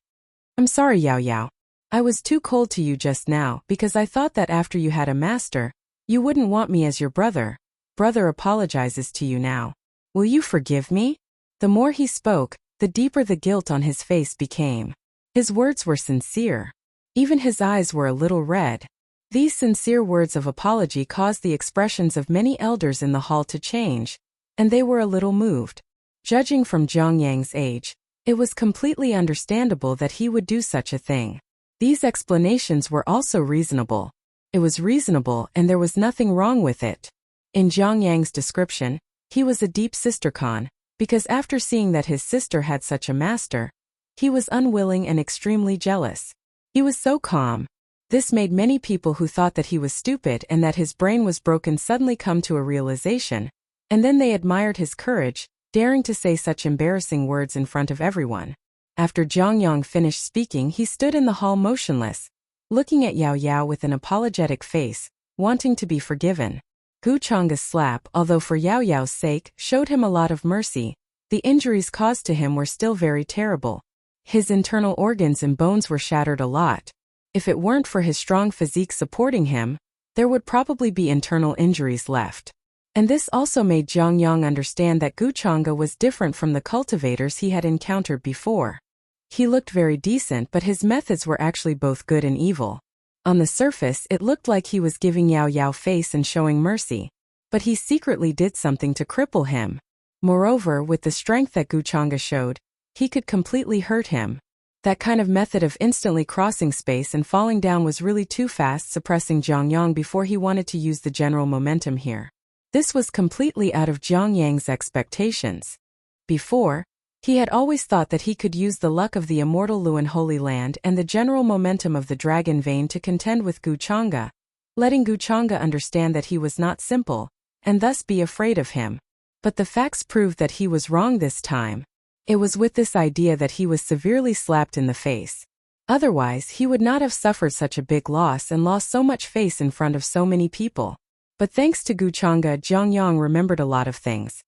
I'm sorry, Yao Yao. I was too cold to you just now because I thought that after you had a master, you wouldn't want me as your brother. Brother apologizes to you now. Will you forgive me? The more he spoke, the deeper the guilt on his face became. His words were sincere. Even his eyes were a little red. These sincere words of apology caused the expressions of many elders in the hall to change, and they were a little moved. Judging from Zhang Yang's age, it was completely understandable that he would do such a thing. These explanations were also reasonable. It was reasonable and there was nothing wrong with it. In Zhang Yang's description, he was a deep sistercon, because after seeing that his sister had such a master, he was unwilling and extremely jealous. He was so calm. This made many people who thought that he was stupid and that his brain was broken suddenly come to a realization, and then they admired his courage, daring to say such embarrassing words in front of everyone. After Zhang Yang finished speaking, he stood in the hall motionless, looking at Yao Yao with an apologetic face, wanting to be forgiven. Guchanga's slap, although for Yao Yao's sake, showed him a lot of mercy. The injuries caused to him were still very terrible. His internal organs and bones were shattered a lot. If it weren't for his strong physique supporting him, there would probably be internal injuries left. And this also made Zhang Yang understand that Guchanga was different from the cultivators he had encountered before. He looked very decent, but his methods were actually both good and evil. On the surface, it looked like he was giving Yao Yao face and showing mercy, but he secretly did something to cripple him. Moreover, with the strength that Guchanga showed, he could completely hurt him. That kind of method of instantly crossing space and falling down was really too fast, suppressing Zhang Yang before he wanted to use the general momentum here. This was completely out of Zhang Yang's expectations. Before, he had always thought that he could use the luck of the immortal Luan Holy Land and the general momentum of the dragon vein to contend with Guchanga, letting Guchanga understand that he was not simple, and thus be afraid of him. But the facts proved that he was wrong this time. It was with this idea that he was severely slapped in the face. Otherwise, he would not have suffered such a big loss and lost so much face in front of so many people. But thanks to Guchanga, Zhang Yang remembered a lot of things.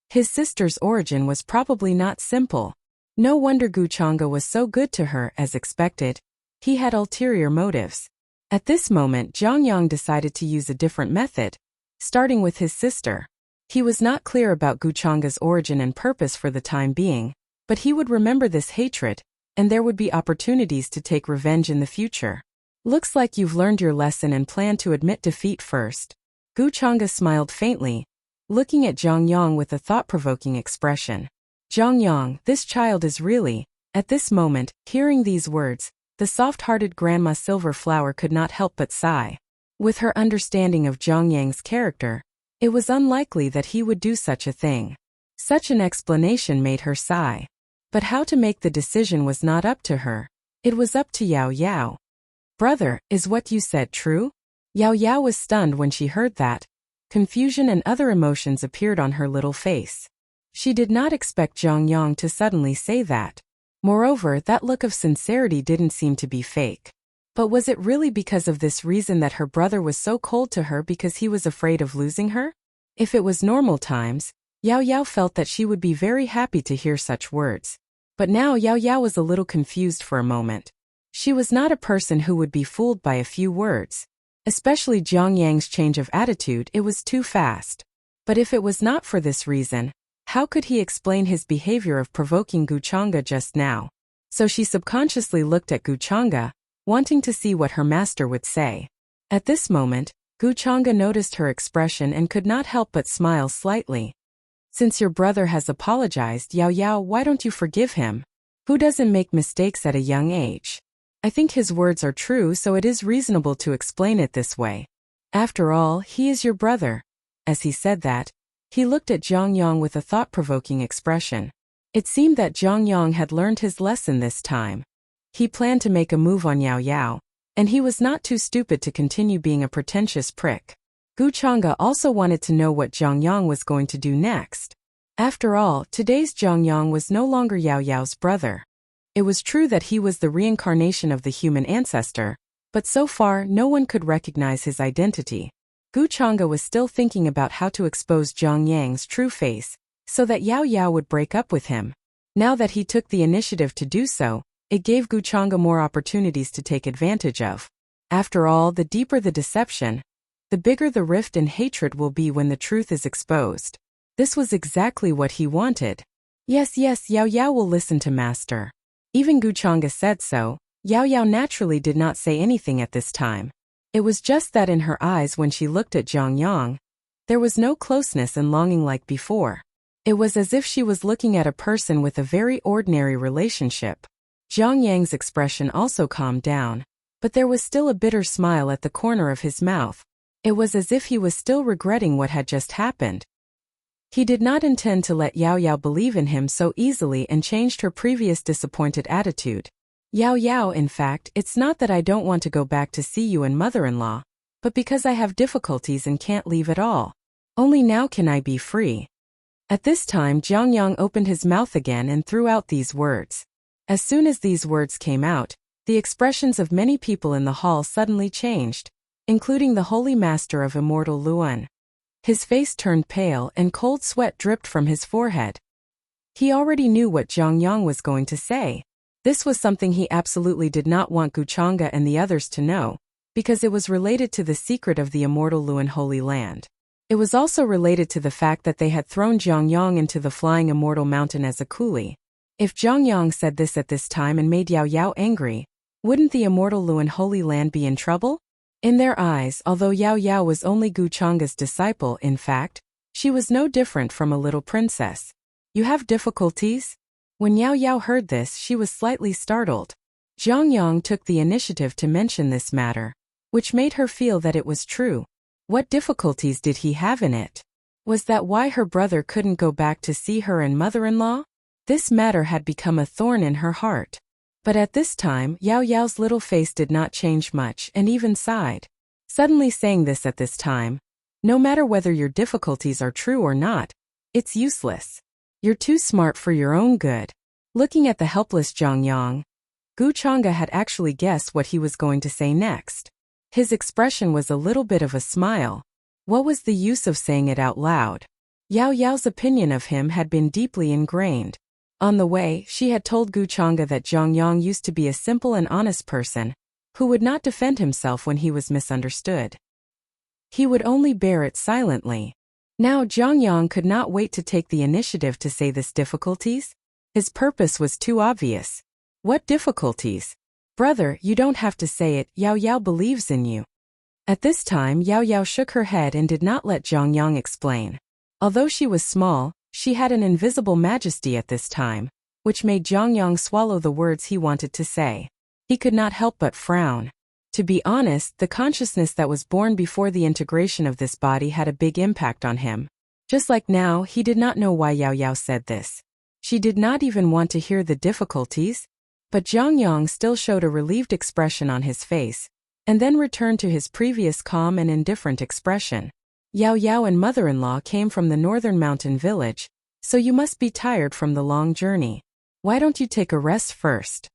His sister's origin was probably not simple. No wonder Guchanga was so good to her, as expected. He had ulterior motives. At this moment, Zhang Yang decided to use a different method, starting with his sister. He was not clear about Guchanga's origin and purpose for the time being, but he would remember this hatred, and there would be opportunities to take revenge in the future. Looks like you've learned your lesson and plan to admit defeat first. Guchanga smiled faintly, looking at Zhang Yang with a thought-provoking expression. Zhang Yang, this child is really... At this moment, hearing these words, the soft-hearted Grandma Silverflower could not help but sigh. With her understanding of Zhang Yang's character, it was unlikely that he would do such a thing. Such an explanation made her sigh. But how to make the decision was not up to her. It was up to Yao Yao. Brother, is what you said true? Yao Yao was stunned when she heard that. Confusion and other emotions appeared on her little face. She did not expect Zhang Yang to suddenly say that. Moreover, that look of sincerity didn't seem to be fake. But was it really because of this reason that her brother was so cold to her because he was afraid of losing her? If it was normal times, Yao Yao felt that she would be very happy to hear such words. But now Yao Yao was a little confused for a moment. She was not a person who would be fooled by a few words. Especially Jiang Yang's change of attitude, it was too fast. But if it was not for this reason, how could he explain his behavior of provoking Guchanga just now? So she subconsciously looked at Guchanga, wanting to see what her master would say. At this moment, Guchanga noticed her expression and could not help but smile slightly. Since your brother has apologized, Yao Yao, why don't you forgive him? Who doesn't make mistakes at a young age? I think his words are true, so it is reasonable to explain it this way. After all, he is your brother. As he said that, he looked at Zhang Yang with a thought-provoking expression. It seemed that Zhang Yang had learned his lesson this time. He planned to make a move on Yao Yao, and he was not too stupid to continue being a pretentious prick. Guchanga also wanted to know what Zhang Yang was going to do next. After all, today's Zhang Yang was no longer Yao Yao's brother. It was true that he was the reincarnation of the human ancestor, but so far no one could recognize his identity. Guchanga was still thinking about how to expose Zhang Yang's true face, so that Yao Yao would break up with him. Now that he took the initiative to do so, it gave Guchanga more opportunities to take advantage of. After all, the deeper the deception, the bigger the rift and hatred will be when the truth is exposed. This was exactly what he wanted. Yes, Yao Yao will listen to master. Even Guchanga said so. Yao Yao naturally did not say anything at this time. It was just that in her eyes when she looked at Zhang Yang, there was no closeness and longing like before. It was as if she was looking at a person with a very ordinary relationship. Zhang Yang's expression also calmed down, but there was still a bitter smile at the corner of his mouth. It was as if he was still regretting what had just happened. He did not intend to let Yao Yao believe in him so easily and changed her previous disappointed attitude. Yao Yao, in fact, it's not that I don't want to go back to see you and mother-in-law, but because I have difficulties and can't leave at all. Only now can I be free. At this time Zhang Yang opened his mouth again and threw out these words. As soon as these words came out, the expressions of many people in the hall suddenly changed, including the holy master of immortal Luan. His face turned pale and cold sweat dripped from his forehead. He already knew what Zhang Yang was going to say. This was something he absolutely did not want Guchanga and the others to know, because it was related to the secret of the immortal Luan Holy Land. It was also related to the fact that they had thrown Zhang Yang into the flying immortal mountain as a coolie. If Zhang Yang said this at this time and made Yao Yao angry, wouldn't the immortal Luan Holy Land be in trouble? In their eyes, although Yao Yao was only Guchanga's disciple, in fact, she was no different from a little princess. You have difficulties? When Yao Yao heard this, she was slightly startled. Zhang Yang took the initiative to mention this matter, which made her feel that it was true. What difficulties did he have in it? Was that why her brother couldn't go back to see her and mother-in-law? This matter had become a thorn in her heart. But at this time, Yao Yao's little face did not change much and even sighed. Suddenly saying this at this time, no matter whether your difficulties are true or not, it's useless. You're too smart for your own good. Looking at the helpless Zhang Yang, Guchanga had actually guessed what he was going to say next. His expression was a little bit of a smile. What was the use of saying it out loud? Yao Yao's opinion of him had been deeply ingrained. On the way, she had told Guchanga that Zhang Yang used to be a simple and honest person, who would not defend himself when he was misunderstood. He would only bear it silently. Now Zhang Yang could not wait to take the initiative to say this difficulties. His purpose was too obvious. What difficulties? Brother, you don't have to say it, Yao Yao believes in you. At this time Yao Yao shook her head and did not let Zhang Yang explain. Although she was small, she had an invisible majesty at this time, which made Zhang Yang swallow the words he wanted to say. He could not help but frown. To be honest, the consciousness that was born before the integration of this body had a big impact on him. Just like now, he did not know why Yao Yao said this. She did not even want to hear the difficulties, but Zhang Yang still showed a relieved expression on his face, and then returned to his previous calm and indifferent expression. Yao Yao and mother-in-law came from the northern mountain village, so you must be tired from the long journey. Why don't you take a rest first?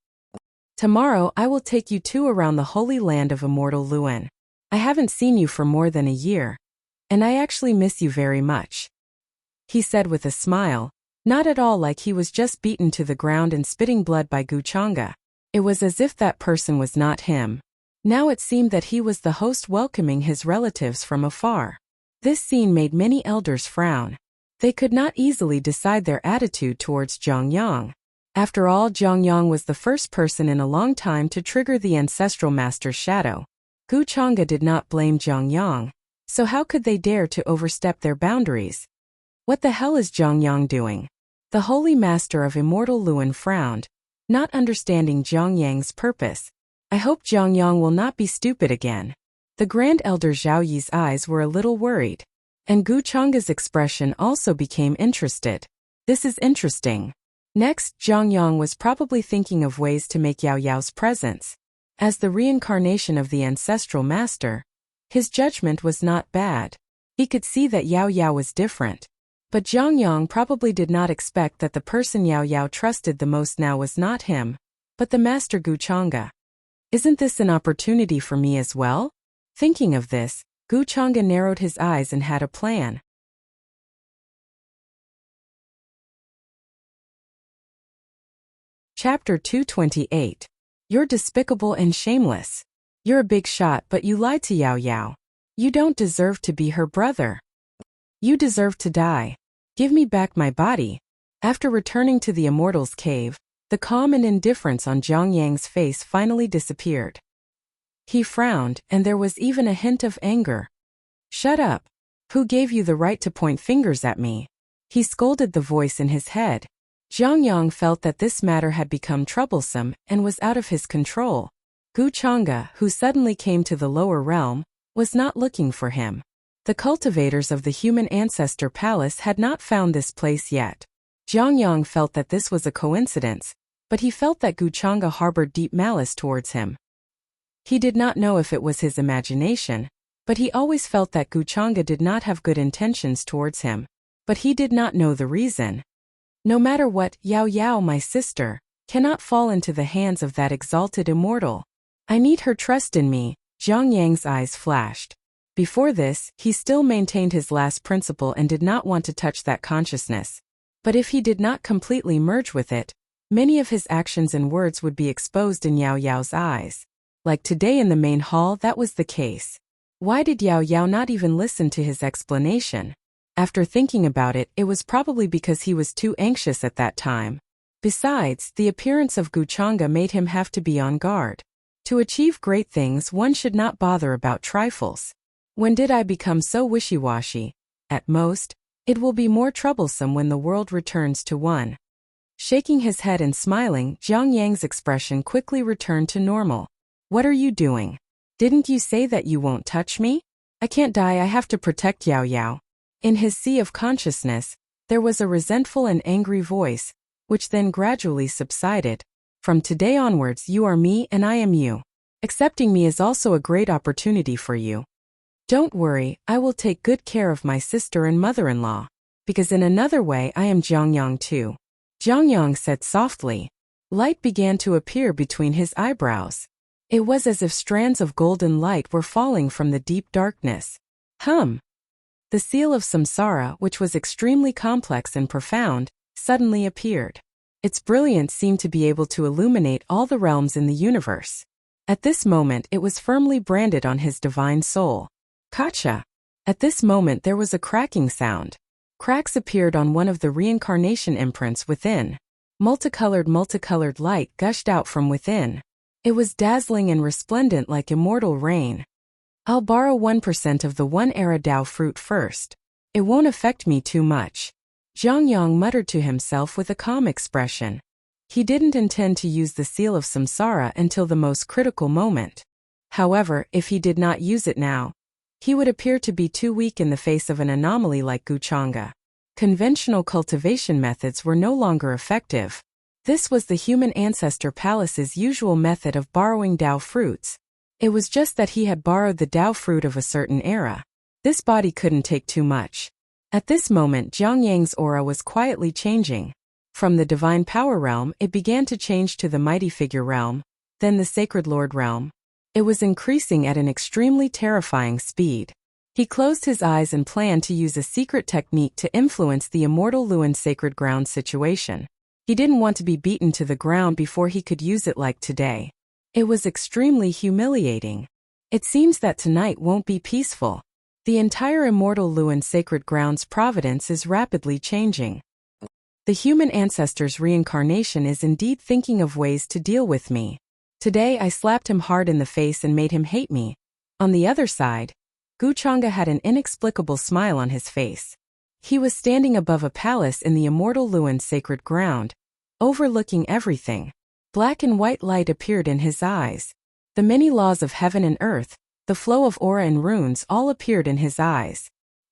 Tomorrow I will take you two around the holy land of immortal Luan. I haven't seen you for more than a year. and I actually miss you very much," he said with a smile, not at all like he was just beaten to the ground and spitting blood by Guchanga. It was as if that person was not him. Now it seemed that he was the host welcoming his relatives from afar. This scene made many elders frown. They could not easily decide their attitude towards Zhang Yang. After all, Zhang Yang was the first person in a long time to trigger the ancestral master's shadow. Guchanga did not blame Zhang Yang, so how could they dare to overstep their boundaries? What the hell is Zhang Yang doing? The holy master of immortal Luan frowned, not understanding Zhang Yang's purpose. I hope Zhang Yang will not be stupid again. The Grand Elder Zhao Yi's eyes were a little worried, and Guchanga's expression also became interested. This is interesting. Next, Zhang Yang was probably thinking of ways to make Yao Yao's presence. As the reincarnation of the ancestral master, his judgment was not bad. He could see that Yao Yao was different. But Zhang Yang probably did not expect that the person Yao Yao trusted the most now was not him, but the master Guchanga. Isn't this an opportunity for me as well? Thinking of this, Guchanga narrowed his eyes and had a plan. Chapter 228. You're despicable and shameless. You're a big shot, but you lied to Yao Yao. You don't deserve to be her brother. You deserve to die. Give me back my body. After returning to the Immortal's cave, the calm and indifference on Zhang Yang's face finally disappeared. He frowned, and there was even a hint of anger. Shut up. Who gave you the right to point fingers at me? He scolded the voice in his head. Zhang Yang felt that this matter had become troublesome and was out of his control. Guchanga, who suddenly came to the lower realm, was not looking for him. The cultivators of the human ancestor palace had not found this place yet. Zhang Yang felt that this was a coincidence, but he felt that Guchanga harbored deep malice towards him. He did not know if it was his imagination, but he always felt that Guchanga did not have good intentions towards him. But he did not know the reason. No matter what, Yao Yao, my sister, cannot fall into the hands of that exalted immortal. I need her trust in me. Zhang Yang's eyes flashed. Before this, he still maintained his last principle and did not want to touch that consciousness. But if he did not completely merge with it, many of his actions and words would be exposed in Yao Yao's eyes. Like today in the main hall, that was the case. Why did Yao Yao not even listen to his explanation? After thinking about it, it was probably because he was too anxious at that time. Besides, the appearance of Guchanga made him have to be on guard. To achieve great things, one should not bother about trifles. When did I become so wishy-washy? At most, it will be more troublesome when the world returns to one. Shaking his head and smiling, Zhang Yang's expression quickly returned to normal. What are you doing? Didn't you say that you won't touch me? I can't die, I have to protect Yao Yao. In his sea of consciousness, there was a resentful and angry voice, which then gradually subsided. From today onwards, you are me and I am you. Accepting me is also a great opportunity for you. Don't worry, I will take good care of my sister and mother-in-law. Because in another way I am Zhang Yang too. Zhang Yang said softly. Light began to appear between his eyebrows. It was as if strands of golden light were falling from the deep darkness. The seal of samsara, which was extremely complex and profound, suddenly appeared. Its brilliance seemed to be able to illuminate all the realms in the universe. At this moment it was firmly branded on his divine soul. Kacha. At this moment there was a cracking sound. Cracks appeared on one of the reincarnation imprints within. Multicolored light gushed out from within. It was dazzling and resplendent like immortal rain. I'll borrow 1% of the One Era Dao fruit first. It won't affect me too much. Zhang Yang muttered to himself with a calm expression. He didn't intend to use the seal of samsara until the most critical moment. However, if he did not use it now, he would appear to be too weak in the face of an anomaly like Guchanga. Conventional cultivation methods were no longer effective. This was the human ancestor palace's usual method of borrowing Dao fruits. It was just that he had borrowed the Dao fruit of a certain era. This body couldn't take too much. At this moment, Zhang Yang's aura was quietly changing. From the divine power realm, it began to change to the mighty figure realm, then the sacred lord realm. It was increasing at an extremely terrifying speed. He closed his eyes and planned to use a secret technique to influence the immortal Luan sacred ground situation. He didn't want to be beaten to the ground before he could use it like today. It was extremely humiliating. It seems that tonight won't be peaceful. The entire immortal Luan sacred ground's providence is rapidly changing. The human ancestor's reincarnation is indeed thinking of ways to deal with me. Today I slapped him hard in the face and made him hate me. On the other side, Guchanga had an inexplicable smile on his face. He was standing above a palace in the immortal Luan sacred ground, overlooking everything. Black and white light appeared in his eyes. The many laws of heaven and earth, the flow of aura and runes all appeared in his eyes.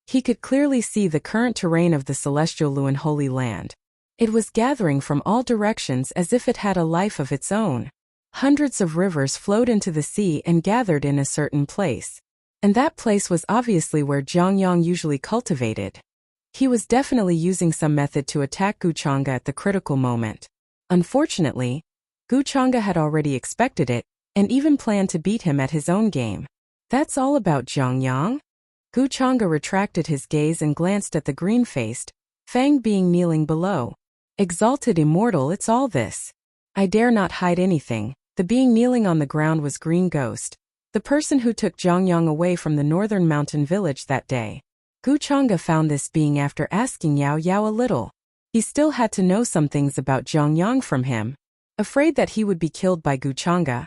He could clearly see the current terrain of the celestial Luan Holy Land. It was gathering from all directions as if it had a life of its own. Hundreds of rivers flowed into the sea and gathered in a certain place. And that place was obviously where Zhongyang usually cultivated. He was definitely using some method to attack Guchanga at the critical moment. Unfortunately, Guchanga had already expected it, and even planned to beat him at his own game. That's all about Zhongyang? Guchanga retracted his gaze and glanced at the green-faced, Fang being kneeling below. Exalted immortal, it's all this. I dare not hide anything. The being kneeling on the ground was Green Ghost, the person who took Zhongyang away from the northern mountain village that day. Guchanga found this being after asking Yao Yao a little. He still had to know some things about Zhongyang from him. Afraid that he would be killed by Guchanga,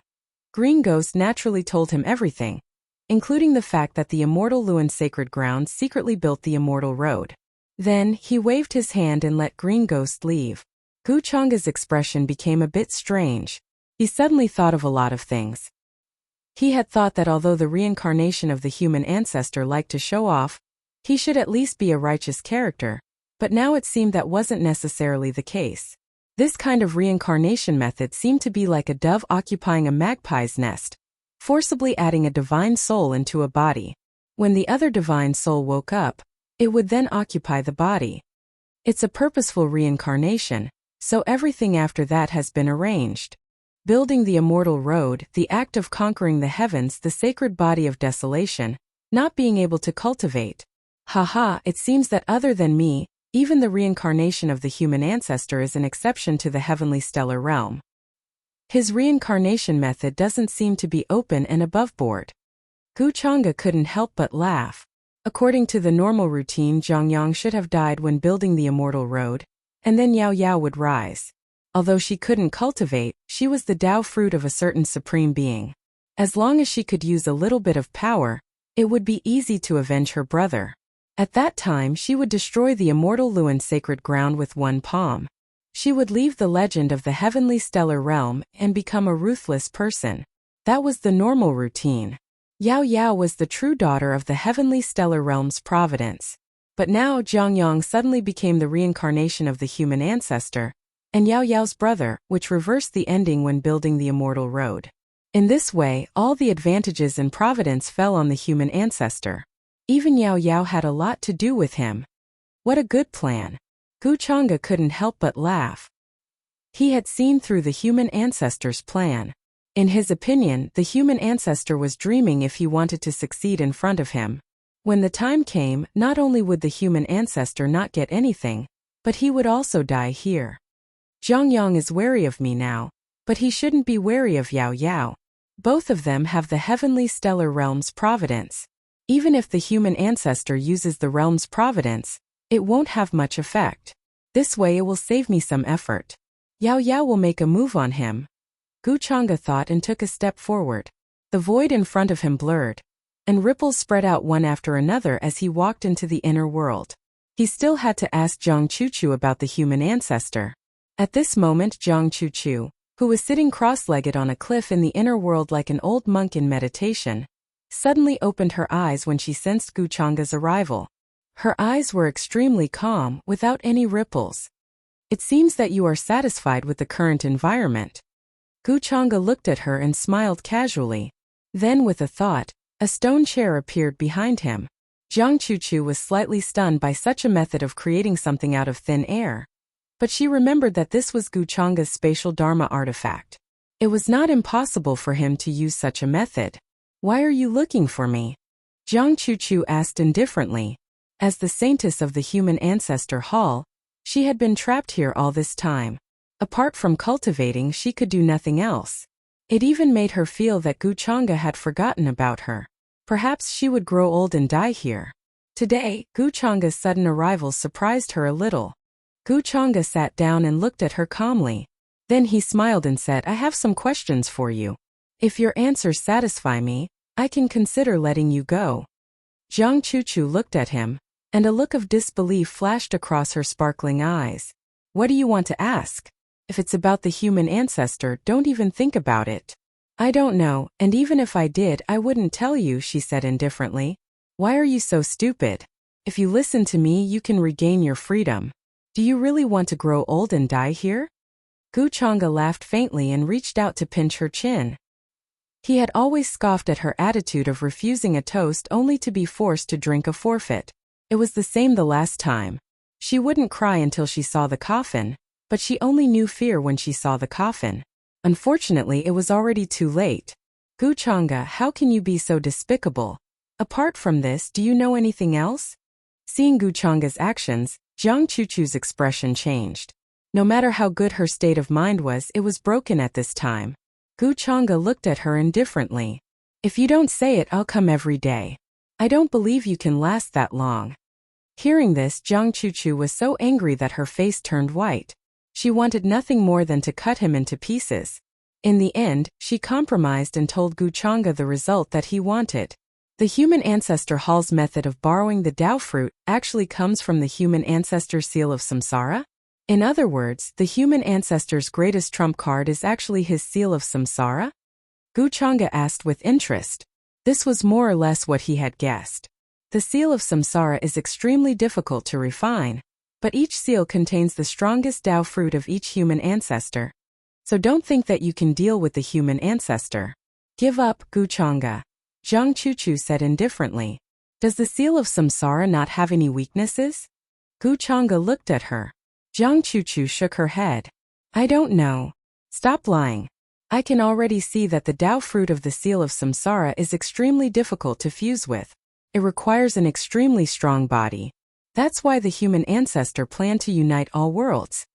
Green Ghost naturally told him everything, including the fact that the immortal Luan sacred ground secretly built the immortal road. Then, he waved his hand and let Green Ghost leave. Guchanga's expression became a bit strange. He suddenly thought of a lot of things. He had thought that although the reincarnation of the human ancestor liked to show off, he should at least be a righteous character, but now it seemed that wasn't necessarily the case. This kind of reincarnation method seemed to be like a dove occupying a magpie's nest, forcibly adding a divine soul into a body. When the other divine soul woke up, it would then occupy the body. It's a purposeful reincarnation, so everything after that has been arranged. Building the immortal road, the act of conquering the heavens, the sacred body of desolation, not being able to cultivate. Haha, it seems that other than me, even the reincarnation of the human ancestor is an exception to the heavenly stellar realm. His reincarnation method doesn't seem to be open and above board. Guchanga couldn't help but laugh. According to the normal routine, Zhongyang should have died when building the immortal road, and then Yao Yao would rise. Although she couldn't cultivate, she was the Tao fruit of a certain supreme being. As long as she could use a little bit of power, it would be easy to avenge her brother. At that time she would destroy the immortal Luan sacred ground with one palm. She would leave the legend of the heavenly stellar realm and become a ruthless person. That was the normal routine. Yao Yao was the true daughter of the heavenly stellar realm's providence. But now Zhongyang suddenly became the reincarnation of the human ancestor, and Yao Yao's brother, which reversed the ending when building the immortal road. In this way, all the advantages and providence fell on the human ancestor. Even Yao Yao had a lot to do with him. What a good plan. Guchanga couldn't help but laugh. He had seen through the human ancestor's plan. In his opinion, the human ancestor was dreaming if he wanted to succeed in front of him. When the time came, not only would the human ancestor not get anything, but he would also die here. Zhongyang is wary of me now, but he shouldn't be wary of Yao Yao. Both of them have the heavenly stellar realm's providence. Even if the human ancestor uses the realm's providence, it won't have much effect. This way it will save me some effort. Yao Yao will make a move on him. Guchanga thought and took a step forward. The void in front of him blurred, and ripples spread out one after another as he walked into the inner world. He still had to ask Zhang Chuchu about the human ancestor. At this moment Zhang Chuchu, who was sitting cross-legged on a cliff in the inner world like an old monk in meditation, suddenly opened her eyes when she sensed Guchanga's arrival. Her eyes were extremely calm, without any ripples. It seems that you are satisfied with the current environment. Guchanga looked at her and smiled casually. Then with a thought, a stone chair appeared behind him. Zhang Chuchu was slightly stunned by such a method of creating something out of thin air. But she remembered that this was Guchanga's spatial dharma artifact. It was not impossible for him to use such a method. Why are you looking for me? Jiang Chuchu asked indifferently. As the saintess of the human ancestor hall, she had been trapped here all this time. Apart from cultivating, she could do nothing else. It even made her feel that Guchanga had forgotten about her. Perhaps she would grow old and die here. Today, Guchanga's sudden arrival surprised her a little. Guchanga sat down and looked at her calmly. Then he smiled and said, "I have some questions for you. If your answers satisfy me, I can consider letting you go." Jiang Chuchu looked at him, and a look of disbelief flashed across her sparkling eyes. "What do you want to ask? If it's about the human ancestor, don't even think about it." "I don't know, and even if I did, I wouldn't tell you," she said indifferently. "Why are you so stupid? If you listen to me, you can regain your freedom. Do you really want to grow old and die here?" Guchanga laughed faintly and reached out to pinch her chin. He had always scoffed at her attitude of refusing a toast only to be forced to drink a forfeit. It was the same the last time. She wouldn't cry until she saw the coffin, but she only knew fear when she saw the coffin. Unfortunately, it was already too late. "Guchanga, how can you be so despicable? Apart from this, do you know anything else?" Seeing Guchanga's actions, Jiang Chuchu's expression changed. No matter how good her state of mind was, it was broken at this time. Guchanga looked at her indifferently. "If you don't say it, I'll come every day. I don't believe you can last that long." Hearing this, Jiang Chuchu was so angry that her face turned white. She wanted nothing more than to cut him into pieces. In the end, she compromised and told Guchanga the result that he wanted. The human ancestor hall's method of borrowing the Dao fruit actually comes from the human ancestor seal of samsara. In other words, the human ancestor's greatest trump card is actually his seal of samsara? Guchanga asked with interest. This was more or less what he had guessed. The seal of samsara is extremely difficult to refine, but each seal contains the strongest Dao fruit of each human ancestor. So don't think that you can deal with the human ancestor. Give up, Guchanga. Jiang Chuchu said indifferently. Does the seal of samsara not have any weaknesses? Guchanga looked at her. Jiang Chuchu shook her head. I don't know. Stop lying. I can already see that the Dao fruit of the seal of samsara is extremely difficult to fuse with. It requires an extremely strong body. That's why the human ancestor planned to unite all worlds.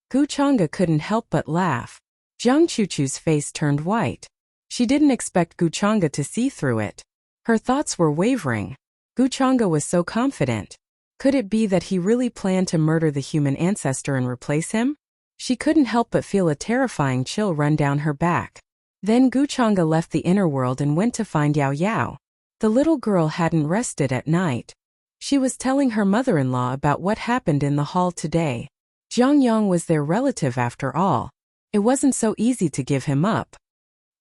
Guchanga couldn't help but laugh. Jiang Chuchu's face turned white. She didn't expect Guchanga to see through it. Her thoughts were wavering. Guchanga was so confident. Could it be that he really planned to murder the human ancestor and replace him? She couldn't help but feel a terrifying chill run down her back. Then Guchanga left the inner world and went to find Yao Yao. The little girl hadn't rested at night. She was telling her mother-in-law about what happened in the hall today. Zhang Yang was their relative after all. It wasn't so easy to give him up.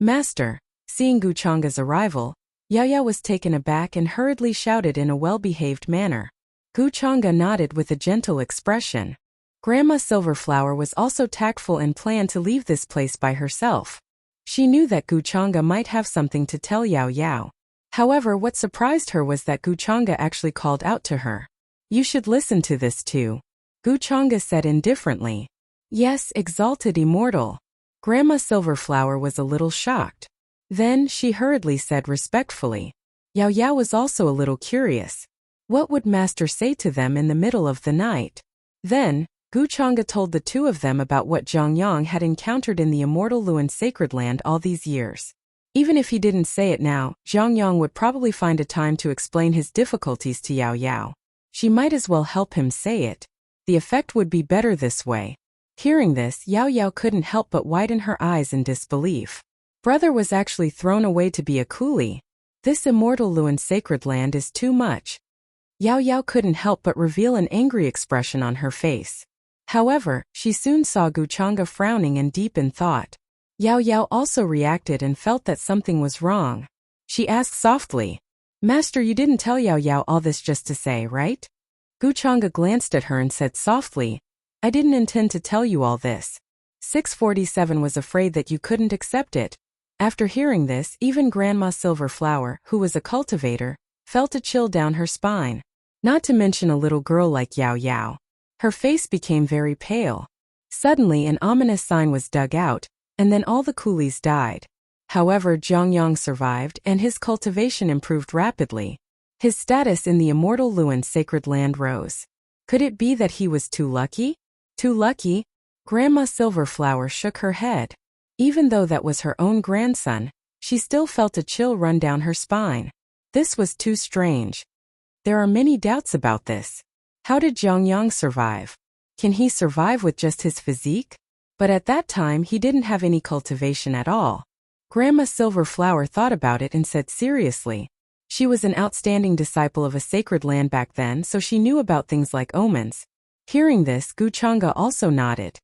Master, seeing Guchanga's arrival, Yao Yao was taken aback and hurriedly shouted in a well-behaved manner. Guchanga nodded with a gentle expression. Grandma Silverflower was also tactful and planned to leave this place by herself. She knew that Guchanga might have something to tell Yao Yao. However, what surprised her was that Guchanga actually called out to her. You should listen to this too. Guchanga said indifferently. Yes, exalted immortal. Grandma Silverflower was a little shocked. Then she hurriedly said respectfully. Yao Yao was also a little curious. What would Master say to them in the middle of the night? Then, Guchanga told the two of them about what Zhang Yang had encountered in the immortal Luan sacred land all these years. Even if he didn't say it now, Zhang Yang would probably find a time to explain his difficulties to Yao Yao. She might as well help him say it. The effect would be better this way. Hearing this, Yao Yao couldn't help but widen her eyes in disbelief. Brother was actually thrown away to be a coolie. This immortal Luan sacred land is too much. Yao Yao couldn't help but reveal an angry expression on her face. However, she soon saw Guchanga frowning and deep in thought. Yao Yao also reacted and felt that something was wrong. She asked softly, Master, you didn't tell Yao Yao all this just to say, right? Guchanga glanced at her and said softly, I didn't intend to tell you all this. 647 was afraid that you couldn't accept it. After hearing this, even Grandma Silverflower, who was a cultivator, felt a chill down her spine. Not to mention a little girl like Yao Yao. Her face became very pale. Suddenly an ominous sign was dug out, and then all the coolies died. However, Zhang Yang survived and his cultivation improved rapidly. His status in the immortal Luan's sacred land rose. Could it be that he was too lucky? Too lucky? Grandma Silverflower shook her head. Even though that was her own grandson, she still felt a chill run down her spine. This was too strange. There are many doubts about this. How did Zhongyang survive? Can he survive with just his physique? But at that time he didn't have any cultivation at all. Grandma Silverflower thought about it and said seriously. She was an outstanding disciple of a sacred land back then, so she knew about things like omens. Hearing this, Guchanga also nodded.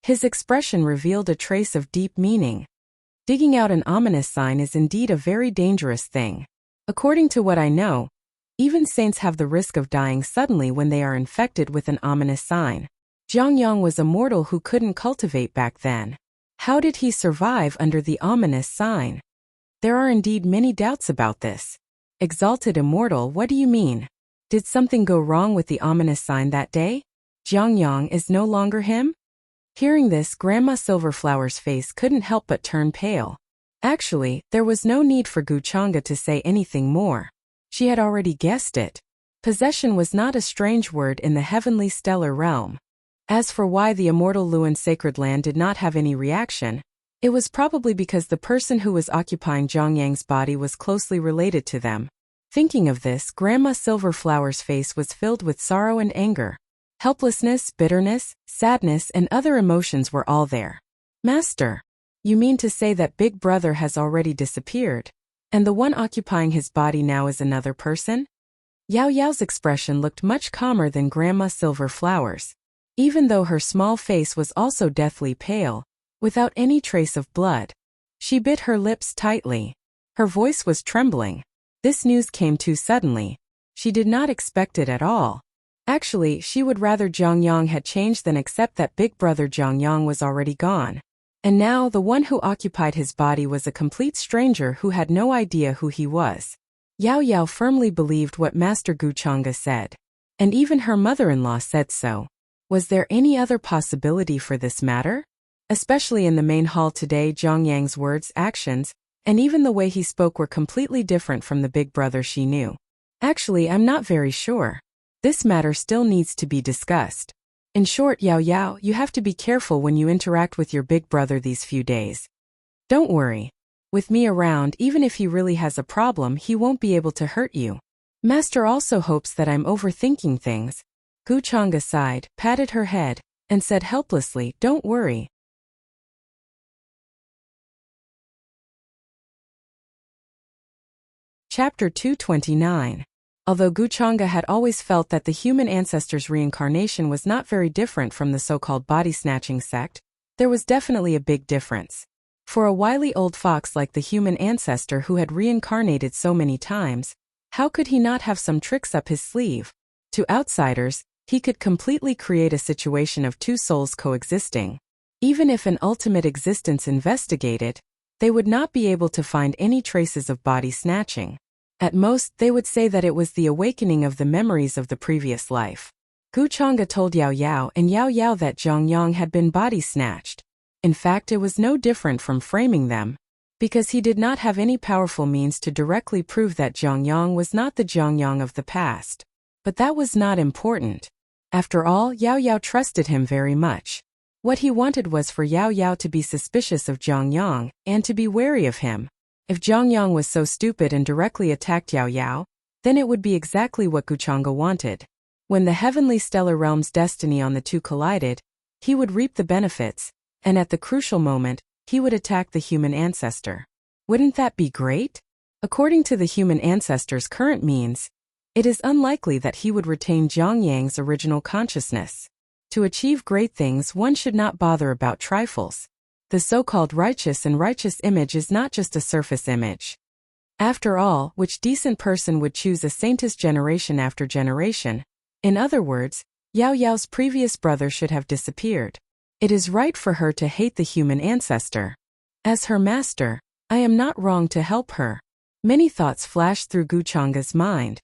His expression revealed a trace of deep meaning. Digging out an ominous sign is indeed a very dangerous thing. According to what I know, even saints have the risk of dying suddenly when they are infected with an ominous sign. Zhongyang was a mortal who couldn't cultivate back then. How did he survive under the ominous sign? There are indeed many doubts about this. Exalted immortal, what do you mean? Did something go wrong with the ominous sign that day? Zhongyang is no longer him? Hearing this, Grandma Silverflower's face couldn't help but turn pale. Actually, there was no need for Guchanga to say anything more. She had already guessed it. Possession was not a strange word in the heavenly stellar realm. As for why the immortal Luan sacred land did not have any reaction, it was probably because the person who was occupying Zhongyang's body was closely related to them. Thinking of this, Grandma Silverflower's face was filled with sorrow and anger. Helplessness, bitterness, sadness, and other emotions were all there. Master, you mean to say that Big Brother has already disappeared, and the one occupying his body now is another person? Yao Yao's expression looked much calmer than Grandma Silverflower's. Even though her small face was also deathly pale, without any trace of blood. She bit her lips tightly. Her voice was trembling. This news came too suddenly. She did not expect it at all. Actually, she would rather Zhongyang had changed than accept that Big Brother Zhongyang was already gone. And now the one who occupied his body was a complete stranger who had no idea who he was. Yao Yao firmly believed what Master Guchanga said. And even her mother-in-law said so. Was there any other possibility for this matter? Especially in the main hall today, Zhongyang's words, actions, and even the way he spoke were completely different from the Big Brother she knew. Actually, I'm not very sure. This matter still needs to be discussed. In short, Yao Yao, you have to be careful when you interact with your Big Brother these few days. Don't worry. With me around, even if he really has a problem, he won't be able to hurt you. Master also hopes that I'm overthinking things. Guchanga sighed, patted her head, and said helplessly, don't worry. Chapter 229. Although Guchanga had always felt that the human ancestor's reincarnation was not very different from the so-called body-snatching sect, there was definitely a big difference. For a wily old fox like the human ancestor who had reincarnated so many times, how could he not have some tricks up his sleeve? To outsiders, he could completely create a situation of two souls coexisting. Even if an ultimate existence investigated, they would not be able to find any traces of body snatching. At most, they would say that it was the awakening of the memories of the previous life. Guchanga told Yao Yao and Yao Yao that Zhongyang had been body snatched. In fact, it was no different from framing them, because he did not have any powerful means to directly prove that Zhongyang was not the Zhongyang of the past. But that was not important. After all, Yao Yao trusted him very much. What he wanted was for Yao Yao to be suspicious of Zhongyang and to be wary of him. If Zhongyang was so stupid and directly attacked Yao Yao, then it would be exactly what Guchanga wanted. When the heavenly stellar realm's destiny on the two collided, he would reap the benefits, and at the crucial moment, he would attack the human ancestor. Wouldn't that be great? According to the human ancestor's current means, it is unlikely that he would retain Zhongyang's original consciousness. To achieve great things, one should not bother about trifles. The so-called righteous image is not just a surface image. After all, which decent person would choose a saintess generation after generation? In other words, Yao Yao's previous brother should have disappeared. It is right for her to hate the human ancestor. As her master, I am not wrong to help her. Many thoughts flashed through Guchanga's mind.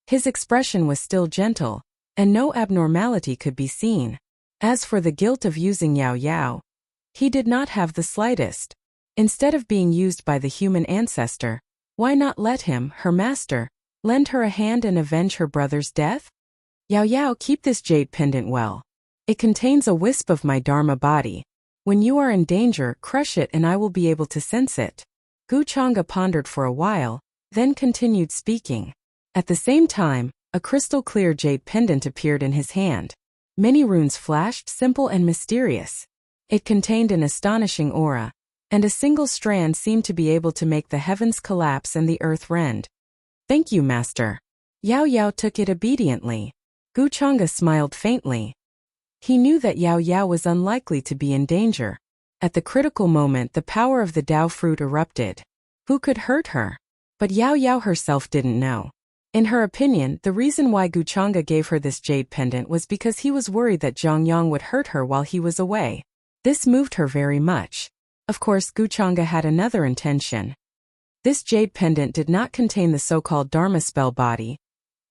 His expression was still gentle, and no abnormality could be seen. As for the guilt of using Yao Yao, he did not have the slightest. Instead of being used by the human ancestor, why not let him, her master, Lend her a hand and avenge her brother's death? Yao Yao, keep this jade pendant well. It contains a wisp of my Dharma body. When you are in danger, crush it and I will be able to sense it. Gu Chang'e pondered for a while, then continued speaking. At the same time, a crystal-clear jade pendant appeared in his hand. Many runes flashed, simple and mysterious. It contained an astonishing aura, and a single strand seemed to be able to make the heavens collapse and the earth rend. Thank you, Master. Yao Yao took it obediently. Gu Chang'e smiled faintly. He knew that Yao Yao was unlikely to be in danger. At the critical moment, the power of the Dao fruit erupted. Who could hurt her? But Yao Yao herself didn't know. In her opinion, the reason why Gu Chang'e gave her this jade pendant was because he was worried that Zhang Yang would hurt her while he was away. This moved her very much. Of course, Gu Chang'e had another intention. This jade pendant did not contain the so-called Dharma spell body,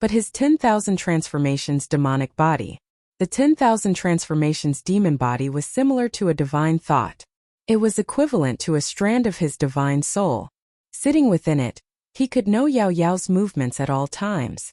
but his 10,000 transformations demonic body. The 10,000 transformations demon body was similar to a divine thought. It was equivalent to a strand of his divine soul. Sitting within it, he could know Yao Yao's movements at all times.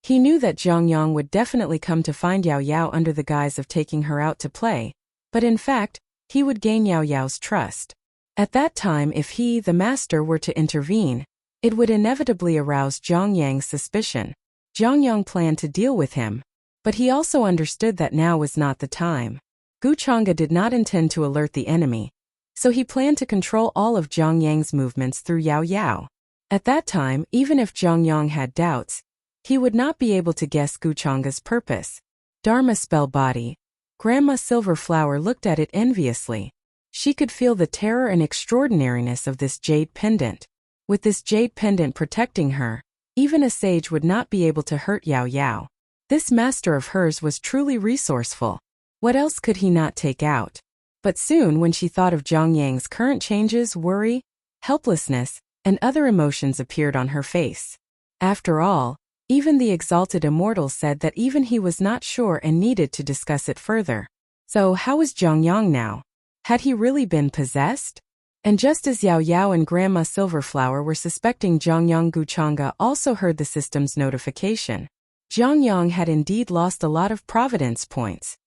He knew that Zhang Yang would definitely come to find Yao Yao under the guise of taking her out to play, but in fact, he would gain Yao Yao's trust. At that time, if he, the master, were to intervene, it would inevitably arouse Zhang Yang's suspicion. Zhang Yang planned to deal with him, but he also understood that now was not the time. Gu Chang'e did not intend to alert the enemy, so he planned to control all of Zhang Yang's movements through Yao Yao. At that time, even if Zhang Yang had doubts, he would not be able to guess Gu Chang'e's purpose. Dharma spell body. Grandma Silverflower looked at it enviously. She could feel the terror and extraordinariness of this jade pendant. With this jade pendant protecting her, even a sage would not be able to hurt Yao Yao. This master of hers was truly resourceful. What else could he not take out? But soon, when she thought of Zhang Yang's current changes, worry, helplessness, and other emotions appeared on her face. After all, even the exalted immortal said that even he was not sure and needed to discuss it further. So how was Zhang Yang now? Had he really been possessed? And just as Yao Yao and Grandma Silverflower were suspecting Zhang Yang, Gu Chang'e also heard the system's notification. Zhang Yang had indeed lost a lot of providence points.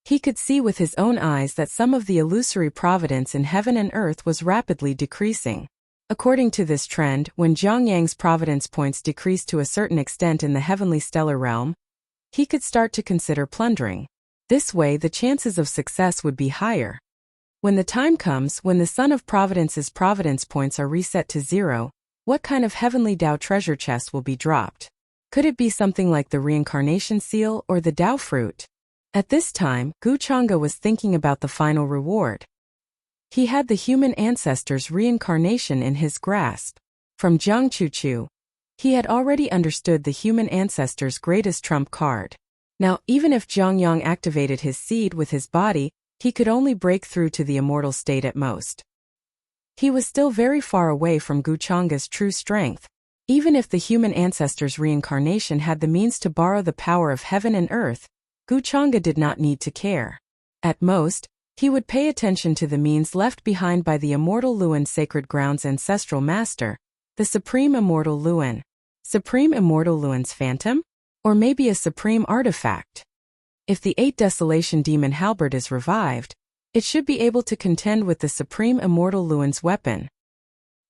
He could see with his own eyes that some of the illusory providence in heaven and earth was rapidly decreasing. According to this trend, when Zhang Yang's providence points decreased to a certain extent in the heavenly stellar realm, he could start to consider plundering. This way, the chances of success would be higher. When the time comes when the Son of Providence's providence points are reset to 0, what kind of heavenly Dao treasure chest will be dropped? Could it be something like the reincarnation seal or the Dao fruit? At this time, Gu Chang'e was thinking about the final reward. He had the human ancestor's reincarnation in his grasp. From Jiang Chuchu, he had already understood the human ancestor's greatest trump card. Now, even if Zhang Yang activated his seed with his body, he could only break through to the immortal state at most. He was still very far away from Gu Chang'e's true strength. Even if the human ancestor's reincarnation had the means to borrow the power of heaven and earth, Gu Chang'e did not need to care. At most, he would pay attention to the means left behind by the immortal Luan Sacred Ground's ancestral master, the Supreme Immortal Luan. Supreme Immortal Luan's phantom? Or maybe a supreme artifact? If the 8 Desolation Demon Halberd is revived, it should be able to contend with the Supreme Immortal Luan's weapon.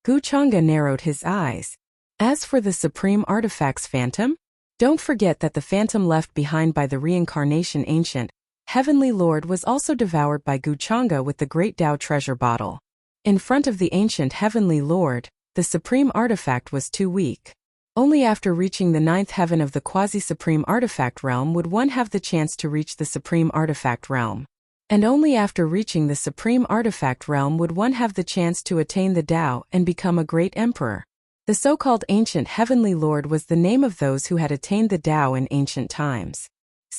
Gu Chang'e narrowed his eyes. As for the Supreme Artifact's phantom? Don't forget that the phantom left behind by the reincarnation ancient Heavenly Lord was also devoured by Gu Chang'e with the Great Dao Treasure Bottle. In front of the ancient Heavenly Lord, the Supreme Artifact was too weak. Only after reaching the 9th heaven of the Quasi-Supreme Artifact Realm would one have the chance to reach the Supreme Artifact Realm. And only after reaching the Supreme Artifact Realm would one have the chance to attain the Dao and become a great emperor. The so-called ancient Heavenly Lord was the name of those who had attained the Dao in ancient times.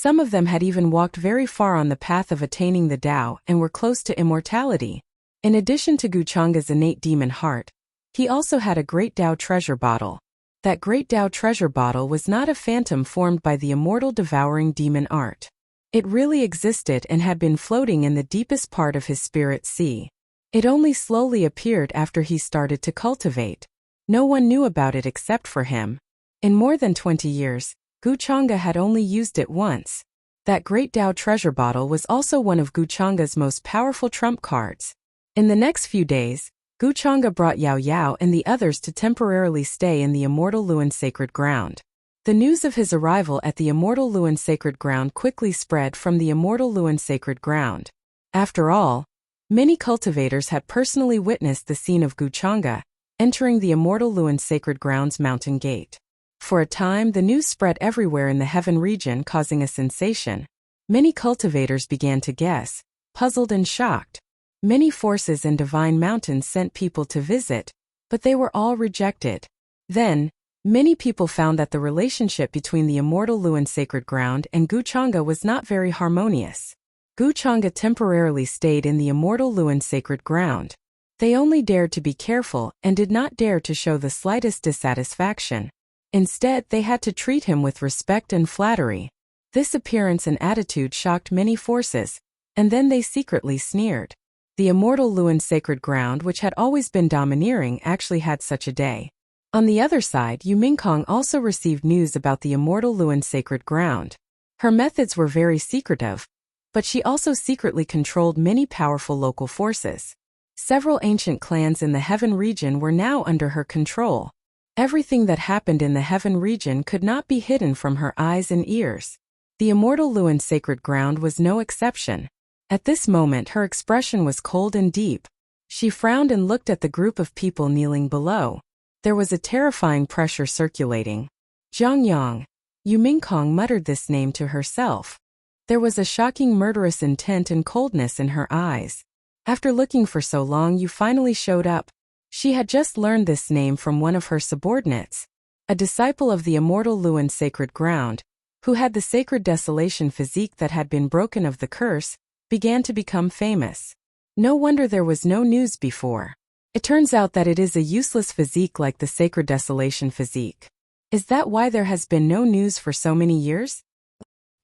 Some of them had even walked very far on the path of attaining the Dao and were close to immortality. In addition to Gu Chang'e's innate demon heart, he also had a Great Dao Treasure Bottle. That Great Dao Treasure Bottle was not a phantom formed by the immortal devouring demon art. It really existed and had been floating in the deepest part of his spirit sea. It only slowly appeared after he started to cultivate. No one knew about it except for him. In more than 20 years, Guchanga had only used it once. That great Dao treasure bottle was also one of Guchanga's most powerful trump cards. In the next few days, Guchanga brought Yao Yao and the others to temporarily stay in the Immortal Luan Sacred Ground. The news of his arrival at the Immortal Luan Sacred Ground quickly spread from the Immortal Luan Sacred Ground. After all, many cultivators had personally witnessed the scene of Guchanga entering the Immortal Luan Sacred Ground's mountain gate. For a time, the news spread everywhere in the heaven region, causing a sensation. Many cultivators began to guess, puzzled and shocked. Many forces and divine mountains sent people to visit, but they were all rejected. Then, many people found that the relationship between the Immortal Luan Sacred Ground and Guchanga was not very harmonious. Guchanga temporarily stayed in the Immortal Luan Sacred Ground. They only dared to be careful and did not dare to show the slightest dissatisfaction. Instead, they had to treat him with respect and flattery. This appearance and attitude shocked many forces, and then they secretly sneered. The Immortal Luan Sacred Ground, which had always been domineering, actually had such a day. On the other side, Yu Mingkong also received news about the Immortal Luan Sacred Ground. Her methods were very secretive, but she also secretly controlled many powerful local forces. Several ancient clans in the Heaven region were now under her control. Everything that happened in the Heaven region could not be hidden from her eyes and ears. The Immortal Luan Sacred Ground was no exception. At this moment, her expression was cold and deep. She frowned and looked at the group of people kneeling below. There was a terrifying pressure circulating. Zhang Yang. Yu Mingkong muttered this name to herself. There was a shocking murderous intent and coldness in her eyes. After looking for so long, you finally showed up. She had just learned this name from one of her subordinates, a disciple of the Immortal Luan Sacred Ground, who had the sacred desolation physique that had been broken of the curse, began to become famous. No wonder there was no news before. It turns out that it is a useless physique like the sacred desolation physique. Is that why there has been no news for so many years?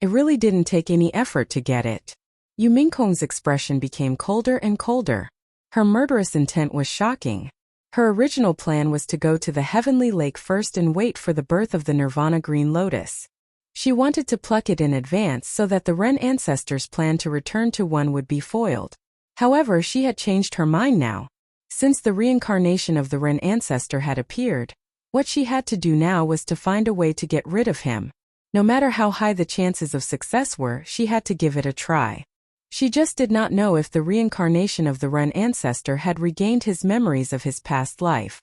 It really didn't take any effort to get it. Yu Mingkong's expression became colder and colder. Her murderous intent was shocking. Her original plan was to go to the Heavenly Lake first and wait for the birth of the Nirvana Green Lotus. She wanted to pluck it in advance so that the Ren ancestors' plan to return to one would be foiled. However, she had changed her mind now. Since the reincarnation of the Ren ancestor had appeared, what she had to do now was to find a way to get rid of him. No matter how high the chances of success were, she had to give it a try. She just did not know if the reincarnation of the Ren ancestor had regained his memories of his past life.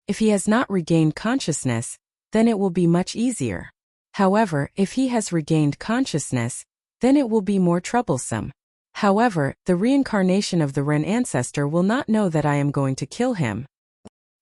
If he has not regained consciousness, then it will be much easier. However, if he has regained consciousness, then it will be more troublesome. However, the reincarnation of the Ren ancestor will not know that I am going to kill him.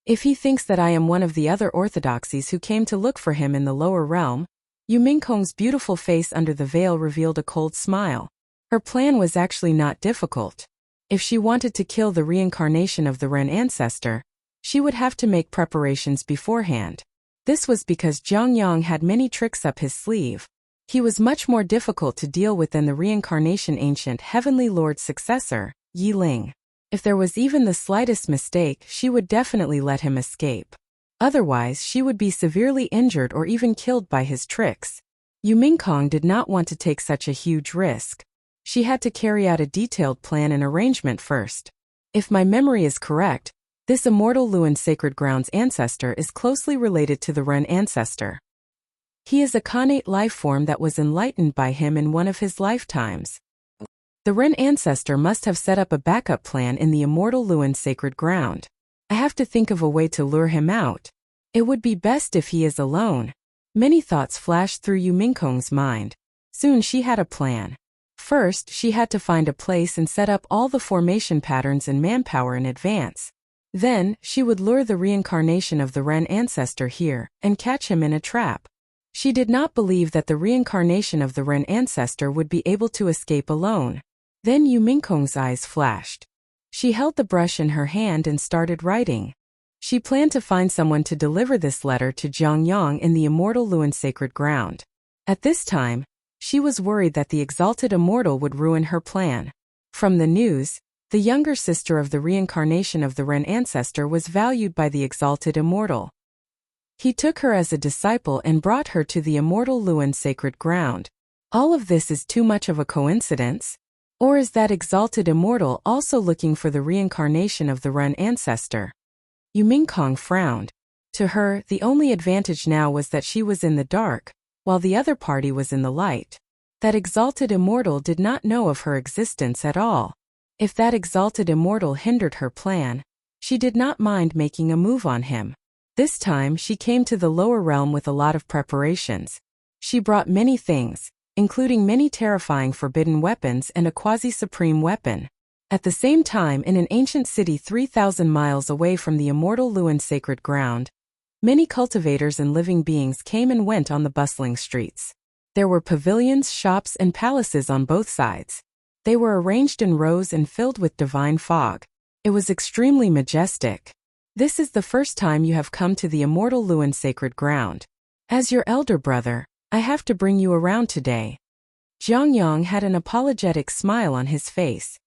If he thinks that I am one of the other orthodoxies who came to look for him in the lower realm, Yu Mingkong's beautiful face under the veil revealed a cold smile. Her plan was actually not difficult. If she wanted to kill the reincarnation of the Ren ancestor, she would have to make preparations beforehand. This was because Zhang Yang had many tricks up his sleeve. He was much more difficult to deal with than the reincarnation ancient Heavenly Lord's successor, Yi Ling. If there was even the slightest mistake, she would definitely let him escape. Otherwise, she would be severely injured or even killed by his tricks. Yu Mingkong did not want to take such a huge risk. She had to carry out a detailed plan and arrangement first. If my memory is correct, this Immortal Luan Sacred Ground's ancestor is closely related to the Ren ancestor. He is a connate life form that was enlightened by him in one of his lifetimes. The Ren ancestor must have set up a backup plan in the Immortal Luan Sacred Ground. I have to think of a way to lure him out. It would be best if he is alone. Many thoughts flashed through Yu Mingkong's mind. Soon she had a plan. First, she had to find a place and set up all the formation patterns and manpower in advance. Then, she would lure the reincarnation of the Ren ancestor here and catch him in a trap. She did not believe that the reincarnation of the Ren ancestor would be able to escape alone. Then Yu Mingkong's eyes flashed. She held the brush in her hand and started writing. She planned to find someone to deliver this letter to Zhang Yang in the Immortal Luan Sacred Ground. At this time, she was worried that the exalted immortal would ruin her plan. From the news, the younger sister of the reincarnation of the Ren ancestor was valued by the exalted immortal. He took her as a disciple and brought her to the immortal Luan sacred ground. All of this is too much of a coincidence? Or is that exalted immortal also looking for the reincarnation of the Run ancestor? Yu Mingkong frowned. To her, the only advantage now was that she was in the dark, while the other party was in the light. That exalted immortal did not know of her existence at all. If that exalted immortal hindered her plan, she did not mind making a move on him. This time she came to the lower realm with a lot of preparations. She brought many things, including many terrifying forbidden weapons and a quasi-supreme weapon. At the same time, in an ancient city 3,000 miles away from the immortal Luan sacred ground, many cultivators and living beings came and went on the bustling streets. There were pavilions, shops, and palaces on both sides. They were arranged in rows and filled with divine fog. It was extremely majestic. This is the first time you have come to the immortal Luan sacred ground. As your elder brother, I have to bring you around today. Jiang Yang had an apologetic smile on his face.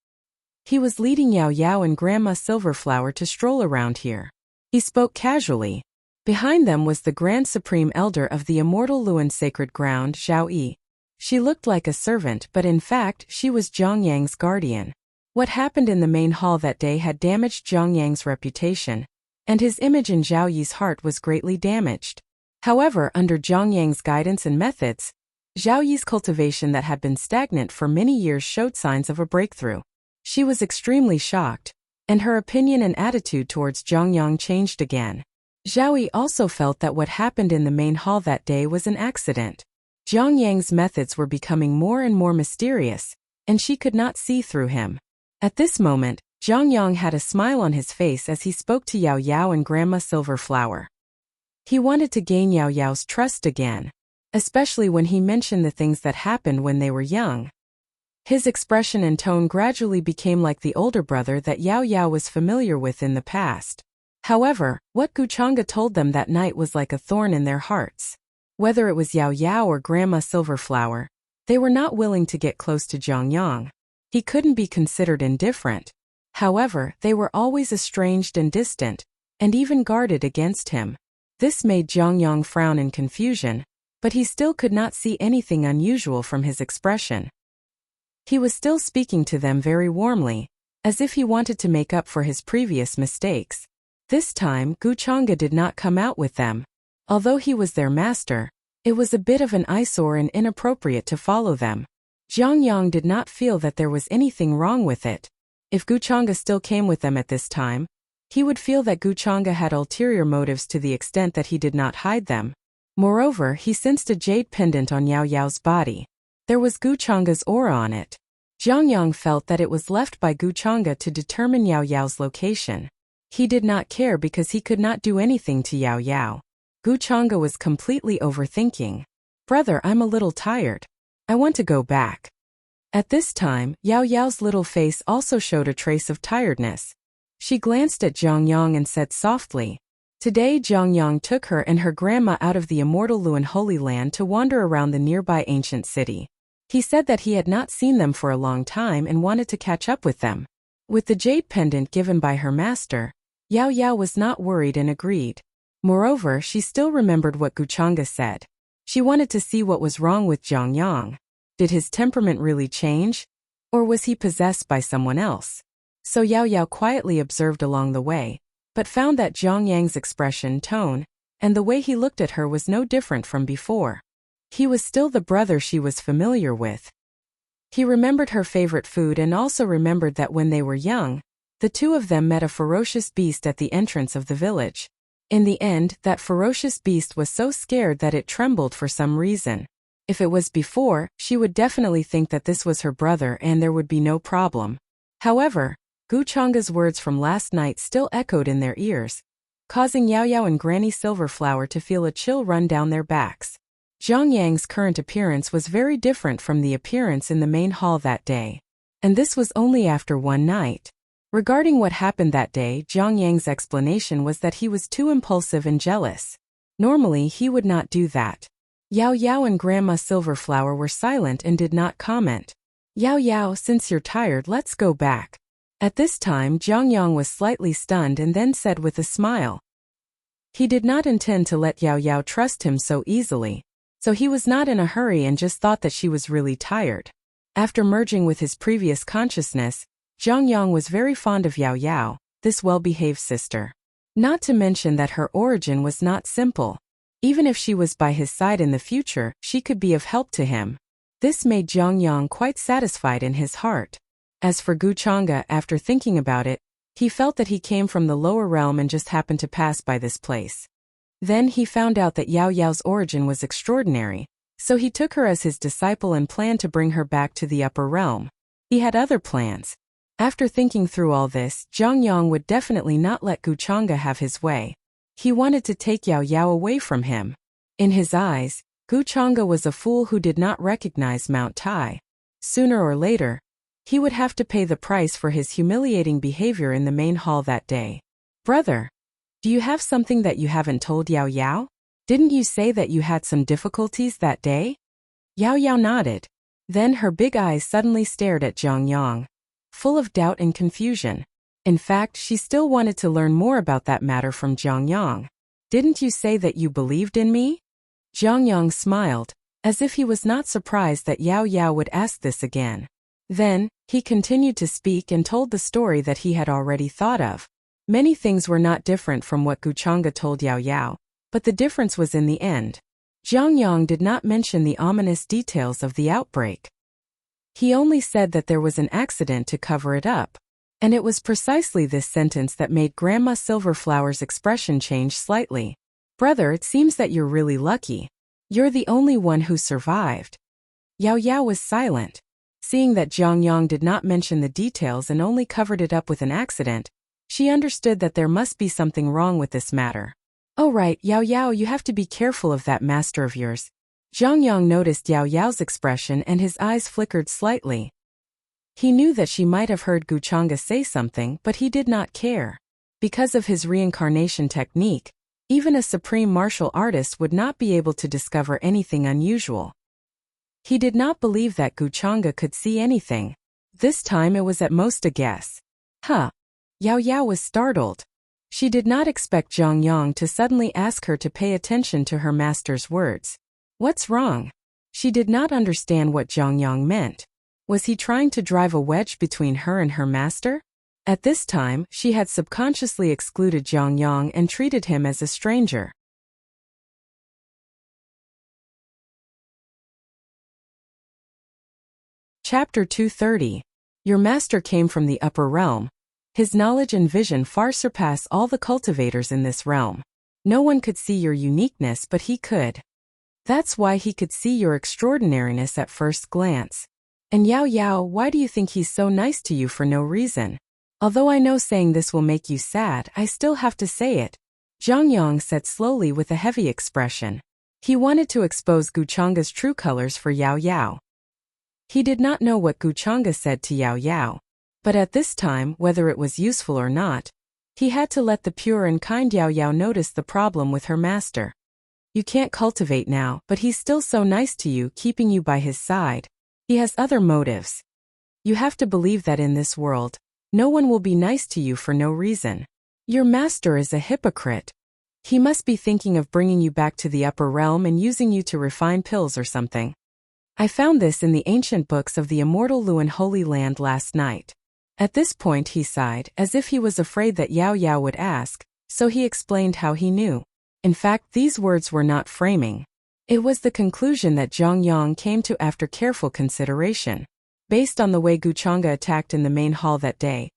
He was leading Yao Yao and Grandma Silverflower to stroll around here. He spoke casually. Behind them was the Grand Supreme Elder of the immortal Luan sacred ground, Zhao Yi. She looked like a servant, but in fact she was Jiang Yang's guardian. What happened in the main hall that day had damaged Jiang Yang's reputation, and his image in Zhao Yi's heart was greatly damaged. However, under Jiang Yang's guidance and methods, Zhao Yi's cultivation that had been stagnant for many years showed signs of a breakthrough. She was extremely shocked, and her opinion and attitude towards Jiang Yang changed again. Zhao Yi also felt that what happened in the main hall that day was an accident. Jiang Yang's methods were becoming more and more mysterious, and she could not see through him. At this moment, Jiang Yang had a smile on his face as he spoke to Yao Yao and Grandma Silverflower. He wanted to gain Yao Yao's trust again, especially when he mentioned the things that happened when they were young. His expression and tone gradually became like the older brother that Yao Yao was familiar with in the past. However, what Guchanga told them that night was like a thorn in their hearts. Whether it was Yao Yao or Grandma Silverflower, they were not willing to get close to Jiang Yang. He couldn't be considered indifferent. However, they were always estranged and distant, and even guarded against him. This made Jiang Yang frown in confusion, but he still could not see anything unusual from his expression. He was still speaking to them very warmly, as if he wanted to make up for his previous mistakes. This time, Guchanga did not come out with them. Although he was their master, it was a bit of an eyesore and inappropriate to follow them. Jiang Yang did not feel that there was anything wrong with it. If Guchanga still came with them at this time, he would feel that Guchanga had ulterior motives to the extent that he did not hide them. Moreover, he sensed a jade pendant on Yao Yao's body. There was Guchanga's aura on it. Jiang Yang felt that it was left by Guchanga to determine Yao Yao's location. He did not care because he could not do anything to Yao Yao. Guchanga was completely overthinking. Brother, I'm a little tired. I want to go back. At this time, Yao Yao's little face also showed a trace of tiredness. She glanced at Jiang Yang and said softly, "Today Jiang Yang took her and her grandma out of the immortal Luan Holy Land to wander around the nearby ancient city. He said that he had not seen them for a long time and wanted to catch up with them." With the jade pendant given by her master, Yao Yao was not worried and agreed. Moreover, she still remembered what Guchanga said. She wanted to see what was wrong with Jiang Yang. Did his temperament really change? Or was he possessed by someone else? So Yao Yao quietly observed along the way, but found that Jiang Yang's expression, tone, and the way he looked at her was no different from before. He was still the brother she was familiar with. He remembered her favorite food and also remembered that when they were young, the two of them met a ferocious beast at the entrance of the village. In the end, that ferocious beast was so scared that it trembled for some reason. If it was before, she would definitely think that this was her brother and there would be no problem. However, Guchanga's words from last night still echoed in their ears, causing Yao Yao and Granny Silverflower to feel a chill run down their backs. Jiang Yang's current appearance was very different from the appearance in the main hall that day. And this was only after one night. Regarding what happened that day, Jiang Yang's explanation was that he was too impulsive and jealous. Normally, he would not do that. Yao Yao and Grandma Silverflower were silent and did not comment. "Yao Yao, since you're tired, let's go back." At this time, Jiang Yang was slightly stunned and then said with a smile, He did not intend to let Yao Yao trust him so easily, so he was not in a hurry and just thought that she was really tired. After merging with his previous consciousness, Zhang Yang was very fond of Yao Yao, this well-behaved sister. Not to mention that her origin was not simple. Even if she was by his side in the future, she could be of help to him. This made Zhang Yang quite satisfied in his heart. As for Guchanga, after thinking about it, he felt that he came from the lower realm and just happened to pass by this place. Then he found out that Yao Yao's origin was extraordinary, so he took her as his disciple and planned to bring her back to the upper realm. He had other plans. After thinking through all this, Zhang Yang would definitely not let Guchanga have his way. He wanted to take Yao Yao away from him. In his eyes, Guchanga was a fool who did not recognize Mount Tai. Sooner or later, he would have to pay the price for his humiliating behavior in the main hall that day. Brother, do you have something that you haven't told Yao Yao? Didn't you say that you had some difficulties that day? Yao Yao nodded. Then her big eyes suddenly stared at Zhang Yang, full of doubt and confusion. In fact, she still wanted to learn more about that matter from Zhang Yang. Didn't you say that you believed in me? Zhang Yang smiled, as if he was not surprised that Yao Yao would ask this again. Then, he continued to speak and told the story that he had already thought of. Many things were not different from what Guchanga told Yao Yao, but the difference was in the end. Zhang Yang did not mention the ominous details of the outbreak. He only said that there was an accident to cover it up. And it was precisely this sentence that made Grandma Silverflower's expression change slightly. Brother, it seems that you're really lucky. You're the only one who survived. Yao Yao was silent. Seeing that Zhang Yang did not mention the details and only covered it up with an accident, she understood that there must be something wrong with this matter. Oh right, Yao Yao, you have to be careful of that master of yours. Zhang Yang noticed Yao Yao's expression and his eyes flickered slightly. He knew that she might have heard Guchanga say something, but he did not care. Because of his reincarnation technique, even a supreme martial artist would not be able to discover anything unusual. He did not believe that Guchanga could see anything. This time it was at most a guess. Huh. Yao Yao was startled. She did not expect Zhang Yang to suddenly ask her to pay attention to her master's words. What's wrong? She did not understand what Zhang Yang meant. Was he trying to drive a wedge between her and her master? At this time, she had subconsciously excluded Zhang Yang and treated him as a stranger. Chapter 230. Your master came from the upper realm. His knowledge and vision far surpass all the cultivators in this realm. No one could see your uniqueness, but he could. That's why he could see your extraordinariness at first glance. And Yao Yao, why do you think he's so nice to you for no reason? Although I know saying this will make you sad, I still have to say it. Zhang Yang said slowly with a heavy expression. He wanted to expose Guchanga's true colors for Yao Yao. He did not know what Guchanga said to Yao Yao. But at this time, whether it was useful or not, he had to let the pure and kind Yao Yao notice the problem with her master. You can't cultivate now, but he's still so nice to you, keeping you by his side. He has other motives. You have to believe that in this world, no one will be nice to you for no reason. Your master is a hypocrite. He must be thinking of bringing you back to the upper realm and using you to refine pills or something. I found this in the ancient books of the immortal Luan Holy Land last night. At this point he sighed, as if he was afraid that Yao Yao would ask, so he explained how he knew. In fact, these words were not framing. It was the conclusion that Zhang Yang came to after careful consideration. Based on the way Guchanga attacked in the main hall that day,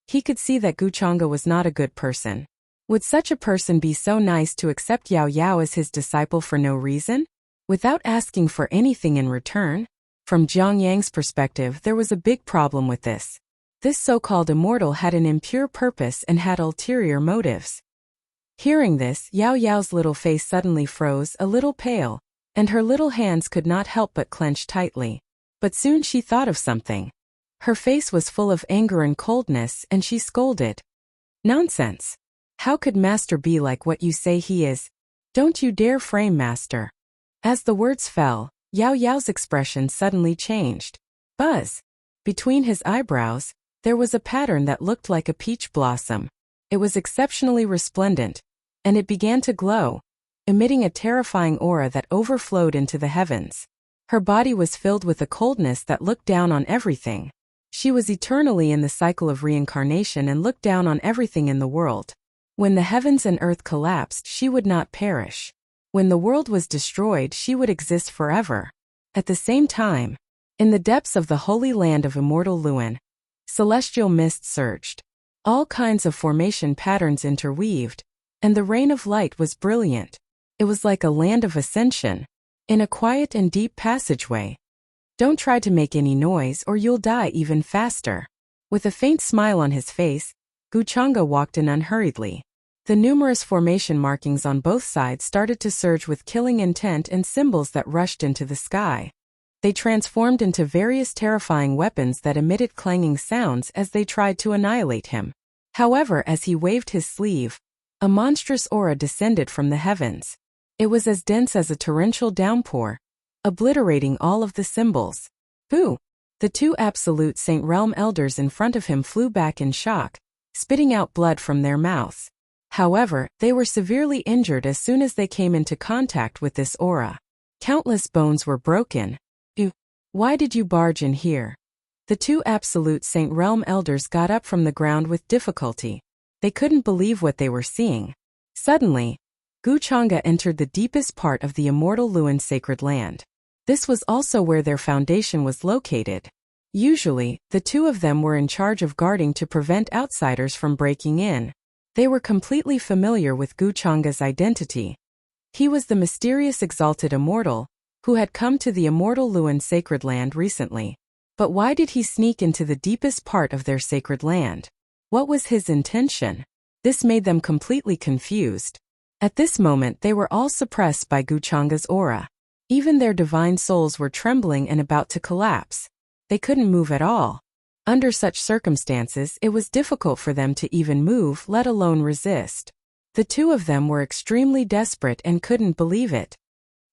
he could see that Guchanga was not a good person. Would such a person be so nice to accept Yao Yao as his disciple for no reason? Without asking for anything in return? From Zhang Yang's perspective, there was a big problem with this. This so-called immortal had an impure purpose and had ulterior motives. Hearing this, Yao Yao's little face suddenly froze, a little pale, and her little hands could not help but clench tightly. But soon she thought of something. Her face was full of anger and coldness, and she scolded. Nonsense! How could Master be like what you say he is? Don't you dare frame Master. As the words fell, Yao Yao's expression suddenly changed. Buzz! Between his eyebrows, there was a pattern that looked like a peach blossom. It was exceptionally resplendent. and it began to glow, emitting a terrifying aura that overflowed into the heavens. Her body was filled with a coldness that looked down on everything. She was eternally in the cycle of reincarnation and looked down on everything in the world. When the heavens and earth collapsed, she would not perish. When the world was destroyed, she would exist forever. At the same time, in the depths of the holy land of immortal Luan, celestial mist surged. All kinds of formation patterns interweaved, and the rain of light was brilliant. It was like a land of ascension, in a quiet and deep passageway. Don't try to make any noise or you'll die even faster. With a faint smile on his face, Guchanga walked in unhurriedly. The numerous formation markings on both sides started to surge with killing intent and symbols that rushed into the sky. They transformed into various terrifying weapons that emitted clanging sounds as they tried to annihilate him. However, as he waved his sleeve, a monstrous aura descended from the heavens. It was as dense as a torrential downpour, obliterating all of the symbols. Boo! The two absolute Saint Realm elders in front of him flew back in shock, spitting out blood from their mouths. However, they were severely injured as soon as they came into contact with this aura. Countless bones were broken. Why did you barge in here? The two absolute Saint Realm elders got up from the ground with difficulty. They couldn't believe what they were seeing. Suddenly, Guchanga entered the deepest part of the immortal Luan sacred land. This was also where their foundation was located. Usually, the two of them were in charge of guarding to prevent outsiders from breaking in. They were completely familiar with Guchanga's identity. He was the mysterious exalted immortal, who had come to the immortal Luan sacred land recently. But why did he sneak into the deepest part of their sacred land? What was his intention? This made them completely confused. At this moment they were all suppressed by Guchanga's aura. Even their divine souls were trembling and about to collapse. They couldn't move at all. Under such circumstances, it was difficult for them to even move, let alone resist. The two of them were extremely desperate and couldn't believe it.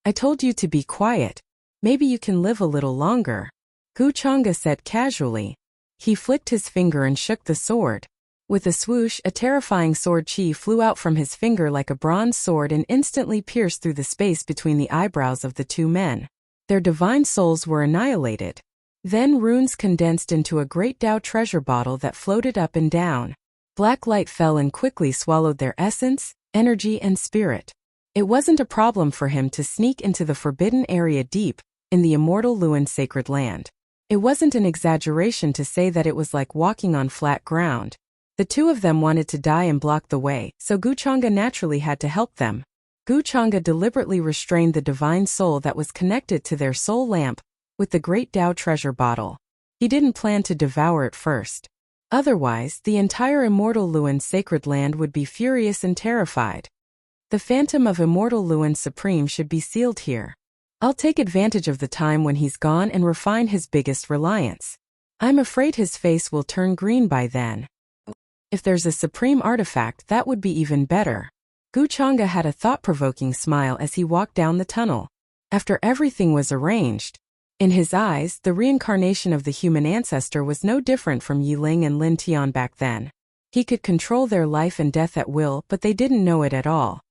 I told you to be quiet. Maybe you can live a little longer, Guchanga said casually. He flicked his finger and shook the sword. With a swoosh, a terrifying sword chi flew out from his finger like a bronze sword and instantly pierced through the space between the eyebrows of the two men. Their divine souls were annihilated. Then runes condensed into a great Tao treasure bottle that floated up and down. Black light fell and quickly swallowed their essence, energy and spirit. It wasn't a problem for him to sneak into the forbidden area deep, in the immortal Luan sacred land. It wasn't an exaggeration to say that it was like walking on flat ground. The two of them wanted to die and block the way, so Guchanga naturally had to help them. Guchanga deliberately restrained the divine soul that was connected to their soul lamp with the great Tao treasure bottle. He didn't plan to devour it first. Otherwise, the entire immortal Luan sacred land would be furious and terrified. The phantom of immortal Luan Supreme should be sealed here. I'll take advantage of the time when he's gone and refine his biggest reliance. I'm afraid his face will turn green by then. If there's a supreme artifact, that would be even better. Guchanga had a thought-provoking smile as he walked down the tunnel. After everything was arranged, in his eyes, the reincarnation of the human ancestor was no different from Yiling and Lin Tian back then. He could control their life and death at will, but they didn't know it at all.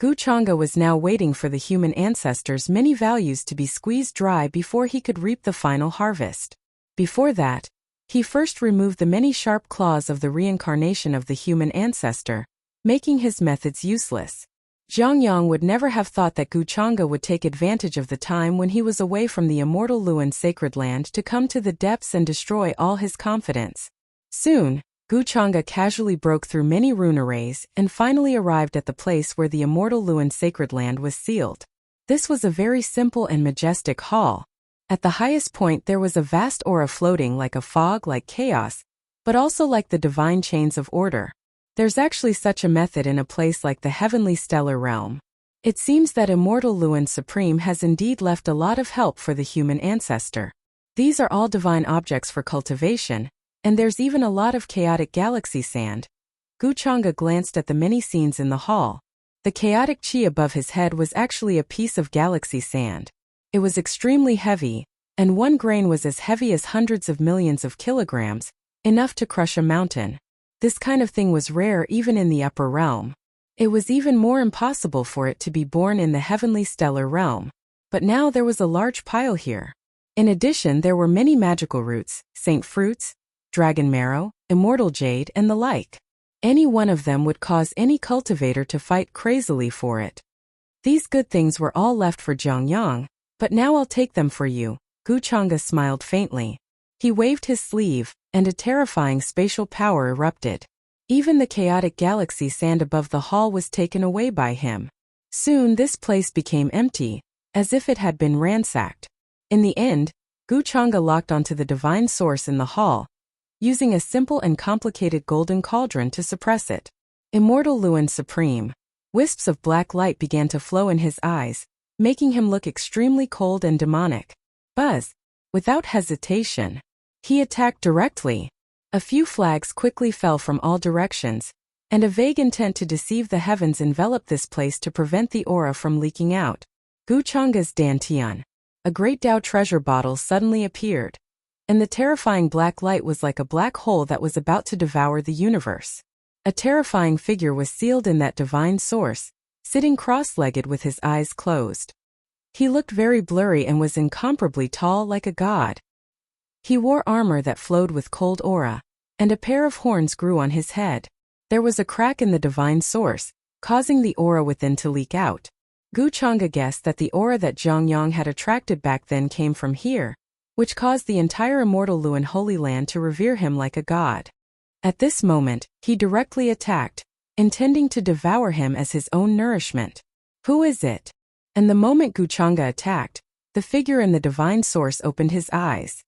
Guchanga was now waiting for the human ancestor's many values to be squeezed dry before he could reap the final harvest. Before that, he first removed the many sharp claws of the reincarnation of the human ancestor, making his methods useless. Zhang Yang would never have thought that Guchanga would take advantage of the time when he was away from the immortal Luan sacred land to come to the depths and destroy all his confidence. Soon, Guchanga casually broke through many rune arrays and finally arrived at the place where the immortal Luan sacred land was sealed. This was a very simple and majestic hall. At the highest point there was a vast aura floating like a fog, like chaos, but also like the divine chains of order. There's actually such a method in a place like the heavenly stellar realm. It seems that immortal Luan Supreme has indeed left a lot of help for the human ancestor. These are all divine objects for cultivation, and there's even a lot of chaotic galaxy sand. Guchanga glanced at the many scenes in the hall. The chaotic chi above his head was actually a piece of galaxy sand. It was extremely heavy, and one grain was as heavy as hundreds of millions of kilograms, enough to crush a mountain. This kind of thing was rare even in the upper realm. It was even more impossible for it to be born in the heavenly stellar realm. But now there was a large pile here. In addition, there were many magical roots, saint fruits, dragon marrow, immortal jade, and the like. Any one of them would cause any cultivator to fight crazily for it. These good things were all left for Zhongyang, but now I'll take them for you. Guchanga smiled faintly. He waved his sleeve, and a terrifying spatial power erupted. Even the chaotic galaxy sand above the hall was taken away by him. Soon this place became empty, as if it had been ransacked. In the end, Guchanga locked onto the divine source in the hall, using a simple and complicated golden cauldron to suppress it. Immortal Luan Supreme. Wisps of black light began to flow in his eyes, making him look extremely cold and demonic. Buzz. Without hesitation, he attacked directly. A few flags quickly fell from all directions, and a vague intent to deceive the heavens enveloped this place to prevent the aura from leaking out. Guchanga's Dantian. A great Dao treasure bottle suddenly appeared, and the terrifying black light was like a black hole that was about to devour the universe. A terrifying figure was sealed in that divine source, sitting cross-legged with his eyes closed. He looked very blurry and was incomparably tall like a god. He wore armor that flowed with cold aura, and a pair of horns grew on his head. There was a crack in the divine source, causing the aura within to leak out. Guchanga guessed that the aura that Zhongyang had attracted back then came from here, which caused the entire immortal Luan Holy Land to revere him like a god. At this moment, he directly attacked, intending to devour him as his own nourishment. Who is it? And the moment Guchanga attacked, the figure in the divine source opened his eyes.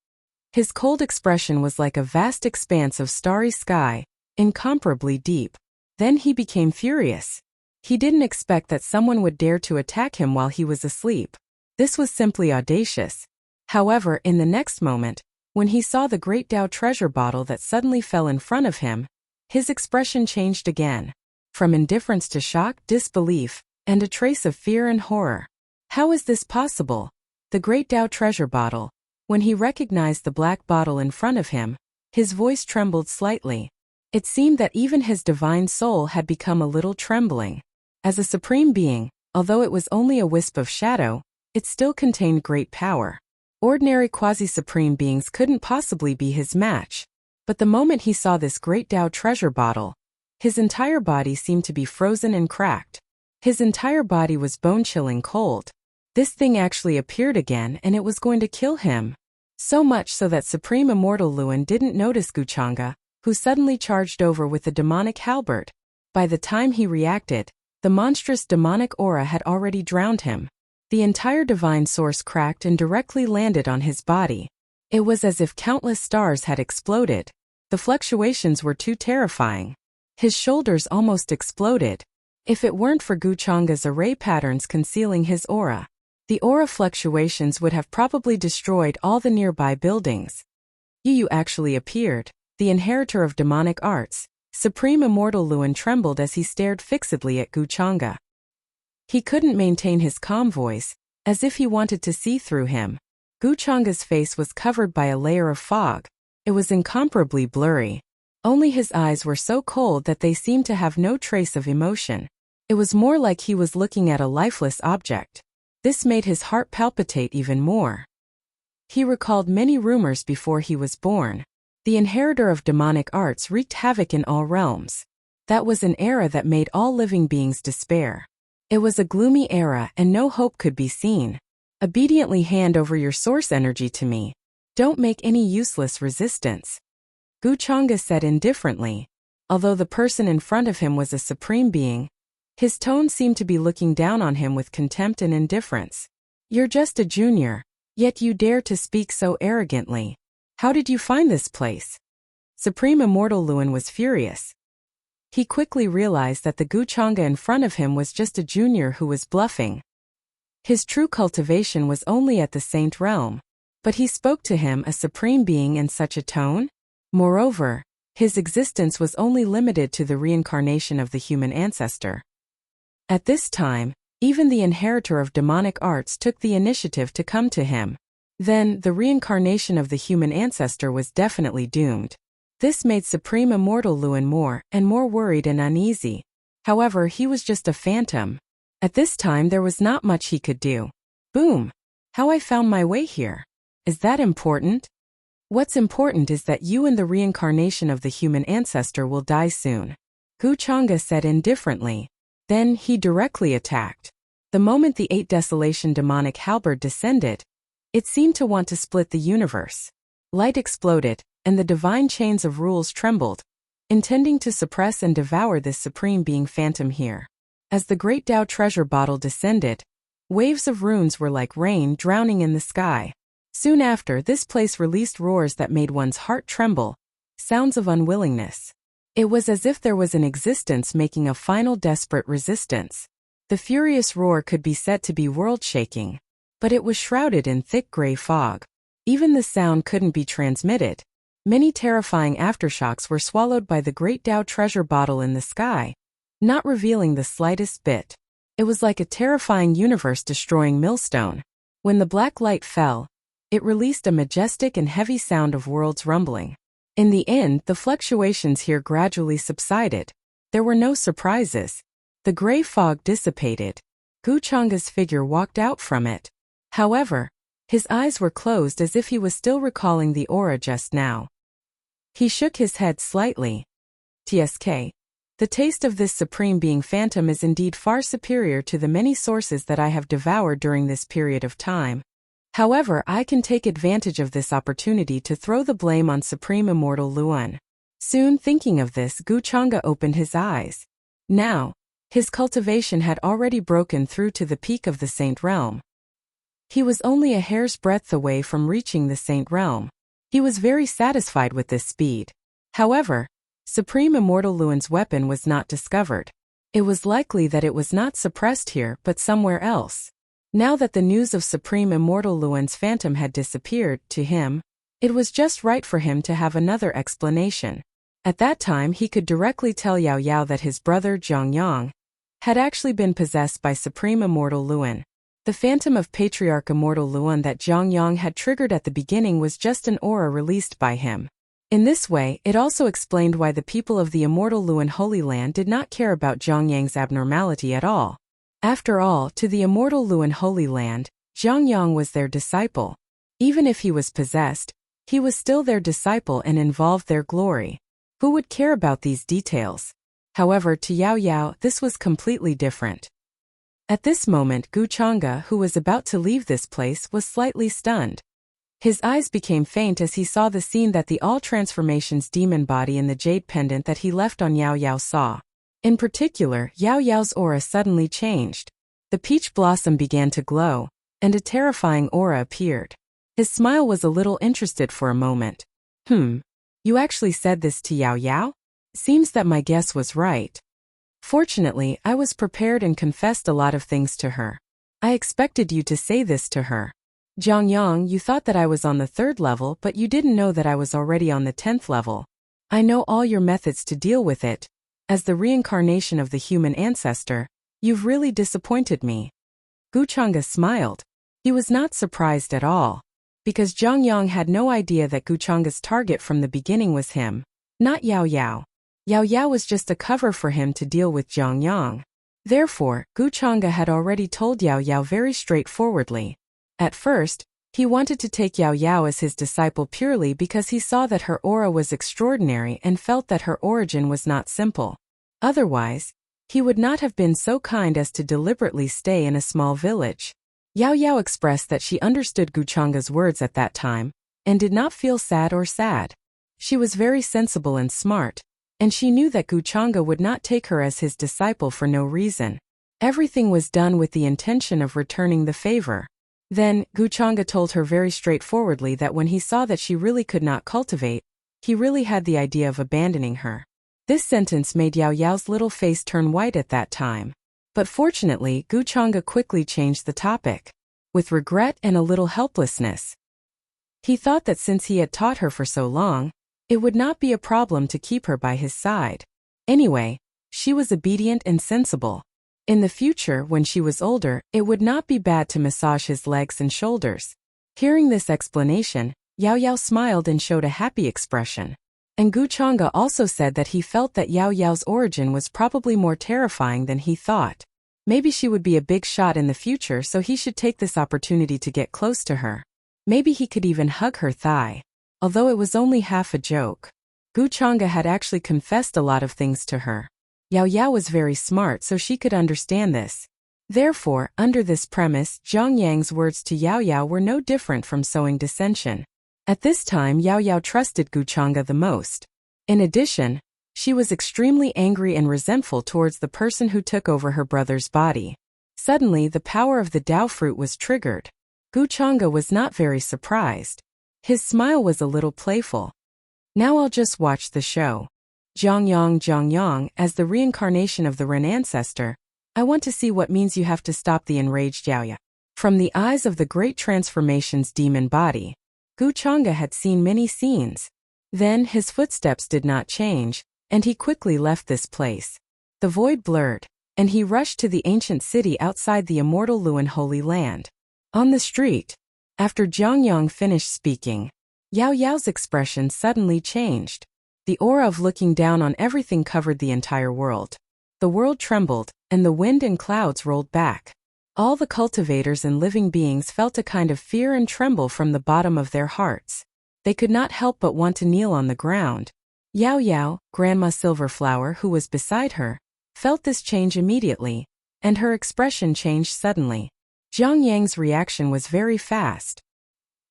His cold expression was like a vast expanse of starry sky, incomparably deep. Then he became furious. He didn't expect that someone would dare to attack him while he was asleep. This was simply audacious. However, in the next moment, when he saw the great Dao treasure bottle that suddenly fell in front of him, his expression changed again. From indifference to shock, disbelief, and a trace of fear and horror. How is this possible? The great Dao treasure bottle. When he recognized the black bottle in front of him, his voice trembled slightly. It seemed that even his divine soul had become a little trembling. As a supreme being, although it was only a wisp of shadow, it still contained great power. Ordinary quasi-supreme beings couldn't possibly be his match. But the moment he saw this great Dao treasure bottle, his entire body seemed to be frozen and cracked. His entire body was bone-chilling cold. This thing actually appeared again and it was going to kill him. So much so that Supreme Immortal Luan didn't notice Guchanga, who suddenly charged over with the demonic halberd. By the time he reacted, the monstrous demonic aura had already drowned him. The entire divine source cracked and directly landed on his body. It was as if countless stars had exploded. The fluctuations were too terrifying. His shoulders almost exploded. If it weren't for Guchanga's array patterns concealing his aura, the aura fluctuations would have probably destroyed all the nearby buildings. Yu actually appeared, the inheritor of demonic arts. Supreme Immortal Luan trembled as he stared fixedly at Guchanga. He couldn't maintain his calm voice, as if he wanted to see through him. Guchanga's face was covered by a layer of fog. It was incomparably blurry. Only his eyes were so cold that they seemed to have no trace of emotion. It was more like he was looking at a lifeless object. This made his heart palpitate even more. He recalled many rumors before he was born. The inheritor of demonic arts wreaked havoc in all realms. That was an era that made all living beings despair. It was a gloomy era and no hope could be seen. Obediently hand over your source energy to me. Don't make any useless resistance. Guchanga said indifferently. Although the person in front of him was a supreme being, his tone seemed to be looking down on him with contempt and indifference. You're just a junior, yet you dare to speak so arrogantly. How did you find this place? Supreme Immortal Luan was furious. He quickly realized that the Guchanga in front of him was just a junior who was bluffing. His true cultivation was only at the saint realm. But he spoke to him, a supreme being, in such a tone? Moreover, his existence was only limited to the reincarnation of the human ancestor. At this time, even the inheritor of demonic arts took the initiative to come to him. Then, the reincarnation of the human ancestor was definitely doomed. This made Supreme Immortal Luan more and more worried and uneasy. However, he was just a phantom. At this time there was not much he could do. Boom! How I found my way here. Is that important? What's important is that you and the reincarnation of the human ancestor will die soon. Gu Chang'e said indifferently. Then he directly attacked. The moment the 8 Desolation demonic halberd descended, it seemed to want to split the universe. Light exploded, and the divine chains of rules trembled, intending to suppress and devour this supreme being phantom here. As the great Tao treasure bottle descended, waves of runes were like rain drowning in the sky. Soon after, this place released roars that made one's heart tremble, sounds of unwillingness. It was as if there was an existence making a final desperate resistance. The furious roar could be said to be world-shaking, but it was shrouded in thick gray fog. Even the sound couldn't be transmitted. Many terrifying aftershocks were swallowed by the great Tao treasure bottle in the sky, not revealing the slightest bit. It was like a terrifying universe-destroying millstone. When the black light fell, it released a majestic and heavy sound of worlds rumbling. In the end, the fluctuations here gradually subsided. There were no surprises. The gray fog dissipated. Gu Chang'e's figure walked out from it. However, his eyes were closed as if he was still recalling the aura just now. He shook his head slightly. TSK. The taste of this supreme being phantom is indeed far superior to the many sources that I have devoured during this period of time. However, I can take advantage of this opportunity to throw the blame on Supreme Immortal Luan. Soon thinking of this, Gu Chang'e opened his eyes. Now, his cultivation had already broken through to the peak of the Saint Realm. He was only a hair's breadth away from reaching the Saint Realm. He was very satisfied with this speed. However, Supreme Immortal Luan's weapon was not discovered. It was likely that it was not suppressed here but somewhere else. Now that the news of Supreme Immortal Luan's phantom had disappeared, to him, it was just right for him to have another explanation. At that time he could directly tell Yao Yao that his brother Zhang Yang had actually been possessed by Supreme Immortal Luan. The phantom of Patriarch Immortal Luan that Zhang Yang had triggered at the beginning was just an aura released by him. In this way, it also explained why the people of the Immortal Luan Holy Land did not care about Zhang Yang's abnormality at all. After all, to the Immortal Luan Holy Land, Zhang Yang was their disciple. Even if he was possessed, he was still their disciple and involved their glory. Who would care about these details? However, to Yao Yao, this was completely different. At this moment, Gu Chang'e, who was about to leave this place, was slightly stunned. His eyes became faint as he saw the scene that the All Transformations demon body in the jade pendant that he left on Yao Yao saw. In particular, Yao Yao's aura suddenly changed. The peach blossom began to glow, and a terrifying aura appeared. His smile was a little interested for a moment. You actually said this to Yao Yao? Seems that my guess was right. Fortunately, I was prepared and confessed a lot of things to her. I expected you to say this to her. Zhang Yang, you thought that I was on the 3rd level, but you didn't know that I was already on the 10th level. I know all your methods to deal with it. As the reincarnation of the human ancestor, you've really disappointed me. Gu Chang'e smiled. He was not surprised at all, because Zhang Yang had no idea that Gu Chang'e's target from the beginning was him, not Yao Yao. Yao Yao was just a cover for him to deal with Zhang Yang. Therefore, Gu Chang'e had already told Yao Yao very straightforwardly. At first, he wanted to take Yao Yao as his disciple purely because he saw that her aura was extraordinary and felt that her origin was not simple. Otherwise, he would not have been so kind as to deliberately stay in a small village. Yao Yao expressed that she understood Gu Chang'e's words at that time, and did not feel sad or sad. She was very sensible and smart, and she knew that Gu Chang'e would not take her as his disciple for no reason. Everything was done with the intention of returning the favor. Then, Gu Chang'e told her very straightforwardly that when he saw that she really could not cultivate, he really had the idea of abandoning her. This sentence made Yao Yao's little face turn white at that time. But fortunately, Gu Chang'e quickly changed the topic. With regret and a little helplessness. He thought that since he had taught her for so long, it would not be a problem to keep her by his side. Anyway, she was obedient and sensible. In the future, when she was older, it would not be bad to massage his legs and shoulders. Hearing this explanation, Yao Yao smiled and showed a happy expression. And Guchanga also said that he felt that Yao Yao's origin was probably more terrifying than he thought. Maybe she would be a big shot in the future, so he should take this opportunity to get close to her. Maybe he could even hug her thigh. Although it was only half a joke. Guchanga had actually confessed a lot of things to her. Yao Yao was very smart, so she could understand this. Therefore, under this premise, Zhang Yang's words to Yao Yao were no different from sowing dissension. At this time, Yao Yao trusted Guchanga the most. In addition, she was extremely angry and resentful towards the person who took over her brother's body. Suddenly, the power of the Dao fruit was triggered. Guchanga was not very surprised. His smile was a little playful. Now I'll just watch the show. Zhang Yang, as the reincarnation of the Ren ancestor, I want to see what means you have to stop the enraged Yao Yao. From the eyes of the great transformation's demon body, Guchanga had seen many scenes. Then his footsteps did not change, and he quickly left this place. The void blurred, and he rushed to the ancient city outside the immortal Luan Holy Land. On the street, after Zhang Yang finished speaking, Yao Yao's expression suddenly changed. The aura of looking down on everything covered the entire world. The world trembled, and the wind and clouds rolled back. All the cultivators and living beings felt a kind of fear and tremble from the bottom of their hearts. They could not help but want to kneel on the ground. Yao Yao, Grandma Silverflower, who was beside her, felt this change immediately, and her expression changed suddenly. Zhang Yang's reaction was very fast.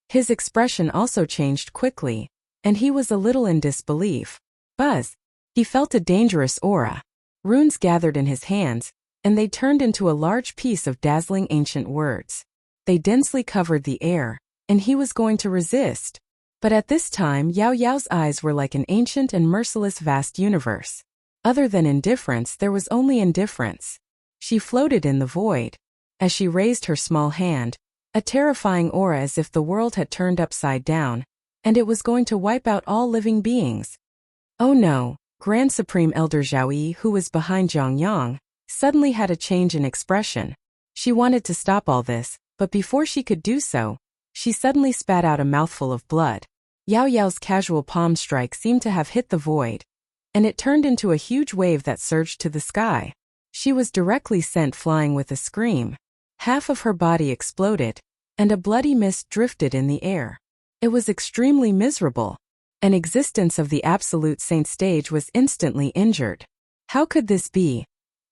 His expression also changed quickly, and he was a little in disbelief. Buzz! He felt a dangerous aura. Runes gathered in his hands, and they turned into a large piece of dazzling ancient words. They densely covered the air, and he was going to resist. But at this time, Yao Yao's eyes were like an ancient and merciless vast universe. Other than indifference, there was only indifference. She floated in the void. As she raised her small hand, a terrifying aura as if the world had turned upside down, and it was going to wipe out all living beings. Oh no, Grand Supreme Elder Zhao Yi, who was behind Zhang Yang, suddenly had a change in expression. She wanted to stop all this, but before she could do so, she suddenly spat out a mouthful of blood. Yao Yao's casual palm strike seemed to have hit the void, and it turned into a huge wave that surged to the sky. She was directly sent flying with a scream. Half of her body exploded, and a bloody mist drifted in the air. It was extremely miserable. An existence of the absolute saint stage was instantly injured. How could this be?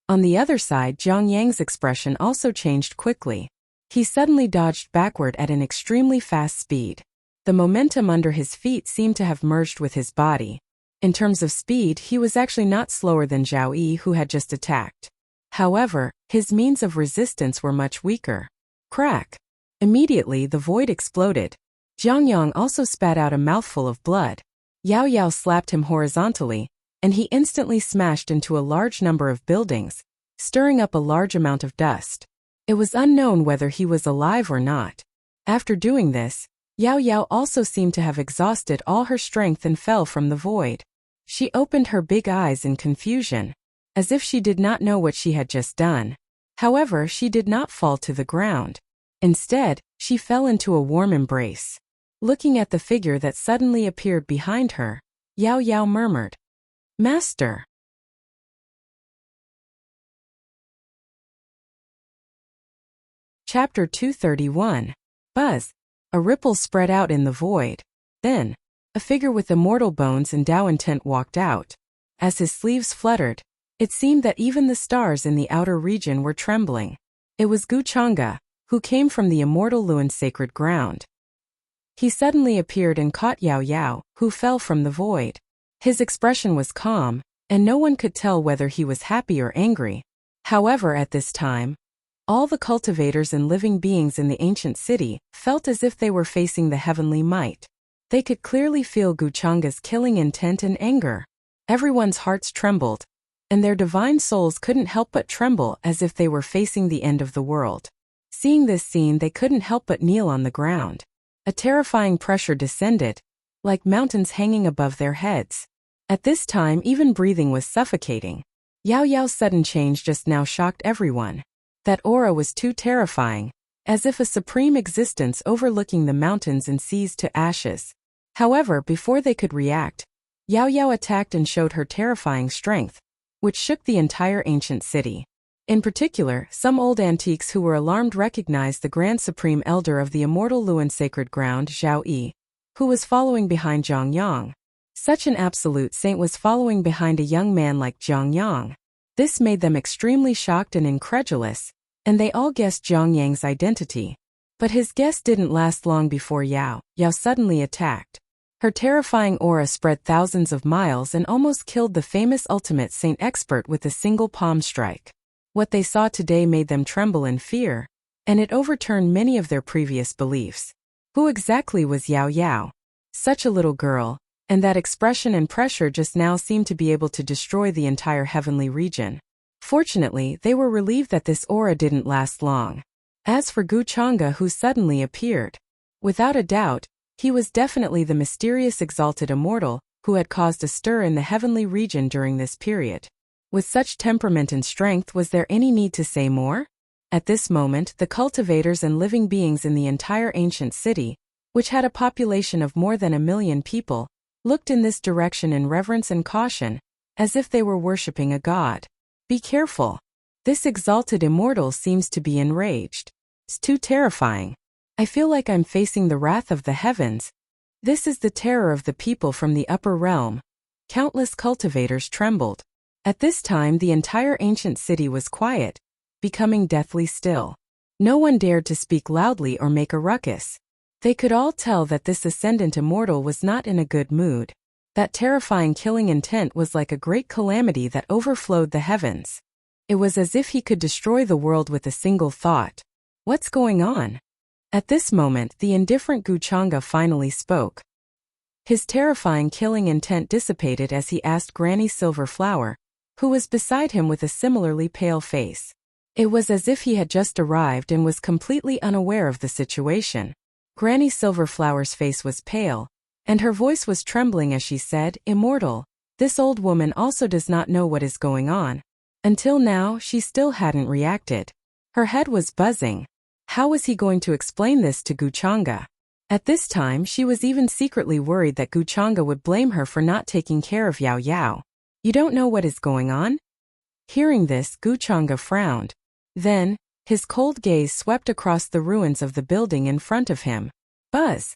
On the other side, Zhang Yang's expression also changed quickly. He suddenly dodged backward at an extremely fast speed. The momentum under his feet seemed to have merged with his body. In terms of speed, he was actually not slower than Zhao Yi, who had just attacked. However, his means of resistance were much weaker. Crack! Immediately, the void exploded. Zhang Yang also spat out a mouthful of blood. Yao Yao slapped him horizontally, and he instantly smashed into a large number of buildings, stirring up a large amount of dust. It was unknown whether he was alive or not. After doing this, Yao Yao also seemed to have exhausted all her strength and fell from the void. She opened her big eyes in confusion, as if she did not know what she had just done. However, she did not fall to the ground. Instead, she fell into a warm embrace. Looking at the figure that suddenly appeared behind her, Yao Yao murmured, "Master." Chapter 231. Buzz. A ripple spread out in the void. Then, a figure with immortal bones and Dao intent walked out. As his sleeves fluttered, it seemed that even the stars in the outer region were trembling. It was Guchanga, who came from the immortal Luan sacred ground. He suddenly appeared and caught Yao Yao, who fell from the void. His expression was calm, and no one could tell whether he was happy or angry. However, at this time, all the cultivators and living beings in the ancient city felt as if they were facing the heavenly might. They could clearly feel Guchanga's killing intent and anger. Everyone's hearts trembled, and their divine souls couldn't help but tremble as if they were facing the end of the world. Seeing this scene, they couldn't help but kneel on the ground. A terrifying pressure descended, like mountains hanging above their heads. At this time, even breathing was suffocating. Yao Yao's sudden change just now shocked everyone. That aura was too terrifying, as if a supreme existence overlooking the mountains and seas to ashes. However, before they could react, Yao Yao attacked and showed her terrifying strength, which shook the entire ancient city. In particular, some old antiques who were alarmed recognized the Grand Supreme Elder of the immortal Luan sacred ground, Zhao Yi, who was following behind Zhang Yang. Such an absolute saint was following behind a young man like Zhang Yang. This made them extremely shocked and incredulous, and they all guessed Zhang Yang's identity. But his guess didn't last long before Yao Yao suddenly attacked. Her terrifying aura spread thousands of miles and almost killed the famous ultimate saint expert with a single palm strike. What they saw today made them tremble in fear, and it overturned many of their previous beliefs. Who exactly was Yao Yao? Such a little girl, and that expression and pressure just now seemed to be able to destroy the entire heavenly region. Fortunately, they were relieved that this aura didn't last long. As for Gu Chang'e, who suddenly appeared, without a doubt, he was definitely the mysterious exalted immortal who had caused a stir in the heavenly region during this period. With such temperament and strength, was there any need to say more? At this moment, the cultivators and living beings in the entire ancient city, which had a population of more than 1 million people, looked in this direction in reverence and caution, as if they were worshipping a god. Be careful. This exalted immortal seems to be enraged. It's too terrifying. I feel like I'm facing the wrath of the heavens. This is the terror of the people from the upper realm. Countless cultivators trembled. At this time, the entire ancient city was quiet, becoming deathly still. No one dared to speak loudly or make a ruckus. They could all tell that this ascendant immortal was not in a good mood. That terrifying killing intent was like a great calamity that overflowed the heavens. It was as if he could destroy the world with a single thought. What's going on? At this moment, the indifferent Gu Chang'e finally spoke. His terrifying killing intent dissipated as he asked Granny Silverflower, who was beside him with a similarly pale face. It was as if he had just arrived and was completely unaware of the situation. Granny Silverflower's face was pale, and her voice was trembling as she said, "Immortal, this old woman also does not know what is going on." Until now, she still hadn't reacted. Her head was buzzing. How was he going to explain this to Gu Chang'e? At this time, she was even secretly worried that Gu Chang'e would blame her for not taking care of Yao Yao. You don't know what is going on? Hearing this, Gu Chang'e frowned. Then, his cold gaze swept across the ruins of the building in front of him. Buzz!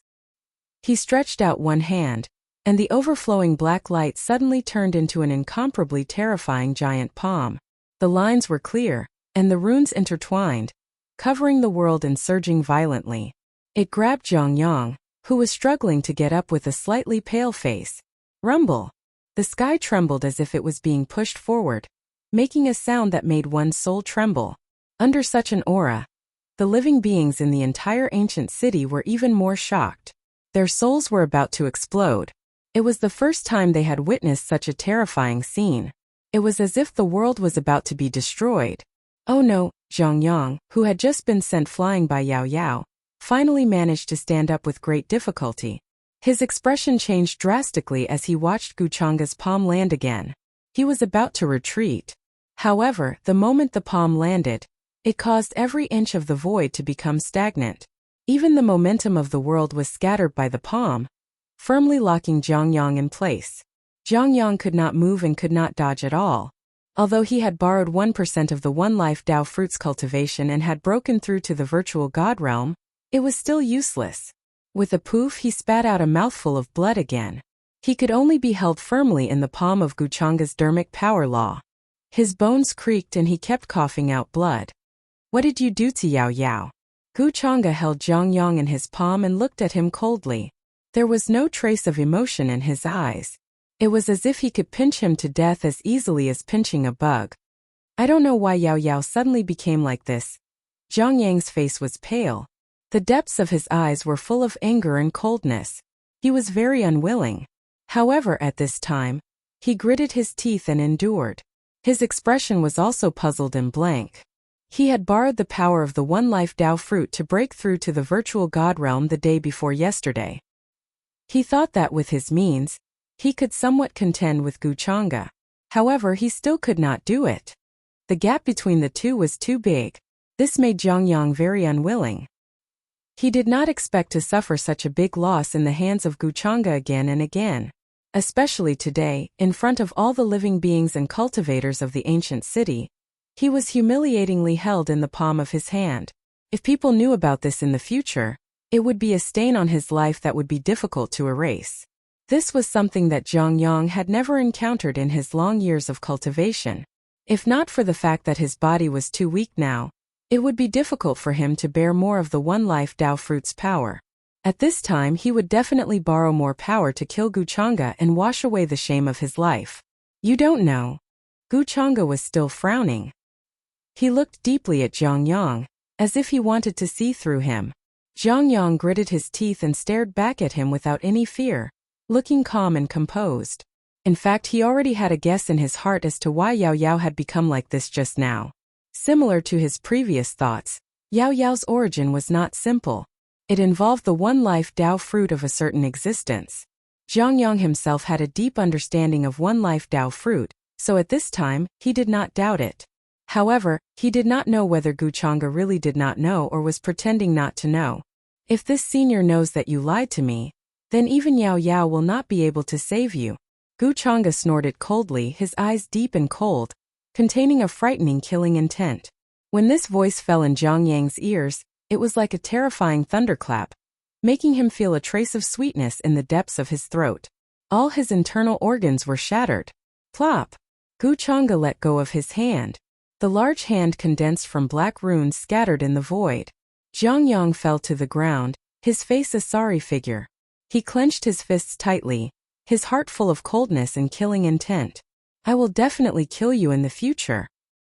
He stretched out one hand, and the overflowing black light suddenly turned into an incomparably terrifying giant palm. The lines were clear, and the runes intertwined, covering the world and surging violently. It grabbed Zhang Yang, who was struggling to get up with a slightly pale face. Rumble! The sky trembled as if it was being pushed forward, making a sound that made one's soul tremble. Under such an aura, the living beings in the entire ancient city were even more shocked. Their souls were about to explode. It was the first time they had witnessed such a terrifying scene. It was as if the world was about to be destroyed. Oh no, Zhang Yang, who had just been sent flying by Yao Yao, finally managed to stand up with great difficulty. His expression changed drastically as he watched Gu Chang'e's palm land again. He was about to retreat. However, the moment the palm landed, it caused every inch of the void to become stagnant. Even the momentum of the world was scattered by the palm, firmly locking Zhang Yang in place. Zhang Yang could not move and could not dodge at all. Although he had borrowed 1% of the One Life Dao fruit's cultivation and had broken through to the virtual god realm, it was still useless. With a poof, he spat out a mouthful of blood again. He could only be held firmly in the palm of Gu Chang'e's dermic power law. His bones creaked and he kept coughing out blood. What did you do to Yao Yao? Gu Chang'e held Zhang Yang in his palm and looked at him coldly. There was no trace of emotion in his eyes. It was as if he could pinch him to death as easily as pinching a bug. I don't know why Yao Yao suddenly became like this. Zhang Yang's face was pale. The depths of his eyes were full of anger and coldness. He was very unwilling. However, at this time, he gritted his teeth and endured. His expression was also puzzled and blank. He had borrowed the power of the One Life Dao fruit to break through to the virtual god realm the day before yesterday. He thought that with his means, he could somewhat contend with Gu Chang'e. However, he still could not do it. The gap between the two was too big. This made Zhang Yang very unwilling. He did not expect to suffer such a big loss in the hands of Gu Chang'e again and again. Especially today, in front of all the living beings and cultivators of the ancient city, he was humiliatingly held in the palm of his hand. If people knew about this in the future, it would be a stain on his life that would be difficult to erase. This was something that Zhang Yang had never encountered in his long years of cultivation. If not for the fact that his body was too weak now, it would be difficult for him to bear more of the One Life Dao Fruit's power. At this time he would definitely borrow more power to kill Guchanga and wash away the shame of his life. You don't know. Guchanga was still frowning. He looked deeply at Zhang Yang, as if he wanted to see through him. Zhang Yang gritted his teeth and stared back at him without any fear, looking calm and composed. In fact, he already had a guess in his heart as to why Yao Yao had become like this just now. Similar to his previous thoughts, Yao Yao's origin was not simple. It involved the One Life Dao Fruit of a certain existence. Zhang Yang himself had a deep understanding of One Life Dao Fruit, so at this time, he did not doubt it. However, he did not know whether Guchanga really did not know or was pretending not to know. If this senior knows that you lied to me, then even Yao Yao will not be able to save you. Guchanga snorted coldly, his eyes deep and cold, containing a frightening killing intent. When this voice fell in Zhang Yang's ears, it was like a terrifying thunderclap, making him feel a trace of sweetness in the depths of his throat. All his internal organs were shattered. Plop! Guchanga let go of his hand. The large hand condensed from black runes scattered in the void. Zhang Yang fell to the ground, his face a sorry figure. He clenched his fists tightly, his heart full of coldness and killing intent. I will definitely kill you in the future.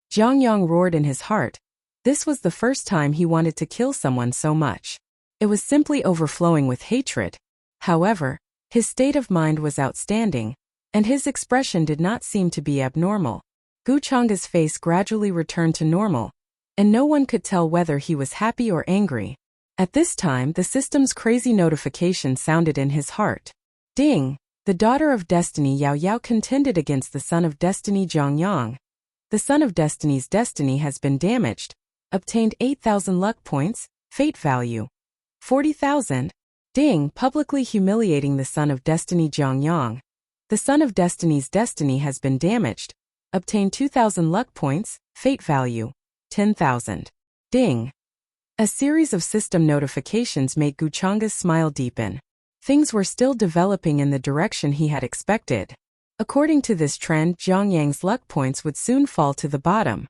Zhang Yang roared in his heart. This was the first time he wanted to kill someone so much. It was simply overflowing with hatred. However, his state of mind was outstanding, and his expression did not seem to be abnormal. Guchanga's face gradually returned to normal, and no one could tell whether he was happy or angry. At this time, the system's crazy notification sounded in his heart. Ding! The daughter of Destiny Yao Yao contended against the son of Destiny Zhang Yang. The son of Destiny's destiny has been damaged. Obtained 8,000 luck points, fate value 40,000. Ding! Publicly humiliating the son of Destiny Zhang Yang. The son of Destiny's destiny has been damaged. Obtained 2,000 luck points, fate value 10,000. Ding! A series of system notifications made Guchanga's smile deepen. Things were still developing in the direction he had expected. According to this trend, Zhang Yang's luck points would soon fall to the bottom.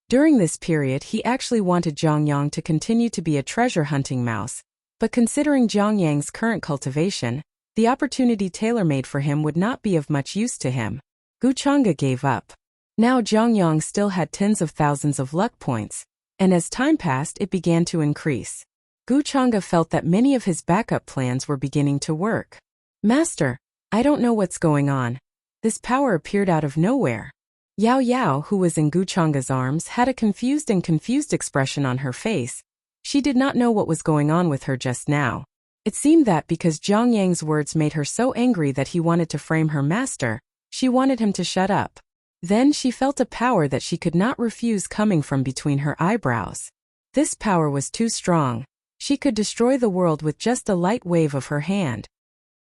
During this period, he actually wanted Zhang Yang to continue to be a treasure-hunting mouse, but considering Zhang Yang's current cultivation, the opportunity tailor-made for him would not be of much use to him. Guchanga gave up. Now Zhang Yang still had tens of thousands of luck points, and as time passed it began to increase. Guchanga felt that many of his backup plans were beginning to work. Master, I don't know what's going on. This power appeared out of nowhere. Yao Yao, who was in Guchanga's arms, had a confused expression on her face. She did not know what was going on with her just now. It seemed that because Zhang Yang's words made her so angry that he wanted to frame her master, she wanted him to shut up. Then she felt a power that she could not refuse coming from between her eyebrows. This power was too strong. She could destroy the world with just a light wave of her hand.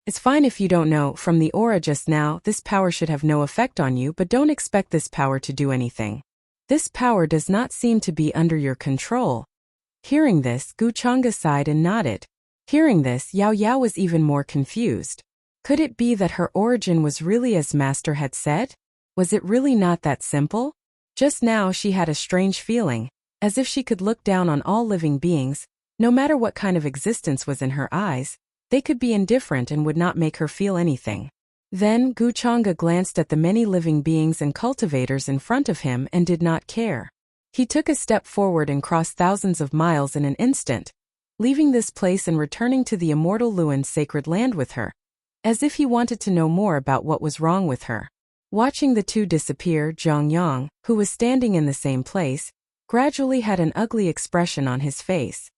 It's fine if you don't know, from the aura just now, this power should have no effect on you, but don't expect this power to do anything. This power does not seem to be under your control. Hearing this, Guchanga sighed and nodded. Hearing this, Yao Yao was even more confused. Could it be that her origin was really as Master had said? Was it really not that simple? Just now she had a strange feeling, as if she could look down on all living beings, no matter what kind of existence was in her eyes. They could be indifferent and would not make her feel anything. Then Guchanga glanced at the many living beings and cultivators in front of him and did not care. He took a step forward and crossed thousands of miles in an instant, leaving this place and returning to the immortal Luan's sacred land with her, as if he wanted to know more about what was wrong with her. Watching the two disappear, Zhang Yang, who was standing in the same place, gradually had an ugly expression on his face.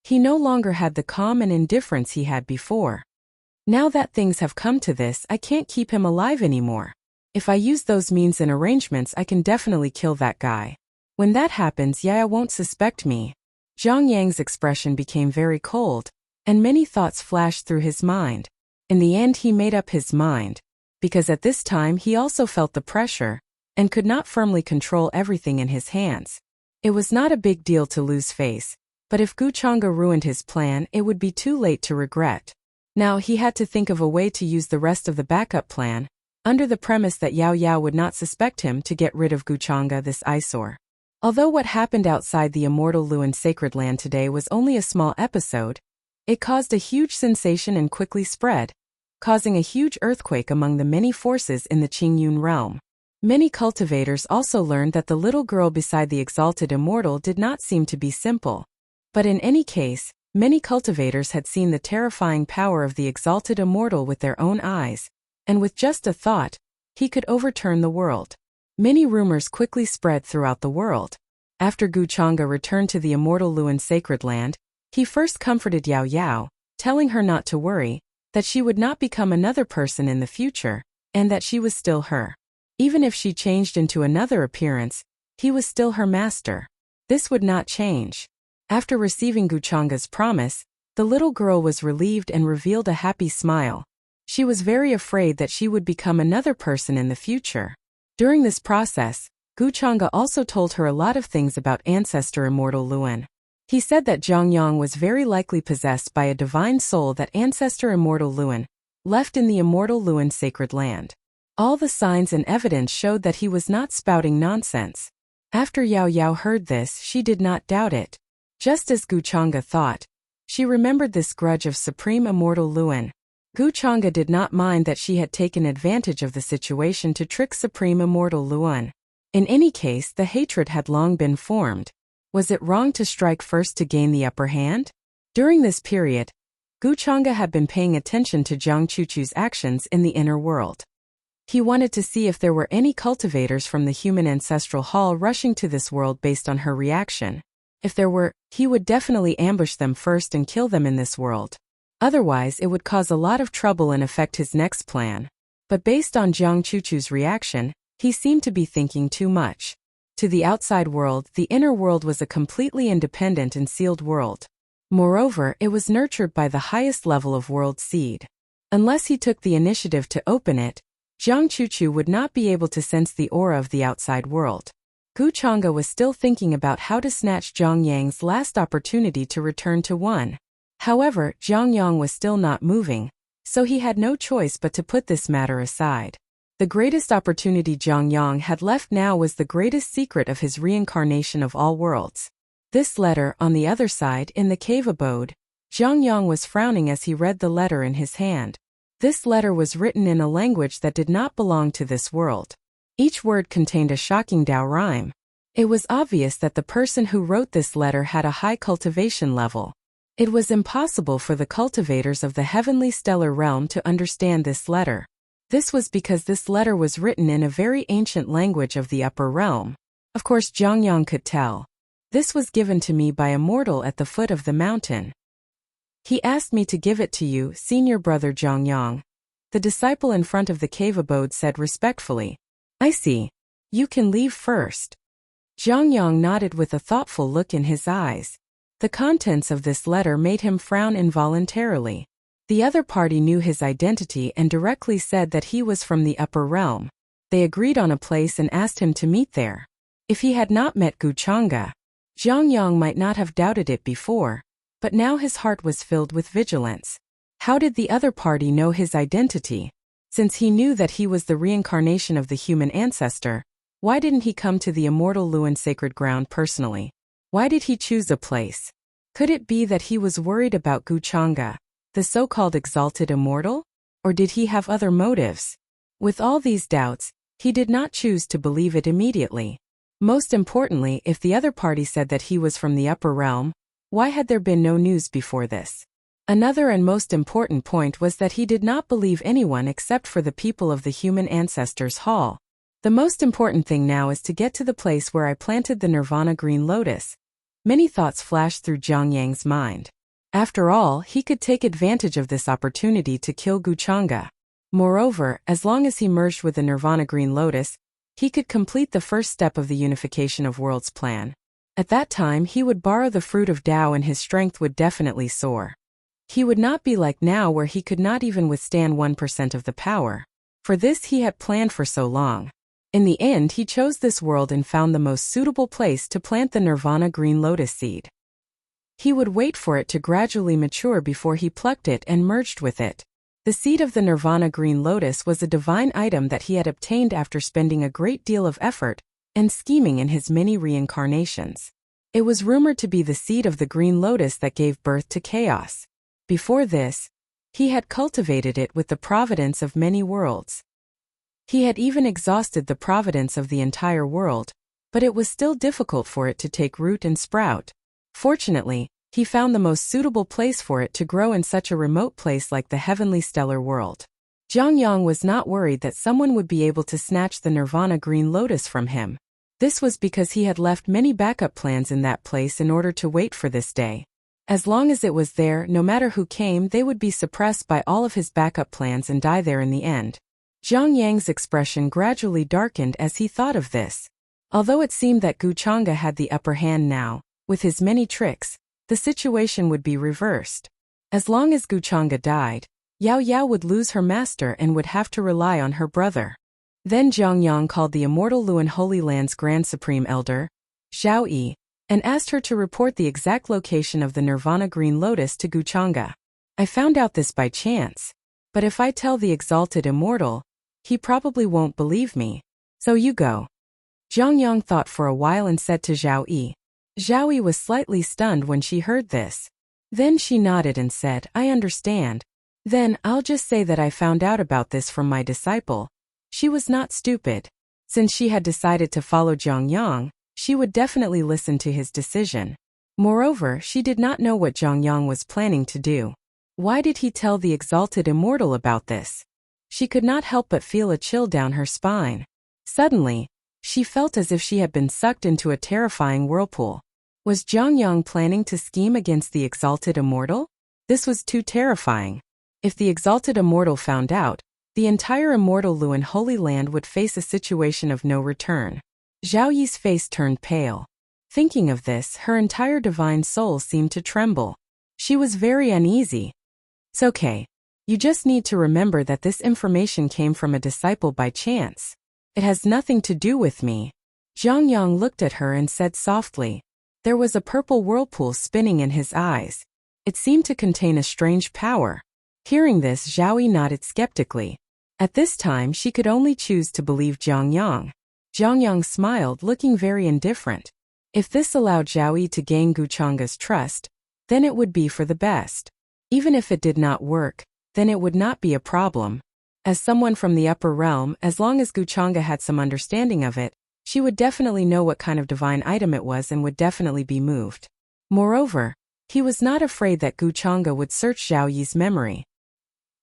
He no longer had the calm and indifference he had before. Now that things have come to this, I can't keep him alive anymore. If I use those means and arrangements, I can definitely kill that guy. When that happens, Yaya won't suspect me. Zhang Yang's expression became very cold, and many thoughts flashed through his mind. In the end, he made up his mind. because at this time he also felt the pressure, and could not firmly control everything in his hands. It was not a big deal to lose face, but if Guchanga ruined his plan, it would be too late to regret. Now he had to think of a way to use the rest of the backup plan, under the premise that Yao Yao would not suspect him, to get rid of Guchanga, this eyesore. Although what happened outside the immortal Luan sacred land today was only a small episode, it caused a huge sensation and quickly spread, causing a huge earthquake among the many forces in the Qingyun realm. Many cultivators also learned that the little girl beside the exalted immortal did not seem to be simple. But in any case, many cultivators had seen the terrifying power of the exalted immortal with their own eyes, and with just a thought, he could overturn the world. Many rumors quickly spread throughout the world. After Guchanga returned to the immortal Luan sacred land, he first comforted Yao Yao, telling her not to worry, that she would not become another person in the future, and that she was still her. Even if she changed into another appearance, he was still her master. This would not change. After receiving Guchanga's promise, the little girl was relieved and revealed a happy smile. She was very afraid that she would become another person in the future. During this process, Guchanga also told her a lot of things about ancestor immortal Luan. He said that Zhongyang was very likely possessed by a divine soul that ancestor immortal Luan left in the immortal Luan sacred land. All the signs and evidence showed that he was not spouting nonsense. After Yao Yao heard this, she did not doubt it. Just as Guchanga thought, she remembered this grudge of supreme immortal Luan. Guchanga did not mind that she had taken advantage of the situation to trick supreme immortal Luan. In any case, the hatred had long been formed. Was it wrong to strike first to gain the upper hand? During this period, Guchanga had been paying attention to Jiang Chuchu's actions in the inner world. He wanted to see if there were any cultivators from the human ancestral hall rushing to this world based on her reaction. If there were, he would definitely ambush them first and kill them in this world. Otherwise, it would cause a lot of trouble and affect his next plan. But based on Jiang Chuchu's reaction, he seemed to be thinking too much. To the outside world, the inner world was a completely independent and sealed world. Moreover, it was nurtured by the highest level of world seed. Unless he took the initiative to open it, Jiang Chuchu would not be able to sense the aura of the outside world. Guchanga was still thinking about how to snatch Zhang Yang's last opportunity to return to one. However, Zhang Yang was still not moving, so he had no choice but to put this matter aside. The greatest opportunity Zhang Yang had left now was the greatest secret of his reincarnation of all worlds. This letter, on the other side, in the cave abode, Zhang Yang was frowning as he read the letter in his hand. This letter was written in a language that did not belong to this world. Each word contained a shocking Dao rhyme. It was obvious that the person who wrote this letter had a high cultivation level. It was impossible for the cultivators of the heavenly stellar realm to understand this letter. This was because this letter was written in a very ancient language of the upper realm. Of course, Zhang Yang could tell. This was given to me by a mortal at the foot of the mountain. He asked me to give it to you, senior brother Zhang Yang. The disciple in front of the cave abode said respectfully. I see. You can leave first. Zhang Yang nodded with a thoughtful look in his eyes. The contents of this letter made him frown involuntarily. The other party knew his identity and directly said that he was from the upper realm. They agreed on a place and asked him to meet there. If he had not met Guchanga, Zhang Yang might not have doubted it before, but now his heart was filled with vigilance. How did the other party know his identity? Since he knew that he was the reincarnation of the human ancestor, why didn't he come to the immortal Luan sacred ground personally? Why did he choose a place? Could it be that he was worried about Guchanga, the so-called exalted immortal? Or did he have other motives? With all these doubts, he did not choose to believe it immediately. Most importantly, if the other party said that he was from the upper realm, why had there been no news before this? Another and most important point was that he did not believe anyone except for the people of the human ancestors' hall. The most important thing now is to get to the place where I planted the nirvana green lotus. Many thoughts flashed through Zhang Yang's mind. After all, he could take advantage of this opportunity to kill Guchanga. Moreover, as long as he merged with the nirvana green lotus, he could complete the first step of the unification of worlds plan. At that time, he would borrow the fruit of Tao and his strength would definitely soar. He would not be like now where he could not even withstand 1% of the power. For this he had planned for so long. In the end, he chose this world and found the most suitable place to plant the Nirvana green lotus seed. He would wait for it to gradually mature before he plucked it and merged with it. The seed of the Nirvana green lotus was a divine item that he had obtained after spending a great deal of effort and scheming in his many reincarnations. It was rumored to be the seed of the green lotus that gave birth to chaos. Before this, he had cultivated it with the providence of many worlds. He had even exhausted the providence of the entire world, but it was still difficult for it to take root and sprout. Fortunately, he found the most suitable place for it to grow in such a remote place like the heavenly stellar world. Zhang Yang was not worried that someone would be able to snatch the Nirvana green lotus from him. This was because he had left many backup plans in that place in order to wait for this day. As long as it was there, no matter who came, they would be suppressed by all of his backup plans and die there in the end. Zhang Yang's expression gradually darkened as he thought of this. Although it seemed that Guchanga had the upper hand now, with his many tricks, the situation would be reversed. As long as Guchanga died, Yao Yao would lose her master and would have to rely on her brother. Then Zhang Yang called the immortal Luan Holy Land's Grand Supreme Elder, Zhao Yi, and asked her to report the exact location of the Nirvana green lotus to Guchanga. I found out this by chance, but if I tell the exalted immortal, he probably won't believe me. So you go. Zhang Yang thought for a while and said to Zhao Yi. Zhao Yi was slightly stunned when she heard this. Then she nodded and said, I understand. Then I'll just say that I found out about this from my disciple. She was not stupid. Since she had decided to follow Zhang Yang, she would definitely listen to his decision. Moreover, she did not know what Zhang Yang was planning to do. Why did he tell the exalted immortal about this? She could not help but feel a chill down her spine. Suddenly, she felt as if she had been sucked into a terrifying whirlpool. Was Zhang Yang planning to scheme against the exalted immortal? This was too terrifying. If the exalted immortal found out, the entire immortal Luan Holy Land would face a situation of no return. Zhao Yi's face turned pale. Thinking of this, her entire divine soul seemed to tremble. She was very uneasy. It's okay. You just need to remember that this information came from a disciple by chance. It has nothing to do with me. Zhang Yang looked at her and said softly. There was a purple whirlpool spinning in his eyes. It seemed to contain a strange power. Hearing this, Zhao Yi nodded skeptically. At this time, she could only choose to believe Zhang Yang. Zhang Yang smiled, looking very indifferent. If this allowed Zhao Yi to gain Guchanga's trust, then it would be for the best. Even if it did not work, then it would not be a problem. As someone from the upper realm, as long as Guchanga had some understanding of it, she would definitely know what kind of divine item it was and would definitely be moved. Moreover, he was not afraid that Guchanga would search Zhao Yi's memory.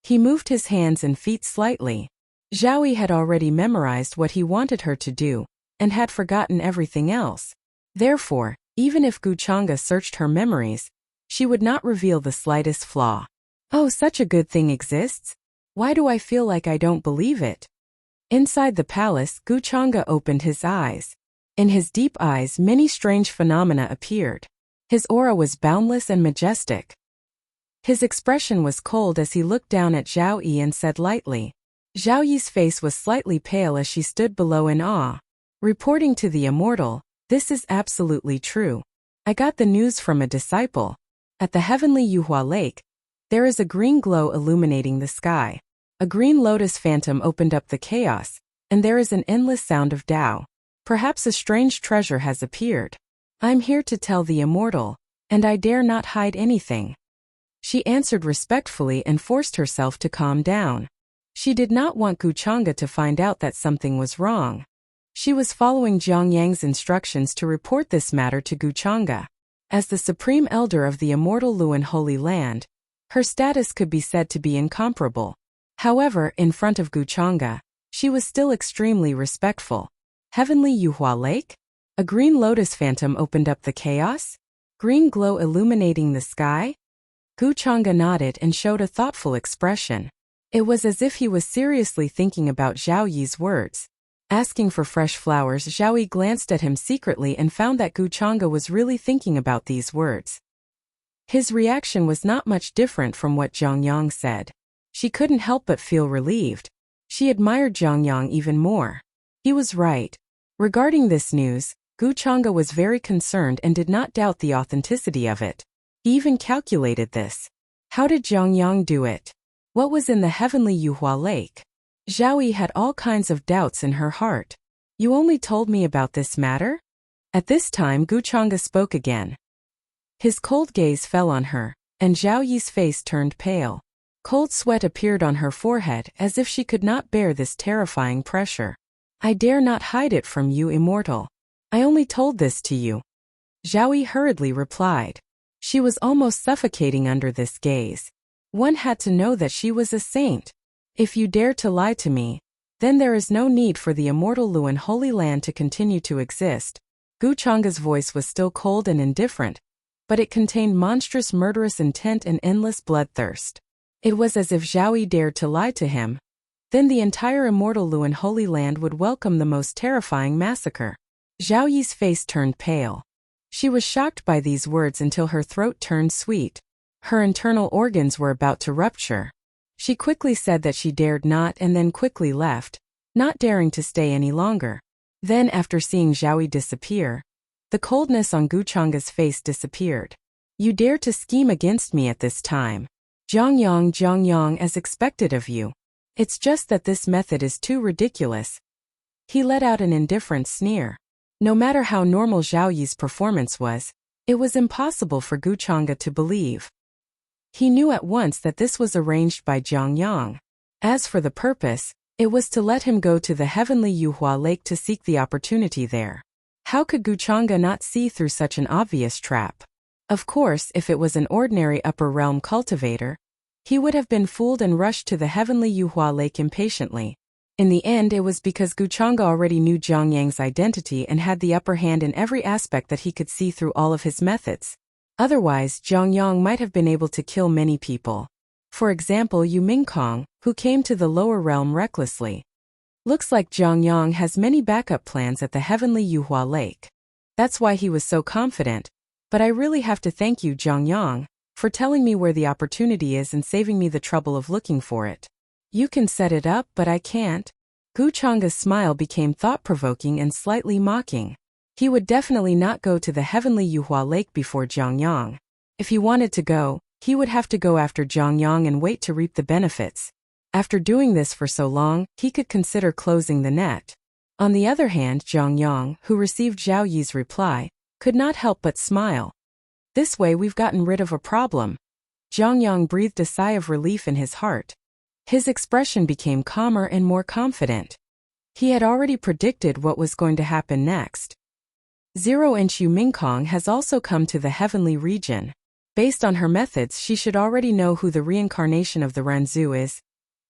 He moved his hands and feet slightly. Zhao Yi had already memorized what he wanted her to do, and had forgotten everything else. Therefore, even if Guchanga searched her memories, she would not reveal the slightest flaw. Oh, such a good thing exists? Why do I feel like I don't believe it? Inside the palace, Guchanga opened his eyes. In his deep eyes, many strange phenomena appeared. His aura was boundless and majestic. His expression was cold as he looked down at Zhao Yi and said lightly. Zhao Yi's face was slightly pale as she stood below in awe. Reporting to the immortal, this is absolutely true. I got the news from a disciple. At the heavenly Yuhua Lake, there is a green glow illuminating the sky. A green lotus phantom opened up the chaos, and there is an endless sound of Tao. Perhaps a strange treasure has appeared. I'm here to tell the immortal, and I dare not hide anything. She answered respectfully and forced herself to calm down. She did not want Guchanga to find out that something was wrong. She was following Zhang Yang's instructions to report this matter to Guchanga. As the supreme elder of the immortal Luan Holy Land, her status could be said to be incomparable. However, in front of Guchanga, she was still extremely respectful. Heavenly Yuhua Lake? A green lotus phantom opened up the chaos? Green glow illuminating the sky? Guchanga nodded and showed a thoughtful expression. It was as if he was seriously thinking about Zhao Yi's words. Asking for fresh flowers, Zhao Yi glanced at him secretly and found that Guchanga was really thinking about these words. His reaction was not much different from what Zhang Yang said. She couldn't help but feel relieved. She admired Zhang Yang even more. He was right. Regarding this news, Gu Chang'e was very concerned and did not doubt the authenticity of it. He even calculated this. How did Zhang Yang do it? What was in the heavenly Yuhua Lake? Zhao Yi had all kinds of doubts in her heart. You only told me about this matter? At this time Gu Chang'e spoke again. His cold gaze fell on her, and Zhao Yi's face turned pale. Cold sweat appeared on her forehead as if she could not bear this terrifying pressure. I dare not hide it from you, immortal. I only told this to you. Zhao Yi hurriedly replied. She was almost suffocating under this gaze. One had to know that she was a saint. If you dare to lie to me, then there is no need for the immortal Luan Holy Land to continue to exist. Gu Chang'e's voice was still cold and indifferent, but it contained monstrous murderous intent and endless bloodthirst. It was as if Zhao Yi dared to lie to him. Then the entire immortal Luan Holy Land would welcome the most terrifying massacre. Zhao Yi's face turned pale. She was shocked by these words until her throat turned sweet. Her internal organs were about to rupture. She quickly said that she dared not and then quickly left, not daring to stay any longer. Then after seeing Zhao Yi disappear, the coldness on Gu Chang'e's face disappeared. You dare to scheme against me at this time. Zhang Yang, as expected of you. It's just that this method is too ridiculous. He let out an indifferent sneer. No matter how normal Zhao Yi's performance was, it was impossible for Gu Chang'e to believe. He knew at once that this was arranged by Zhang Yang. As for the purpose, it was to let him go to the heavenly Yuhua Lake to seek the opportunity there. How could Gu Chang'e not see through such an obvious trap? Of course, if it was an ordinary upper realm cultivator, he would have been fooled and rushed to the heavenly Yuhua Lake impatiently. In the end, it was because Gu Chang'e already knew Zhang Yang's identity and had the upper hand in every aspect that he could see through all of his methods. Otherwise, Zhang Yang might have been able to kill many people. For example, Yu Mingkong, who came to the lower realm recklessly. Looks like Zhang Yang has many backup plans at the heavenly Yuhua Lake. That's why he was so confident. But I really have to thank you, Zhang Yang, for telling me where the opportunity is and saving me the trouble of looking for it. You can set it up, but I can't. Gu Chang'e's smile became thought-provoking and slightly mocking. He would definitely not go to the heavenly Yuhua Lake before Zhang Yang. If he wanted to go, he would have to go after Zhang Yang and wait to reap the benefits. After doing this for so long, he could consider closing the net. On the other hand, Zhang Yang, who received Zhao Yi's reply, could not help but smile. This way we've gotten rid of a problem. Zhang Yang breathed a sigh of relief in his heart. His expression became calmer and more confident. He had already predicted what was going to happen next. 0-inch Yu Mingkong has also come to the heavenly region. Based on her methods, she should already know who the reincarnation of the Ranzu is.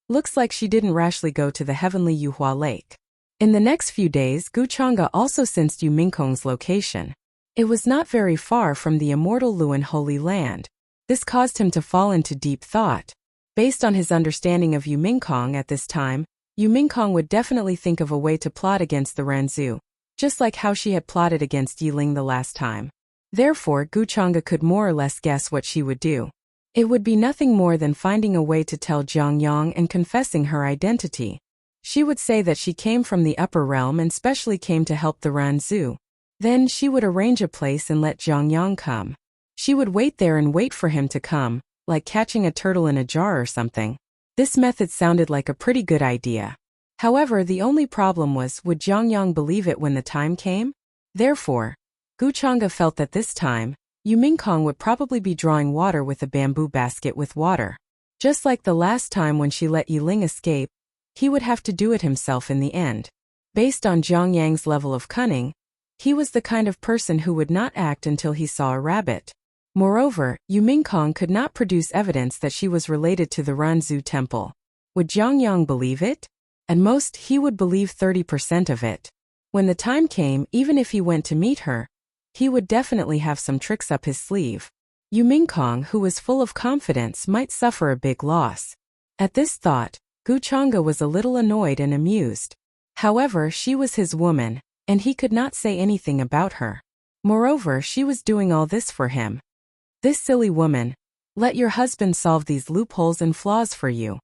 Looks like she didn't rashly go to the heavenly Yuhua Lake. In the next few days, Gu Chang'e also sensed Yu Mingkong's location. It was not very far from the immortal Luan Holy Land. This caused him to fall into deep thought. Based on his understanding of Yu Mingkong at this time, Yu Mingkong would definitely think of a way to plot against the Ranzu, just like how she had plotted against Yiling the last time. Therefore, Gu Chang'e could more or less guess what she would do. It would be nothing more than finding a way to tell Zhang Yang and confessing her identity. She would say that she came from the upper realm and specially came to help the Ranzu. Then she would arrange a place and let Zhang Yang come. She would wait there and wait for him to come, like catching a turtle in a jar or something. This method sounded like a pretty good idea. However, the only problem was, would Zhang Yang believe it when the time came? Therefore, Gu Chang'e felt that this time, Yu Mingkong would probably be drawing water with a bamboo basket with water. Just like the last time when she let Yiling escape, he would have to do it himself in the end. Based on Zhang Yang's level of cunning, he was the kind of person who would not act until he saw a rabbit. Moreover, Yu Mingkong could not produce evidence that she was related to the Ranzu temple. Would Zhang Yang believe it? At most, he would believe 30% of it. When the time came, even if he went to meet her, he would definitely have some tricks up his sleeve. Yu Mingkong, who was full of confidence, might suffer a big loss. At this thought, Gu Chang'e was a little annoyed and amused. However, she was his woman, and he could not say anything about her. Moreover, she was doing all this for him. This silly woman. Let your husband solve these loopholes and flaws for you.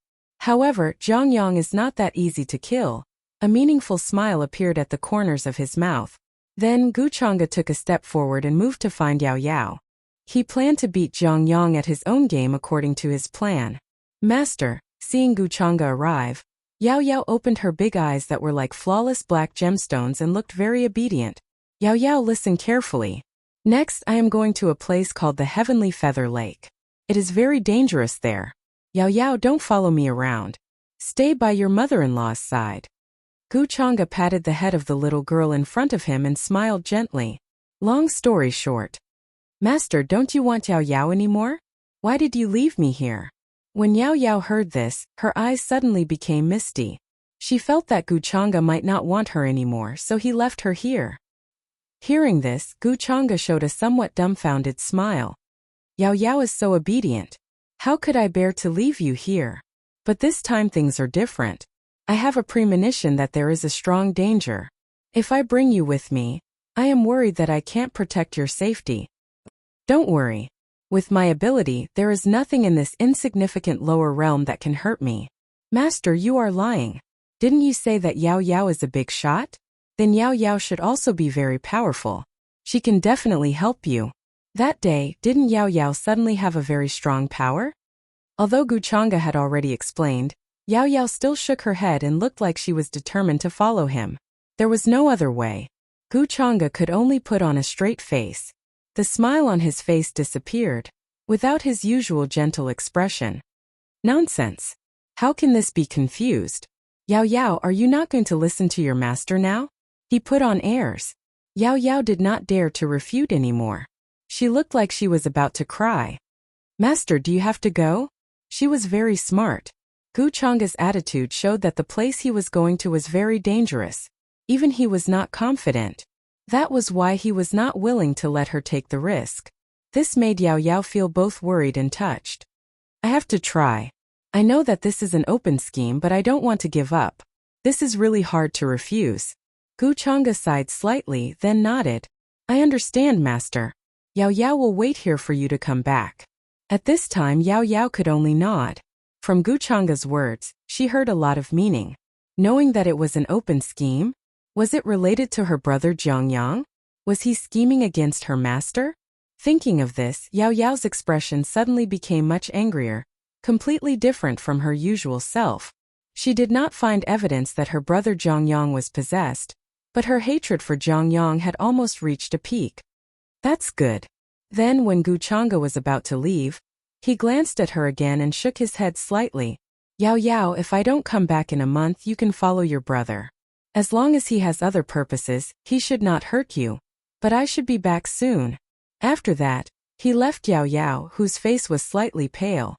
However, Zhongyang is not that easy to kill. A meaningful smile appeared at the corners of his mouth. Then Guchanga took a step forward and moved to find Yao Yao. He planned to beat Zhongyang at his own game according to his plan. Master, seeing Guchanga arrive, Yao Yao opened her big eyes that were like flawless black gemstones and looked very obedient. Yao Yao listened carefully. Next, I am going to a place called the Heavenly Feather Lake. It is very dangerous there. Yao Yao, don't follow me around. Stay by your mother-in-law's side. Guchanga patted the head of the little girl in front of him and smiled gently. Long story short. Master, don't you want Yao Yao anymore? Why did you leave me here? When Yao Yao heard this, her eyes suddenly became misty. She felt that Guchanga might not want her anymore, so he left her here. Hearing this, Guchanga showed a somewhat dumbfounded smile. Yao Yao is so obedient. How could I bear to leave you here? But this time things are different. I have a premonition that there is a strong danger. If I bring you with me, I am worried that I can't protect your safety. Don't worry. With my ability, there is nothing in this insignificant lower realm that can hurt me. Master, you are lying. Didn't you say that Yao Yao is a big shot? Then Yao Yao should also be very powerful. She can definitely help you. That day, didn't Yao Yao suddenly have a very strong power? Although Guchanga had already explained, Yao Yao still shook her head and looked like she was determined to follow him. There was no other way. Guchanga could only put on a straight face. The smile on his face disappeared, without his usual gentle expression. Nonsense. How can this be confused? Yao Yao, are you not going to listen to your master now? He put on airs. Yao Yao did not dare to refute anymore. She looked like she was about to cry. Master, do you have to go? She was very smart. Guchanga's attitude showed that the place he was going to was very dangerous. Even he was not confident. That was why he was not willing to let her take the risk. This made Yao Yao feel both worried and touched. I have to try. I know that this is an open scheme, but I don't want to give up. This is really hard to refuse. Guchanga sighed slightly, then nodded. I understand, Master. Yao Yao will wait here for you to come back. At this time, Yao Yao could only nod. From Guchanga's words, she heard a lot of meaning. Knowing that it was an open scheme? Was it related to her brother Zhongyang? Was he scheming against her master? Thinking of this, Yao Yao's expression suddenly became much angrier, completely different from her usual self. She did not find evidence that her brother Zhongyang was possessed, but her hatred for Zhongyang had almost reached a peak. That's good. Then when Guchanga was about to leave, he glanced at her again and shook his head slightly. Yao Yao, if I don't come back in a month, you can follow your brother. As long as he has other purposes, he should not hurt you. But I should be back soon. After that, he left Yao Yao, whose face was slightly pale.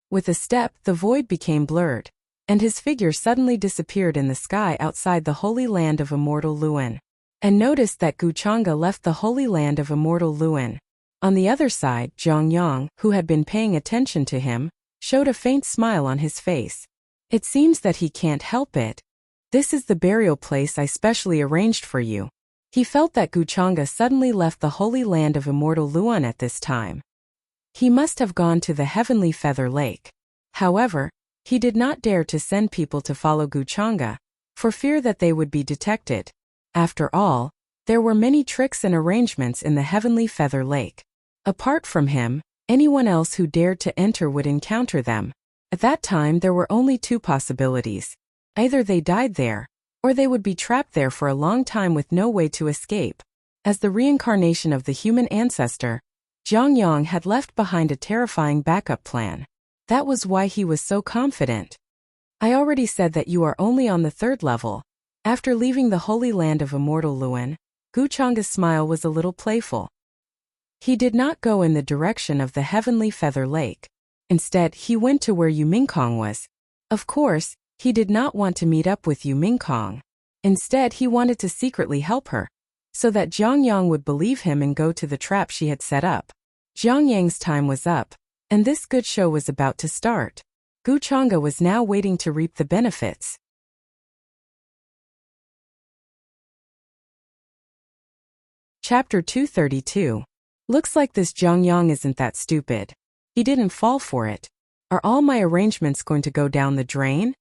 With a step, the void became blurred, and his figure suddenly disappeared in the sky outside the holy land of immortal Luan. And noticed that Guchanga left the holy land of immortal Luan. On the other side, Zhongyang, who had been paying attention to him, showed a faint smile on his face. It seems that he can't help it. This is the burial place I specially arranged for you. He felt that Guchanga suddenly left the holy land of immortal Luan at this time. He must have gone to the Heavenly Feather Lake. However, he did not dare to send people to follow Guchanga, for fear that they would be detected. After all, there were many tricks and arrangements in the Heavenly Feather Lake. Apart from him, anyone else who dared to enter would encounter them. At that time there were only two possibilities. Either they died there, or they would be trapped there for a long time with no way to escape. As the reincarnation of the human ancestor, Zhongyang had left behind a terrifying backup plan. That was why he was so confident. I already said that you are only on the 3rd level. After leaving the holy land of immortal Luan, Guchanga's smile was a little playful. He did not go in the direction of the Heavenly Feather Lake. Instead, he went to where Yu Mingkong was. Of course, he did not want to meet up with Yu Mingkong. Instead, he wanted to secretly help her, so that Zhongyang would believe him and go to the trap she had set up. Zhongyang's time was up, and this good show was about to start. Guchanga was now waiting to reap the benefits. Chapter 232. Looks like this Zhongyang isn't that stupid. He didn't fall for it. Are all my arrangements going to go down the drain?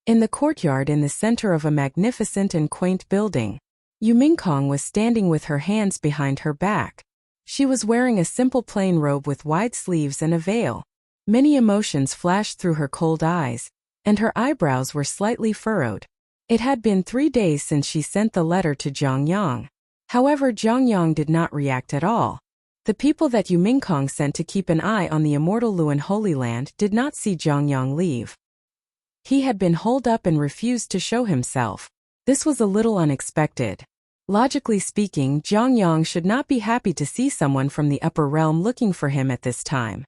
In the courtyard in the center of a magnificent and quaint building, Yu Mingkong was standing with her hands behind her back. She was wearing a simple plain robe with wide sleeves and a veil. Many emotions flashed through her cold eyes, and her eyebrows were slightly furrowed. It had been 3 days since she sent the letter to Zhang Yang. However, Zhang Yang did not react at all. The people that Yu Mingkong sent to keep an eye on the immortal Luan Holy Land did not see Zhang Yang leave. He had been holed up and refused to show himself. This was a little unexpected. Logically speaking, Zhang Yang should not be happy to see someone from the upper realm looking for him at this time.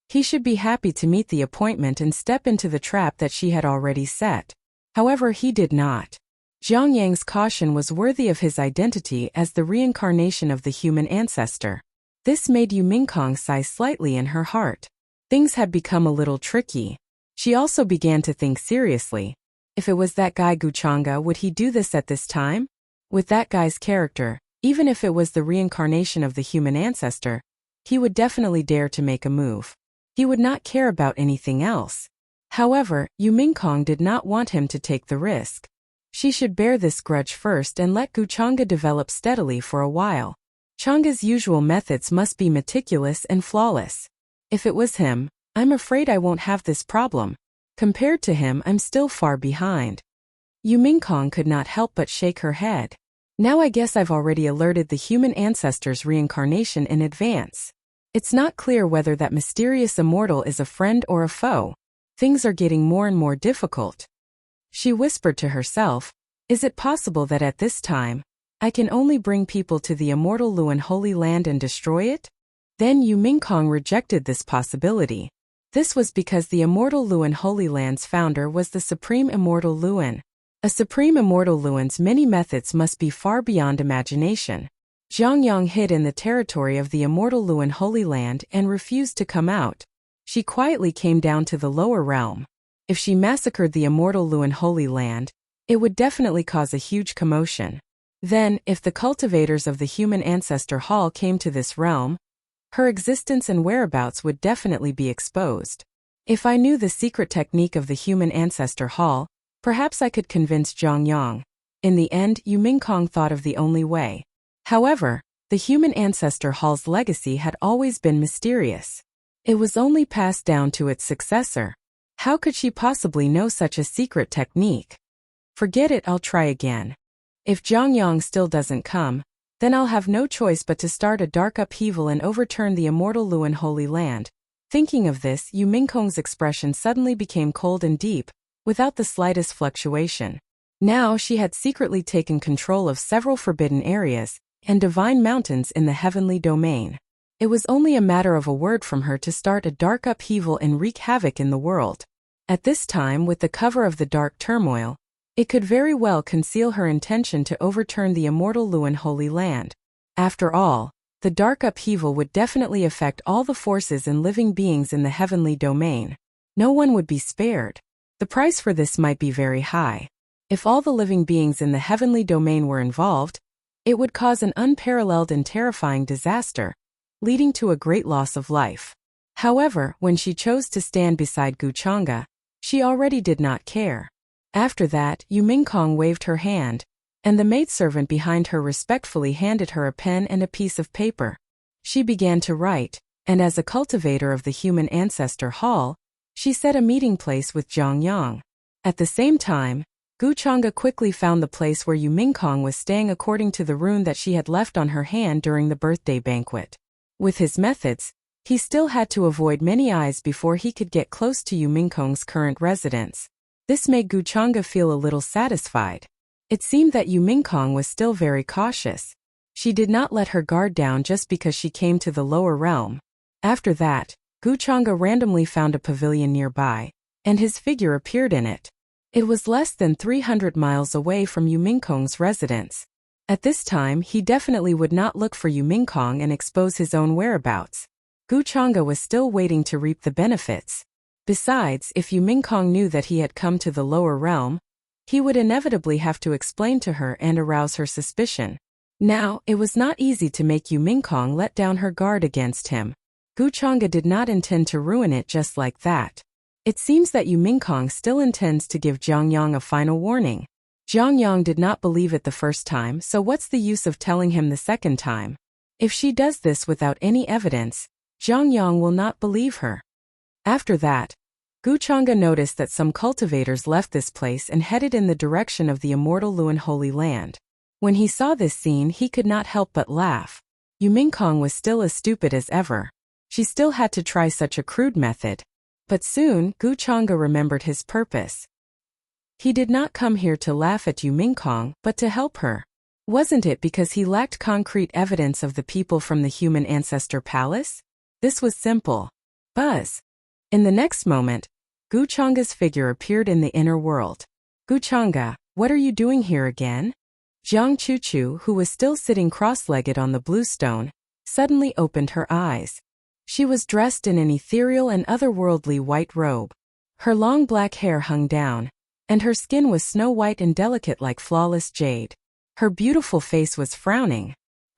He should be happy to meet the appointment and step into the trap that she had already set. However, he did not. Zhang Yang's caution was worthy of his identity as the reincarnation of the human ancestor. This made Yu Mingkong sigh slightly in her heart. Things had become a little tricky. She also began to think seriously. If it was that guy Guchanga, would he do this at this time? With that guy's character, even if it was the reincarnation of the human ancestor, he would definitely dare to make a move. He would not care about anything else. However, Yu Mingkong did not want him to take the risk. She should bear this grudge first and let Guchanga develop steadily for a while. Changa's usual methods must be meticulous and flawless. If it was him, I'm afraid I won't have this problem. Compared to him, I'm still far behind. Yu Mingkong could not help but shake her head. Now I guess I've already alerted the human ancestor's reincarnation in advance. It's not clear whether that mysterious immortal is a friend or a foe. Things are getting more and more difficult. She whispered to herself, is it possible that at this time, I can only bring people to the immortal Luan Holy Land and destroy it? Then Yu Mingkong rejected this possibility. This was because the immortal Luan Holy Land's founder was the Supreme Immortal Luan. A Supreme Immortal Luan's many methods must be far beyond imagination. Zhang Yang hid in the territory of the immortal Luan Holy Land and refused to come out. She quietly came down to the lower realm. If she massacred the immortal Luan Holy Land, it would definitely cause a huge commotion. Then, if the cultivators of the human ancestor hall came to this realm, her existence and whereabouts would definitely be exposed. If I knew the secret technique of the human ancestor hall, perhaps I could convince Zhang Yang. In the end, Yu Mingkong thought of the only way. However, the human ancestor hall's legacy had always been mysterious. It was only passed down to its successor. How could she possibly know such a secret technique? Forget it, I'll try again. If Zhang Yang still doesn't come, then I'll have no choice but to start a dark upheaval and overturn the immortal Luan Holy Land. Thinking of this, Yu Mingkong's expression suddenly became cold and deep, without the slightest fluctuation. Now she had secretly taken control of several forbidden areas and divine mountains in the heavenly domain. It was only a matter of a word from her to start a dark upheaval and wreak havoc in the world. At this time, with the cover of the dark turmoil, it could very well conceal her intention to overturn the immortal Luan Holy Land. After all, the dark upheaval would definitely affect all the forces and living beings in the heavenly domain. No one would be spared. The price for this might be very high. If all the living beings in the heavenly domain were involved, it would cause an unparalleled and terrifying disaster, leading to a great loss of life. However, when she chose to stand beside Guchanga, she already did not care. After that, Yu Mingkong waved her hand, and the maidservant behind her respectfully handed her a pen and a piece of paper. She began to write, and as a cultivator of the human ancestor hall, she set a meeting place with Zhang Yang. At the same time, Guchanga quickly found the place where Yu Mingkong was staying according to the rune that she had left on her hand during the birthday banquet. With his methods, he still had to avoid many eyes before he could get close to Yu Mingkong's current residence. This made Guchanga feel a little satisfied. It seemed that Yu Mingkong was still very cautious. She did not let her guard down just because she came to the lower realm. After that, Guchanga randomly found a pavilion nearby, and his figure appeared in it. It was less than 300 miles away from Yu Mingkong's residence. At this time, he definitely would not look for Yu Mingkong and expose his own whereabouts. Guchanga was still waiting to reap the benefits. Besides, if Yu Mingkong knew that he had come to the lower realm, he would inevitably have to explain to her and arouse her suspicion. Now, it was not easy to make Yu Mingkong let down her guard against him. Guchanga did not intend to ruin it just like that. It seems that Yu Mingkong still intends to give Jiang Yang a final warning. Jiang Yang did not believe it the first time, so what's the use of telling him the second time? If she does this without any evidence, Jiang Yang will not believe her. After that, Guchanga noticed that some cultivators left this place and headed in the direction of the immortal Luan Holy Land. When he saw this scene, he could not help but laugh. Yu Mingkong was still as stupid as ever. She still had to try such a crude method. But soon, Guchanga remembered his purpose. He did not come here to laugh at Yu Mingkong, but to help her. Wasn't it because he lacked concrete evidence of the people from the human ancestor palace? This was simple. Buzz. In the next moment, Guchanga's figure appeared in the inner world. Guchanga, what are you doing here again? Jiang Chuchu, who was still sitting cross-legged on the blue stone, suddenly opened her eyes. She was dressed in an ethereal and otherworldly white robe. Her long black hair hung down, and her skin was snow-white and delicate like flawless jade. Her beautiful face was frowning.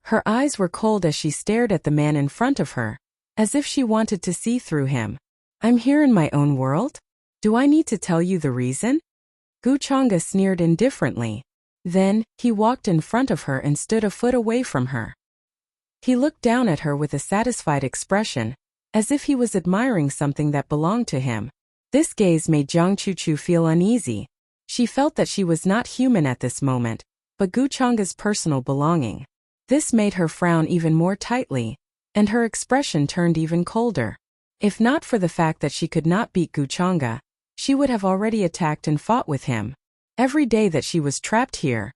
Her eyes were cold as she stared at the man in front of her, as if she wanted to see through him. I'm here in my own world? Do I need to tell you the reason? Guchanga sneered indifferently. Then, he walked in front of her and stood a foot away from her. He looked down at her with a satisfied expression, as if he was admiring something that belonged to him. This gaze made Jiang Chuchu feel uneasy. She felt that she was not human at this moment, but Guchanga's personal belonging. This made her frown even more tightly, and her expression turned even colder. If not for the fact that she could not beat Guchanga, she would have already attacked and fought with him. Every day that she was trapped here,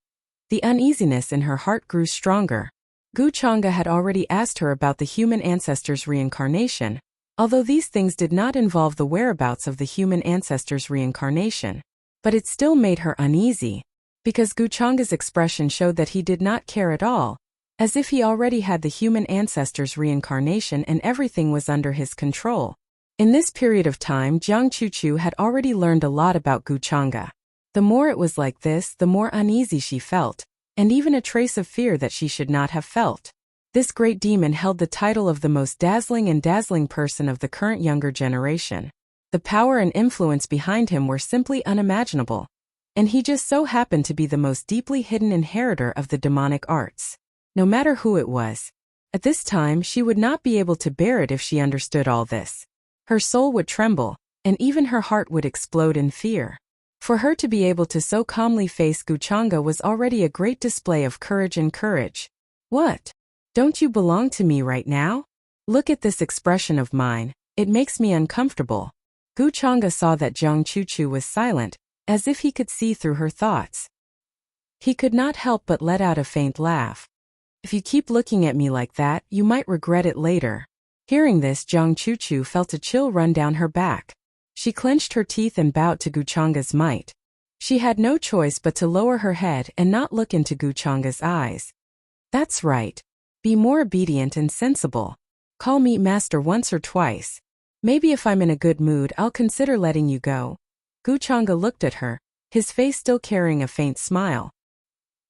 the uneasiness in her heart grew stronger. Guchanga had already asked her about the human ancestors' reincarnation, although these things did not involve the whereabouts of the human ancestors' reincarnation. But it still made her uneasy, because Guchanga's expression showed that he did not care at all, as if he already had the human ancestors' reincarnation and everything was under his control. In this period of time, Jiang Chuchu had already learned a lot about Guchanga. The more it was like this, the more uneasy she felt, and even a trace of fear that she should not have felt. This great demon held the title of the most dazzling person of the current younger generation. The power and influence behind him were simply unimaginable, and he just so happened to be the most deeply hidden inheritor of the demonic arts. No matter who it was, at this time she would not be able to bear it if she understood all this. Her soul would tremble, and even her heart would explode in fear. For her to be able to so calmly face Guchanga was already a great display of courage and courage. What? Don't you belong to me right now? Look at this expression of mine, it makes me uncomfortable. Guchanga saw that Jiang Chuchu was silent, as if he could see through her thoughts. He could not help but let out a faint laugh. If you keep looking at me like that, you might regret it later. Hearing this, Jiang Chuchu felt a chill run down her back. She clenched her teeth and bowed to Guchanga's might. She had no choice but to lower her head and not look into Guchanga's eyes. That's right. Be more obedient and sensible. Call me master once or twice. Maybe if I'm in a good mood, I'll consider letting you go. Guchanga looked at her, his face still carrying a faint smile.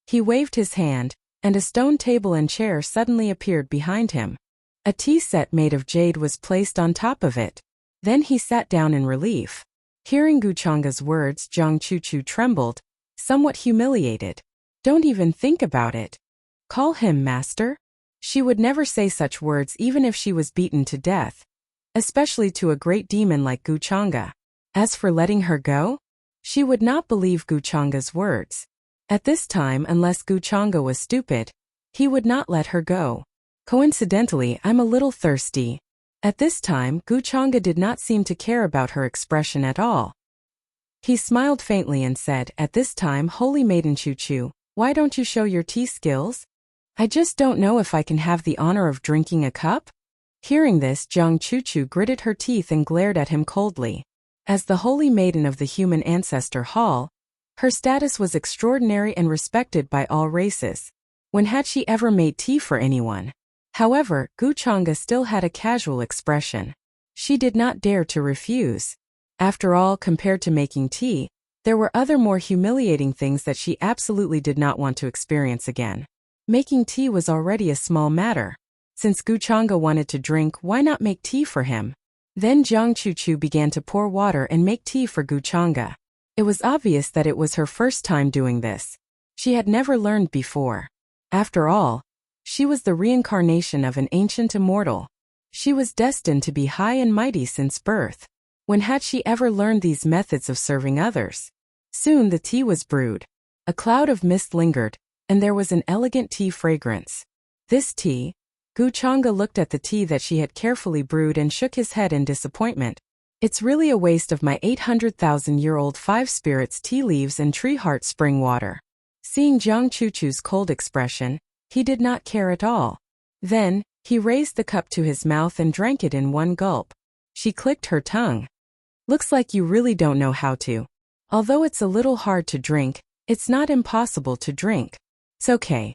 He waved his hand, and a stone table and chair suddenly appeared behind him. A tea set made of jade was placed on top of it. Then he sat down in relief. Hearing Guchanga's words, Jiang Chuchu trembled, somewhat humiliated. Don't even think about it. Call him master? She would never say such words even if she was beaten to death, especially to a great demon like Guchanga. As for letting her go, she would not believe Guchanga's words. At this time, unless Guchanga was stupid, he would not let her go. Coincidentally, I'm a little thirsty. At this time, Guchanga did not seem to care about her expression at all. He smiled faintly and said, at this time, Holy Maiden Chuchu, why don't you show your tea skills? I just don't know if I can have the honor of drinking a cup? Hearing this, Jiang Chuchu gritted her teeth and glared at him coldly. As the Holy Maiden of the human ancestor hall, her status was extraordinary and respected by all races. When had she ever made tea for anyone? However, Guchanga still had a casual expression. She did not dare to refuse. After all, compared to making tea, there were other more humiliating things that she absolutely did not want to experience again. Making tea was already a small matter. Since Guchanga wanted to drink, why not make tea for him? Then Jiang Chuchu began to pour water and make tea for Guchanga. It was obvious that it was her first time doing this. She had never learned before. After all, she was the reincarnation of an ancient immortal. She was destined to be high and mighty since birth. When had she ever learned these methods of serving others? Soon the tea was brewed. A cloud of mist lingered, and there was an elegant tea fragrance. This tea? Guchanga looked at the tea that she had carefully brewed and shook his head in disappointment. It's really a waste of my 800,000-year-old 5 spirits tea leaves and tree heart spring water. Seeing Jiang Chuchu's cold expression, he did not care at all. Then, he raised the cup to his mouth and drank it in one gulp. She clicked her tongue. Looks like you really don't know how to. Although it's a little hard to drink, it's not impossible to drink. It's okay.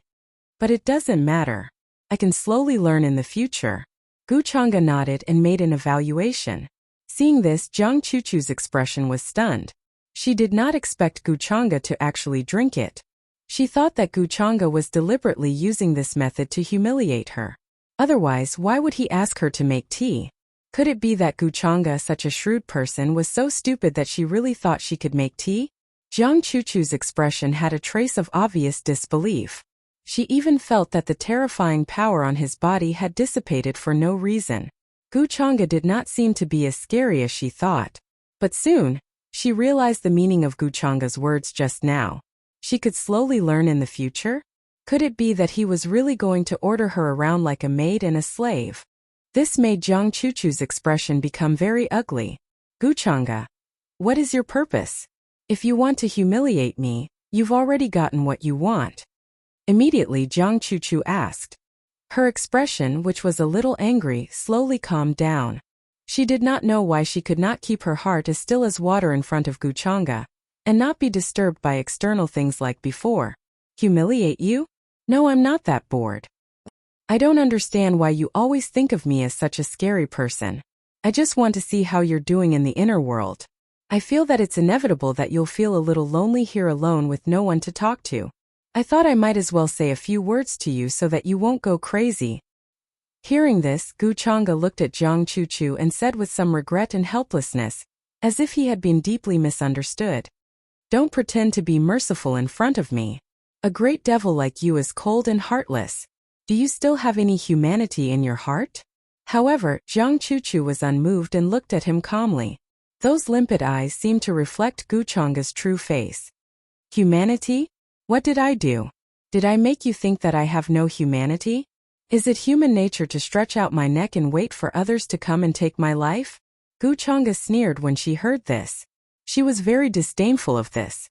But it doesn't matter. I can slowly learn in the future. Guchanga nodded and made an evaluation. Seeing this, Jiang Chuchu's expression was stunned. She did not expect Guchanga to actually drink it. She thought that Guchanga was deliberately using this method to humiliate her. Otherwise, why would he ask her to make tea? Could it be that Guchanga, such a shrewd person, was so stupid that she really thought she could make tea? Jiang Chuchu's expression had a trace of obvious disbelief. She even felt that the terrifying power on his body had dissipated for no reason. Guchanga did not seem to be as scary as she thought. But soon, she realized the meaning of Guchanga's words just now. She could slowly learn in the future? Could it be that he was really going to order her around like a maid and a slave? This made Jiang Chuchu's expression become very ugly. Guchanga, what is your purpose? If you want to humiliate me, you've already gotten what you want. Immediately Jiang Chuchu asked. Her expression, which was a little angry, slowly calmed down. She did not know why she could not keep her heart as still as water in front of Guchanga, and not be disturbed by external things like before. Humiliate you? No, I'm not that bored. I don't understand why you always think of me as such a scary person. I just want to see how you're doing in the inner world. I feel that it's inevitable that you'll feel a little lonely here alone with no one to talk to. I thought I might as well say a few words to you so that you won't go crazy. Hearing this, Guchanga looked at Jiang Chuchu and said with some regret and helplessness, as if he had been deeply misunderstood. Don't pretend to be merciful in front of me. A great devil like you is cold and heartless. Do you still have any humanity in your heart? However, Jiang Chuchu was unmoved and looked at him calmly. Those limpid eyes seemed to reflect Guchanga's true face. Humanity? What did I do? Did I make you think that I have no humanity? Is it human nature to stretch out my neck and wait for others to come and take my life? Guchanga sneered when she heard this. She was very disdainful of this.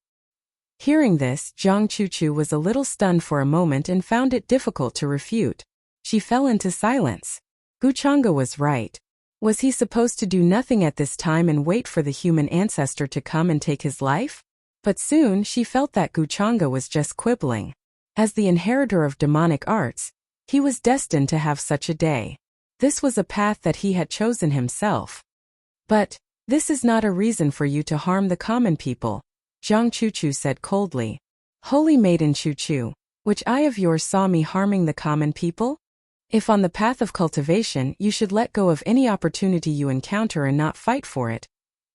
Hearing this, Jiang Chuchu was a little stunned for a moment and found it difficult to refute. She fell into silence. Guchanga was right. Was he supposed to do nothing at this time and wait for the human ancestor to come and take his life? But soon she felt that Guchanga was just quibbling. As the inheritor of demonic arts, he was destined to have such a day. This was a path that he had chosen himself. But this is not a reason for you to harm the common people, Jiang Chuchu said coldly. Holy Maiden Chuchu, which eye of yours saw me harming the common people? If on the path of cultivation you should let go of any opportunity you encounter and not fight for it,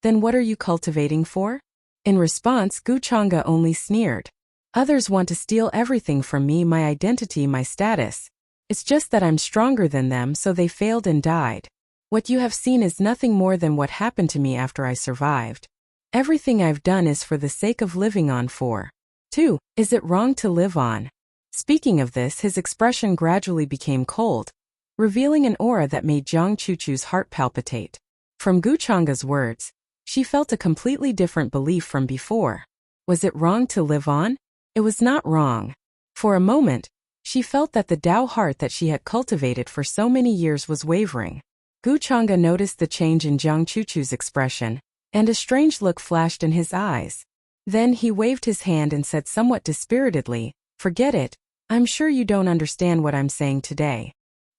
then what are you cultivating for? In response, Guchanga only sneered. Others want to steal everything from me, my identity, my status. It's just that I'm stronger than them, so they failed and died. What you have seen is nothing more than what happened to me after I survived. Everything I've done is for the sake of living on for. 2. Is it wrong to live on? Speaking of this, his expression gradually became cold, revealing an aura that made Jiang Chuchu's heart palpitate. From Guchanga's words, she felt a completely different belief from before. Was it wrong to live on? It was not wrong. For a moment, she felt that the Tao heart that she had cultivated for so many years was wavering. Guchanga noticed the change in Jiang Chuchu's expression, and a strange look flashed in his eyes. Then he waved his hand and said somewhat dispiritedly, "Forget it, I'm sure you don't understand what I'm saying today."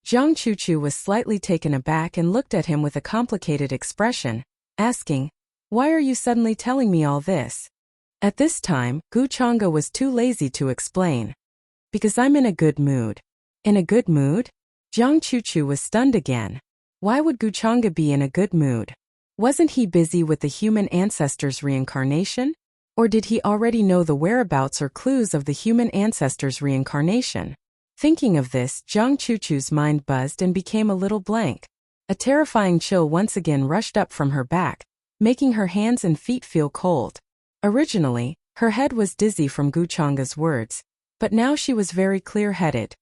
Jiang Chuchu was slightly taken aback and looked at him with a complicated expression, asking, "Why are you suddenly telling me all this?" At this time, Guchanga was too lazy to explain. "Because I'm in a good mood." "In a good mood?" Jiang Chuchu was stunned again. Why would Guchanga be in a good mood? Wasn't he busy with the human ancestor's reincarnation? Or did he already know the whereabouts or clues of the human ancestor's reincarnation? Thinking of this, Jiang Chuchu's mind buzzed and became a little blank. A terrifying chill once again rushed up from her back, making her hands and feet feel cold. Originally, her head was dizzy from Guchanga's words, but now she was very clear-headed.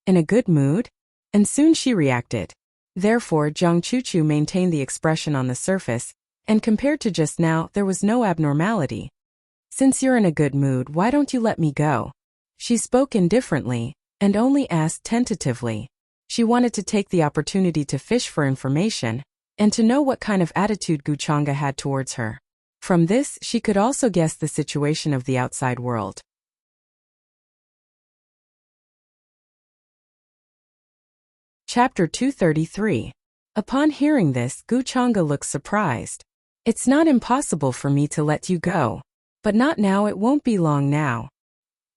In a good mood? And soon she reacted. Therefore, Jiang Chuchu maintained the expression on the surface, and compared to just now, there was no abnormality. Since you're in a good mood, why don't you let me go? She spoke indifferently, and only asked tentatively. She wanted to take the opportunity to fish for information, and to know what kind of attitude Guchanga had towards her. From this, she could also guess the situation of the outside world. Chapter 233. Upon hearing this, Guchanga looked surprised. It's not impossible for me to let you go. But not now, it won't be long now,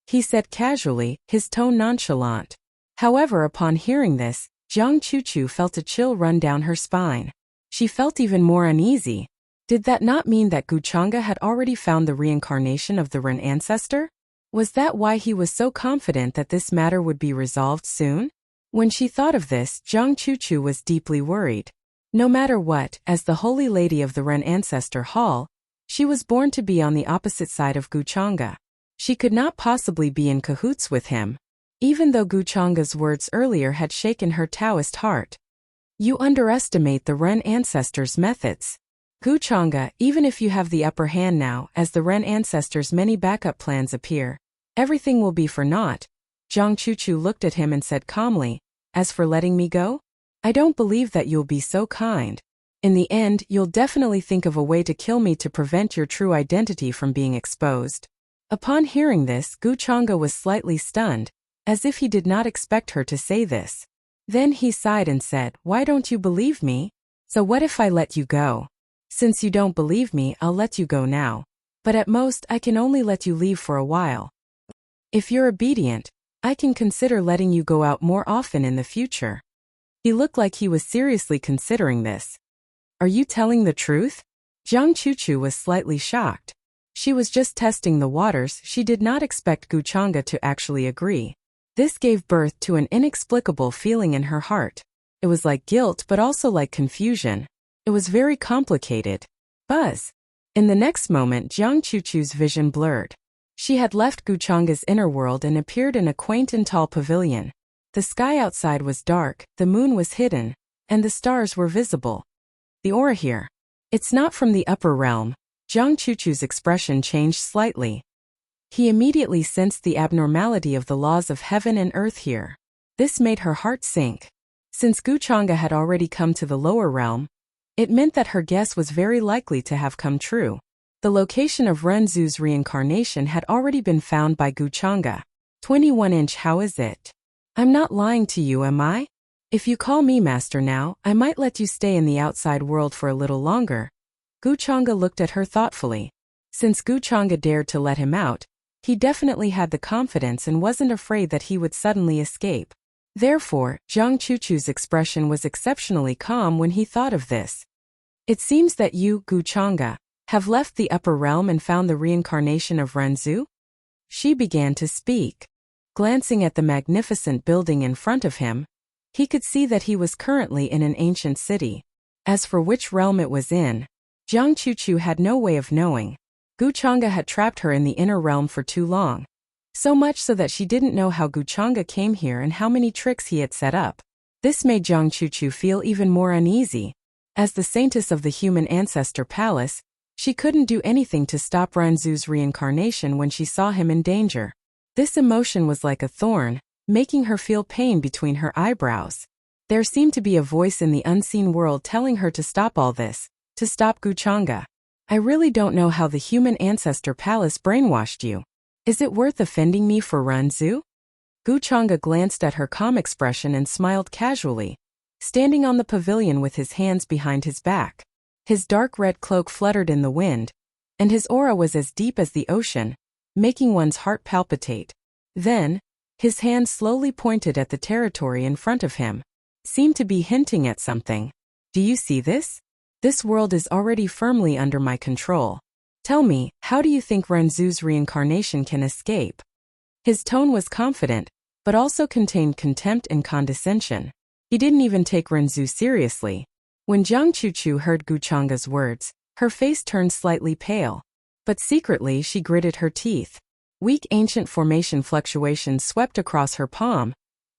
he said casually, his tone nonchalant. However, upon hearing this, Jiang Chuchu felt a chill run down her spine. She felt even more uneasy. Did that not mean that Guchanga had already found the reincarnation of the Ren ancestor? Was that why he was so confident that this matter would be resolved soon? When she thought of this, Jiang Chuchu was deeply worried. No matter what, as the Holy Lady of the Ren Ancestor Hall, she was born to be on the opposite side of Guchanga. She could not possibly be in cahoots with him, even though Guchanga's words earlier had shaken her Taoist heart. You underestimate the Ren ancestors' methods. Guchanga, even if you have the upper hand now, as the Ren ancestors' many backup plans appear, everything will be for naught. Jiang Chuchu looked at him and said calmly, as for letting me go? I don't believe that you'll be so kind. In the end, you'll definitely think of a way to kill me to prevent your true identity from being exposed. Upon hearing this, Guchanga was slightly stunned, as if he did not expect her to say this. Then he sighed and said, Why don't you believe me? So what if I let you go? Since you don't believe me, I'll let you go now. But at most, I can only let you leave for a while. If you're obedient, I can consider letting you go out more often in the future. He looked like he was seriously considering this. Are you telling the truth? Jiang Chuchu was slightly shocked. She was just testing the waters. She did not expect Guchanga to actually agree. This gave birth to an inexplicable feeling in her heart. It was like guilt but also like confusion. It was very complicated. Buzz. In the next moment, Jiang Chuchu's vision blurred. She had left Guchanga's inner world and appeared in a quaint and tall pavilion. The sky outside was dark, the moon was hidden, and the stars were visible. The aura here. It's not from the upper realm. Jiang Chuchu's expression changed slightly. He immediately sensed the abnormality of the laws of heaven and earth here. This made her heart sink. Since Guchanga had already come to the lower realm, it meant that her guess was very likely to have come true. The location of Renzu's reincarnation had already been found by Guchanga. 21-inch, how is it? I'm not lying to you, am I? If you call me master now, I might let you stay in the outside world for a little longer. Guchanga looked at her thoughtfully. Since Guchanga dared to let him out, he definitely had the confidence and wasn't afraid that he would suddenly escape. Therefore, Jiang Chuchu's expression was exceptionally calm when he thought of this. It seems that you, Guchanga, have left the upper realm and found the reincarnation of Renzu? She began to speak. Glancing at the magnificent building in front of him, he could see that he was currently in an ancient city. As for which realm it was in, Jiang Chuchu had no way of knowing. Guchanga had trapped her in the inner realm for too long. So much so that she didn't know how Guchanga came here and how many tricks he had set up. This made Jiang Chuchu feel even more uneasy. As the saintess of the human ancestor palace, she couldn't do anything to stop Renzu's reincarnation when she saw him in danger. This emotion was like a thorn, making her feel pain between her eyebrows. There seemed to be a voice in the unseen world telling her to stop all this, to stop Guchanga. I really don't know how the human ancestor palace brainwashed you. Is it worth offending me for Renzu? Guchanga glanced at her calm expression and smiled casually, standing on the pavilion with his hands behind his back. His dark red cloak fluttered in the wind, and his aura was as deep as the ocean, making one's heart palpitate. Then, his hand slowly pointed at the territory in front of him. seemed to be hinting at something. Do you see this? This world is already firmly under my control. Tell me, how do you think Renzu's reincarnation can escape? His tone was confident, but also contained contempt and condescension. He didn't even take Renzu seriously. When Jiang Chuchu heard Guchanga's words, her face turned slightly pale. But secretly she gritted her teeth. Weak ancient formation fluctuations swept across her palm,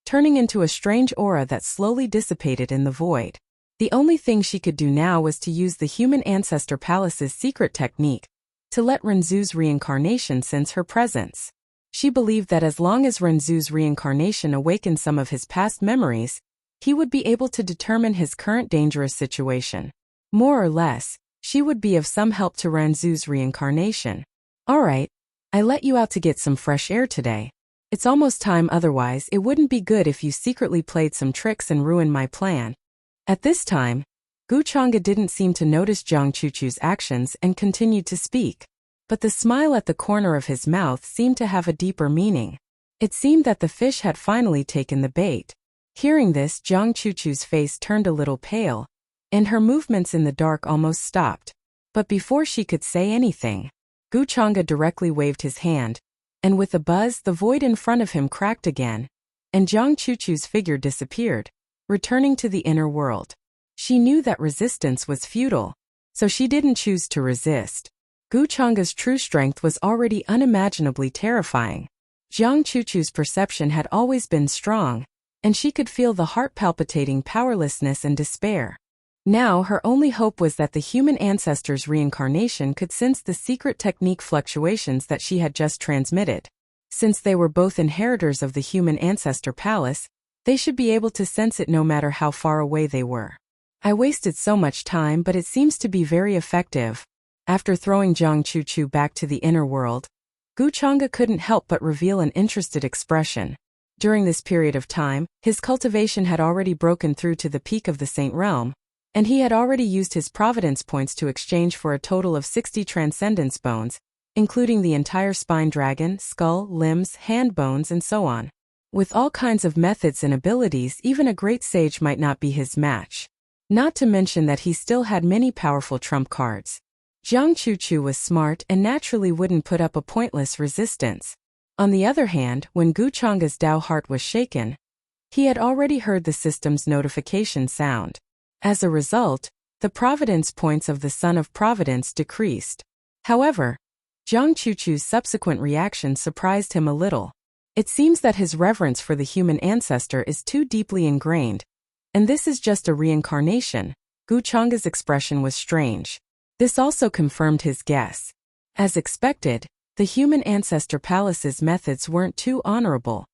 turning into a strange aura that slowly dissipated in the void. The only thing she could do now was to use the Human Ancestor Palace's secret technique to let Renzu's reincarnation sense her presence. She believed that as long as Renzu's reincarnation awakened some of his past memories, he would be able to determine his current dangerous situation. More or less, she would be of some help to Renzu's reincarnation. All right, I let you out to get some fresh air today. It's almost time, otherwise it wouldn't be good if you secretly played some tricks and ruined my plan. At this time, Guchanga didn't seem to notice Jiang Chuchu's actions and continued to speak. But the smile at the corner of his mouth seemed to have a deeper meaning. It seemed that the fish had finally taken the bait. Hearing this, Jiang Chuchu's face turned a little pale, and her movements in the dark almost stopped. But before she could say anything, Guchanga directly waved his hand, and with a buzz the void in front of him cracked again, and Jiang Chuchu's figure disappeared, returning to the inner world. She knew that resistance was futile, so she didn't choose to resist. Guchanga's true strength was already unimaginably terrifying. Jiang Chuchu's perception had always been strong, and she could feel the heart-palpitating powerlessness and despair. Now her only hope was that the human ancestor's reincarnation could sense the secret technique fluctuations that she had just transmitted. Since they were both inheritors of the human ancestor palace, they should be able to sense it no matter how far away they were. I wasted so much time, but it seems to be very effective. After throwing Jiang Chuchu back to the inner world, Guchanga couldn't help but reveal an interested expression. During this period of time, his cultivation had already broken through to the peak of the Saint Realm, and he had already used his Providence points to exchange for a total of 60 Transcendence bones, including the entire spine dragon, skull, limbs, hand bones, and so on. With all kinds of methods and abilities, even a great sage might not be his match. Not to mention that he still had many powerful trump cards. Jiang Chuchu was smart and naturally wouldn't put up a pointless resistance. On the other hand, when Guchanga's Dao heart was shaken, he had already heard the system's notification sound. As a result, the Providence points of the Son of Providence decreased. However, Jiang Chuchu's subsequent reaction surprised him a little. It seems that his reverence for the human ancestor is too deeply ingrained, and this is just a reincarnation. Guchanga's expression was strange. This also confirmed his guess. As expected, the human ancestor palace's methods weren't too honorable.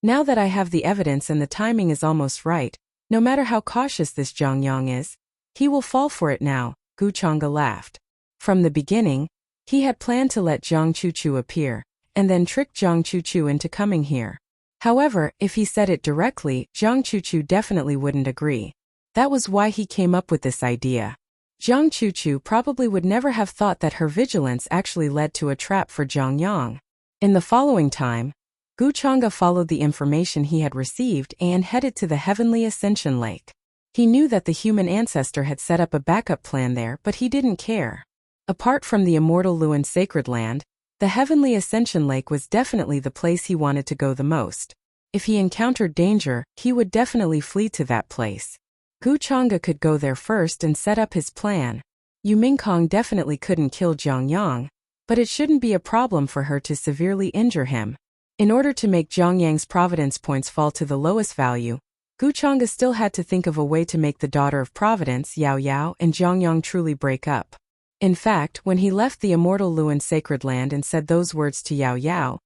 Now that I have the evidence and the timing is almost right, no matter how cautious this Jiang Yang is, he will fall for it now, Guchanga laughed. From the beginning, he had planned to let Jiang Chuchu appear, and then trick Jiang Chuchu into coming here. However, if he said it directly, Jiang Chuchu definitely wouldn't agree. That was why he came up with this idea. Jiang Chuchu probably would never have thought that her vigilance actually led to a trap for Jiang Yang. In the following time, Guchanga followed the information he had received and headed to the Heavenly Ascension Lake. He knew that the human ancestor had set up a backup plan there, but he didn't care. Apart from the immortal Luan sacred land, the Heavenly Ascension Lake was definitely the place he wanted to go the most. If he encountered danger, he would definitely flee to that place. Guchanga could go there first and set up his plan. Yu Mingkong definitely couldn't kill Jiang Yang, but it shouldn't be a problem for her to severely injure him. In order to make Jiang Yang's Providence points fall to the lowest value, Guchanga still had to think of a way to make the daughter of Providence, Yao Yao, and Jiang Yang truly break up. In fact, when he left the immortal Luan sacred land and said those words to Yao Yao,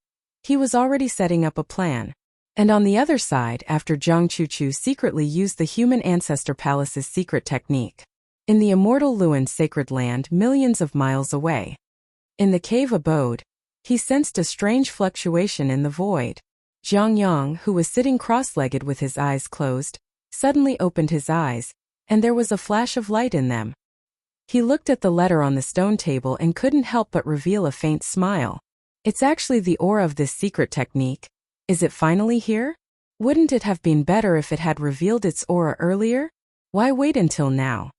he was already setting up a plan. And on the other side, after Jiang Chuchu secretly used the human ancestor palace's secret technique. In the immortal Luan sacred land millions of miles away. In the cave abode, he sensed a strange fluctuation in the void. Jiang Yang, who was sitting cross-legged with his eyes closed, suddenly opened his eyes, and there was a flash of light in them. He looked at the letter on the stone table and couldn't help but reveal a faint smile. It's actually the aura of this secret technique. Is it finally here? Wouldn't it have been better if it had revealed its aura earlier? Why wait until now?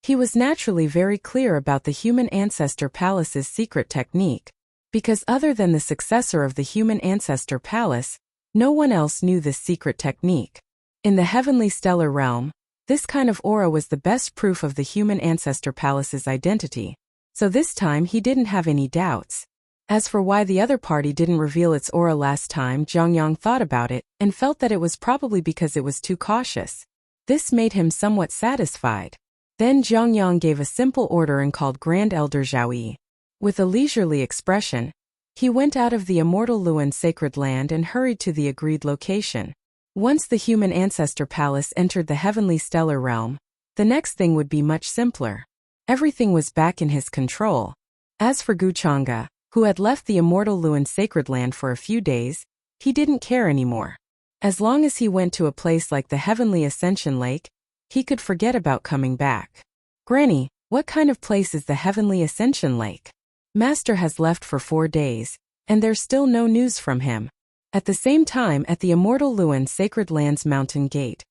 He was naturally very clear about the Human Ancestor Palace's secret technique, because other than the successor of the Human Ancestor Palace, no one else knew this secret technique. In the heavenly stellar realm, this kind of aura was the best proof of the Human Ancestor Palace's identity, so this time he didn't have any doubts. As for why the other party didn't reveal its aura last time, Zhang Yang thought about it and felt that it was probably because it was too cautious. This made him somewhat satisfied. Then Zhang Yang gave a simple order and called Grand Elder Zhao Yi. With a leisurely expression, he went out of the immortal Luan sacred land and hurried to the agreed location. Once the Human Ancestor Palace entered the heavenly stellar realm, the next thing would be much simpler. Everything was back in his control. As for Guchanga, who had left the immortal Luan sacred land for a few days, he didn't care anymore. As long as he went to a place like the Heavenly Ascension Lake, he could forget about coming back. Granny, what kind of place is the Heavenly Ascension Lake? Master has left for 4 days, and there's still no news from him. At the same time, at the immortal Luan sacred land's mountain gate,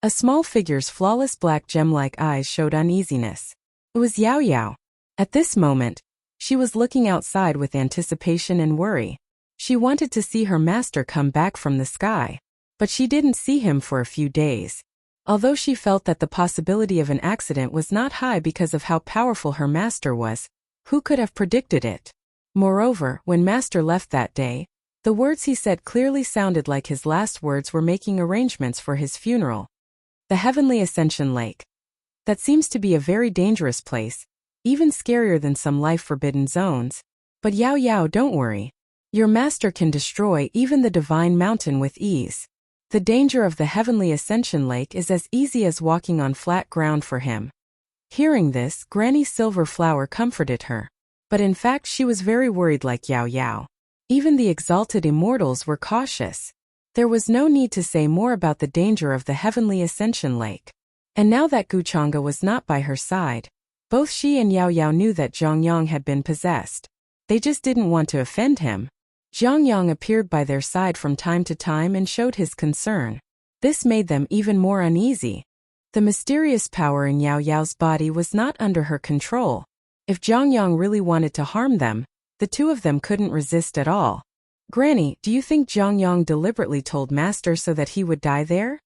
a small figure's flawless black gem-like eyes showed uneasiness. It was Yao Yao. At this moment, she was looking outside with anticipation and worry. She wanted to see her master come back from the sky, but she didn't see him for a few days. Although she felt that the possibility of an accident was not high because of how powerful her master was, who could have predicted it? Moreover, when master left that day, the words he said clearly sounded like his last words were making arrangements for his funeral. The Heavenly Ascension Lake. That seems to be a very dangerous place, even scarier than some life-forbidden zones. But Yao Yao, don't worry. Your master can destroy even the Divine Mountain with ease. The danger of the Heavenly Ascension Lake is as easy as walking on flat ground for him. Hearing this, Granny Silver Flower comforted her. But in fact she was very worried like Yao Yao. Even the exalted immortals were cautious. There was no need to say more about the danger of the Heavenly Ascension Lake. And now that Guchanga was not by her side, both she and Yao Yao knew that Zhang Yang had been possessed. They just didn't want to offend him. Zhang Yang appeared by their side from time to time and showed his concern. This made them even more uneasy. The mysterious power in Yao Yao's body was not under her control. If Zhang Yang really wanted to harm them, the two of them couldn't resist at all. Granny, do you think Zhang Yang deliberately told Master so that he would die there?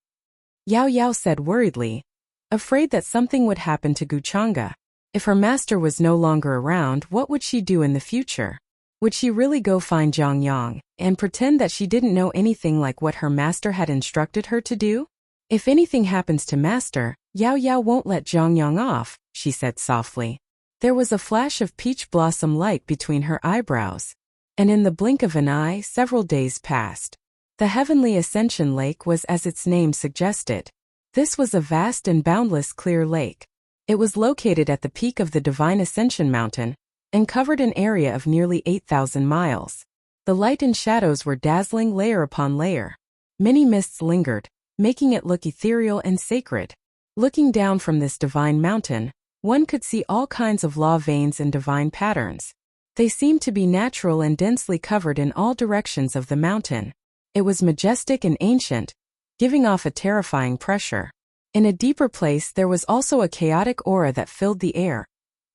Yao Yao said worriedly, afraid that something would happen to Guchanga. If her master was no longer around, what would she do in the future? Would she really go find Zhang Yang and pretend that she didn't know anything like what her master had instructed her to do? If anything happens to master, Yao Yao won't let Zhang Yang off, she said softly. There was a flash of peach blossom light between her eyebrows. And in the blink of an eye, several days passed. The Heavenly Ascension Lake was as its name suggested. This was a vast and boundless clear lake. It was located at the peak of the Divine Ascension Mountain, and covered an area of nearly 8,000 miles. The light and shadows were dazzling layer upon layer. Many mists lingered, making it look ethereal and sacred. Looking down from this divine mountain, one could see all kinds of law veins and divine patterns. They seemed to be natural and densely covered in all directions of the mountain. It was majestic and ancient, giving off a terrifying pressure. In a deeper place there was also a chaotic aura that filled the air,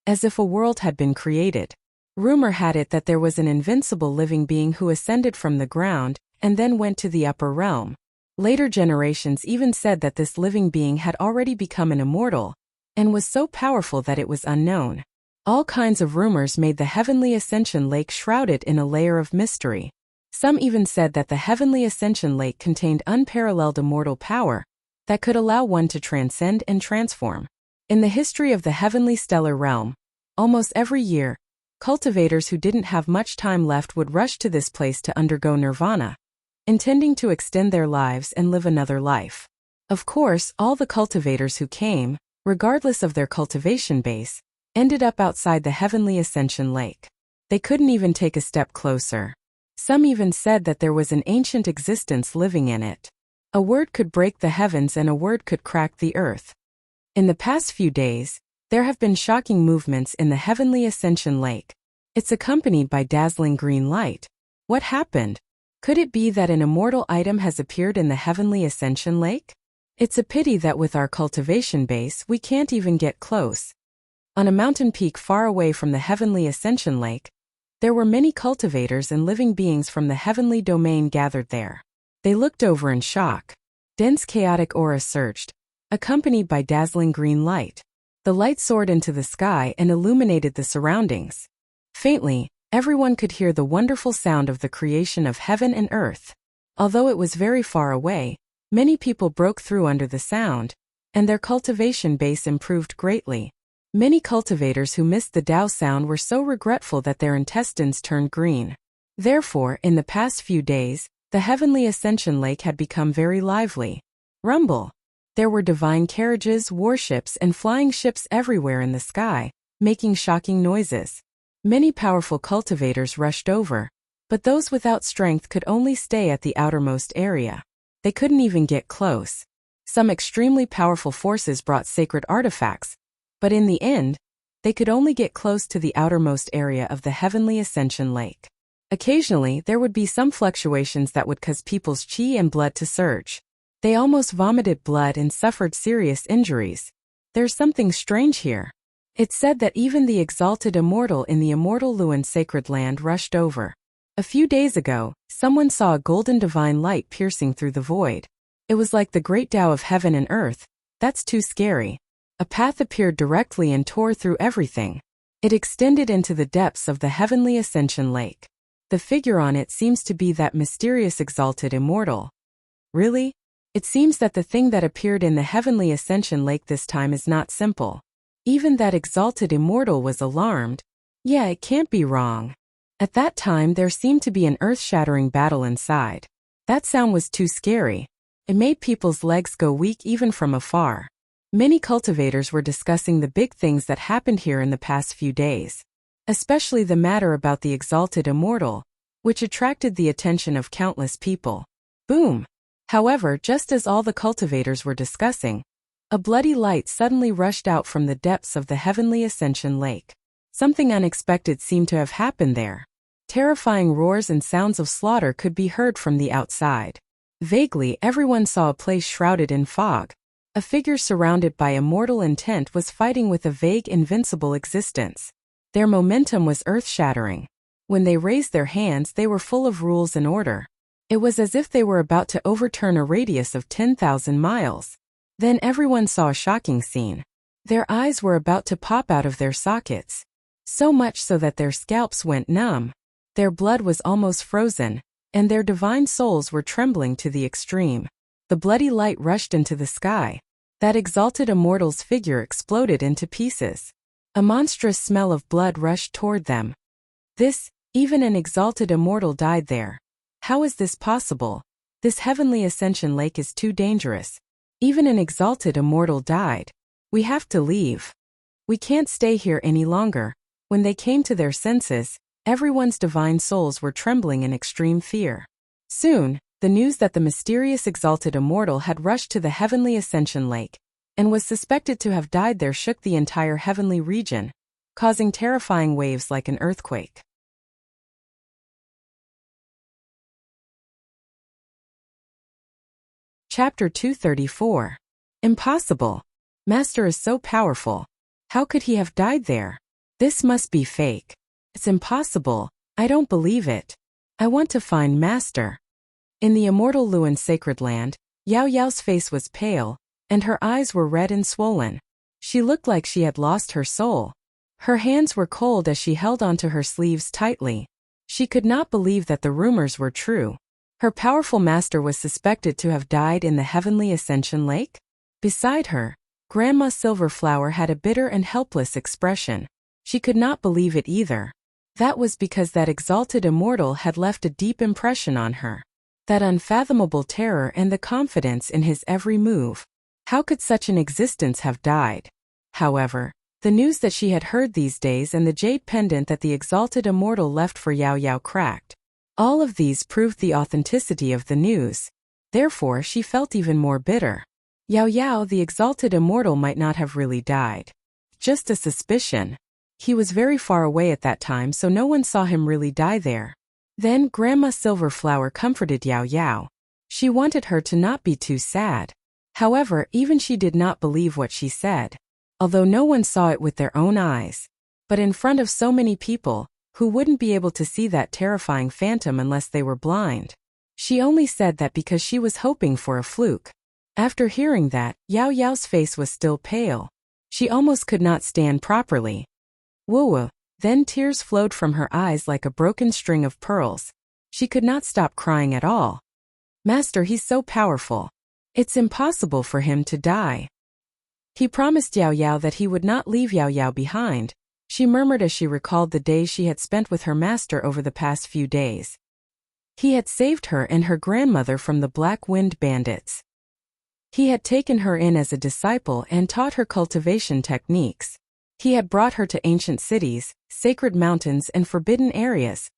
as if a world had been created. Rumor had it that there was an invincible living being who ascended from the ground and then went to the upper realm. Later generations even said that this living being had already become an immortal and was so powerful that it was unknown. All kinds of rumors made the Heavenly Ascension Lake shrouded in a layer of mystery. Some even said that the Heavenly Ascension Lake contained unparalleled immortal power that could allow one to transcend and transform. In the history of the heavenly stellar realm, almost every year, cultivators who didn't have much time left would rush to this place to undergo nirvana, intending to extend their lives and live another life. Of course, all the cultivators who came, regardless of their cultivation base, ended up outside the Heavenly Ascension Lake. They couldn't even take a step closer. Some even said that there was an ancient existence living in it. A word could break the heavens and a word could crack the earth. In the past few days, there have been shocking movements in the Heavenly Ascension Lake. It's accompanied by dazzling green light. What happened? Could it be that an immortal item has appeared in the Heavenly Ascension Lake? It's a pity that with our cultivation base we can't even get close. On a mountain peak far away from the Heavenly Ascension Lake, there were many cultivators and living beings from the heavenly domain gathered there. They looked over in shock. Dense chaotic aura surged, accompanied by dazzling green light. The light soared into the sky and illuminated the surroundings. Faintly, everyone could hear the wonderful sound of the creation of heaven and earth. Although it was very far away, many people broke through under the sound, and their cultivation base improved greatly. Many cultivators who missed the Tao sound were so regretful that their intestines turned green. Therefore, in the past few days, the Heavenly Ascension Lake had become very lively. Rumble. There were divine carriages, warships, and flying ships everywhere in the sky, making shocking noises. Many powerful cultivators rushed over, but those without strength could only stay at the outermost area. They couldn't even get close. Some extremely powerful forces brought sacred artifacts, but in the end, they could only get close to the outermost area of the Heavenly Ascension Lake. Occasionally, there would be some fluctuations that would cause people's chi and blood to surge. They almost vomited blood and suffered serious injuries. There's something strange here. It's said that even the exalted immortal in the immortal Luan sacred land rushed over. A few days ago, someone saw a golden divine light piercing through the void. It was like the great Tao of heaven and earth. That's too scary. A path appeared directly and tore through everything. It extended into the depths of the Heavenly Ascension Lake. The figure on it seems to be that mysterious exalted immortal. Really? It seems that the thing that appeared in the Heavenly Ascension Lake this time is not simple. Even that exalted immortal was alarmed. Yeah, it can't be wrong. At that time there seemed to be an earth-shattering battle inside. That sound was too scary. It made people's legs go weak even from afar. Many cultivators were discussing the big things that happened here in the past few days. Especially the matter about the exalted immortal, which attracted the attention of countless people. Boom! However, just as all the cultivators were discussing, a bloody light suddenly rushed out from the depths of the Heavenly Ascension Lake. Something unexpected seemed to have happened there. Terrifying roars and sounds of slaughter could be heard from the outside. Vaguely, everyone saw a place shrouded in fog. A figure surrounded by immortal intent was fighting with a vague, invincible existence. Their momentum was earth-shattering. When they raised their hands, they were full of rules and order. It was as if they were about to overturn a radius of 10,000 miles. Then everyone saw a shocking scene. Their eyes were about to pop out of their sockets. So much so that their scalps went numb. Their blood was almost frozen, and their divine souls were trembling to the extreme. The bloody light rushed into the sky. That exalted immortal's figure exploded into pieces. A monstrous smell of blood rushed toward them. Even an exalted immortal died there. How is this possible? This Heavenly Ascension Lake is too dangerous. Even an exalted immortal died. We have to leave. We can't stay here any longer. When they came to their senses, everyone's divine souls were trembling in extreme fear. Soon, the news that the mysterious exalted immortal had rushed to the Heavenly Ascension Lake and was suspected to have died there shook the entire heavenly region, causing terrifying waves like an earthquake. Chapter 234. Impossible. Master is so powerful. How could he have died there? This must be fake. It's impossible. I don't believe it. I want to find Master. In the immortal Luan sacred land, Yao Yao's face was pale, and her eyes were red and swollen. She looked like she had lost her soul. Her hands were cold as she held onto her sleeves tightly. She could not believe that the rumors were true. Her powerful master was suspected to have died in the Heavenly Ascension Lake? Beside her, Grandma Silverflower had a bitter and helpless expression. She could not believe it either. That was because that exalted immortal had left a deep impression on her. That unfathomable terror and the confidence in his every move. How could such an existence have died? However, the news that she had heard these days and the jade pendant that the exalted immortal left for Yao Yao cracked. All of these proved the authenticity of the news. Therefore, she felt even more bitter. Yao Yao, the exalted immortal, might not have really died. Just a suspicion. He was very far away at that time, so no one saw him really die there. Then Grandma Silverflower comforted Yao Yao. She wanted her to not be too sad. However, even she did not believe what she said, although no one saw it with their own eyes. But in front of so many people, who wouldn't be able to see that terrifying phantom unless they were blind. She only said that because she was hoping for a fluke. After hearing that, Yao Yao's face was still pale. She almost could not stand properly. Woo. Then tears flowed from her eyes like a broken string of pearls. She could not stop crying at all. Master, he's so powerful. It's impossible for him to die. He promised Yao Yao that he would not leave Yao Yao behind, she murmured as she recalled the days she had spent with her master over the past few days. He had saved her and her grandmother from the Black Wind bandits. He had taken her in as a disciple and taught her cultivation techniques. He had brought her to ancient cities, sacred mountains and forbidden areas.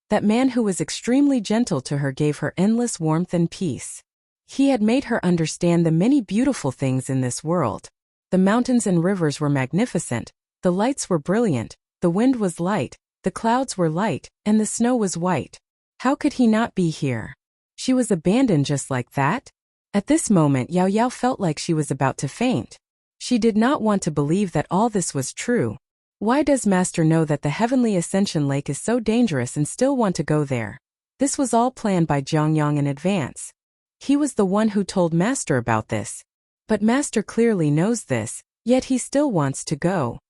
That man who was extremely gentle to her gave her endless warmth and peace. He had made her understand the many beautiful things in this world. The mountains and rivers were magnificent, the lights were brilliant, the wind was light, the clouds were light, and the snow was white. How could he not be here? She was abandoned just like that? At this moment Yao Yao felt like she was about to faint. She did not want to believe that all this was true. Why does Master know that the Heavenly Ascension Lake is so dangerous and still want to go there? This was all planned by Zhongyang in advance. He was the one who told Master about this. But Master clearly knows this, yet he still wants to go.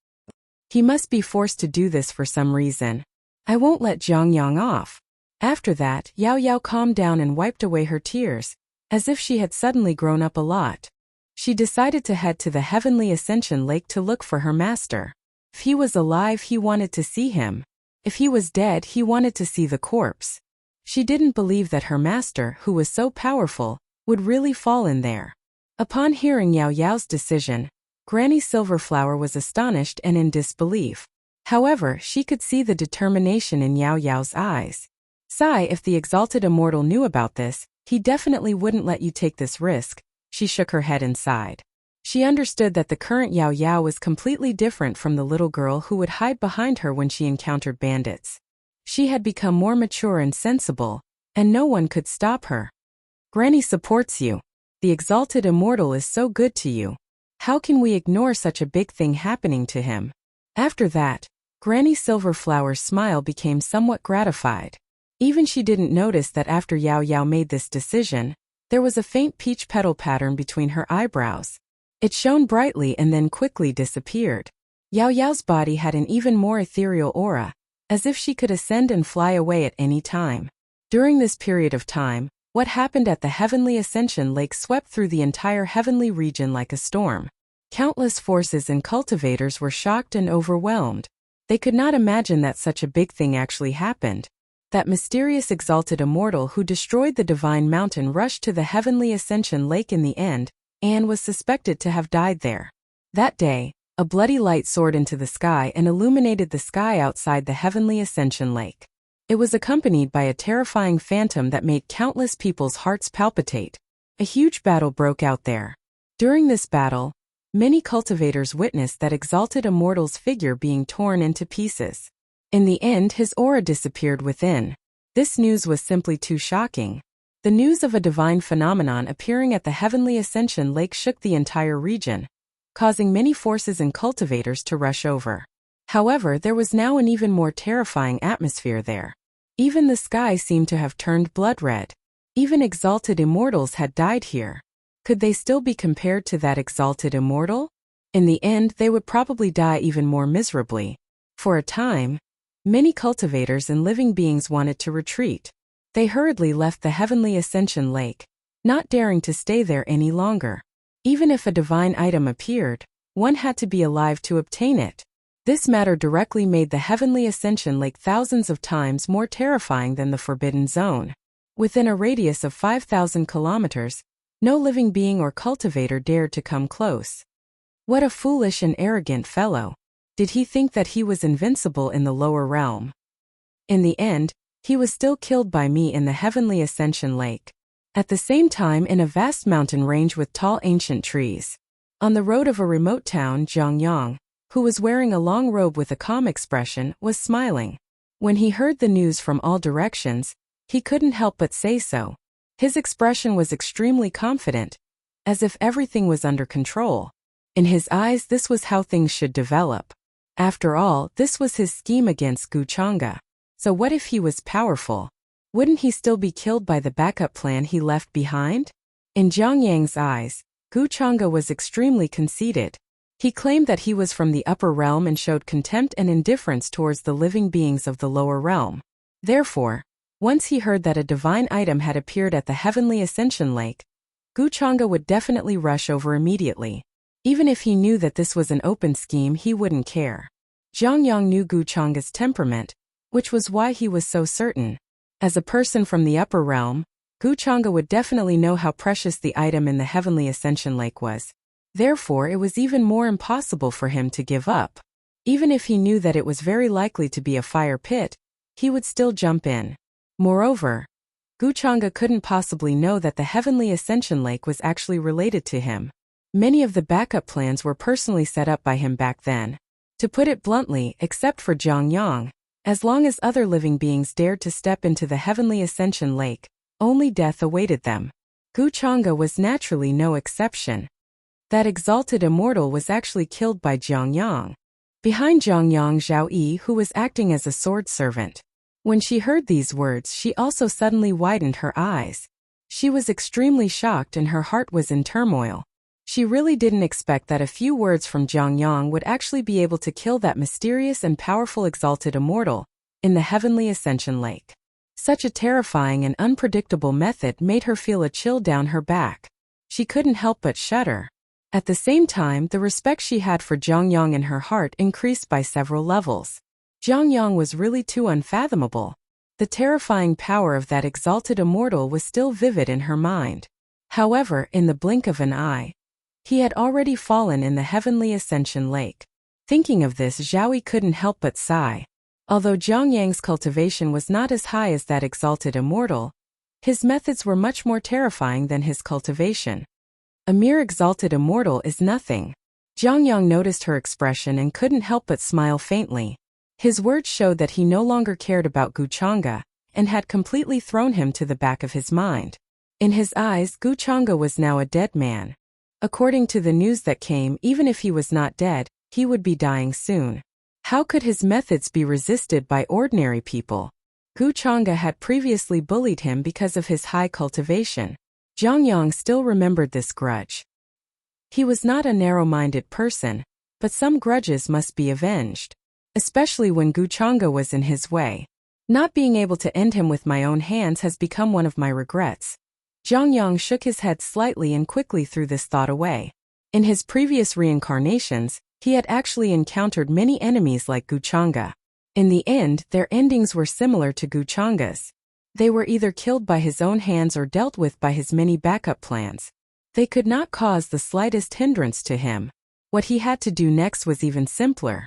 He must be forced to do this for some reason. I won't let Zhongyang off. After that, Yao Yao calmed down and wiped away her tears, as if she had suddenly grown up a lot. She decided to head to the Heavenly Ascension Lake to look for her master. If he was alive, he wanted to see him. If he was dead, he wanted to see the corpse. She didn't believe that her master, who was so powerful, would really fall in there. Upon hearing Yao Yao's decision, Granny Silverflower was astonished and in disbelief. However, she could see the determination in Yao Yao's eyes. Sigh, if the exalted immortal knew about this, he definitely wouldn't let you take this risk. She shook her head and sighed. She understood that the current Yao Yao was completely different from the little girl who would hide behind her when she encountered bandits. She had become more mature and sensible, and no one could stop her. Granny supports you. The exalted immortal is so good to you. How can we ignore such a big thing happening to him? After that, Granny Silverflower's smile became somewhat gratified. Even she didn't notice that after Yao Yao made this decision, there was a faint peach petal pattern between her eyebrows. It shone brightly and then quickly disappeared. Yao Yao's body had an even more ethereal aura, as if she could ascend and fly away at any time. During this period of time, what happened at the Heavenly Ascension Lake swept through the entire heavenly region like a storm. Countless forces and cultivators were shocked and overwhelmed. They could not imagine that such a big thing actually happened. That mysterious exalted immortal who destroyed the divine mountain rushed to the Heavenly Ascension Lake in the end, and was suspected to have died there. That day, a bloody light soared into the sky and illuminated the sky outside the Heavenly Ascension Lake. It was accompanied by a terrifying phantom that made countless people's hearts palpitate. A huge battle broke out there. During this battle, many cultivators witnessed that exalted immortal's figure being torn into pieces. In the end, his aura disappeared within. This news was simply too shocking. The news of a divine phenomenon appearing at the Heavenly Ascension Lake shook the entire region, causing many forces and cultivators to rush over. However, there was now an even more terrifying atmosphere there. Even the sky seemed to have turned blood red. Even exalted immortals had died here. Could they still be compared to that exalted immortal? In the end, they would probably die even more miserably. For a time, many cultivators and living beings wanted to retreat. They hurriedly left the Heavenly Ascension Lake, not daring to stay there any longer. Even if a divine item appeared, one had to be alive to obtain it. This matter directly made the Heavenly Ascension Lake thousands of times more terrifying than the Forbidden Zone. Within a radius of 5,000 kilometers, no living being or cultivator dared to come close. What a foolish and arrogant fellow. Did he think that he was invincible in the lower realm? In the end, he was still killed by me in the Heavenly Ascension Lake. At the same time, in a vast mountain range with tall ancient trees. On the road of a remote town, Zhongyang, who was wearing a long robe with a calm expression, was smiling. When he heard the news from all directions, he couldn't help but say so. His expression was extremely confident, as if everything was under control. In his eyes, this was how things should develop. After all, this was his scheme against Wuxia. So what if he was powerful? Wouldn't he still be killed by the backup plan he left behind? In Zhang Yang's eyes, Wuxia was extremely conceited. He claimed that he was from the upper realm and showed contempt and indifference towards the living beings of the lower realm. Therefore, once he heard that a divine item had appeared at the Heavenly Ascension Lake, Wuxia would definitely rush over immediately. Even if he knew that this was an open scheme, he wouldn't care. Zhang Yang knew Wuxia's temperament, which was why he was so certain. As a person from the upper realm, Wuxia would definitely know how precious the item in the Heavenly Ascension Lake was. Therefore, it was even more impossible for him to give up. Even if he knew that it was very likely to be a fire pit, he would still jump in. Moreover, Wuxia couldn't possibly know that the Heavenly Ascension Lake was actually related to him. Many of the backup plans were personally set up by him back then. To put it bluntly, except for Zhang Yang, as long as other living beings dared to step into the Heavenly Ascension Lake, only death awaited them. Wuxia was naturally no exception. That exalted immortal was actually killed by Zhang Yang. Behind Zhang Yang, Zhao Yi, who was acting as a sword servant. When she heard these words, she also suddenly widened her eyes. She was extremely shocked and her heart was in turmoil. She really didn't expect that a few words from Zhang Yang would actually be able to kill that mysterious and powerful exalted immortal in the Heavenly Ascension Lake. Such a terrifying and unpredictable method made her feel a chill down her back. She couldn't help but shudder. At the same time, the respect she had for Zhang Yang in her heart increased by several levels. Zhang Yang was really too unfathomable. The terrifying power of that exalted immortal was still vivid in her mind. However, in the blink of an eye, he had already fallen in the Heavenly Ascension Lake. Thinking of this, Zhao Yi couldn't help but sigh. Although Zhang Yang's cultivation was not as high as that exalted immortal, his methods were much more terrifying than his cultivation. A mere exalted immortal is nothing. Zhang Yang noticed her expression and couldn't help but smile faintly. His words showed that he no longer cared about Wuxia and had completely thrown him to the back of his mind. In his eyes, Wuxia was now a dead man. According to the news that came, even if he was not dead, he would be dying soon. How could his methods be resisted by ordinary people? Wuxia had previously bullied him because of his high cultivation. Zhang Yang still remembered this grudge. He was not a narrow-minded person, but some grudges must be avenged. Especially when Wuxia was in his way. Not being able to end him with my own hands has become one of my regrets. Zhang Yang shook his head slightly and quickly threw this thought away. In his previous reincarnations, he had actually encountered many enemies like Wuxia. In the end, their endings were similar to Wuxia's. They were either killed by his own hands or dealt with by his many backup plans. They could not cause the slightest hindrance to him. What he had to do next was even simpler.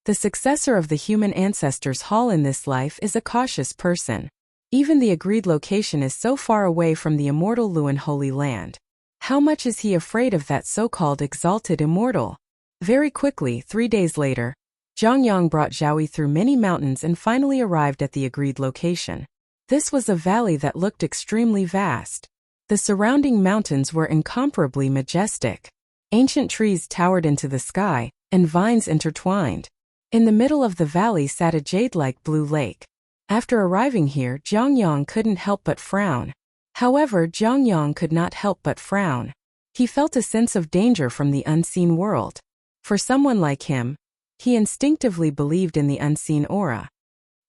The successor of the human ancestors' hall in this life is a cautious person. Even the agreed location is so far away from the immortal Luan Holy Land. How much is he afraid of that so-called exalted immortal? Very quickly, 3 days later, Zhang Yang brought Zhao Yi through many mountains and finally arrived at the agreed location. This was a valley that looked extremely vast. The surrounding mountains were incomparably majestic. Ancient trees towered into the sky, and vines intertwined. In the middle of the valley sat a jade-like blue lake. After arriving here, Zhang Yang couldn't help but frown. However, Zhang Yang could not help but frown. He felt a sense of danger from the unseen world. For someone like him, he instinctively believed in the unseen aura.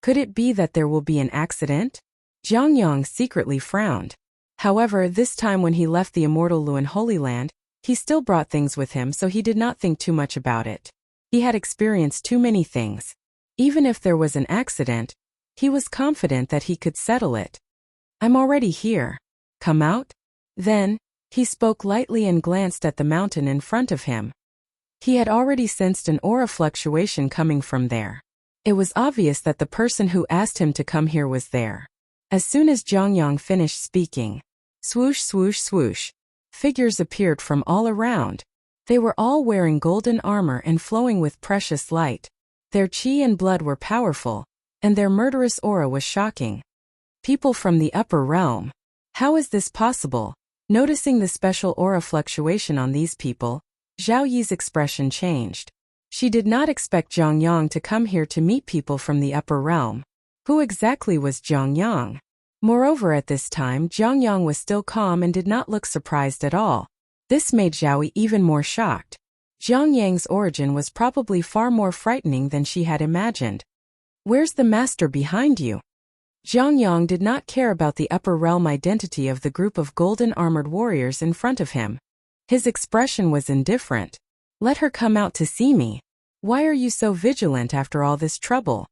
Could it be that there will be an accident? Zhang Yang secretly frowned. However, this time when he left the immortal Luan Holy Land, he still brought things with him, so he did not think too much about it. He had experienced too many things. Even if there was an accident, he was confident that he could settle it. I'm already here. Come out? Then, he spoke lightly and glanced at the mountain in front of him. He had already sensed an aura fluctuation coming from there. It was obvious that the person who asked him to come here was there. As soon as Zhang Yang finished speaking, swoosh swoosh swoosh, figures appeared from all around. They were all wearing golden armor and flowing with precious light. Their chi and blood were powerful, and their murderous aura was shocking. People from the upper realm. How is this possible? Noticing the special aura fluctuation on these people, Zhao Yi's expression changed. She did not expect Zhang Yang to come here to meet people from the upper realm. Who exactly was Zhang Yang? Moreover, at this time, Zhang Yang was still calm and did not look surprised at all. This made Zhao Yi even more shocked. Zhang Yang's origin was probably far more frightening than she had imagined. Where's the master behind you? Zhang Yang did not care about the upper realm identity of the group of golden armored warriors in front of him. His expression was indifferent. Let her come out to see me. Why are you so vigilant after all this trouble?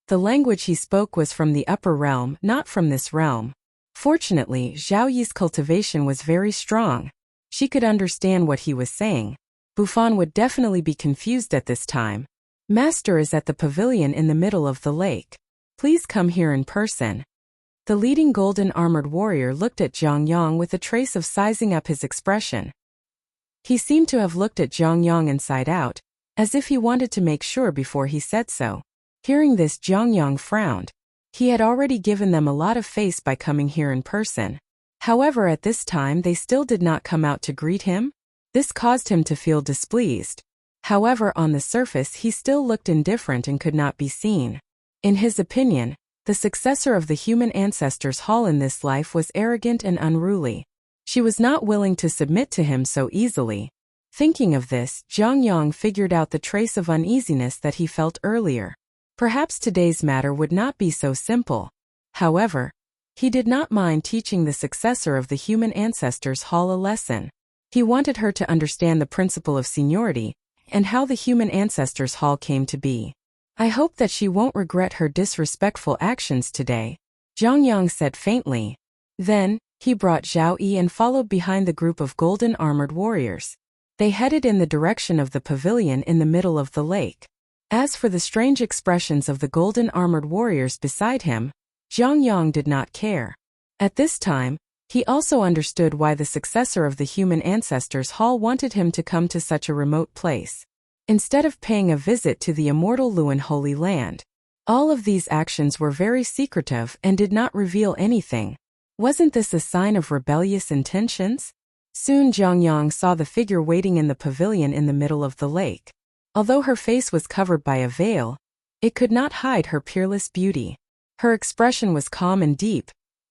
The language he spoke was from the upper realm, not from this realm. Fortunately, Zhao Yi's cultivation was very strong. She could understand what he was saying. Buffon would definitely be confused at this time. Master is at the pavilion in the middle of the lake. Please come here in person. The leading golden armored warrior looked at Zhang Yang with a trace of sizing up his expression. He seemed to have looked at Zhang Yang inside out, as if he wanted to make sure before he said so. Hearing this, Zhang Yang frowned. He had already given them a lot of face by coming here in person. However, at this time they still did not come out to greet him. This caused him to feel displeased. However, on the surface he still looked indifferent and could not be seen. In his opinion, the successor of the human ancestors' hall in this life was arrogant and unruly. She was not willing to submit to him so easily. Thinking of this, Zhang Yang figured out the trace of uneasiness that he felt earlier. Perhaps today's matter would not be so simple. However, he did not mind teaching the successor of the human ancestors' hall a lesson. He wanted her to understand the principle of seniority, and how the human ancestors' hall came to be. I hope that she won't regret her disrespectful actions today, Zhang Yang said faintly. Then, he brought Zhao Yi and followed behind the group of golden armored warriors. They headed in the direction of the pavilion in the middle of the lake. As for the strange expressions of the golden armored warriors beside him, Zhang Yang did not care. At this time, he also understood why the successor of the human ancestors' hall wanted him to come to such a remote place, instead of paying a visit to the immortal Luan Holy Land. All of these actions were very secretive and did not reveal anything. Wasn't this a sign of rebellious intentions? Soon Zhang Yang saw the figure waiting in the pavilion in the middle of the lake. Although her face was covered by a veil, it could not hide her peerless beauty. Her expression was calm and deep,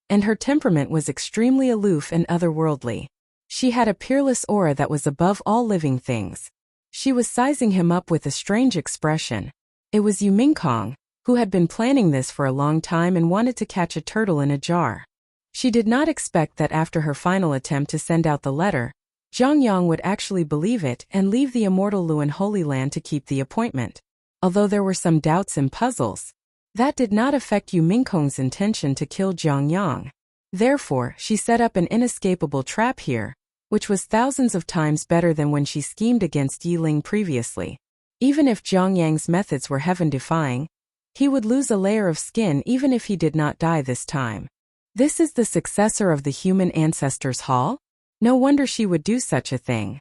and her temperament was extremely aloof and otherworldly. She had a peerless aura that was above all living things. She was sizing him up with a strange expression. It was Yu Mingkong, who had been planning this for a long time and wanted to catch a turtle in a jar. She did not expect that after her final attempt to send out the letter, Zhang Yang would actually believe it and leave the immortal Luan Holy Land to keep the appointment. Although there were some doubts and puzzles, that did not affect Yu Mingkong's intention to kill Zhang Yang. Therefore, she set up an inescapable trap here, which was thousands of times better than when she schemed against Yi Ling previously. Even if Zhang Yang's methods were heaven-defying, he would lose a layer of skin even if he did not die this time. This is the successor of the human ancestors' hall? No wonder she would do such a thing.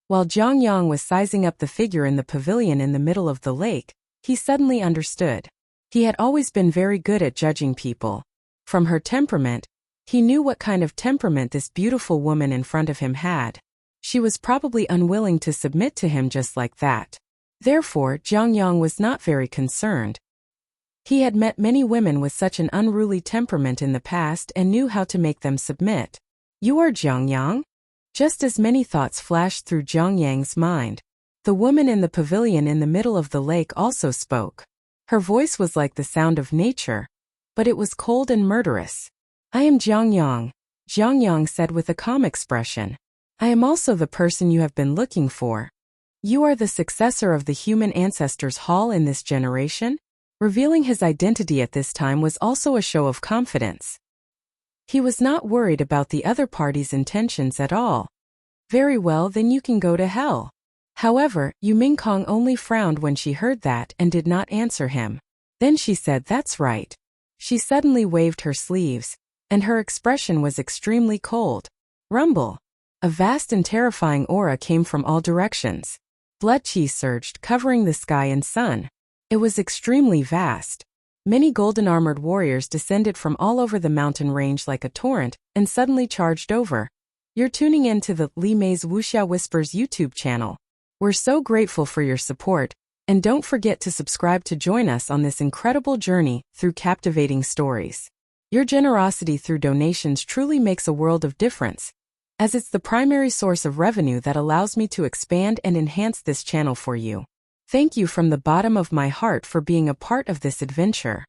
While Zhang Yang was sizing up the figure in the pavilion in the middle of the lake, he suddenly understood. He had always been very good at judging people. From her temperament, he knew what kind of temperament this beautiful woman in front of him had. She was probably unwilling to submit to him just like that. Therefore, Zhang Yang was not very concerned. He had met many women with such an unruly temperament in the past and knew how to make them submit. You are Zhang Yang? Just as many thoughts flashed through Zhang Yang's mind. The woman in the pavilion in the middle of the lake also spoke. Her voice was like the sound of nature, but it was cold and murderous. I am Zhang Yang, Zhang Yang said with a calm expression. I am also the person you have been looking for. You are the successor of the human ancestors' hall in this generation? Revealing his identity at this time was also a show of confidence. He was not worried about the other party's intentions at all. Very well, then you can go to hell. However, Yu Mingkong only frowned when she heard that and did not answer him. Then she said, that's right. She suddenly waved her sleeves, and her expression was extremely cold. Rumble. A vast and terrifying aura came from all directions. Blood chi surged, covering the sky and sun. It was extremely vast. Many golden-armored warriors descended from all over the mountain range like a torrent and suddenly charged over. You're tuning in to the Li Mei's Wuxia Whispers YouTube channel. We're so grateful for your support, and don't forget to subscribe to join us on this incredible journey through captivating stories. Your generosity through donations truly makes a world of difference, as it's the primary source of revenue that allows me to expand and enhance this channel for you. Thank you from the bottom of my heart for being a part of this adventure.